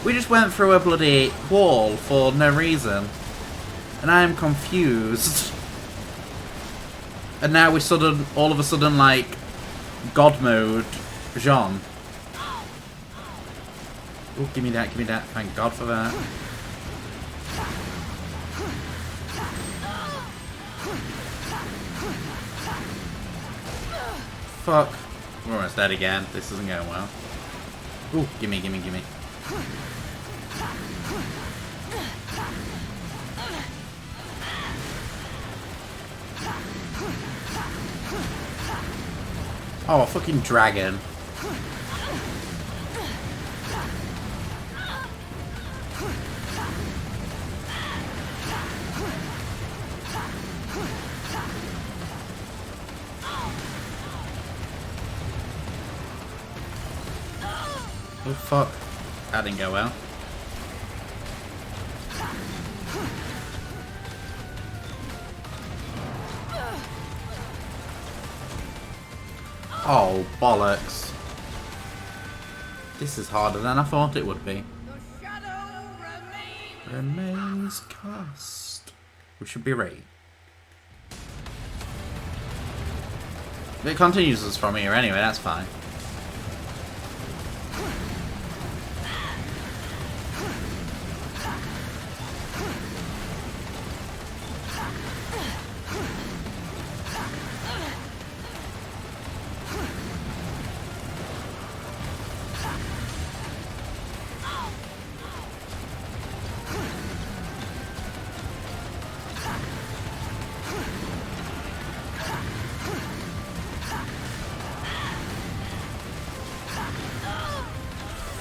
We just went through a bloody wall for no reason. And I am confused. And now we all of a sudden, like, God mode Jean. Oh, give me that, give me that. Thank God for that. Fuck. We're almost dead again. This isn't going well. Ooh, gimme, gimme, gimme. Oh, a fucking dragon. Oh fuck. That didn't go well. Oh, bollocks. This is harder than I thought it would be. Remains cast. We should be ready. It continues us from here anyway, that's fine.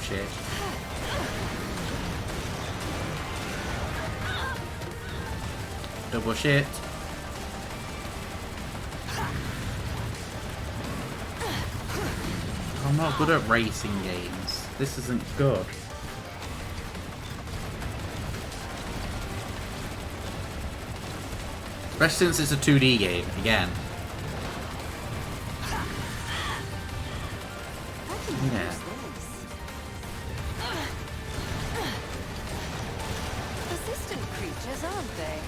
Shit. Double shit. I'm not good at racing games. This isn't good. Especially since it's a 2D game, again. Yeah. Persistent creatures, aren't they?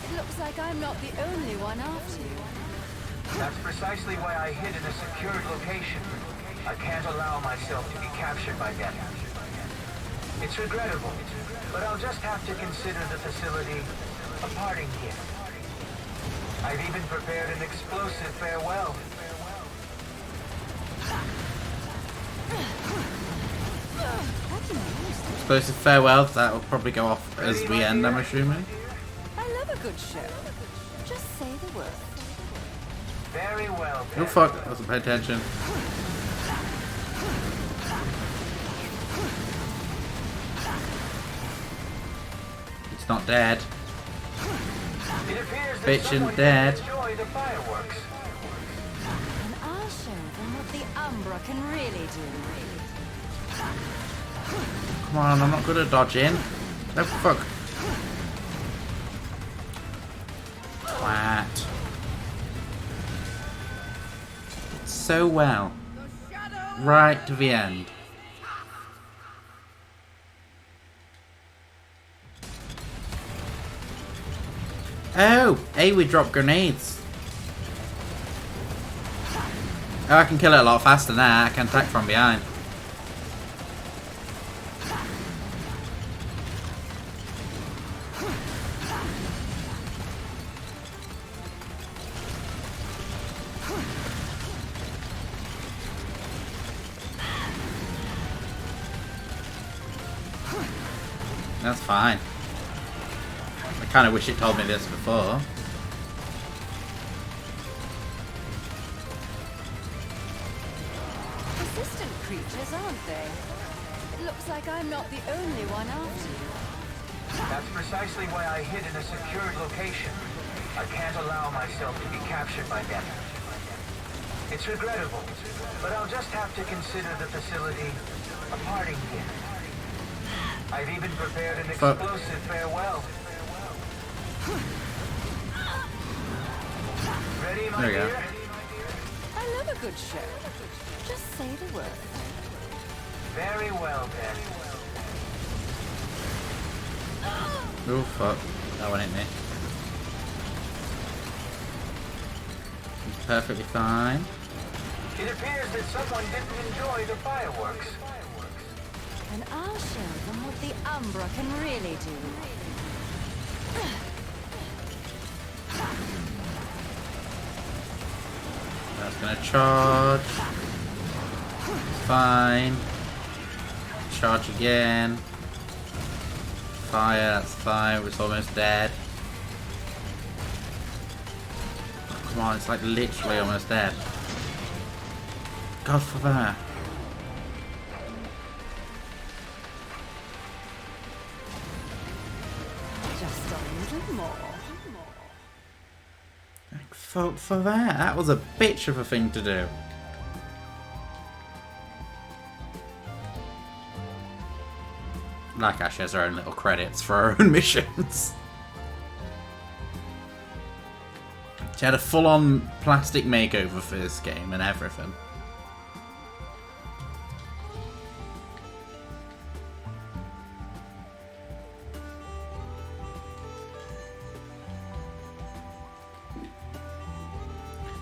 It looks like I'm not the only one after you. That's precisely why I hid in a secured location. I can't allow myself to be captured by them. It's regrettable, but I'll just have to consider the facility a parting gift. I've even prepared an explosive farewell. Explosive farewell, that will probably go off as we end, I'm assuming. I love a good show. Just say the word. Very well. Oh fuck, I wasn't paying attention. It's not dead. Bitch and dead. Enjoy the fireworks. And I'll show them what the Umbra can really do. Come on, I'm not good at dodging. No fuck. Twat. It's so well. Right to the end. Oh, hey, we drop grenades. Oh, I can kill it a lot faster now. I can attack from behind. That's fine. I kind of wish it told me this before. Persistent creatures, aren't they? It looks like I'm not the only one after you. That's precisely why I hid in a secured location. I can't allow myself to be captured by them. It's regrettable, but I'll just have to consider the facility a parting gift. I've even prepared an explosive farewell. Ready, my dear? I love a good show. Just say the word. Very well, then. Oh, fuck. That one hit me. It's perfectly fine. It appears that someone didn't enjoy the fireworks. And I'll show them what the Umbra can really do. That's gonna charge. Fine. Charge again. Fire, that's fine. It's almost dead. Oh, come on, it's like literally almost dead. God for that. Just a little more. For that. That was a bitch of a thing to do. Like Ash has her own little credits for her own missions. She had a full-on plastic makeover for this game and everything.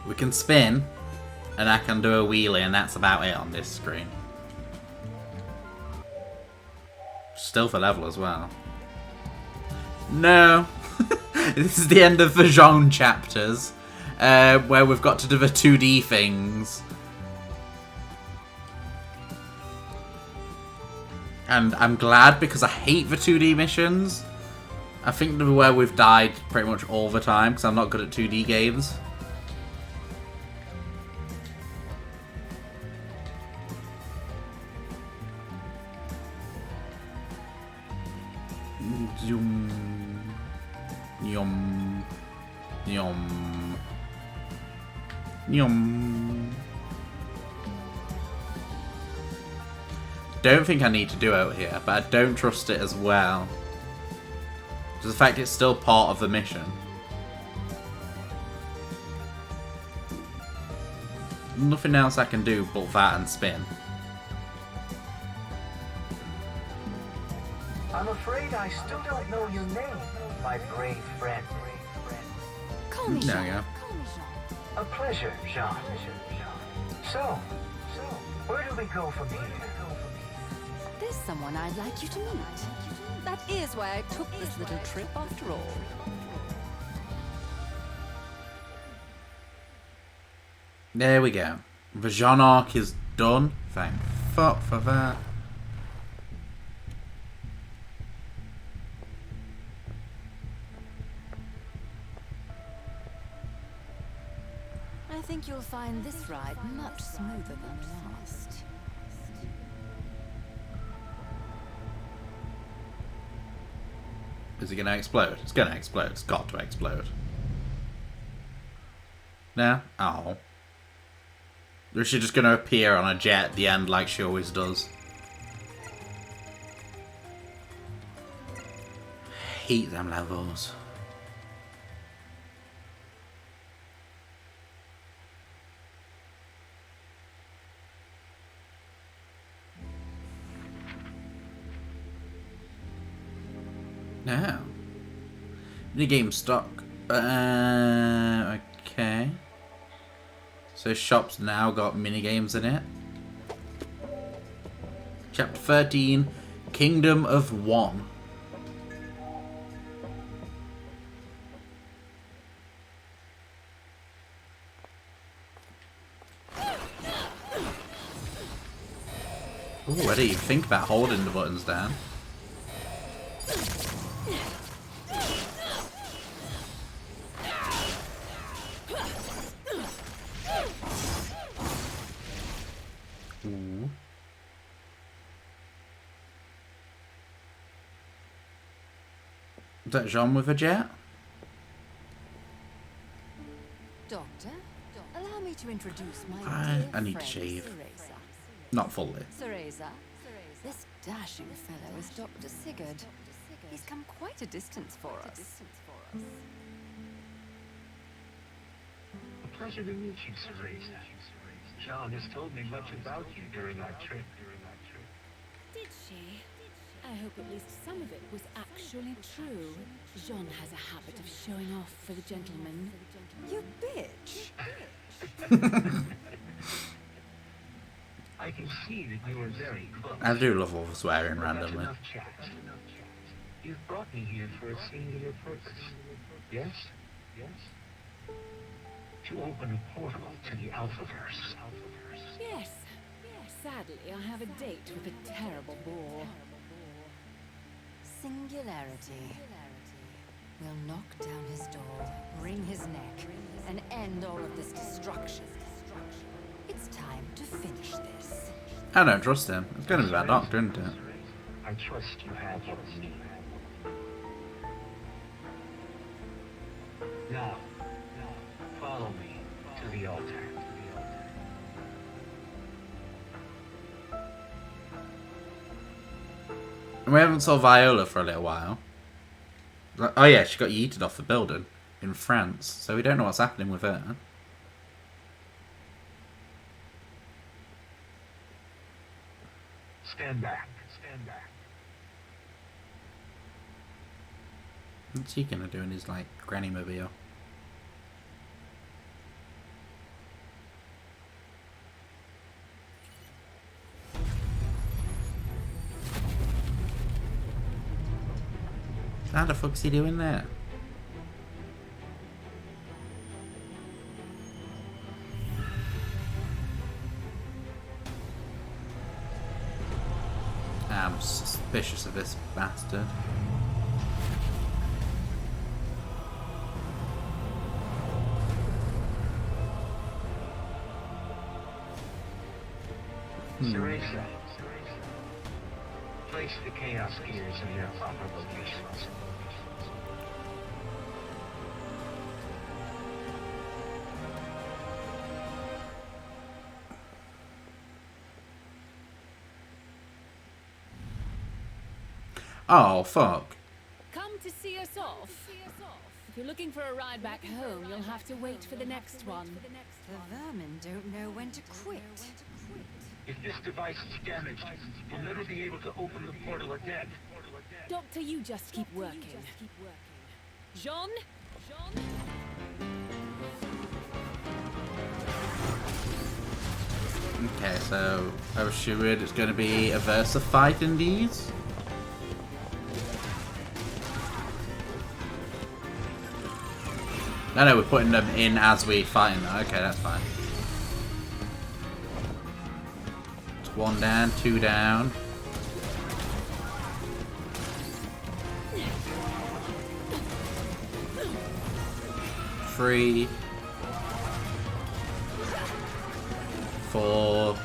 We can spin, and I can do a wheelie, and that's about it on this screen. Still for level as well. No! This is the end of the Jean chapters, where we've got to do the 2D things. And I'm glad, because I hate the 2D missions. I think they're where we've died pretty much all the time, because I'm not good at 2D games. Yum. Yum. Yum. Yum. Don't think I need to do out here, but I don't trust it as well. Because the fact it's still part of the mission. Nothing else I can do but that and spin. I'm afraid I still don't know your name, my brave friend. Call me There Jean. we go. Call me Jean. A pleasure, Jean. So, where do we go from here? There's someone I'd like you to meet. That is why I took this little trip after all. There we go. The Jean arc is done. Thank fuck for that. I think you'll find this ride much smoother than last. Is it going to explode? It's going to explode. It's got to explode. No? Oh. Or is she just going to appear on a jet at the end like she always does? Hate them levels. No. Minigame stock. Okay. So shop's now got minigames in it. Chapter 13, Kingdom of One. Ooh, I didn't even think about holding the buttons down. Ooh. Is that Jean with a jet? Doctor, allow me to introduce my I need to friend, shave. Cereza. Not fully. Cereza, this dashing fellow is Dr. Sigurd. He's come quite a distance for us. A pleasure to meet you, Cereza. Jean has told me much about you during our trip. Did she? I hope at least some of it was actually true. Jean has a habit of showing off for the gentleman. You bitch! I can see that you are very close. I do love all the swearing But that's randomly. enough chat. You've brought me here for a singular purpose. Yes? Yes? To open a portal to the Alphaverse. Yes. Sadly, I have a date with a terrible bore. Singularity. We'll knock down his door, wring his neck, and end all of this destruction. It's time to finish this. I don't trust him. It's gonna be that doctor, isn't it? I trust you have what you need. Now, follow me to the altar. And we haven't saw Viola for a little while. Oh yeah, she got yeeted off the building in France, so we don't know what's happening with her. Stand back. Stand back. What's he gonna do in his, like, granny mobile? How the fuck's he doing there? I'm suspicious of this bastard. Cereza. Place the Chaos Gears in their proper locations. Oh, fuck. Come to see us off. If you're looking for a ride back home, you'll have to wait for the next one. The vermin don't know when to quit. If this device is damaged, we'll never be able to open the portal again. Doctor, you just keep working. Jean? Okay, so I'm assured it's going to be a Versa fight in these. No, we're putting them in as we fight them. Okay, that's fine. It's 1 down, 2 down. Three. 4.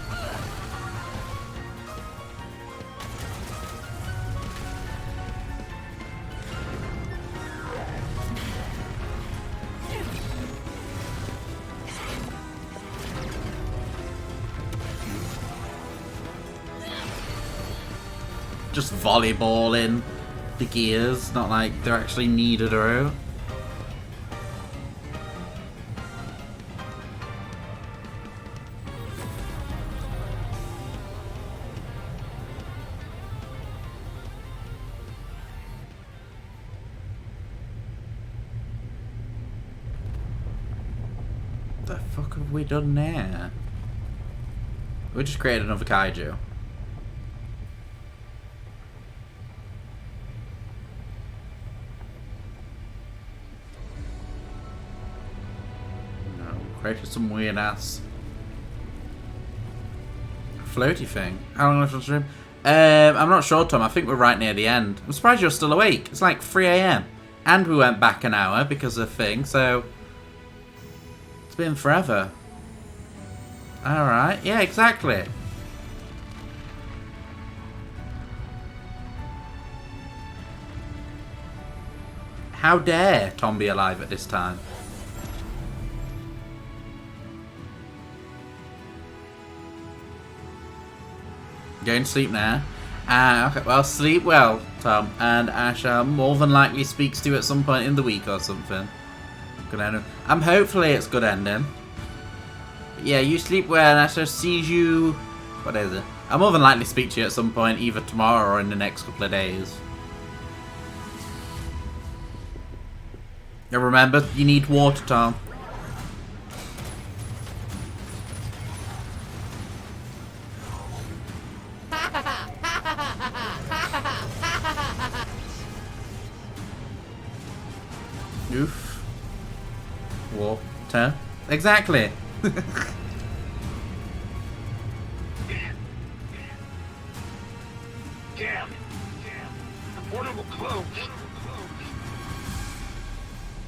Just volleyballing the gears, not like they're actually needed or out. The fuck have we done there? We just created another kaiju. No, created some weird ass floaty thing. How long left on stream? I'm not sure, Tom. I think we're right near the end. I'm surprised you're still awake. It's like 3 AM. And we went back an hour because of thing, so... It's been forever. Alright, yeah, exactly. How dare Tom be alive at this time? Going to sleep now. Okay, well, sleep well, Tom, and I shall more than likely speak to you at some point in the week or something. Good ending. Hopefully it's good ending. But yeah, you sleep well, and I shall see you. What is it? I'll more than likely speak to you at some point, either tomorrow or in the next couple of days. And remember, you need water, Tom. Oof. Water. Exactly. Damn. The portal will close.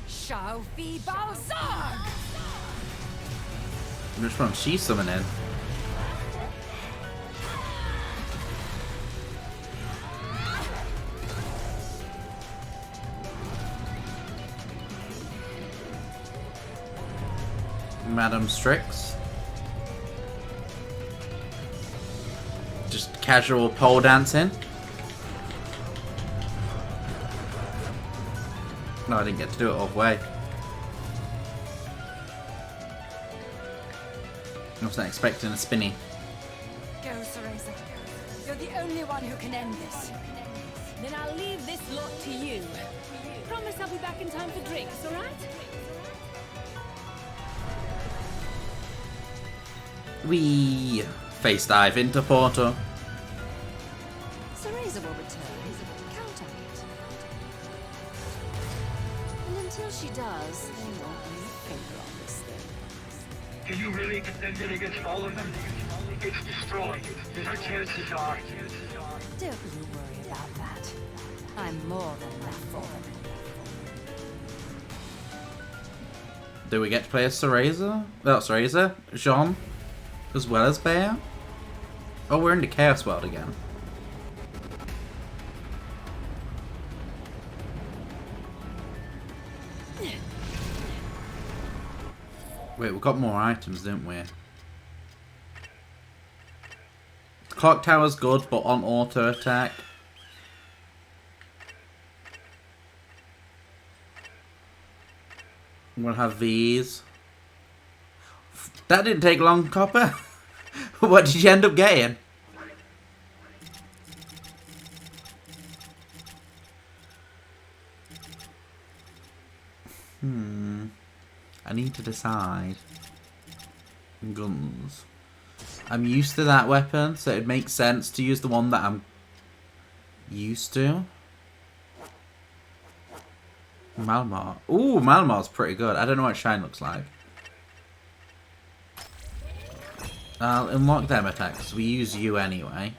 Shao Fi Bao Zog! Which one? She's summoning. Madam Strix. Just casual pole dancing. No, I didn't get to do it all the way. I wasn't expecting a spinny. Go, Cereza. You're the only one who can end this. Then I'll leave this lot to you. Promise I'll be back in time for drinks, alright? We face dive into Porto. Cereza will return. Count on it. And until she does, there won't be a finger on this thing. Can you really defend it against all of them? It's destroyed. Our chances are. Don't you worry about that. I'm more than enough for them. Do we get to play as Cereza? That's Cereza. Jean. As well as Bear? Oh, we're in the Chaos World again. Wait, we've got more items, didn't we? The clock tower's good, but on auto attack. We'll have these. That didn't take long, Copper. What did you end up getting? I need to decide. Guns. I'm used to that weapon, so it makes sense to use the one that I'm used to. Malmar. Ooh, Malmar's pretty good. I don't know what Shine looks like. I'll unlock them attacks. We use you anyway.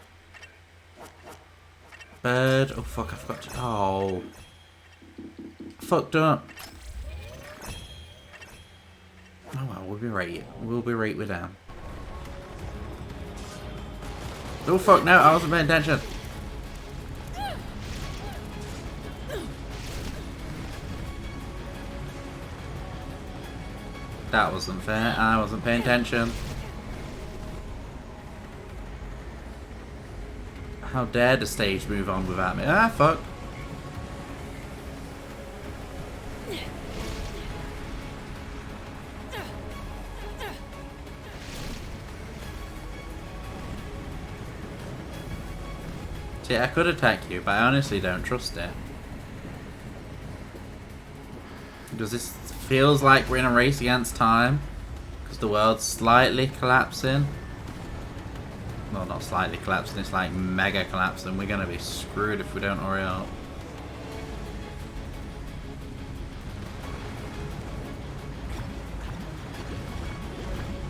Bird. Oh fuck! I forgot to. Oh, fucked up. Oh well, we'll be right. We'll be right with them. Oh fuck! No, I wasn't paying attention. That wasn't fair. I wasn't paying attention. How dare the stage move on without me? Ah, fuck. See, I could attack you, but I honestly don't trust it. Because this feels like we're in a race against time. Because the world's slightly collapsing. Well, not slightly collapsing, it's like mega collapsing. We're gonna be screwed if we don't hurry up.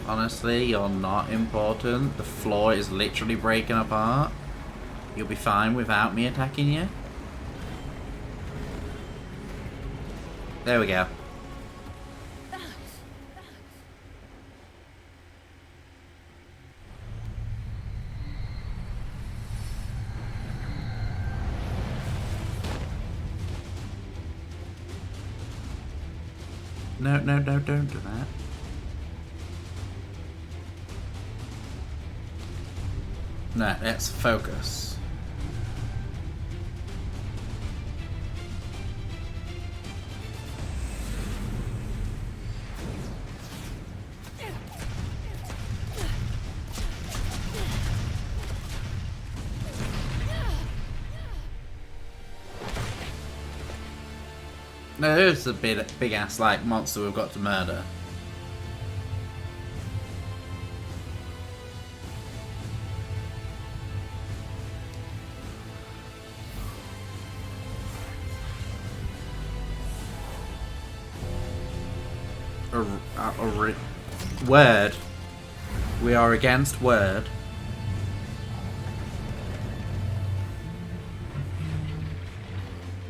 Honestly, you're not important. The floor is literally breaking apart. You'll be fine without me attacking you. There we go. No, don't do that. No, let's focus. No, there's a big ass like monster we've got to murder. Word. We are against word.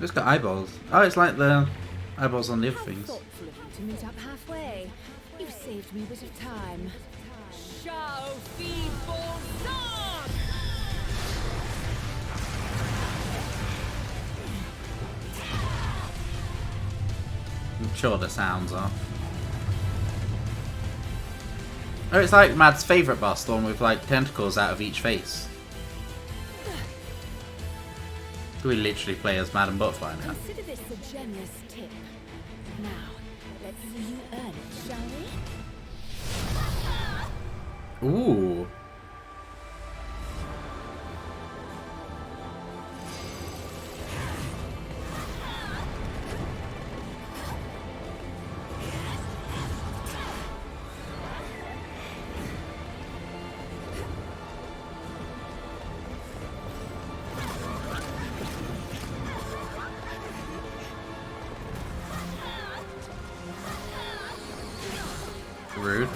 It's got eyeballs. Oh, it's like the eyeballs on the other things. Thoughtful of you to meet up halfway. You've saved me a bit of time. Shao Fi Bozan! I'm sure the sounds are. Oh, it's like Mad's favourite boss, the one with like tentacles out of each face. We literally play as Madam Butterfly now. Consider this a generous tip. Now, let's see you earn it, shall we? Ooh. Rude.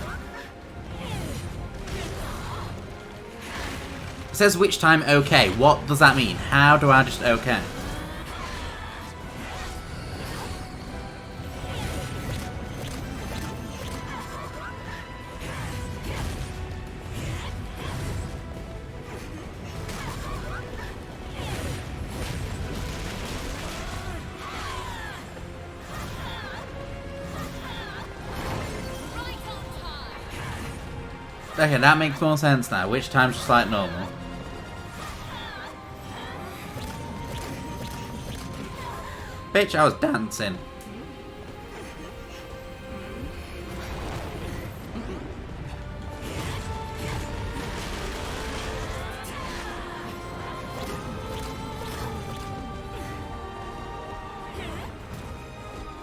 It says which time okay. What does that mean? How do I just okay? Okay, that makes more sense now. Which time's just like normal. Bitch, I was dancing.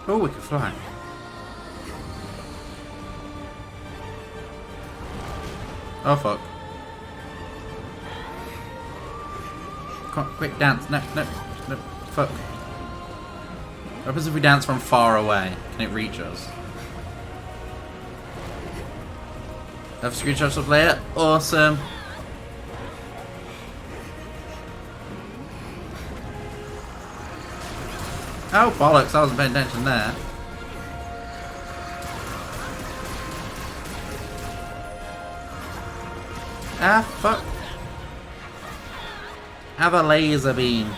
Oh, we can fly. Oh fuck. Come on, quick dance. No, fuck. What happens if we dance from far away? Can it reach us? Have screenshots of later? Awesome. Oh bollocks, I wasn't paying attention there. Ah, fuck. Have a laser beam.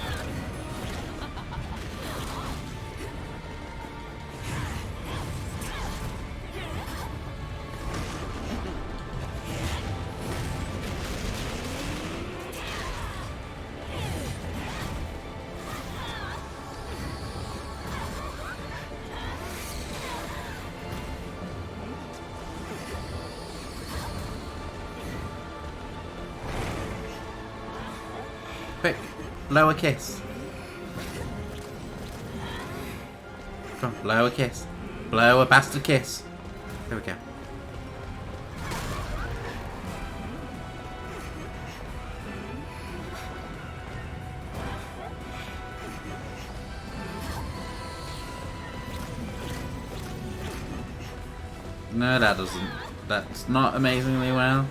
Quick, blow a kiss. Come on, blow a kiss. Blow a bastard kiss. There we go. No, that doesn't. That's not amazingly well.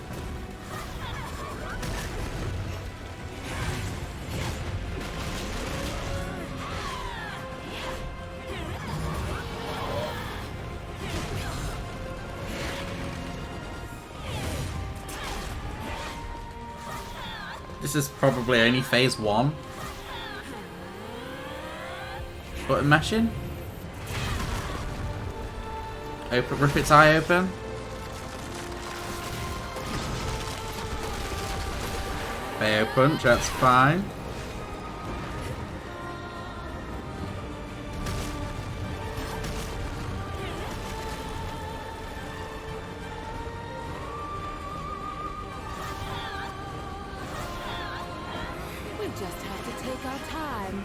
This is probably only phase 1. Button mashing. Open, rip its eye open. Fail punch, that's fine. We just have to take our time.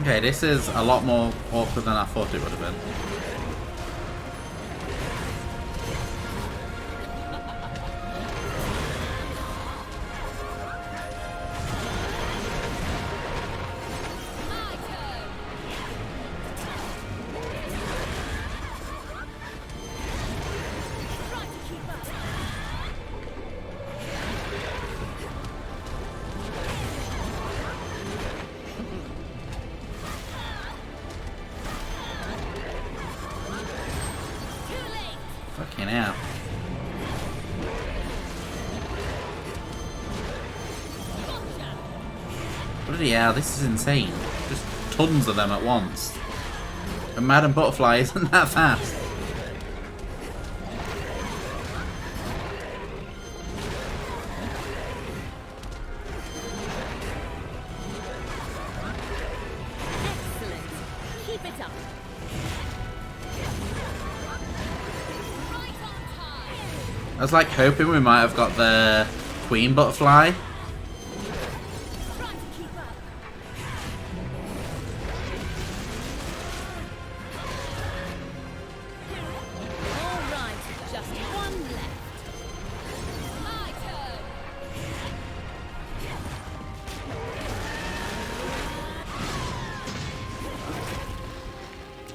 Okay, this is a lot more awkward than I thought it would have been. Fucking hell. Bloody hell, this is insane. Just tons of them at once. And Madam Butterfly isn't that fast. Excellent. Keep it up. I was like hoping we might have got the Queen Butterfly. Alright, just one left. My turn.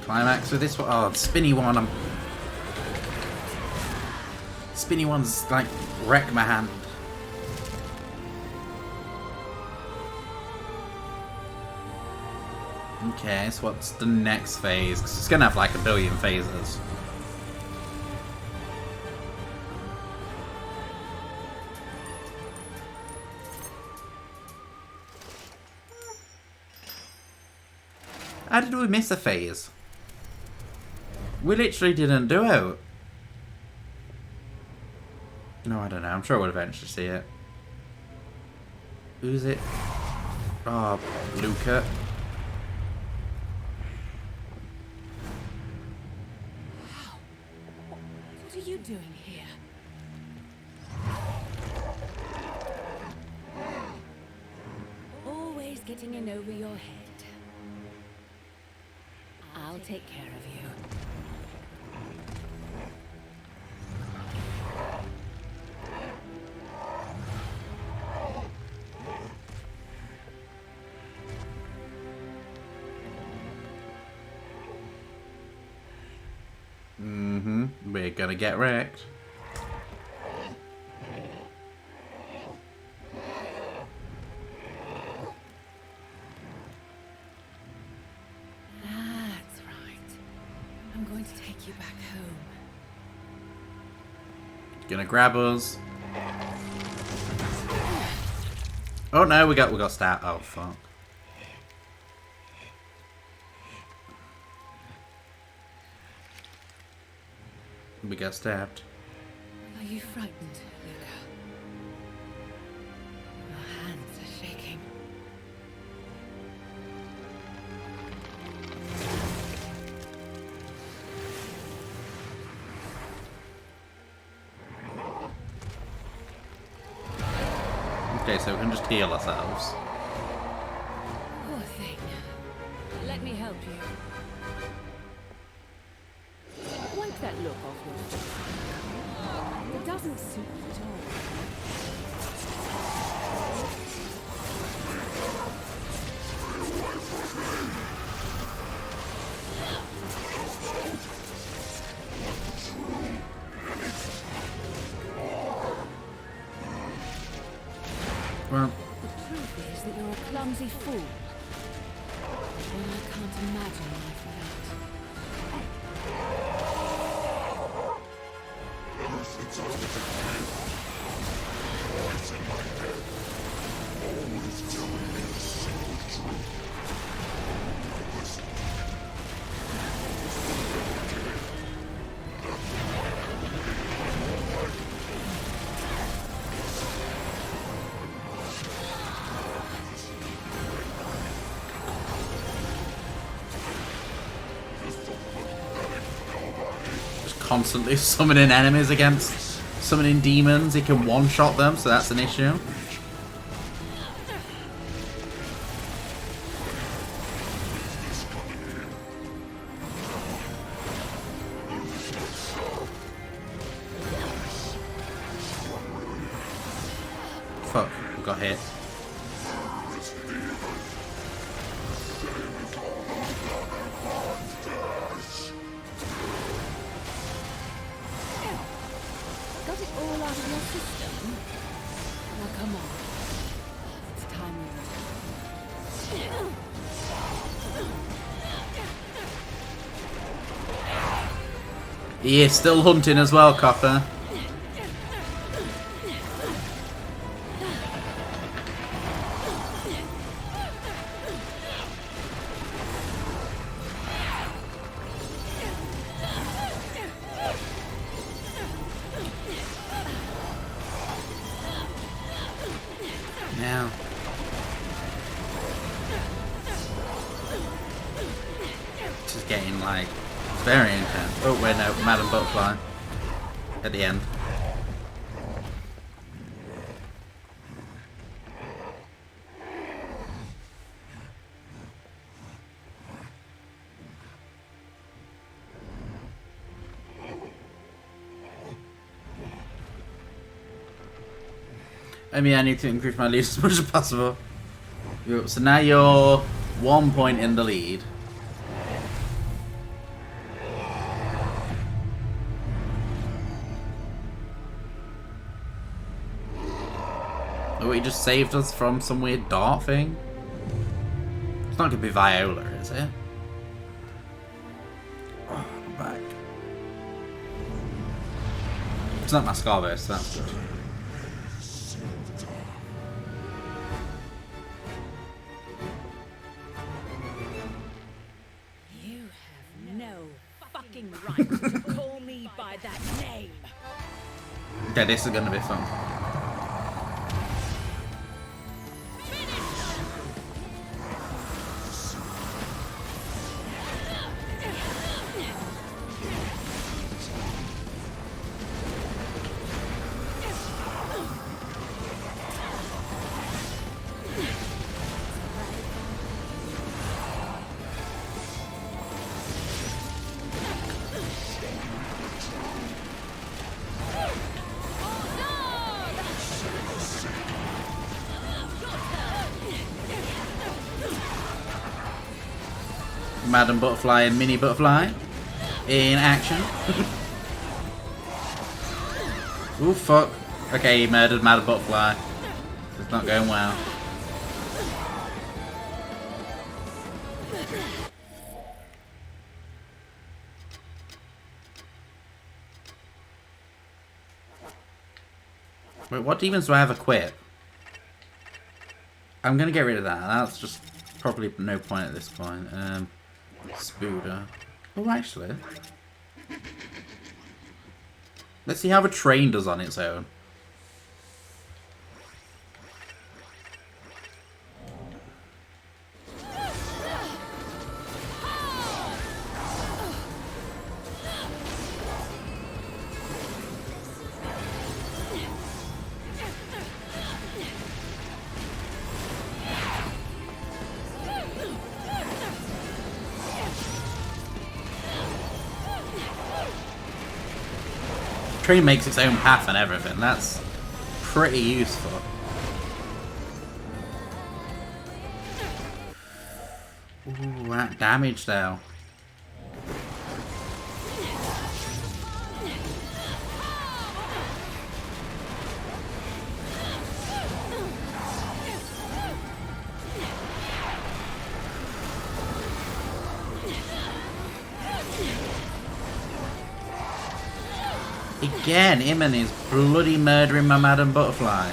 Climax with this one. Oh, the spinny one. Spinny ones like wreck my hand. Okay, so what's the next phase? 'Cause it's gonna have like a billion phases. How did we miss a phase? We literally didn't do it. No, I don't know. I'm sure we'll eventually see it. Who's it? Oh, Luca. What are you doing here? Always getting in over your head. I'll take care of you. We're gonna get wrecked. That's right. I'm going to take you back home. Gonna grab us. Oh no, we got stabbed. Oh fuck. We got stabbed. Are you frightened, Luca? Your hands are shaking. Okay, so we can just heal ourselves. Poor thing. Let me help you. Wipe that look off your face. It doesn't suit you at all. Well, The truth is that you're a clumsy fool. And I can't imagine life without. Constantly summoning enemies against summoning demons. He can one-shot them, so that's an issue. Fuck, we got hit. Got it all out of your system? Now come on. It's time we He is still hunting as well, Copper. Now. This is getting like very intense. Oh wait, no, Madam Butterfly at the end. I mean, I need to increase my lead as much as possible. So now you're 1 point in the lead. Oh, he just saved us from some weird dart thing? It's not going to be Viola, is it? Oh, I'm back. It's not Mascavo, so that's good. You have no fucking right to call me by that name. Okay, this is going to be fun. Madam Butterfly and Mini Butterfly in action. Ooh, fuck. Okay, he murdered Madam Butterfly. It's not going well. Wait, what demons do I have equipped? I'm gonna get rid of that. That's just probably no point at this point. Spooder. Oh, actually. Let's see how the train does on its own. Train makes its own path and everything. That's pretty useful. Ooh, that damage though. He Again, him and his bloody murdering my Madam Butterfly.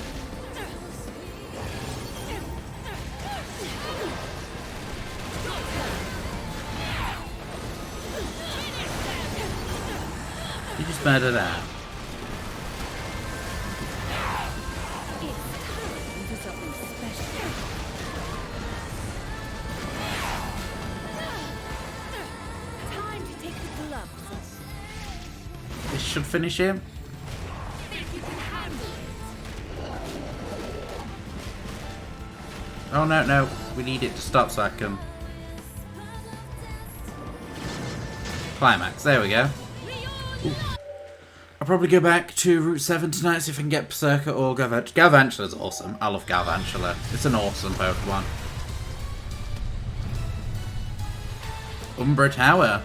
You just murdered that. This should finish him. Oh no, no. We need it to stop so I can... climax. There we go. Ooh. I'll probably go back to Route 7 tonight, see if I can get Berserker or Galvantula. Galvantula's awesome. I love Galvantula. It's an awesome Pokemon. Umbra Tower.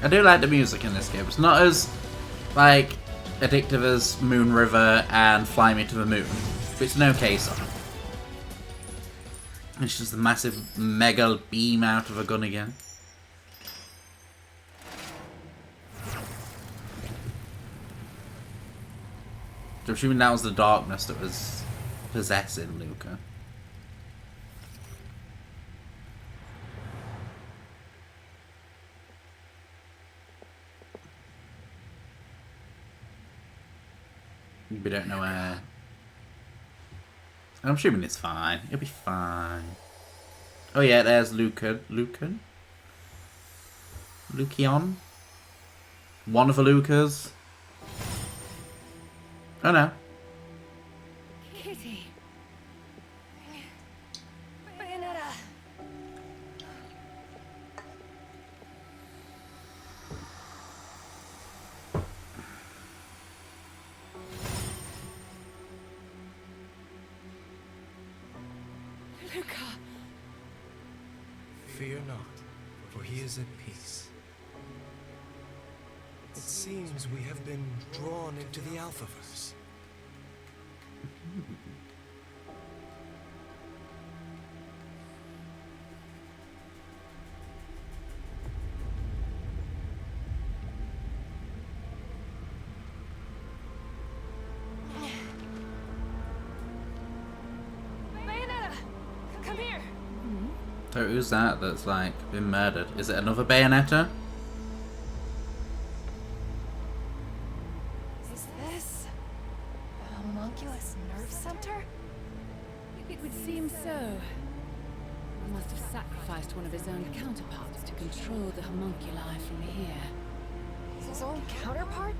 I do like the music in this game. It's not as, like, addictive as Moon River and Fly Me to the Moon, but it's an okay song. It's just a massive mega beam out of a gun again. So I'm assuming that was the darkness that was possessing Luca. We don't know where. I'm assuming it's fine. It'll be fine. Oh yeah, there's Lucan. Lucian? One of the Lucas? Oh no. Kitty. Bayonetta. Luca. Fear not, for he is at peace. It seems we have been drawn into the Alphaverse. Bayonetta, come here. So who's that that's like been murdered? Is it another Bayonetta? Is this a homunculus nerve center? It would seem so. He must have sacrificed one of his own counterparts to control the homunculi from here. His own counterpart?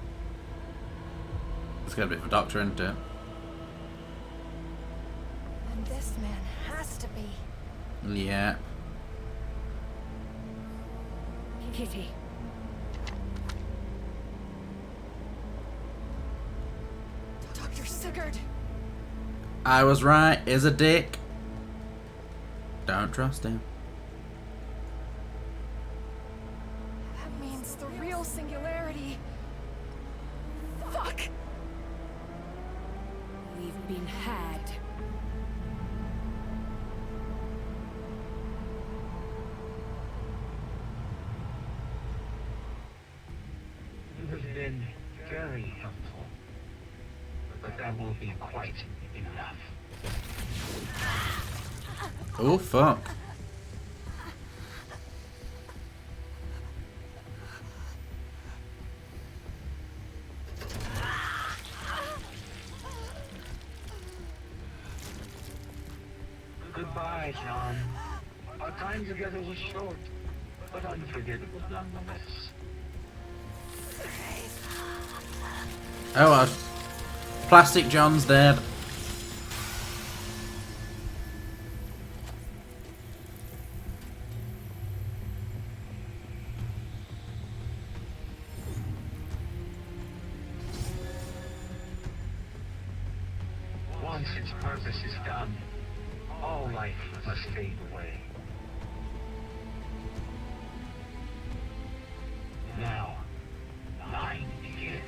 It's got a bit of a doctor, isn't it? And this man has to be. Yeah. Kitty. Dr. Sigurd. I was right. Is a dick. Don't trust him. That means the real singularity. Fuck! We've been had. You have been very helpful, but that will be quite enough. Oh fuck. Goodbye, John. Our time together was short, but unforgettable nonetheless. Oh, Plastic John's dead. its purpose is done, all life must fade away. Now, mine begins.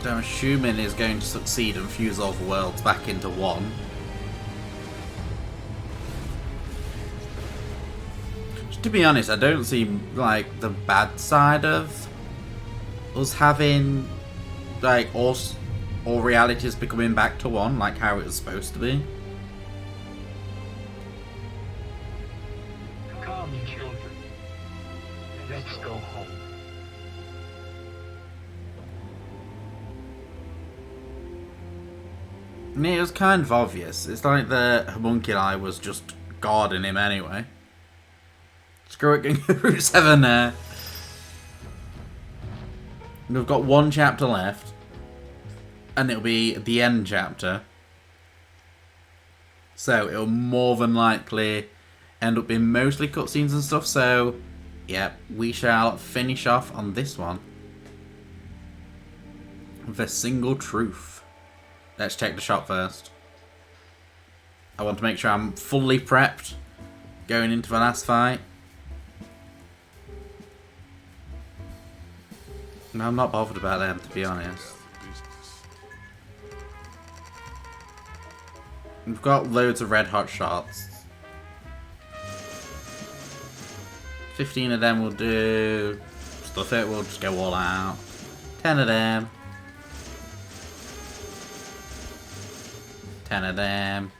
I'm assuming is going to succeed and fuse all the worlds back into one. Just to be honest, I don't see like the bad side of us having like all realities becoming back to one, like how it was supposed to be. Come, children. Let's go home. I mean, it was kind of obvious. It's like the homunculi was just guarding him anyway. Screw it, getting through 7 there. We've got one chapter left. And it'll be the end chapter. So it'll more than likely end up being mostly cutscenes and stuff. So, yeah, we shall finish off on this one. The Single Truth. Let's check the shop first. I want to make sure I'm fully prepped going into the last fight. No, I'm not bothered about them, to be honest. We've got loads of red hot shots. 15 of them will do. Stuff it, we'll just go all out. 10 of them. 10 of them.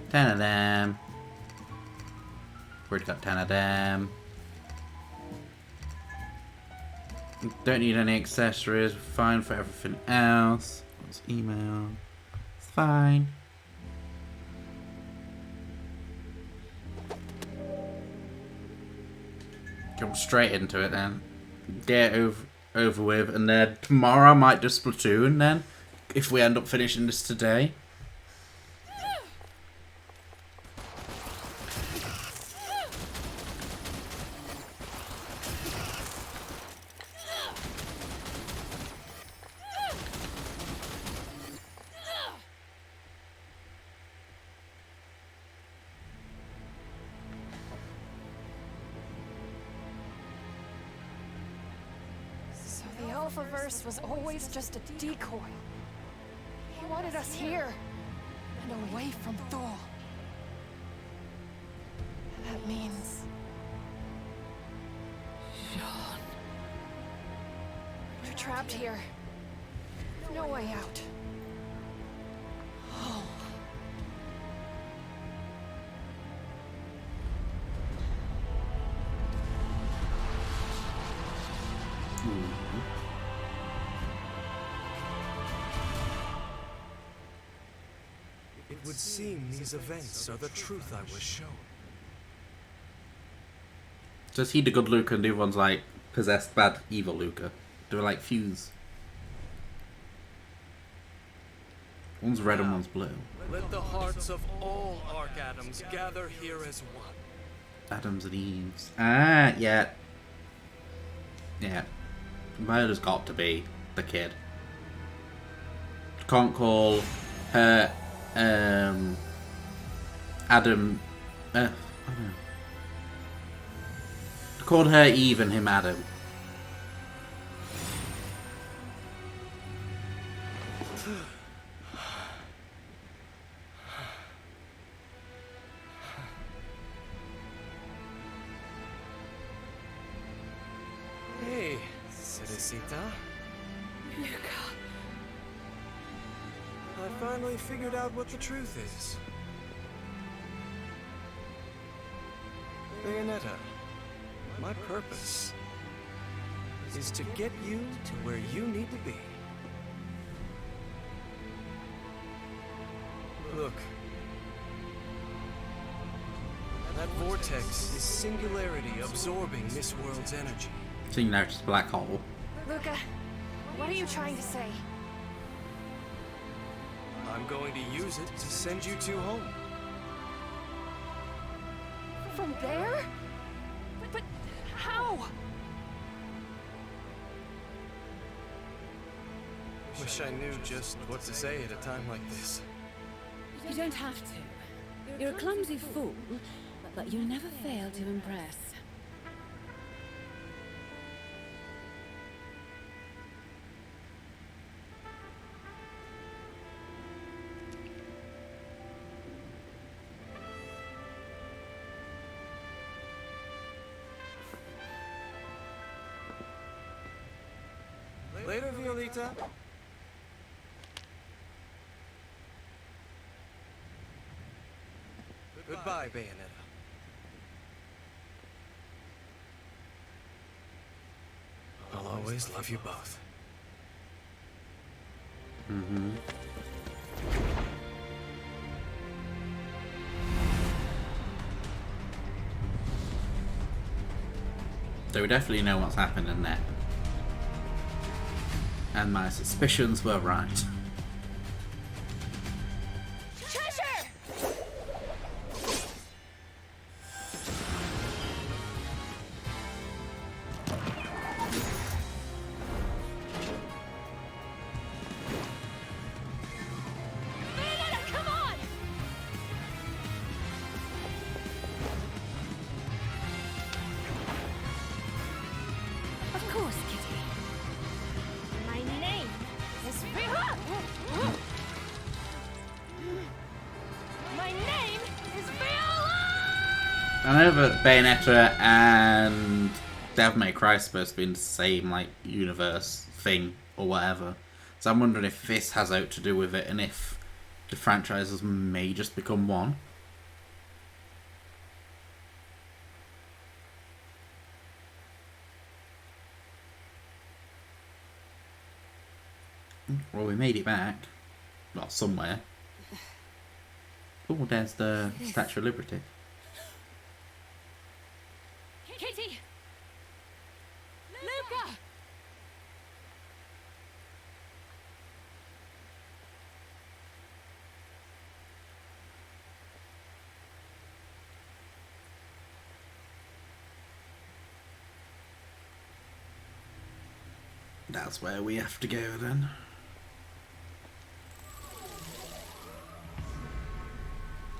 10 of them. We've got 10 of them. Don't need any accessories. Fine for everything else. Let's email. It's fine. Jump straight into it then. Get over with, and then tomorrow I might do Splatoon then, if we end up finishing this today. Alphaverse was always just a decoy. He wanted us here, and away from Thor. That means... Jean. We're trapped here. No way out. Oh. It would seem these events are the truth I was shown. So is he the good Luca and the other one's like possessed bad evil Luca? Do they like fuse? One's red and one's blue. Let the hearts of all Arc Atoms gather here as one. Adams and Eves. Ah, yeah. Yeah. Viola's got to be the kid. Can't call her Adam. I don't know. Called her Eve and him Adam. Hey, Cerecita. Luca. I've finally figured out what the truth is. Bayonetta, my purpose is to get you to where you need to be. Look. That vortex is singularity absorbing this world's energy. Singularity's black hole. Luca, what are you trying to say? I'm going to use it to send you two home. From there? But how? Wish I knew just what to say at a time like this. You don't have to. You're a clumsy fool, but you never fail to impress. Later, Violeta. Goodbye, Bayonetta. I'll always love you both. Mm-hmm. So we definitely know what's happening there. And my suspicions were right. Treasure! Bayonetta, come on! Of course, Kitty. My name is Viola! My name is Viola! I know that Bayonetta and Devil May Cry are supposed to be in the same like universe thing or whatever. So I'm wondering if this has out to do with it and if the franchises may just become one. Well, we made it back. Well, somewhere. Oh, there's the Statue of Liberty. Kitty! Luca! That's where we have to go then.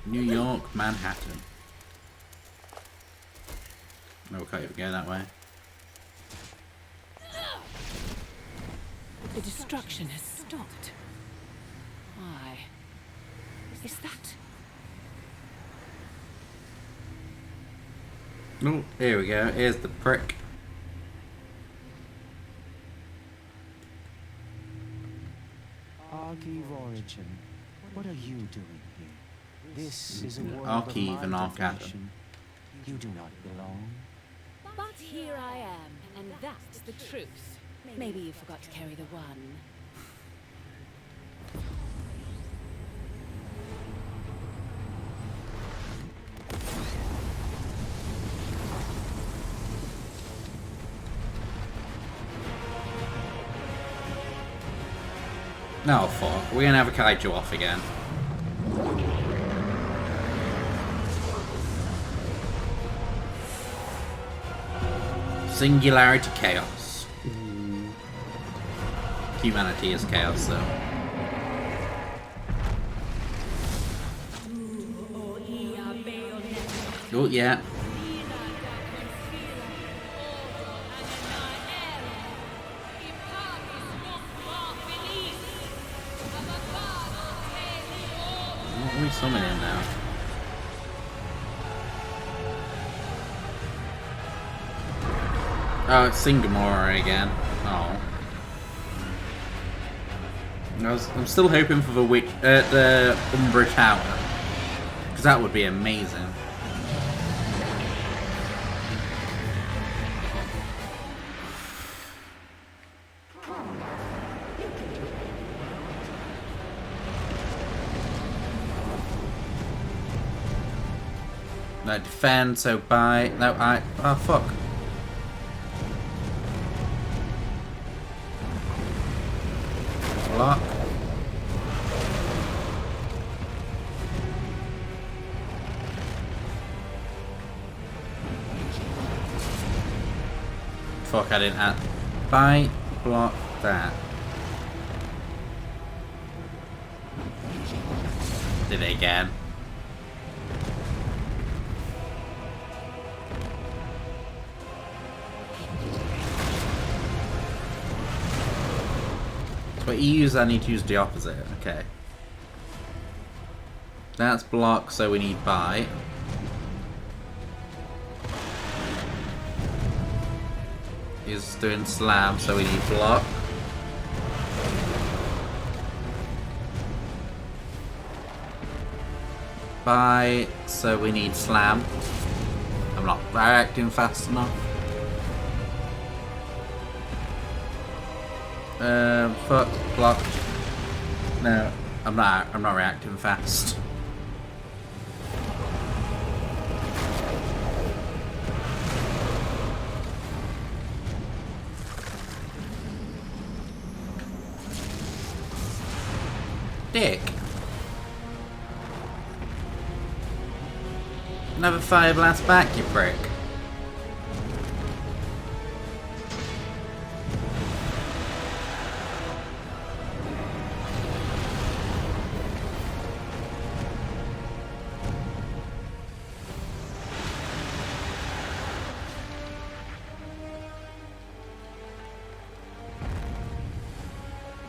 New York, Manhattan. No, we can't even go that way. The destruction has stopped. Why? Is that... Oh, here we go. Here's the prick. Archive Origin, what are you doing here? This is a world Archive of and my Arcadum. definition. You do not belong. But here I am, and that's the truth. Maybe you forgot to carry the one. No, fuck. We're gonna have a kaiju off again. Singularity chaos. Humanity is chaos, though. Oh, yeah. What are we summoning now? Oh, it's Singamora again. Oh. I'm still hoping for the Umbra Tower, because that would be amazing. No, defend, so buy. No, oh, fuck. Block. Fuck, I didn't add. Buy, block, that. Did it again. For EUs, I need to use the opposite. Okay. That's block, so we need buy. He's doing slam, so we need block. Buy, so we need slam. I'm not reacting fast enough. Fuck, block. No, I'm not reacting fast. Dick. Another fire blast back, you prick.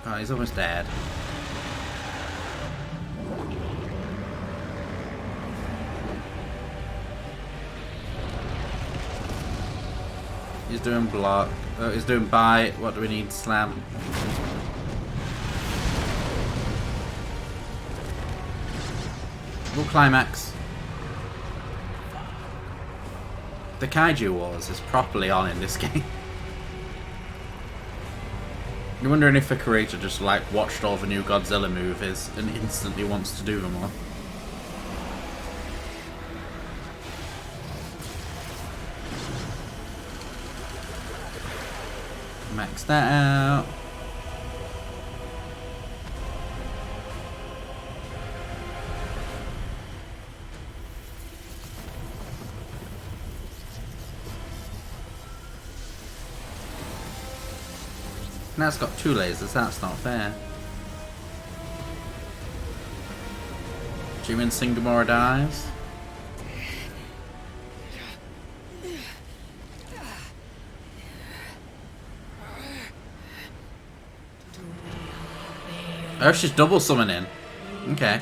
Oh, he's almost dead. He's doing block. Oh, he's doing buy. What do we need? Slam. We'll climax. The Kaiju Wars is properly on in this game. You're wondering if the creator just like watched all the new Godzilla movies and instantly wants to do them all. Max that out. Now it's got 2 lasers, that's not fair. Jimin Singamora dies. Oh, she's double summoning. Okay.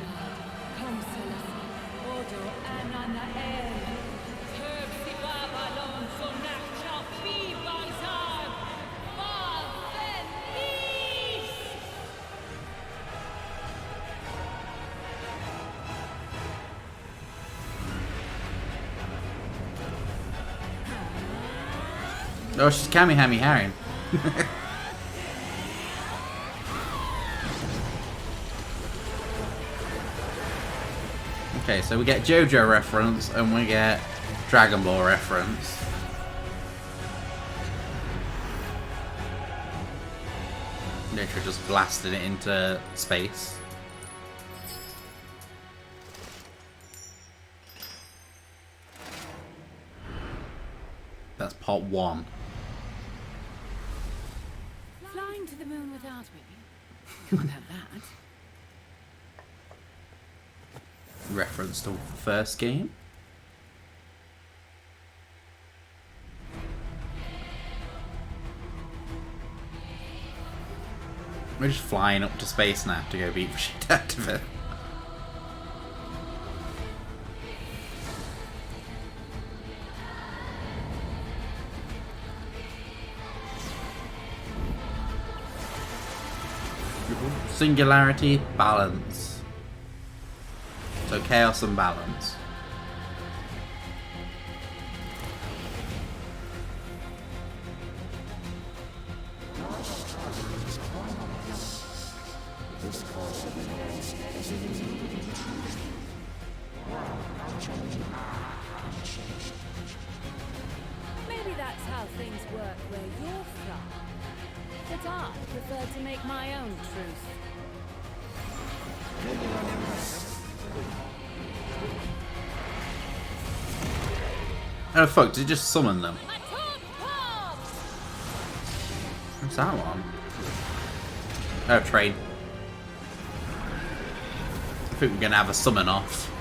Oh, she's Kamehameha. Okay, so we get JoJo reference and we get Dragon Ball reference. Literally just blasted it into space. That's part 1. Flying to the moon without me? You wouldn't have that. Reference to the first game. We're just flying up to space now to go beat the shit out of it. Singularity, balance. So chaos and balance. Maybe that's how things work where you're from. But I prefer to make my own truth. Oh fuck, did it just summon them? What's that one? Oh, train. I think we're gonna have a summon off.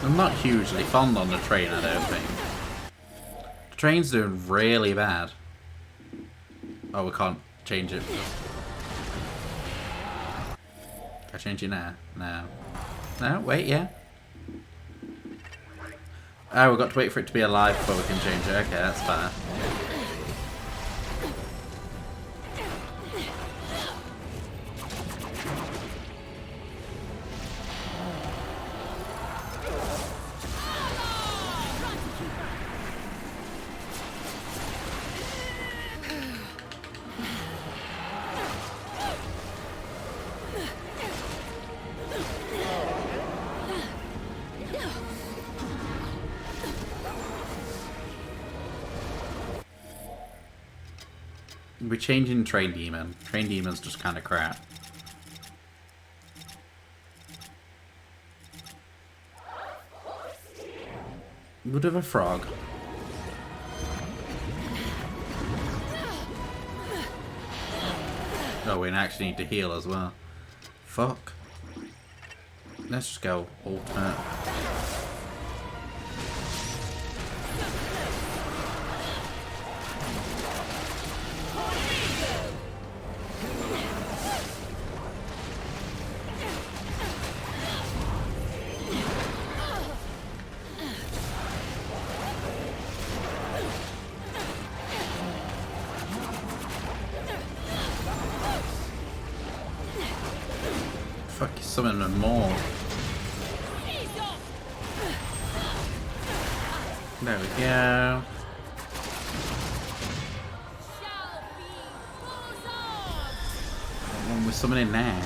I'm not hugely fond on the train, I don't think. The train's doing really bad. Oh, we can't change it. Can I change it now? No. No, wait, yeah. Oh, we've got to wait for it to be alive before we can change it. Okay, that's fair. We're changing Train Demon. Train Demon's just kind of crap. Would have a frog. Oh, we actually need to heal as well. Fuck. Let's just go alternate. Fuck, you summon them more. There we go. What one we're summoning now?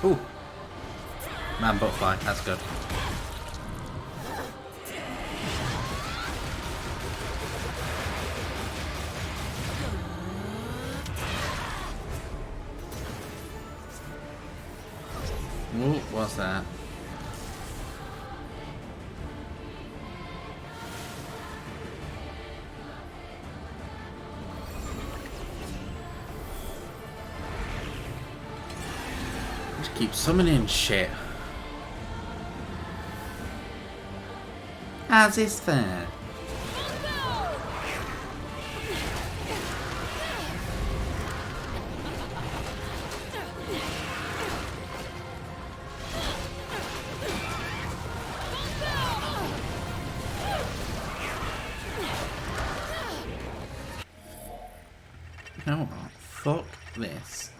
Ooh. Man butterfly, that's good. Ooh, what's that? Just keep summoning shit. How's this fair? No, fuck this.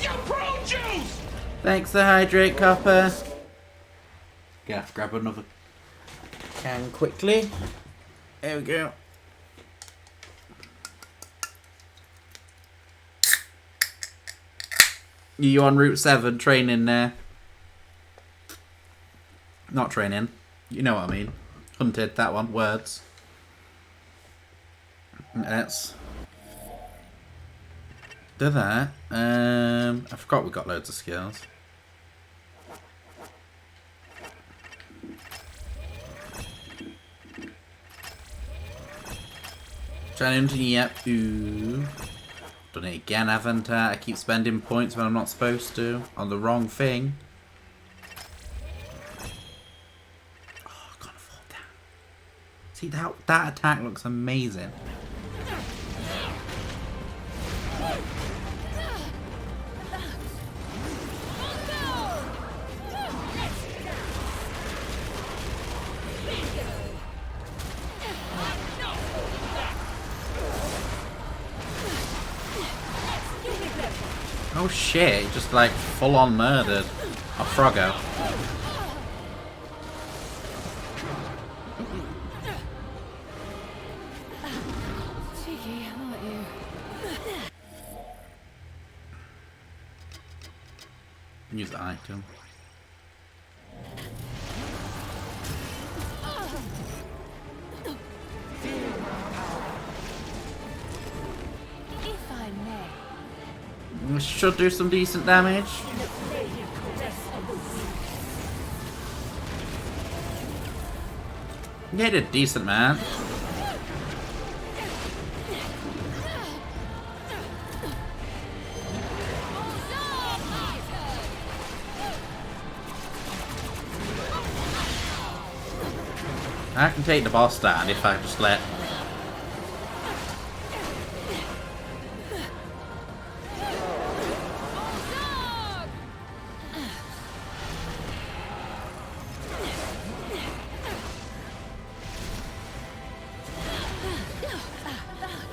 Get your prune juice! Thanks to hydrate, Copper. Gonna have to grab another can quickly. There we go. You on Route 7 training there? Not training. You know what I mean. Hunted, that one. Words. Let's do that. I forgot we got loads of skills. Challenge, yep. Ooh. Done it again, haven't I? I keep spending points when I'm not supposed to. On the wrong thing. Oh, I can't fall down. See, that attack looks amazing. Oh shit, he just like full on murdered a Froggo. Cheeky, aren't you? Use the item. If I may. We should do some decent damage. You did decent, man. I can take the boss down if I just let.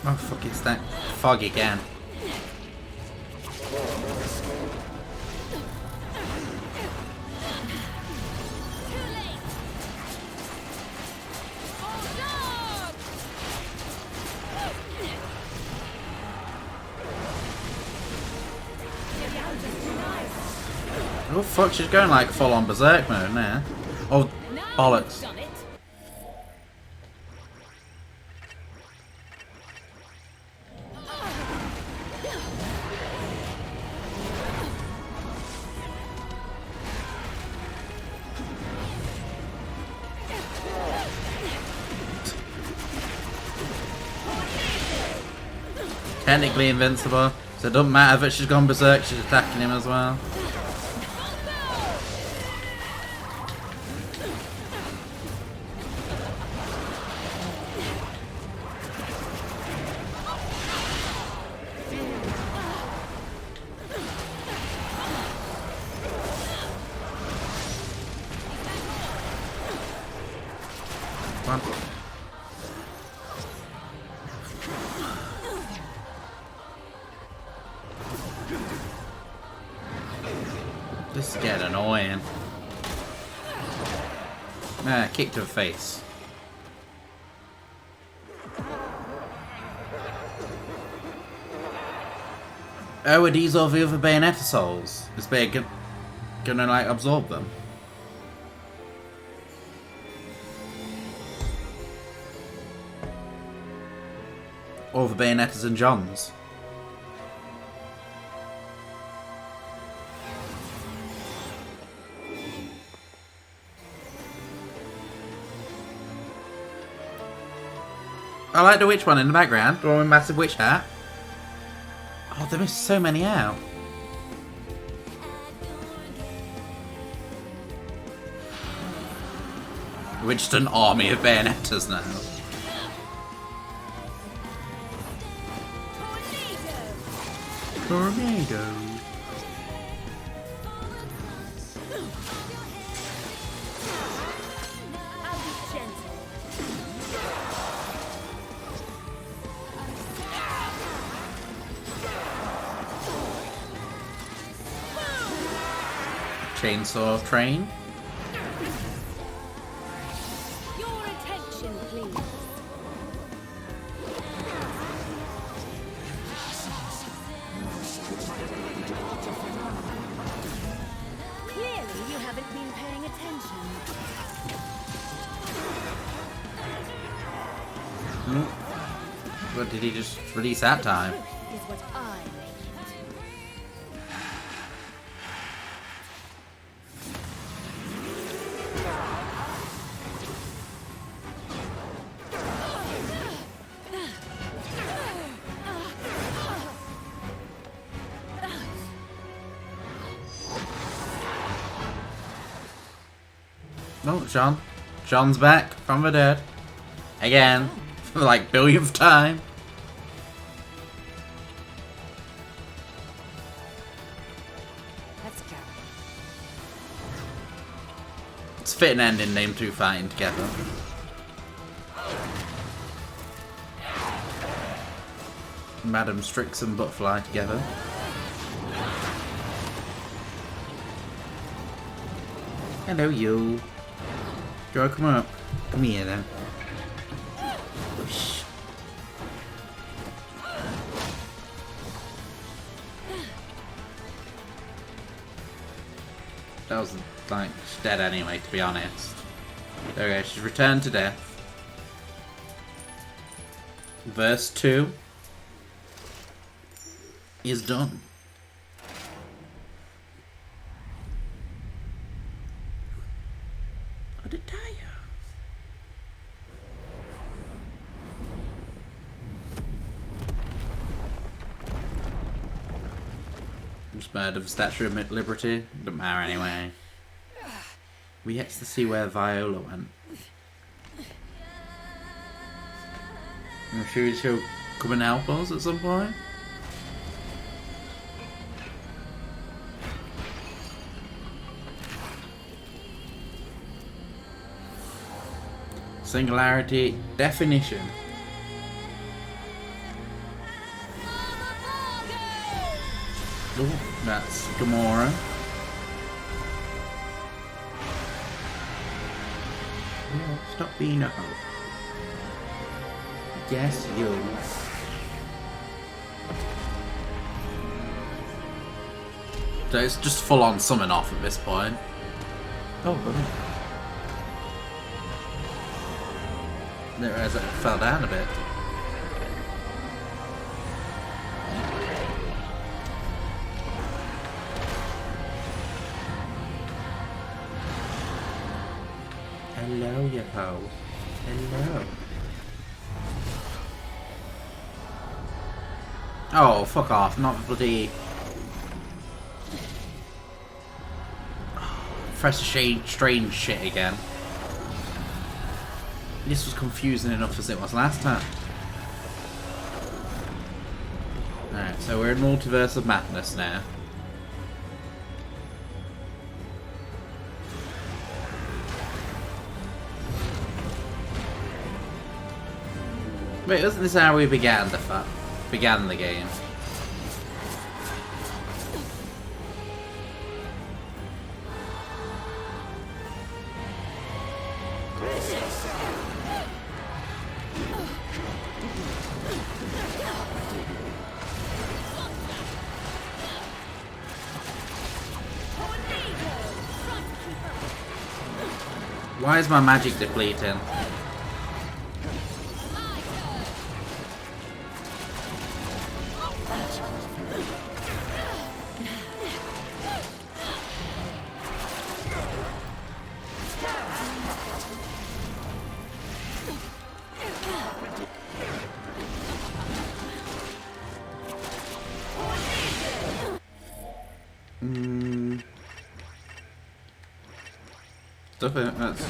Oh fuck, it's that fog again. Oh fuck, she's going like full on berserk mode now. Oh, bollocks. Technically invincible, so it doesn't matter that she's gone berserk, she's attacking him as well. Come on. This is getting annoying. Ah, kick to the face. Oh, are these all the other Bayonetta souls? Is Bayon gonna like absorb them? All the Bayonettas and Johns? I like the witch one in the background, the one with massive witch hat. Oh, they missed so many out. We're just an army of Bayonettas now. Tornado. chainsaw train. Your attention, please. Clearly, you haven't been paying attention. What did he just release that time? Is what I make it. Oh, John. John's back from the dead. Again. For like billionth time. Let's go. It's a fitting ending, them two fighting together. Madam Strix and Butterfly together. Hello, you. Joe, come up. Come here, then. Whoosh. That was, like, she's dead anyway, to be honest. There we go, she's returned to death. Verse 2 is done. I did tire. Just murdered the Statue of Liberty. Doesn't matter anyway. We yet to see where Viola went. I'm sure she'll come and help us at some point. Singularity definition. Oh, that's Gamora. No, stop being a hoe. Yes, you. So it's just full on summon off at this point. Oh, buddy. There, as it fell down a bit. Hello, you hoe. Hello. Oh, fuck off. Not bloody... Professor Strange shit again. This was confusing enough as it was last time. Alright, so we're in Multiverse of Madness now. Wait, wasn't this how we began the game? Why is my magic depleting? Stuff it, that's...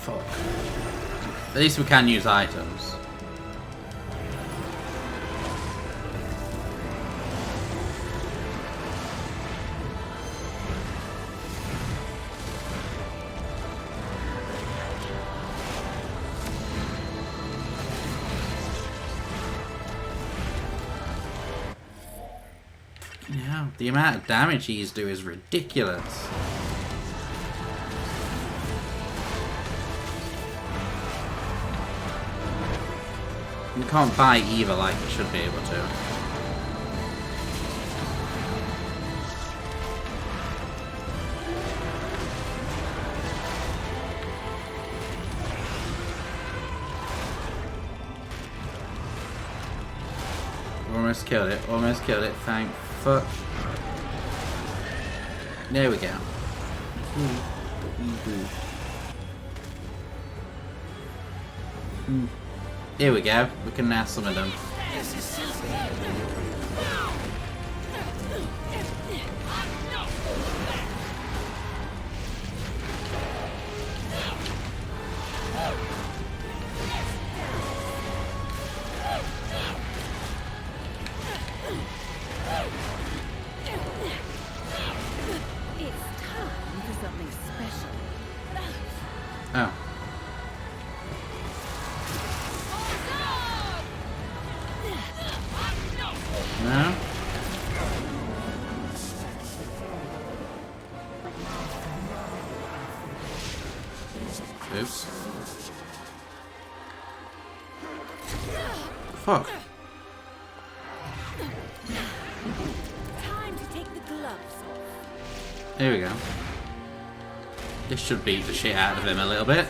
Fuck. At least we can use items. Yeah, the amount of damage he's doing is ridiculous. You can't buy either like you should be able to. Almost killed it, thank fuck. There we go. Here we go, we can now summon them. It's time for something special. Oh. No? Oops. Fuck. Time to take the gloves off. Here we go. This should beat the shit out of him a little bit.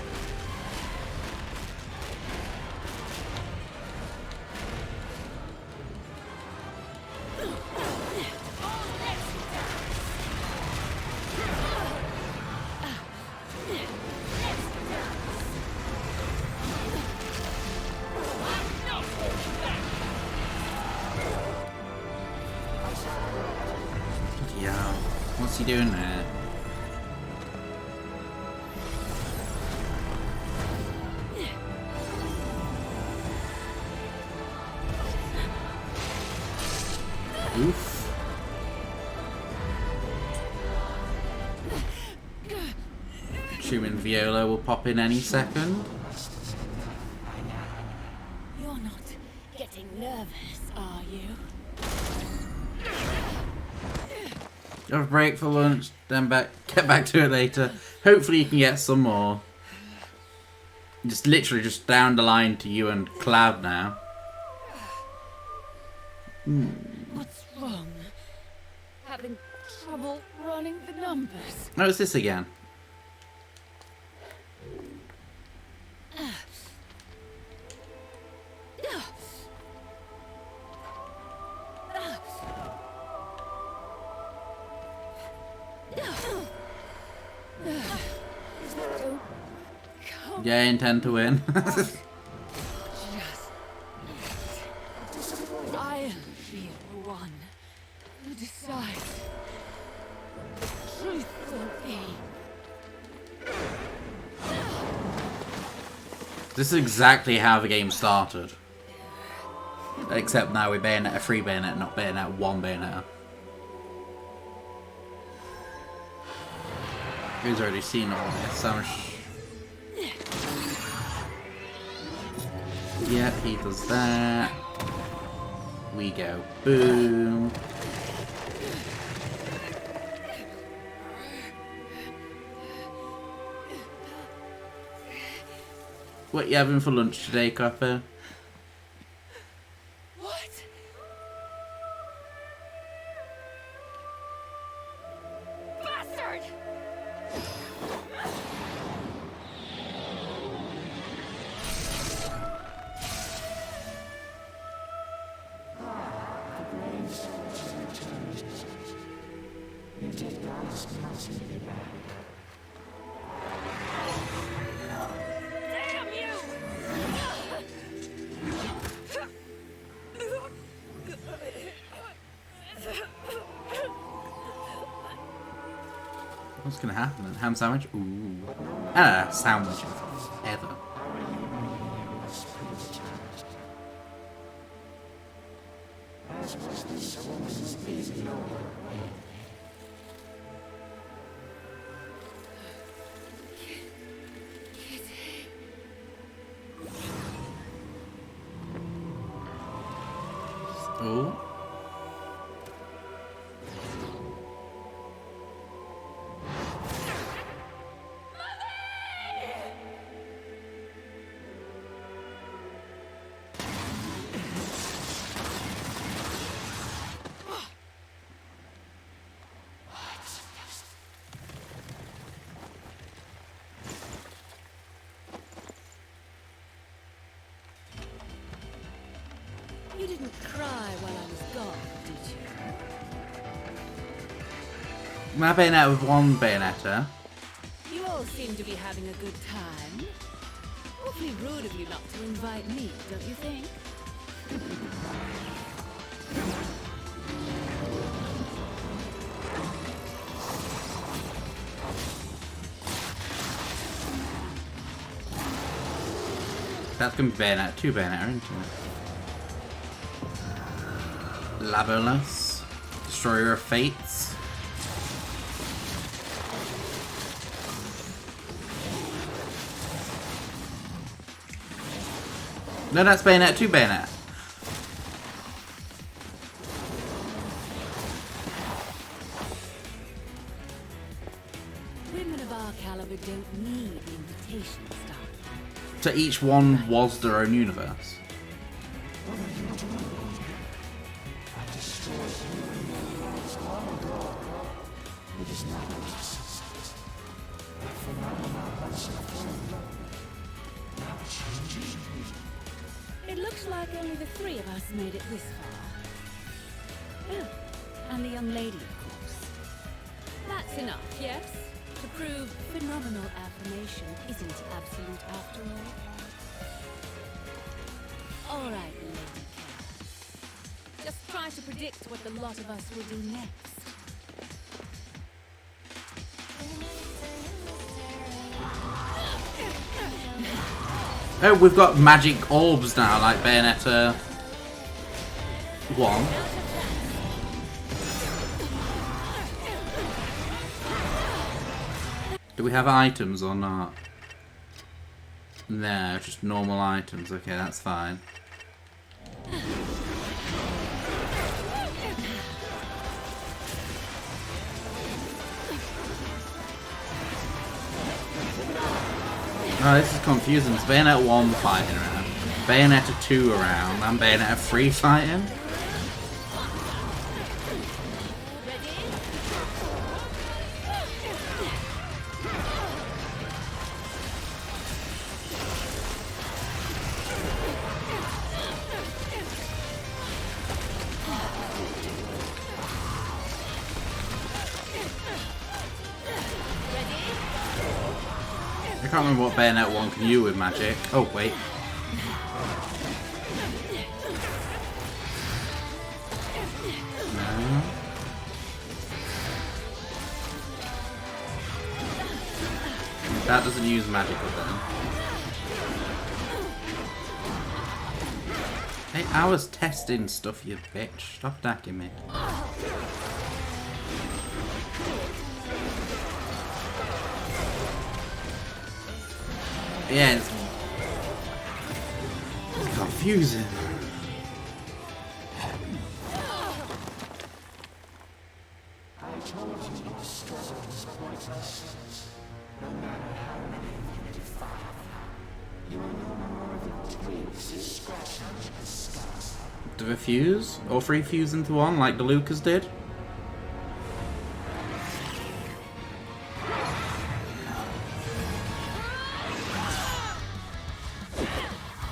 Yeah, what's he doing there? Oof. Assuming Viola will pop in any second. You're not getting nervous, are you? Have a break for lunch, then get back to it later. Hopefully you can get some more. Just literally just down the line to you and Cloud now. What's wrong? Having trouble running the numbers? Oh, it's this again. Yeah, I intend to win. I'll be the one who decides what the truth will be. This is exactly how the game started. Except now we're Bayonetta 3 Bayonetta, not Bayonetta 1 Bayonetta. Who's already seen all this? Yep, he does that. We go boom. What you having for lunch today, Copper? What? Bastard! Damn you! What's gonna happen then? Ham sandwich? Ooh. Ah, sandwiches. Ever. Oh. You didn't cry while I was gone, did you? My Bayonetta with one Bayonetta. You all seem to be having a good time. Awfully rude of you not to invite me, don't you think? That's gonna be Bayonetta, 2 Bayonetta, isn't it? Labolas, Destroyer of Fates. No, that's Bayonetta, 2 Bayonetta. Women of our caliber don't need invitations, darling. So each one was their own universe. It looks like only the 3 of us made it this far. Oh, and the young lady, of course. That's enough, yes? To prove phenomenal affirmation isn't absolute after all. All right, Lady Cat. Just try to predict what the lot of us will do next. Oh, we've got magic orbs now, like Bayonetta 1. Do we have items or not? No, just normal items. Okay, that's fine. Oh, this is confusing. It's Bayonetta 1 fighting around, Bayonetta 2 around, and Bayonetta 3 fighting. I can't remember what Bayonetta 1 can do with magic. Oh, wait. No. That doesn't use magic with them. Hey, I was testing stuff, you bitch. Stop attacking me. Yeah, it's confusing. Do we fuse? All 3 fuse into one like the Lucas did?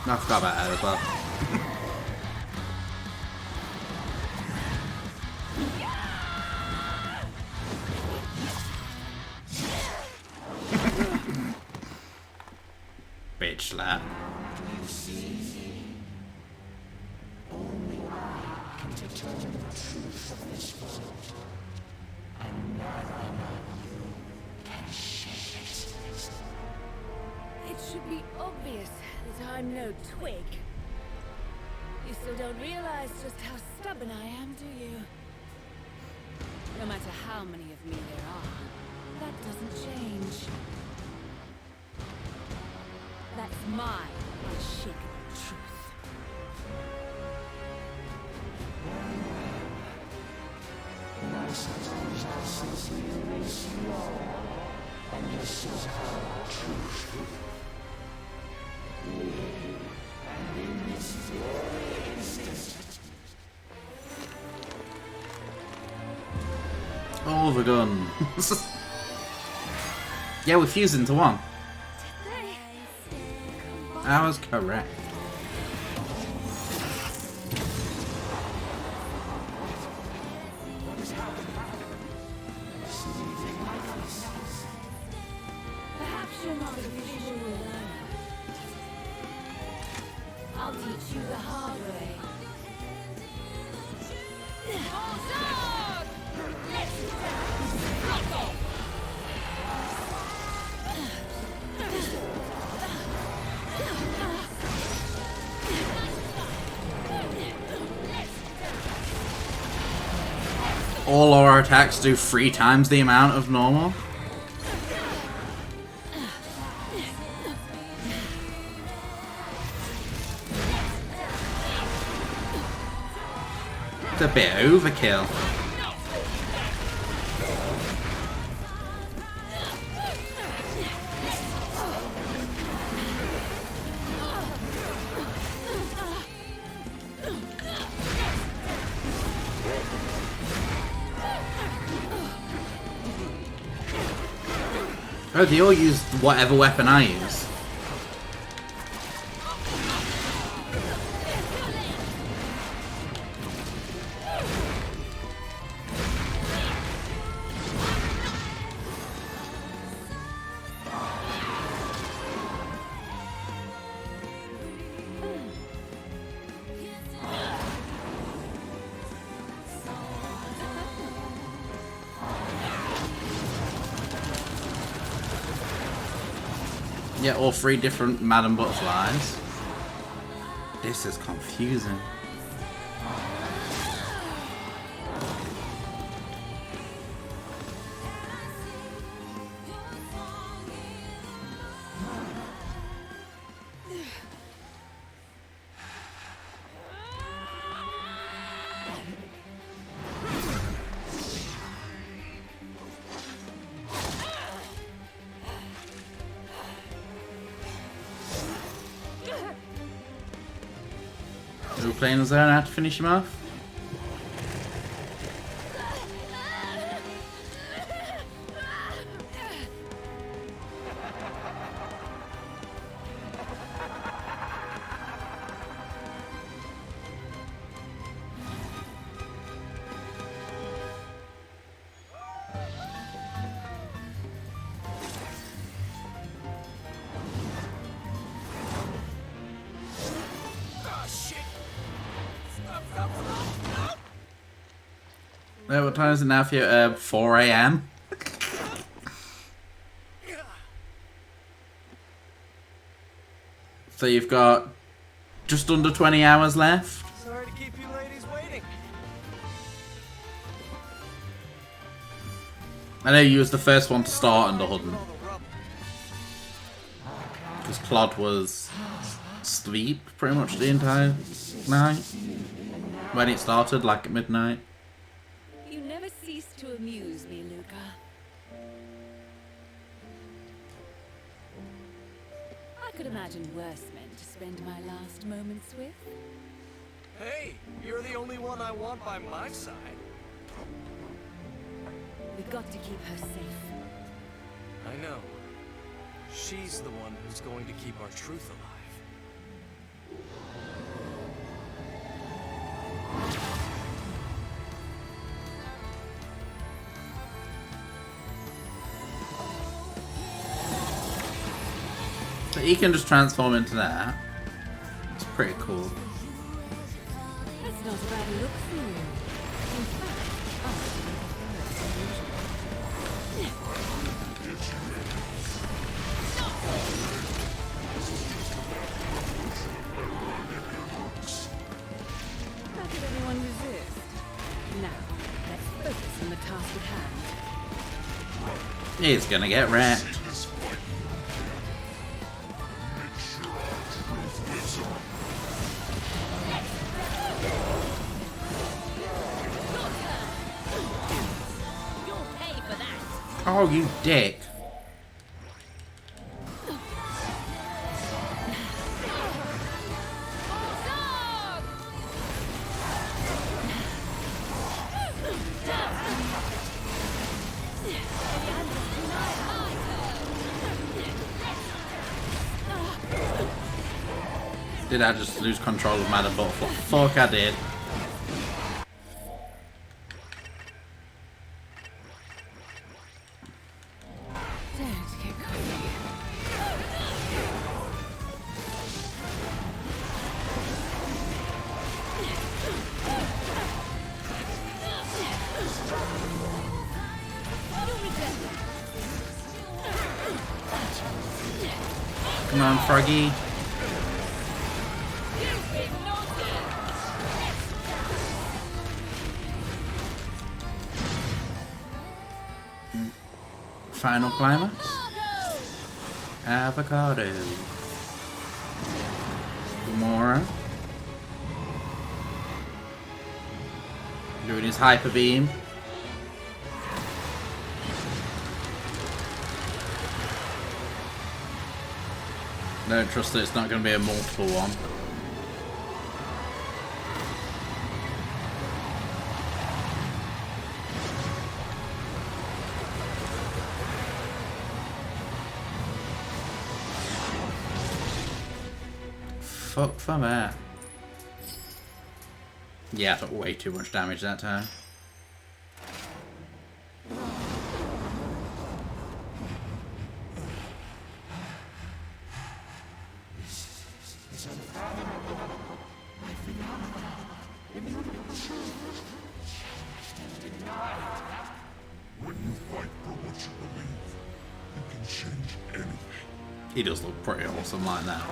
I forgot about that as well. Bitch slap. I'm no twig. You still don't realize just how stubborn I am, do you? No matter how many of me there are, that doesn't change. That's my unshakable truth. All the guns. Yeah, we fused into one. That was correct. Perhaps you're not a visual learner. I'll teach you the hard way. All our attacks do 3 times the amount of normal. It's a bit overkill. Oh, they all use whatever weapon I use. Yeah, all 3 different Madam Butterflies. This is confusing. Are we playing as there now to finish him off? What time is it now for you? 4 AM? So you've got just under 20 hours left? Sorry to keep you ladies waiting. I know you was the first one to start under Hudden. Because Claude was asleep pretty much the entire night. When it started, like at midnight. You never cease to amuse me, Luca. I could imagine worse men to spend my last moments with. Hey, you're the only one I want by my side. We've got to keep her safe. I know. She's the one who's going to keep our truth alive. So he can just transform into that. It's pretty cool. That's not a bad look for you. In fact, He's gonna get wrecked. Oh, you dick. Did I just lose control of Madam Butterfly? Fuck, I did. Come on, Froggy. Final climax. Avocado. Gamora. Doing his hyper beam. Don't trust that it's not going to be a multiple one. Fuck for that. Yeah, I took way too much damage that time. He does look pretty awesome like that.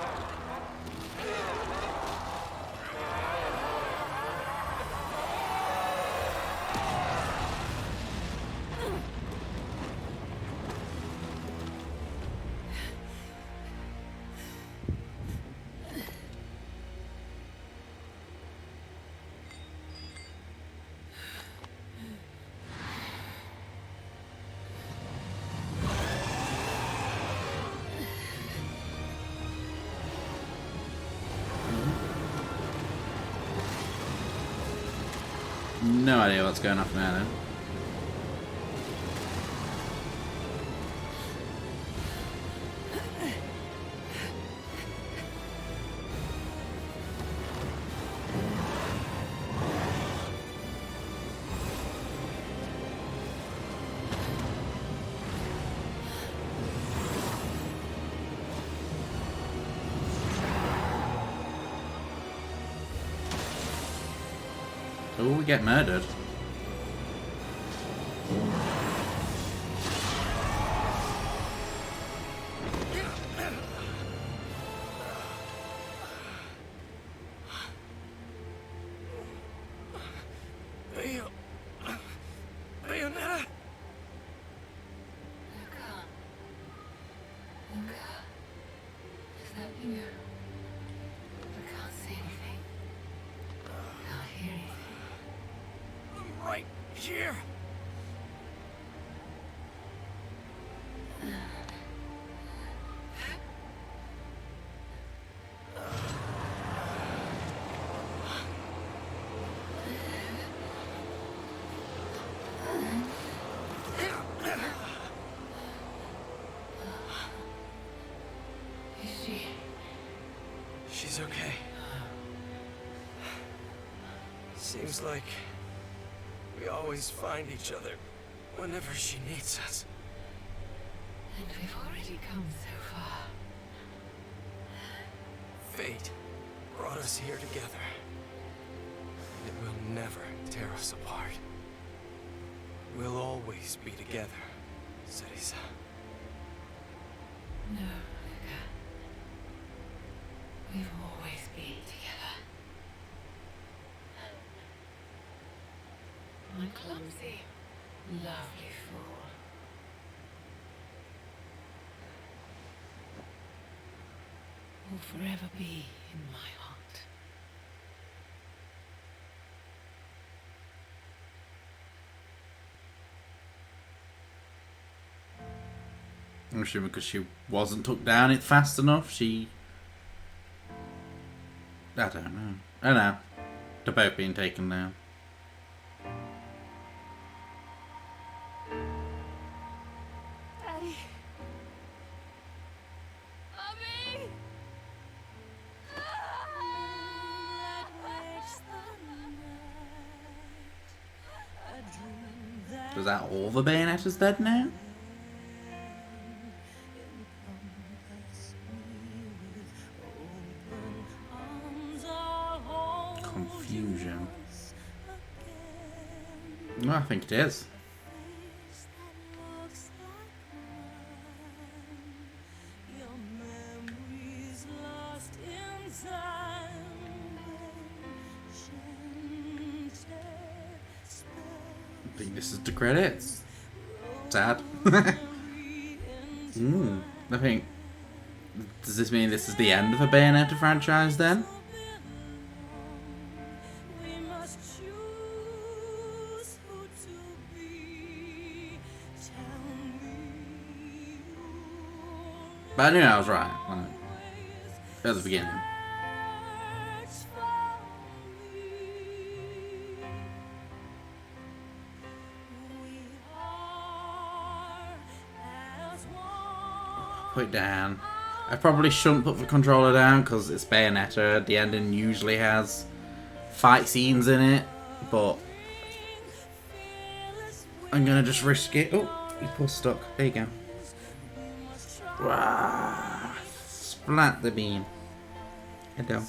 No idea what's going on now then. Oh, we get murdered. Bayonetta? Luca, is that you? I can't see anything. I can't hear anything. I'm right here. She's okay. Seems like we always find each other whenever she needs us. And we've already come so far. Fate brought us here together. It will never tear us apart. We'll always be together, Cereza. No, Luca. We've always been together. My clumsy, lovely fool. will forever be in my heart. I'm assuming because she wasn't took down it fast enough, she... I don't know. I don't know. They're both being taken down. Daddy. Mommy. Is that all the Bayonettas dead now? Confusion. No, I think it is. I think this is the credits. Sad. I think... Does this mean this is the end of the Bayonetta franchise then? But I knew I was right, like, at the beginning. Put it down. I probably shouldn't put the controller down because it's Bayonetta. The ending usually has fight scenes in it, but I'm gonna just risk it. Oh, you pull stuck. There you go. Wow. Splat the beam. Head down.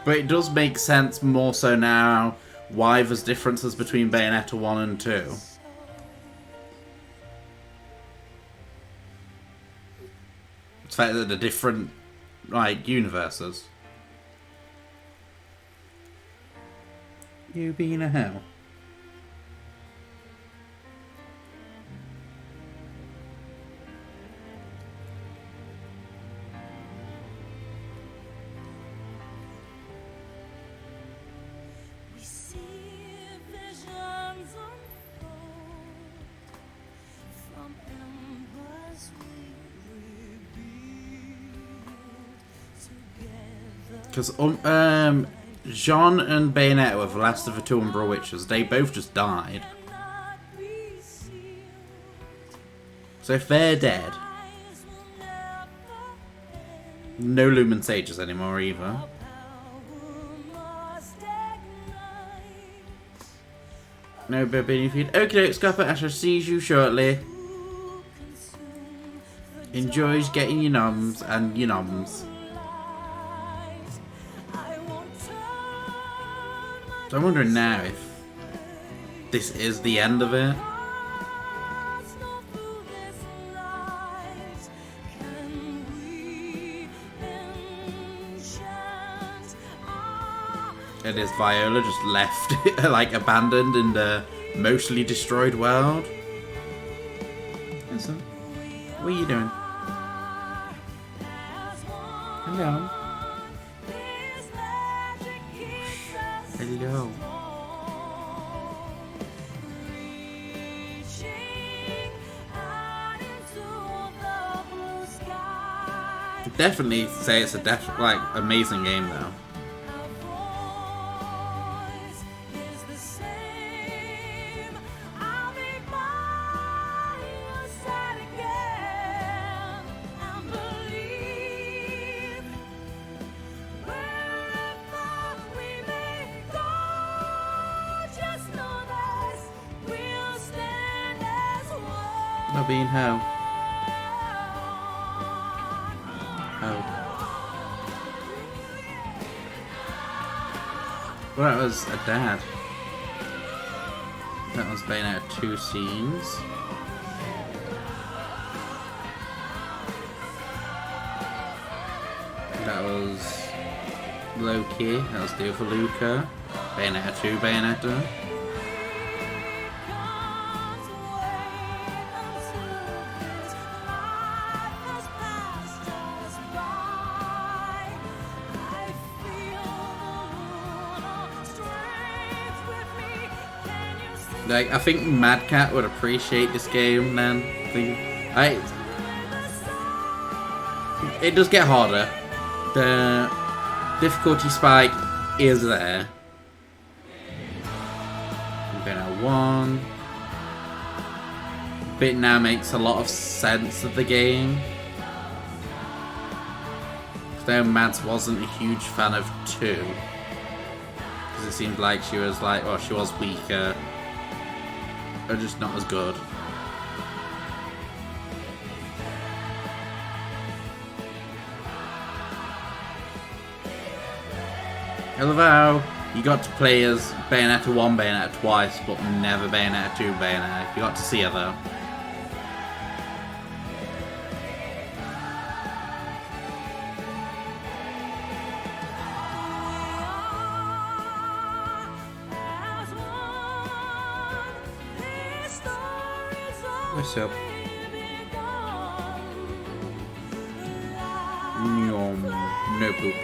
But it does make sense more so now why there's differences between Bayonetta 1 and 2. It's the fact that they're different, like, universes. You being a hoe. Because Jean and Bayonetta were the last of the two Umbra Witches. They both just died. So if they're dead, no Lumen Sages anymore either. No Babini feed. Okay, Scupper, I shall see you shortly. Enjoys getting your noms and your noms. So I'm wondering now if this is the end of it. And is Viola just left, like, abandoned in the mostly destroyed world? Listen, what are you doing? Hello. Hello. Definitely say it's a amazing game though. Not being how. Well, that was a dad. That was Bayonetta 2 scenes. That was Loki. That was the other Luca. Bayonetta 2 Bayonetta. Like, I think Mad Cat would appreciate this game then. It does get harder. The difficulty spike is there. Okay, now 1. Bit now makes a lot of sense of the game. Though Mads wasn't a huge fan of 2. Because it seemed like she was like, well, she was weaker. Or just not as good. I love how you got to play as Bayonetta 1 Bayonetta twice, but never Bayonetta 2 Bayonetta. You got to see her though. What's up? No poop.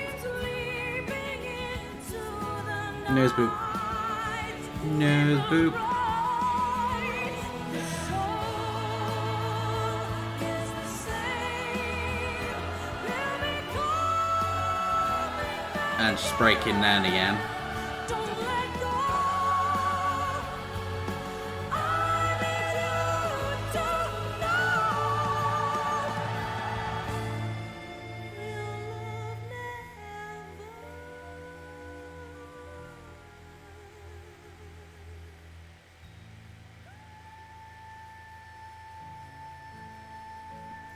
Nose boop. Nose boop. And just breaking down again.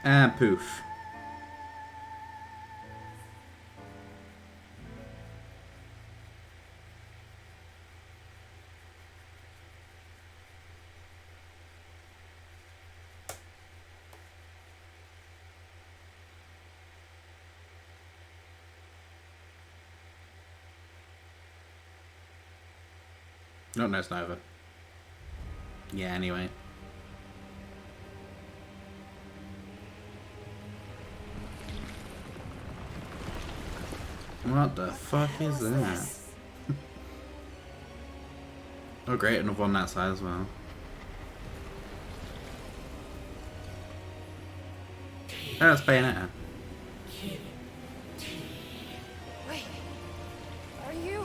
And poof. No, it's not over. Yeah, anyway. What the fuck is that? Oh great, another one that side as well. Oh, that's Bayonetta. Wait. Are you?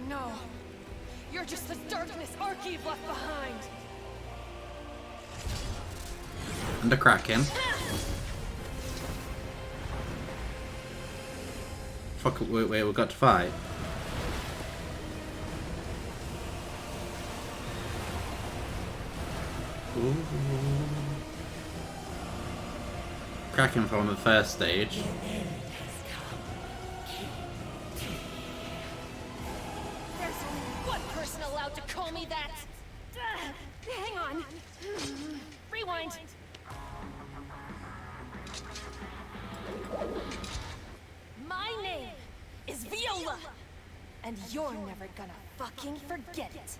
No. You're just the darkness Archie left behind. And the Kraken. Fuck, wait, we got to fight. Ooh. Kraken from the first stage. There's one person allowed to call me that. Hang on. Rewind. My name is Viola, and you're never gonna fucking forget it.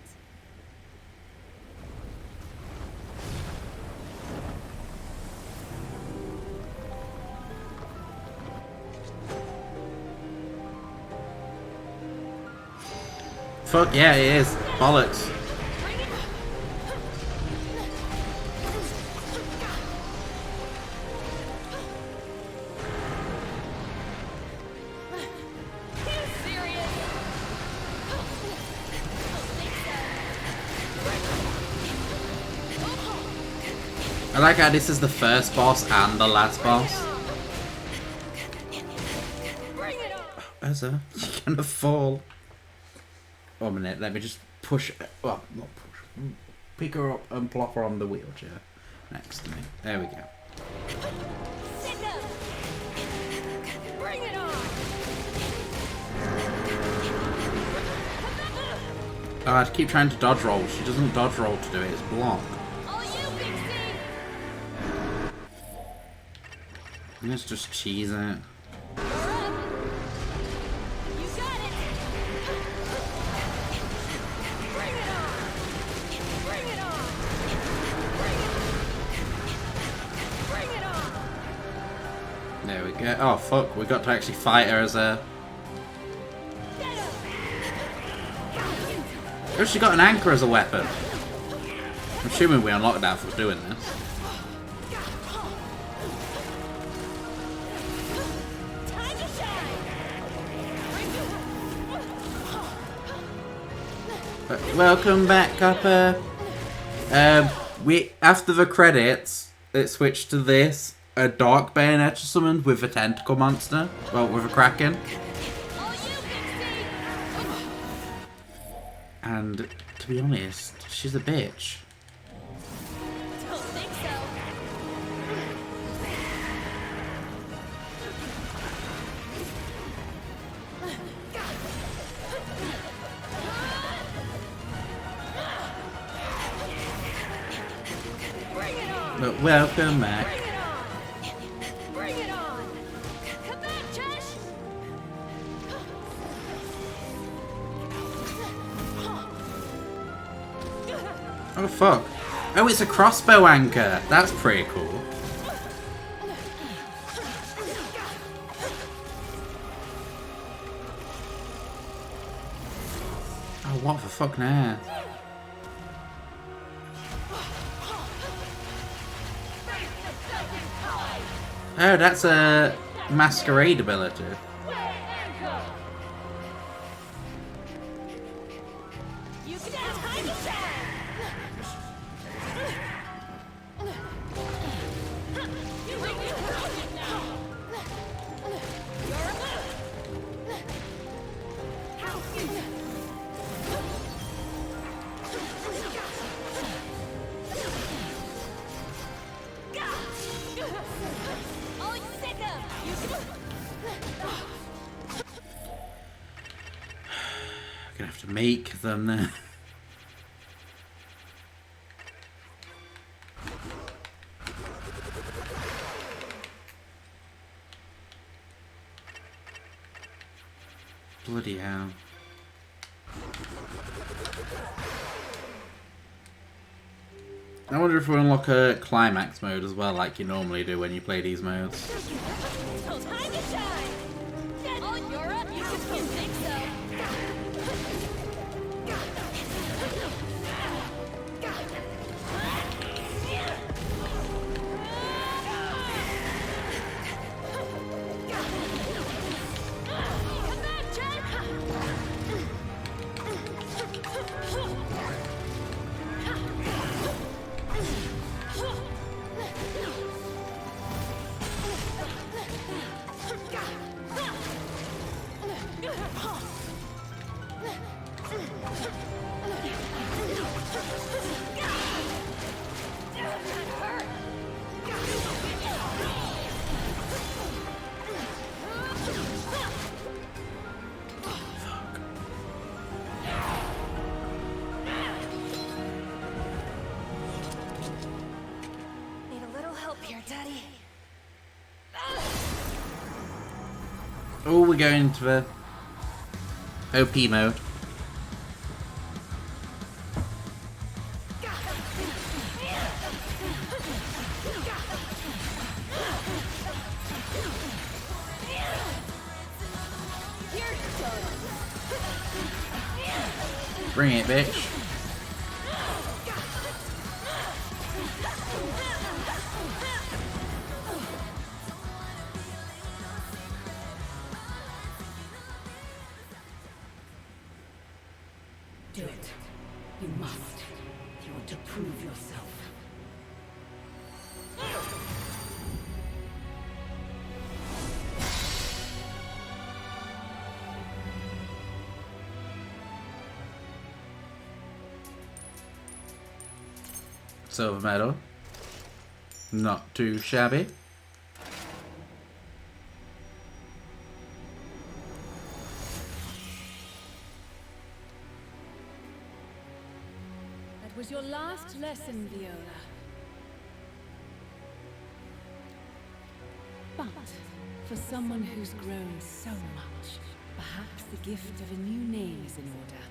Fuck yeah, it is. Bollocks. I like how this is the first boss and the last boss. Ezra, you're gonna fall. 1 minute, let me just push, well, not push, pick her up and plop her on the wheelchair next to me. There we go. Bring it on. Oh, I keep trying to dodge roll. She doesn't dodge roll to do it, it's block. Let's just cheese it. There we go. Oh fuck, we got to actually fight her as a... Oh, she got an anchor as a weapon. I'm assuming we unlocked that for doing this. Welcome back, Copper. We after the credits, it switched to this. A dark Bayonetta summoned with a tentacle monster. Well, with a kraken. And to be honest, she's a bitch. Don't think so. Bring it on. But welcome back. Bring it on. Come back, Josh. Oh fuck. Oh, it's a crossbow anchor. That's pretty cool. Oh, what the fuck now? Oh, that's a masquerade ability. You can have time to shine. You make me broken now. You're oh, sick of you. Gonna have to make them now. Bloody hell. I wonder if we unlock a climax mode as well, like you normally do when you play these modes. Oh, time to shine. Oh, you're up. You can think need a little help here, Daddy. Oh, we're going into the OP mode. Bring it, bitch. Do it. You must. You want to prove yourself. Silver medal. Not too shabby. That was your last lesson, Viola. But for someone who's grown so much, perhaps the gift of a new name is in order.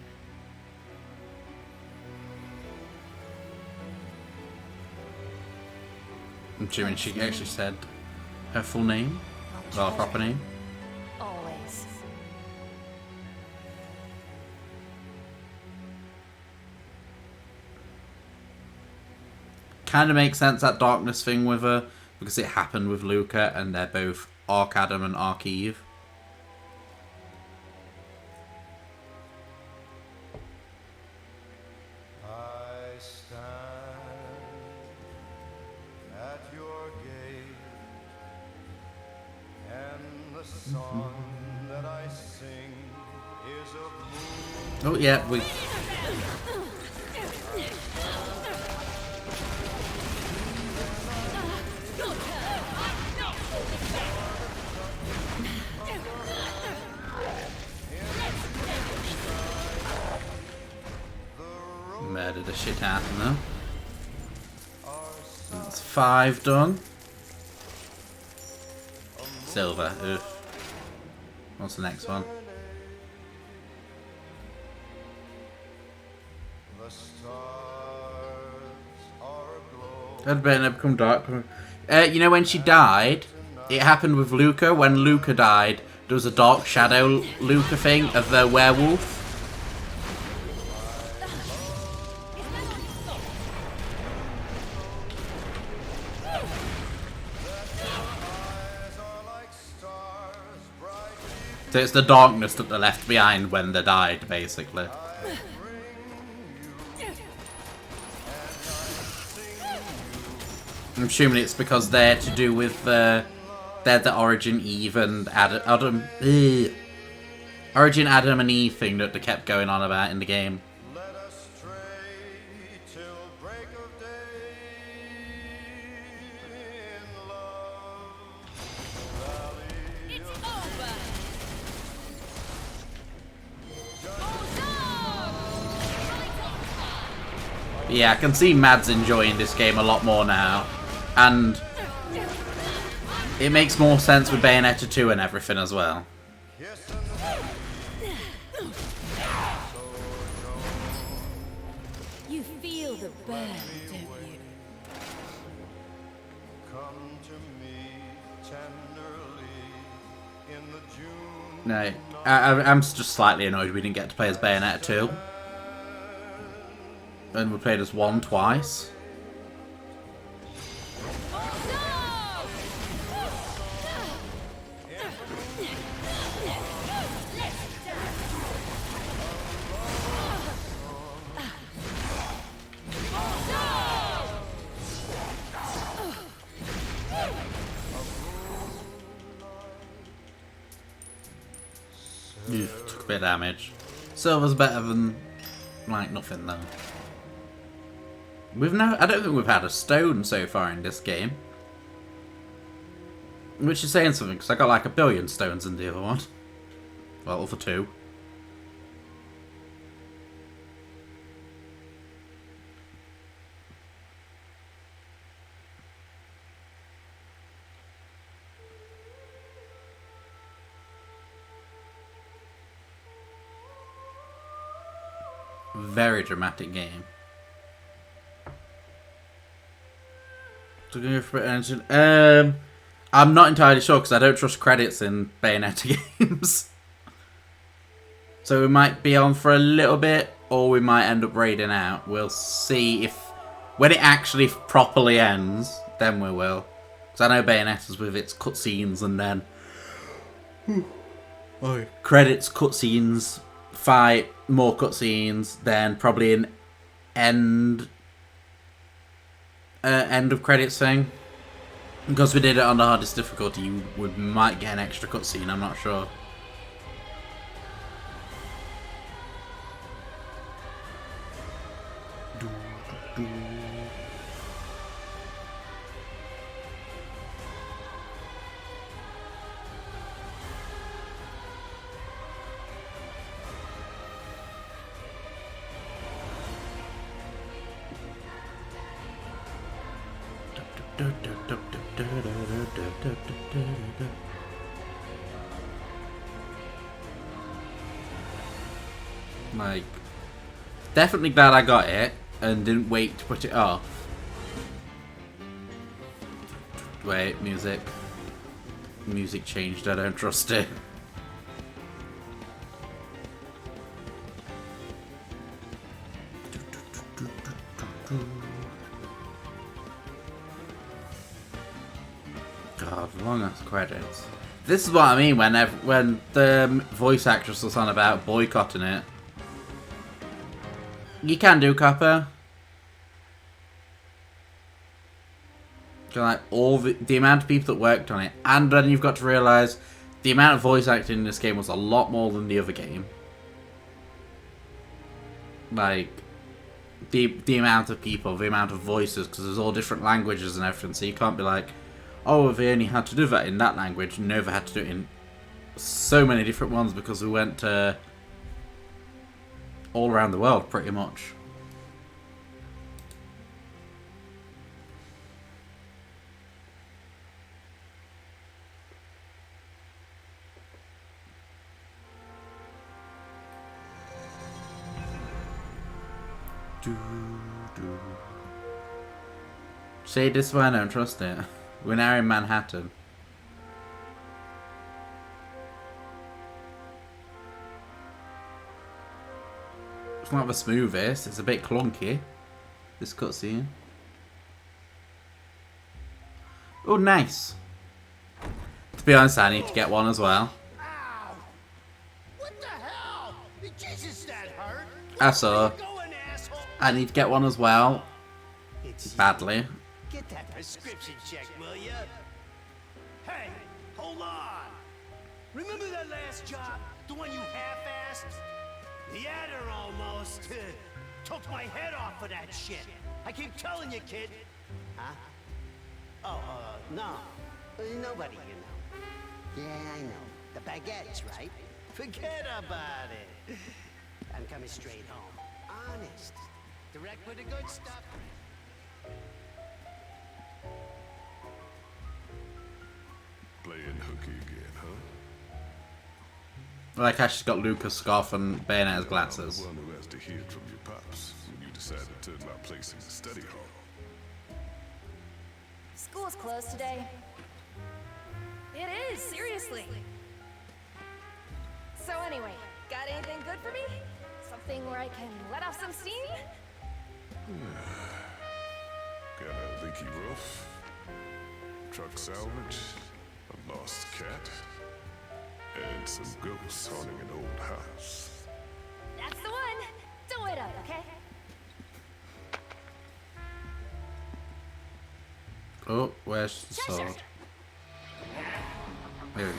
I'm assuming she actually said her full name. Well, her proper name. Always. kind of makes sense, that darkness thing with her, because it happened with Luca, and they're both Arc Adam and Arc Eve. I stand at your gate, and the song that I sing is of moon. Oh yeah, we... Murdered the shit out of them. That's 5 done. Silver. Ugh. What's the next one? Had better become dark. You know when she died, it happened with Luca. When Luca died, there was a dark shadow Luca thing of the werewolf. So it's the darkness that they left behind when they died, basically. I'm assuming it's because they're to do with they're the Origin Eve and Origin Adam and Eve thing that they kept going on about in the game. Yeah, I can see Mads enjoying this game a lot more now, and it makes more sense with Bayonetta 2 and everything as well. You feel the burn, don't you? Come to me tenderly in the June. No, I'm just slightly annoyed we didn't get to play as Bayonetta 2. And we played as 1 twice. Took a bit of damage. Silver's better than, like, nothing though. I don't think we've had a stone so far in this game. Which is saying something, because I got like 1 billion stones in the other one. Well, other 2. Very dramatic game. I'm not entirely sure because I don't trust credits in Bayonetta games. So we might be on for a little bit, or we might end up raiding out. We'll see if when it actually properly ends, then we will. Because I know Bayonetta's with its cutscenes and then credits, cutscenes, fight, more cutscenes, then probably an end of credits thing. Because we did it on the hardest difficulty, we might get an extra cutscene, I'm not sure. Like, definitely glad I got it and didn't wait to put it off. Wait, music. Music changed, I don't trust it. God, long ass credits. This is what I mean when the voice actress was on about boycotting it. You can do Copper. Like all the amount of people that worked on it, and then you've got to realise the amount of voice acting in this game was a lot more than the other game. Like the amount of people, the amount of voices, because there's all different languages and everything, so you can't be like, oh, they only had to do that in that language. No, they had to do it in so many different ones because we went all around the world pretty much. See, this is why I don't trust it. We're now in Manhattan. It's not the smoothest, it's a bit clunky, this cutscene. Oh, nice. To be honest, I need to get one as well. Ow! What the hell? Jesus, that hurt. I saw. I need to get one as well. Badly. Get that prescription check, will ya? Hey, hold on. Remember that last job? The one you half-assed? The adder almost took my head off for that shit. I keep telling you, kid. Huh? Oh, no. Nobody, you know. Yeah, I know. The baguettes, right? Forget about it. I'm coming straight home. Honest. Direct with the good stuff. Playing hooky again, huh? Like I just got Lucas scarf and Bayonetta's glasses. I'm the one who has to hear it from your pops when you decided to turn my place into study hall. School's closed today. It is, seriously. So anyway, got anything good for me? Something where I can let off some steam? Got a leaky roof, truck salvage, a lost cat, and some ghosts haunting an old house. That's the one. Don't wait up, okay? Oh, where's the sword? There we go.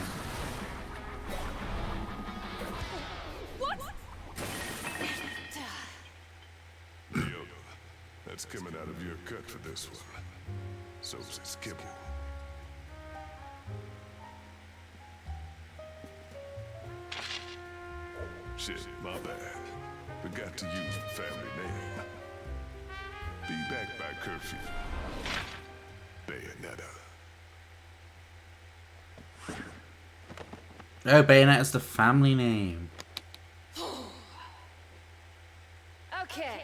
What? Yoda, that's coming out of your cut for this one. So's his kibble. Shit, my bad. Forgot to use the family name. Be back by curfew. Bayonetta. Oh, Bayonetta's the family name. Okay.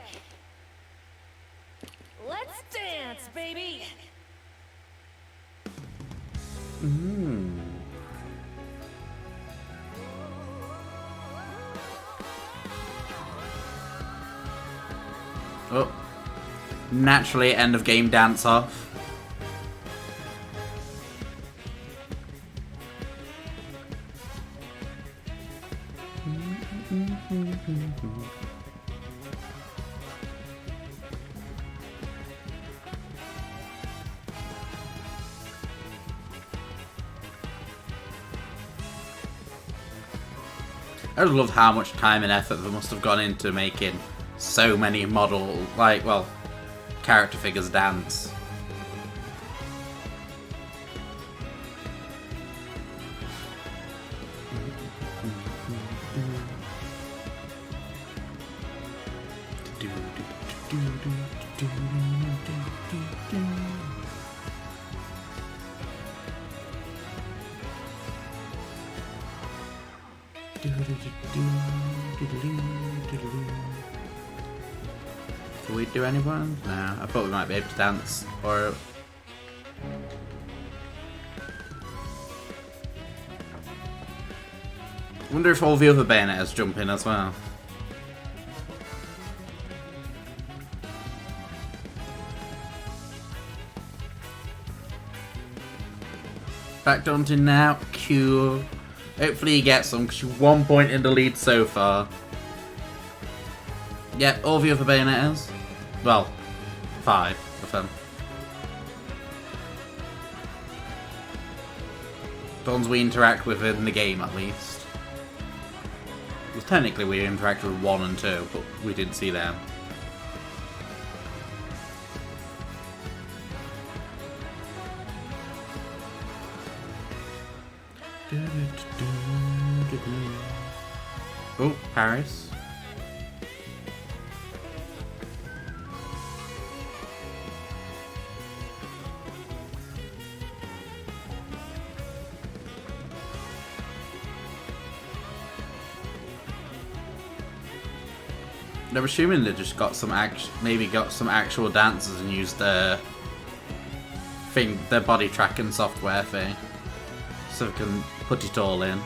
Let's dance, baby. Oh. Naturally, end of game dance off. I just love how much time and effort there must have gone into making so many character figures dance. Can we do anyone? No, I thought we might be able to dance. Or... I wonder if all the other Bayonettas jump in as well. Back to hunting now. Cool. Hopefully you get some, because you're 1 point in the lead so far. Yep, all the other Bayonettas. Well, 5 of them. The ones we interact with in the game, at least. Well, technically we interacted with 1 and 2, but we didn't see them. Oh, Paris. I'm assuming they just got some maybe got some actual dancers and used their body tracking software thing, so they can put it all in.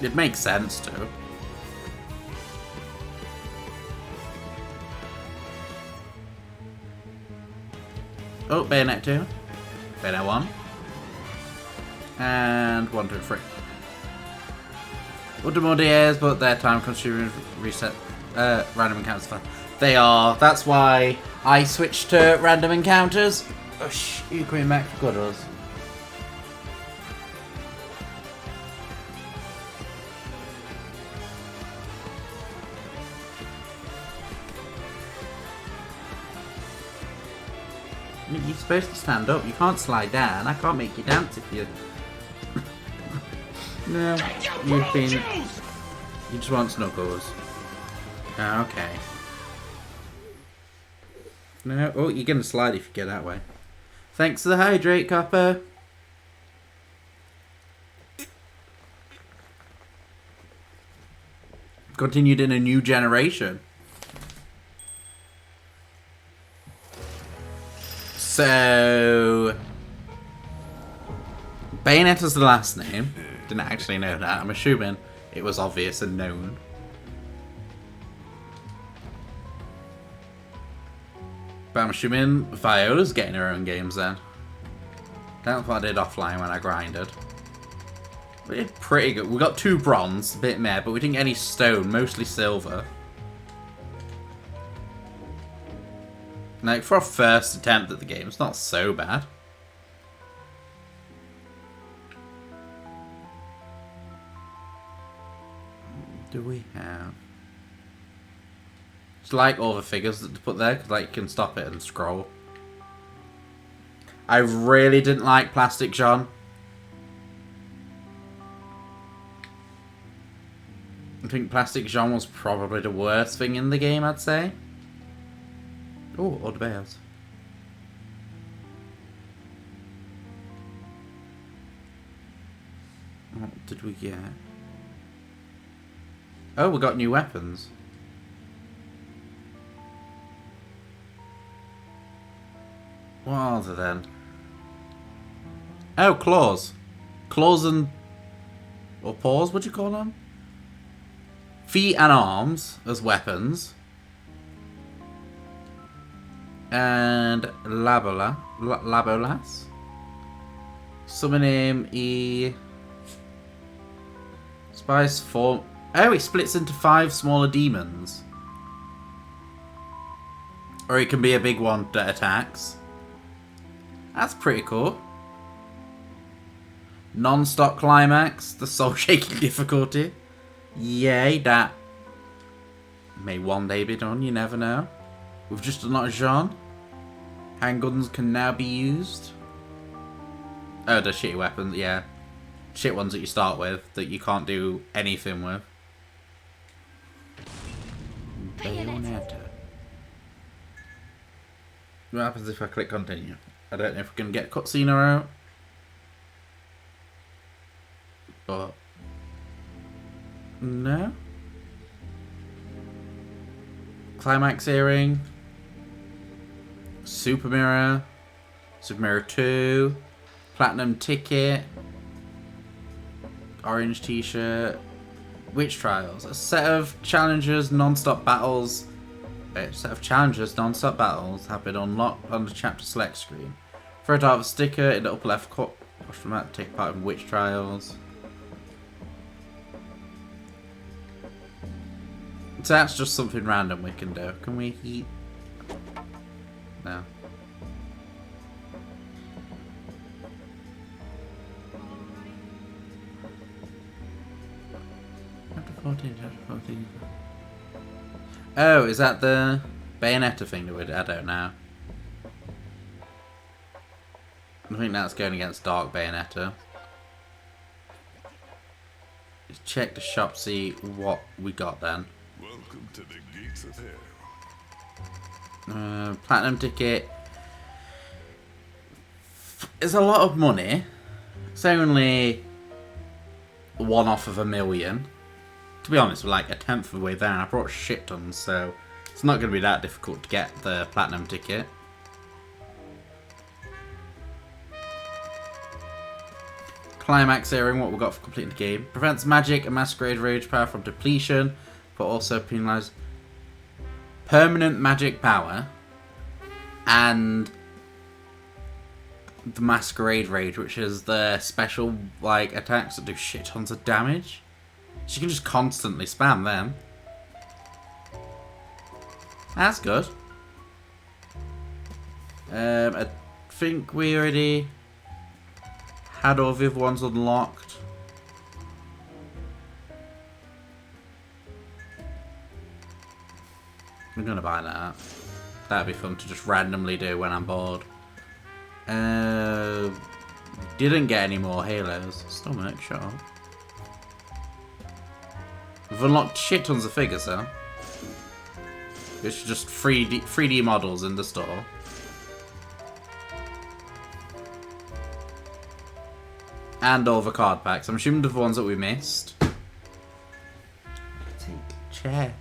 It makes sense too. Oh, Bayonet 2, Bayonet 1. And 1, 2, 3. We'll do more DAs, but their time consuming reset random encounters. They are. That's why I switched to random encounters. Oh, you coming back for good, us? You're supposed to stand up. You can't slide down. I can't make you dance if you. No, you've been. You just want Snuggles. Okay. No, oh, you're gonna slide if you get that way. Thanks for the hydrate, Copper. Continued in a new generation. So, Bayonetta's the last name. Didn't actually know that. I'm assuming it was obvious and known. But I'm assuming Viola's getting her own games then. That's what I did offline when I grinded. We did pretty good. We got 2 bronze, a bit meh, but we didn't get any stone, mostly silver. Like, for our first attempt at the game, it's not so bad. Do we have? Just like all the figures that to put there, because like you can stop it and scroll. I really didn't like Plastic John. I think Plastic John was probably the worst thing in the game, I'd say. Oh, odd bears. What did we get? Oh, we got new weapons. What are they then? Oh, claws. Claws and... or paws, would you call them? Feet and arms as weapons. And Labolas. Summon him, Spice form. Oh, he splits into 5 smaller demons. Or it can be a big one that attacks. That's pretty cool. Non-stop climax, the soul-shaking difficulty. Yay, that may one day be done, you never know. We've just unlocked Jean. Handguns can now be used. Oh, the shitty weapons, yeah. Shit ones that you start with that you can't do anything with. Bayonetta. What happens if I click continue? I don't know if we can get cutscene or out. But no. Climax earring. Super Mirror. Super Mirror 2. Platinum ticket. Orange t-shirt. Witch Trials. A set of challenges, non-stop battles A set of challenges, non-stop battles have been unlocked on the chapter select screen. Throw a dart of a sticker in the upper left corner. Push from that to take part in witch trials. So that's just something random we can do. Can we eat? No. Chapter 14, chapter 14. Oh, is that the Bayonetta thing that we did? I don't know. I think that's going against Dark Bayonetta. Let's check the shop, see what we got then. Welcome to the gates of hell. Platinum ticket. It's a lot of money. It's only one off of 1,000,000. To be honest, we're like a tenth of the way there. I brought shit tons, so it's not going to be that difficult to get the platinum ticket. Climax earring, what we got for completing the game. Prevents magic and masquerade rage power from depletion, but also penalize permanent magic power and the masquerade rage, which is the special like attacks that do shit tons of damage. So you can just constantly spam them. That's good. I think we already had all the other ones unlocked. I'm gonna buy that. That'd be fun to just randomly do when I'm bored. Didn't get any more Halos. Stomach, shut up. We've unlocked shit tons of figures though. It's just 3D models in the store. And all the card packs. I'm assuming the ones that we missed. Take a chair.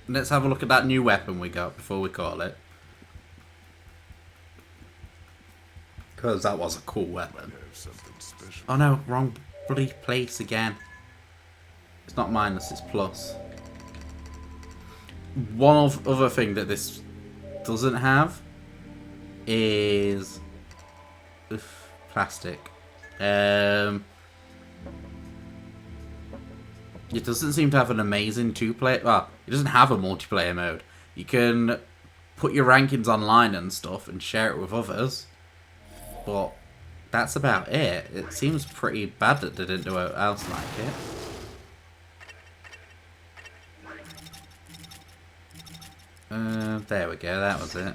Let's have a look at that new weapon we got before we call it. Because that was a cool weapon. Oh no, wrong bloody place again. It's not minus, it's plus. One other thing that this doesn't have is plastic. It doesn't seem to have an amazing two-player. Well, it doesn't have a multiplayer mode. You can put your rankings online and stuff and share it with others, but that's about it. It seems pretty bad that they didn't do anything else like it. There we go, that was it.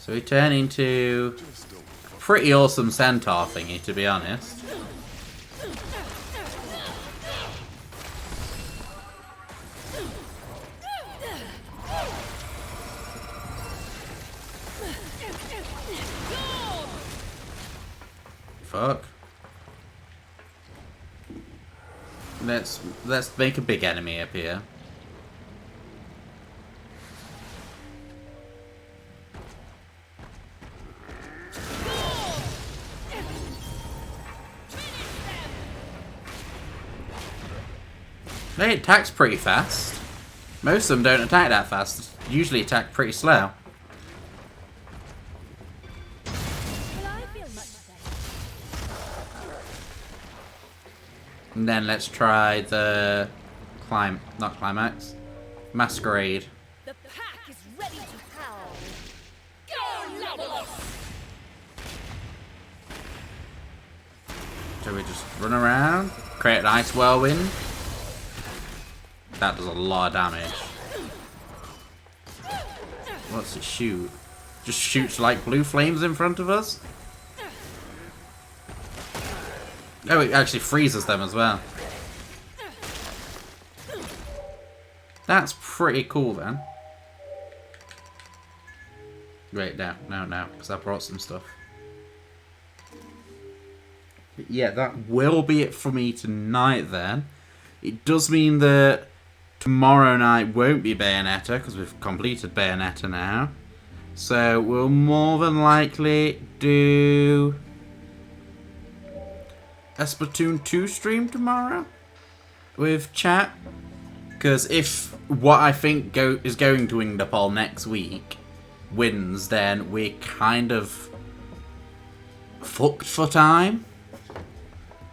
So we turn into a pretty awesome centaur thingy, to be honest. Fuck. Let's make a big enemy up here. They attacks pretty fast. Most of them don't attack that fast. They usually attack pretty slow. And then let's try the not climax, masquerade. The pack is ready to howl. Go Legolas! So we just run around, create an ice whirlwind. That does a lot of damage. What's it shoot? Just shoots like blue flames in front of us? Oh, it actually freezes them as well. That's pretty cool then. Wait, no, because I brought some stuff. But yeah, that will be it for me tonight then. It does mean that tomorrow night won't be Bayonetta, because we've completed Bayonetta now. So we'll more than likely do a Splatoon 2 stream tomorrow with chat. Because if what I think is going to Wingdapol next week wins, then we're kind of fucked for time.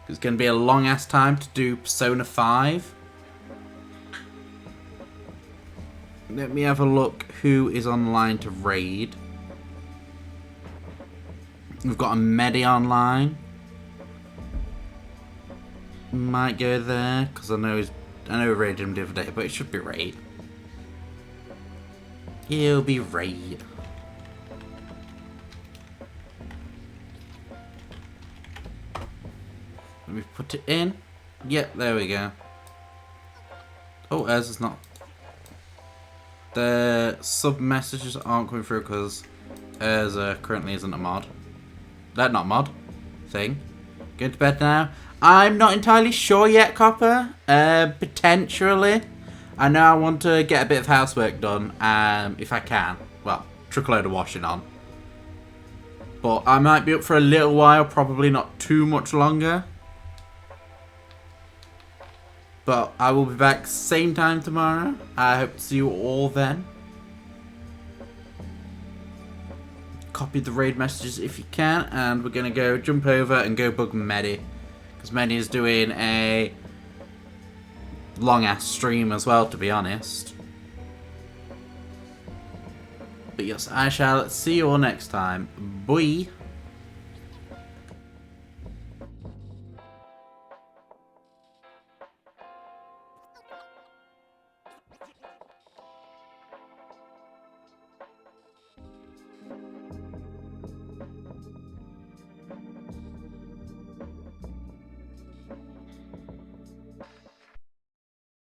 It's going to be a long ass time to do Persona 5. Let me have a look who is online to raid. We've got a Medi online. Might go there because I know we raided him the other day, but it should be raid. It'll be raid. Let me put it in. Yep, there we go. Oh, Urza's not. The sub messages aren't coming through because Urza currently isn't a mod. That not mod thing. Going to bed now. I'm not entirely sure yet, Copper. Potentially. I know I want to get a bit of housework done. If I can. Well, chuck a load of washing on. But I might be up for a little while. Probably not too much longer. But I will be back same time tomorrow. I hope to see you all then. Copy the raid messages if you can. And we're going to go jump over and go bug Medi. Because Medi is doing a long ass stream as well, to be honest. But yes, I shall see you all next time. Bye.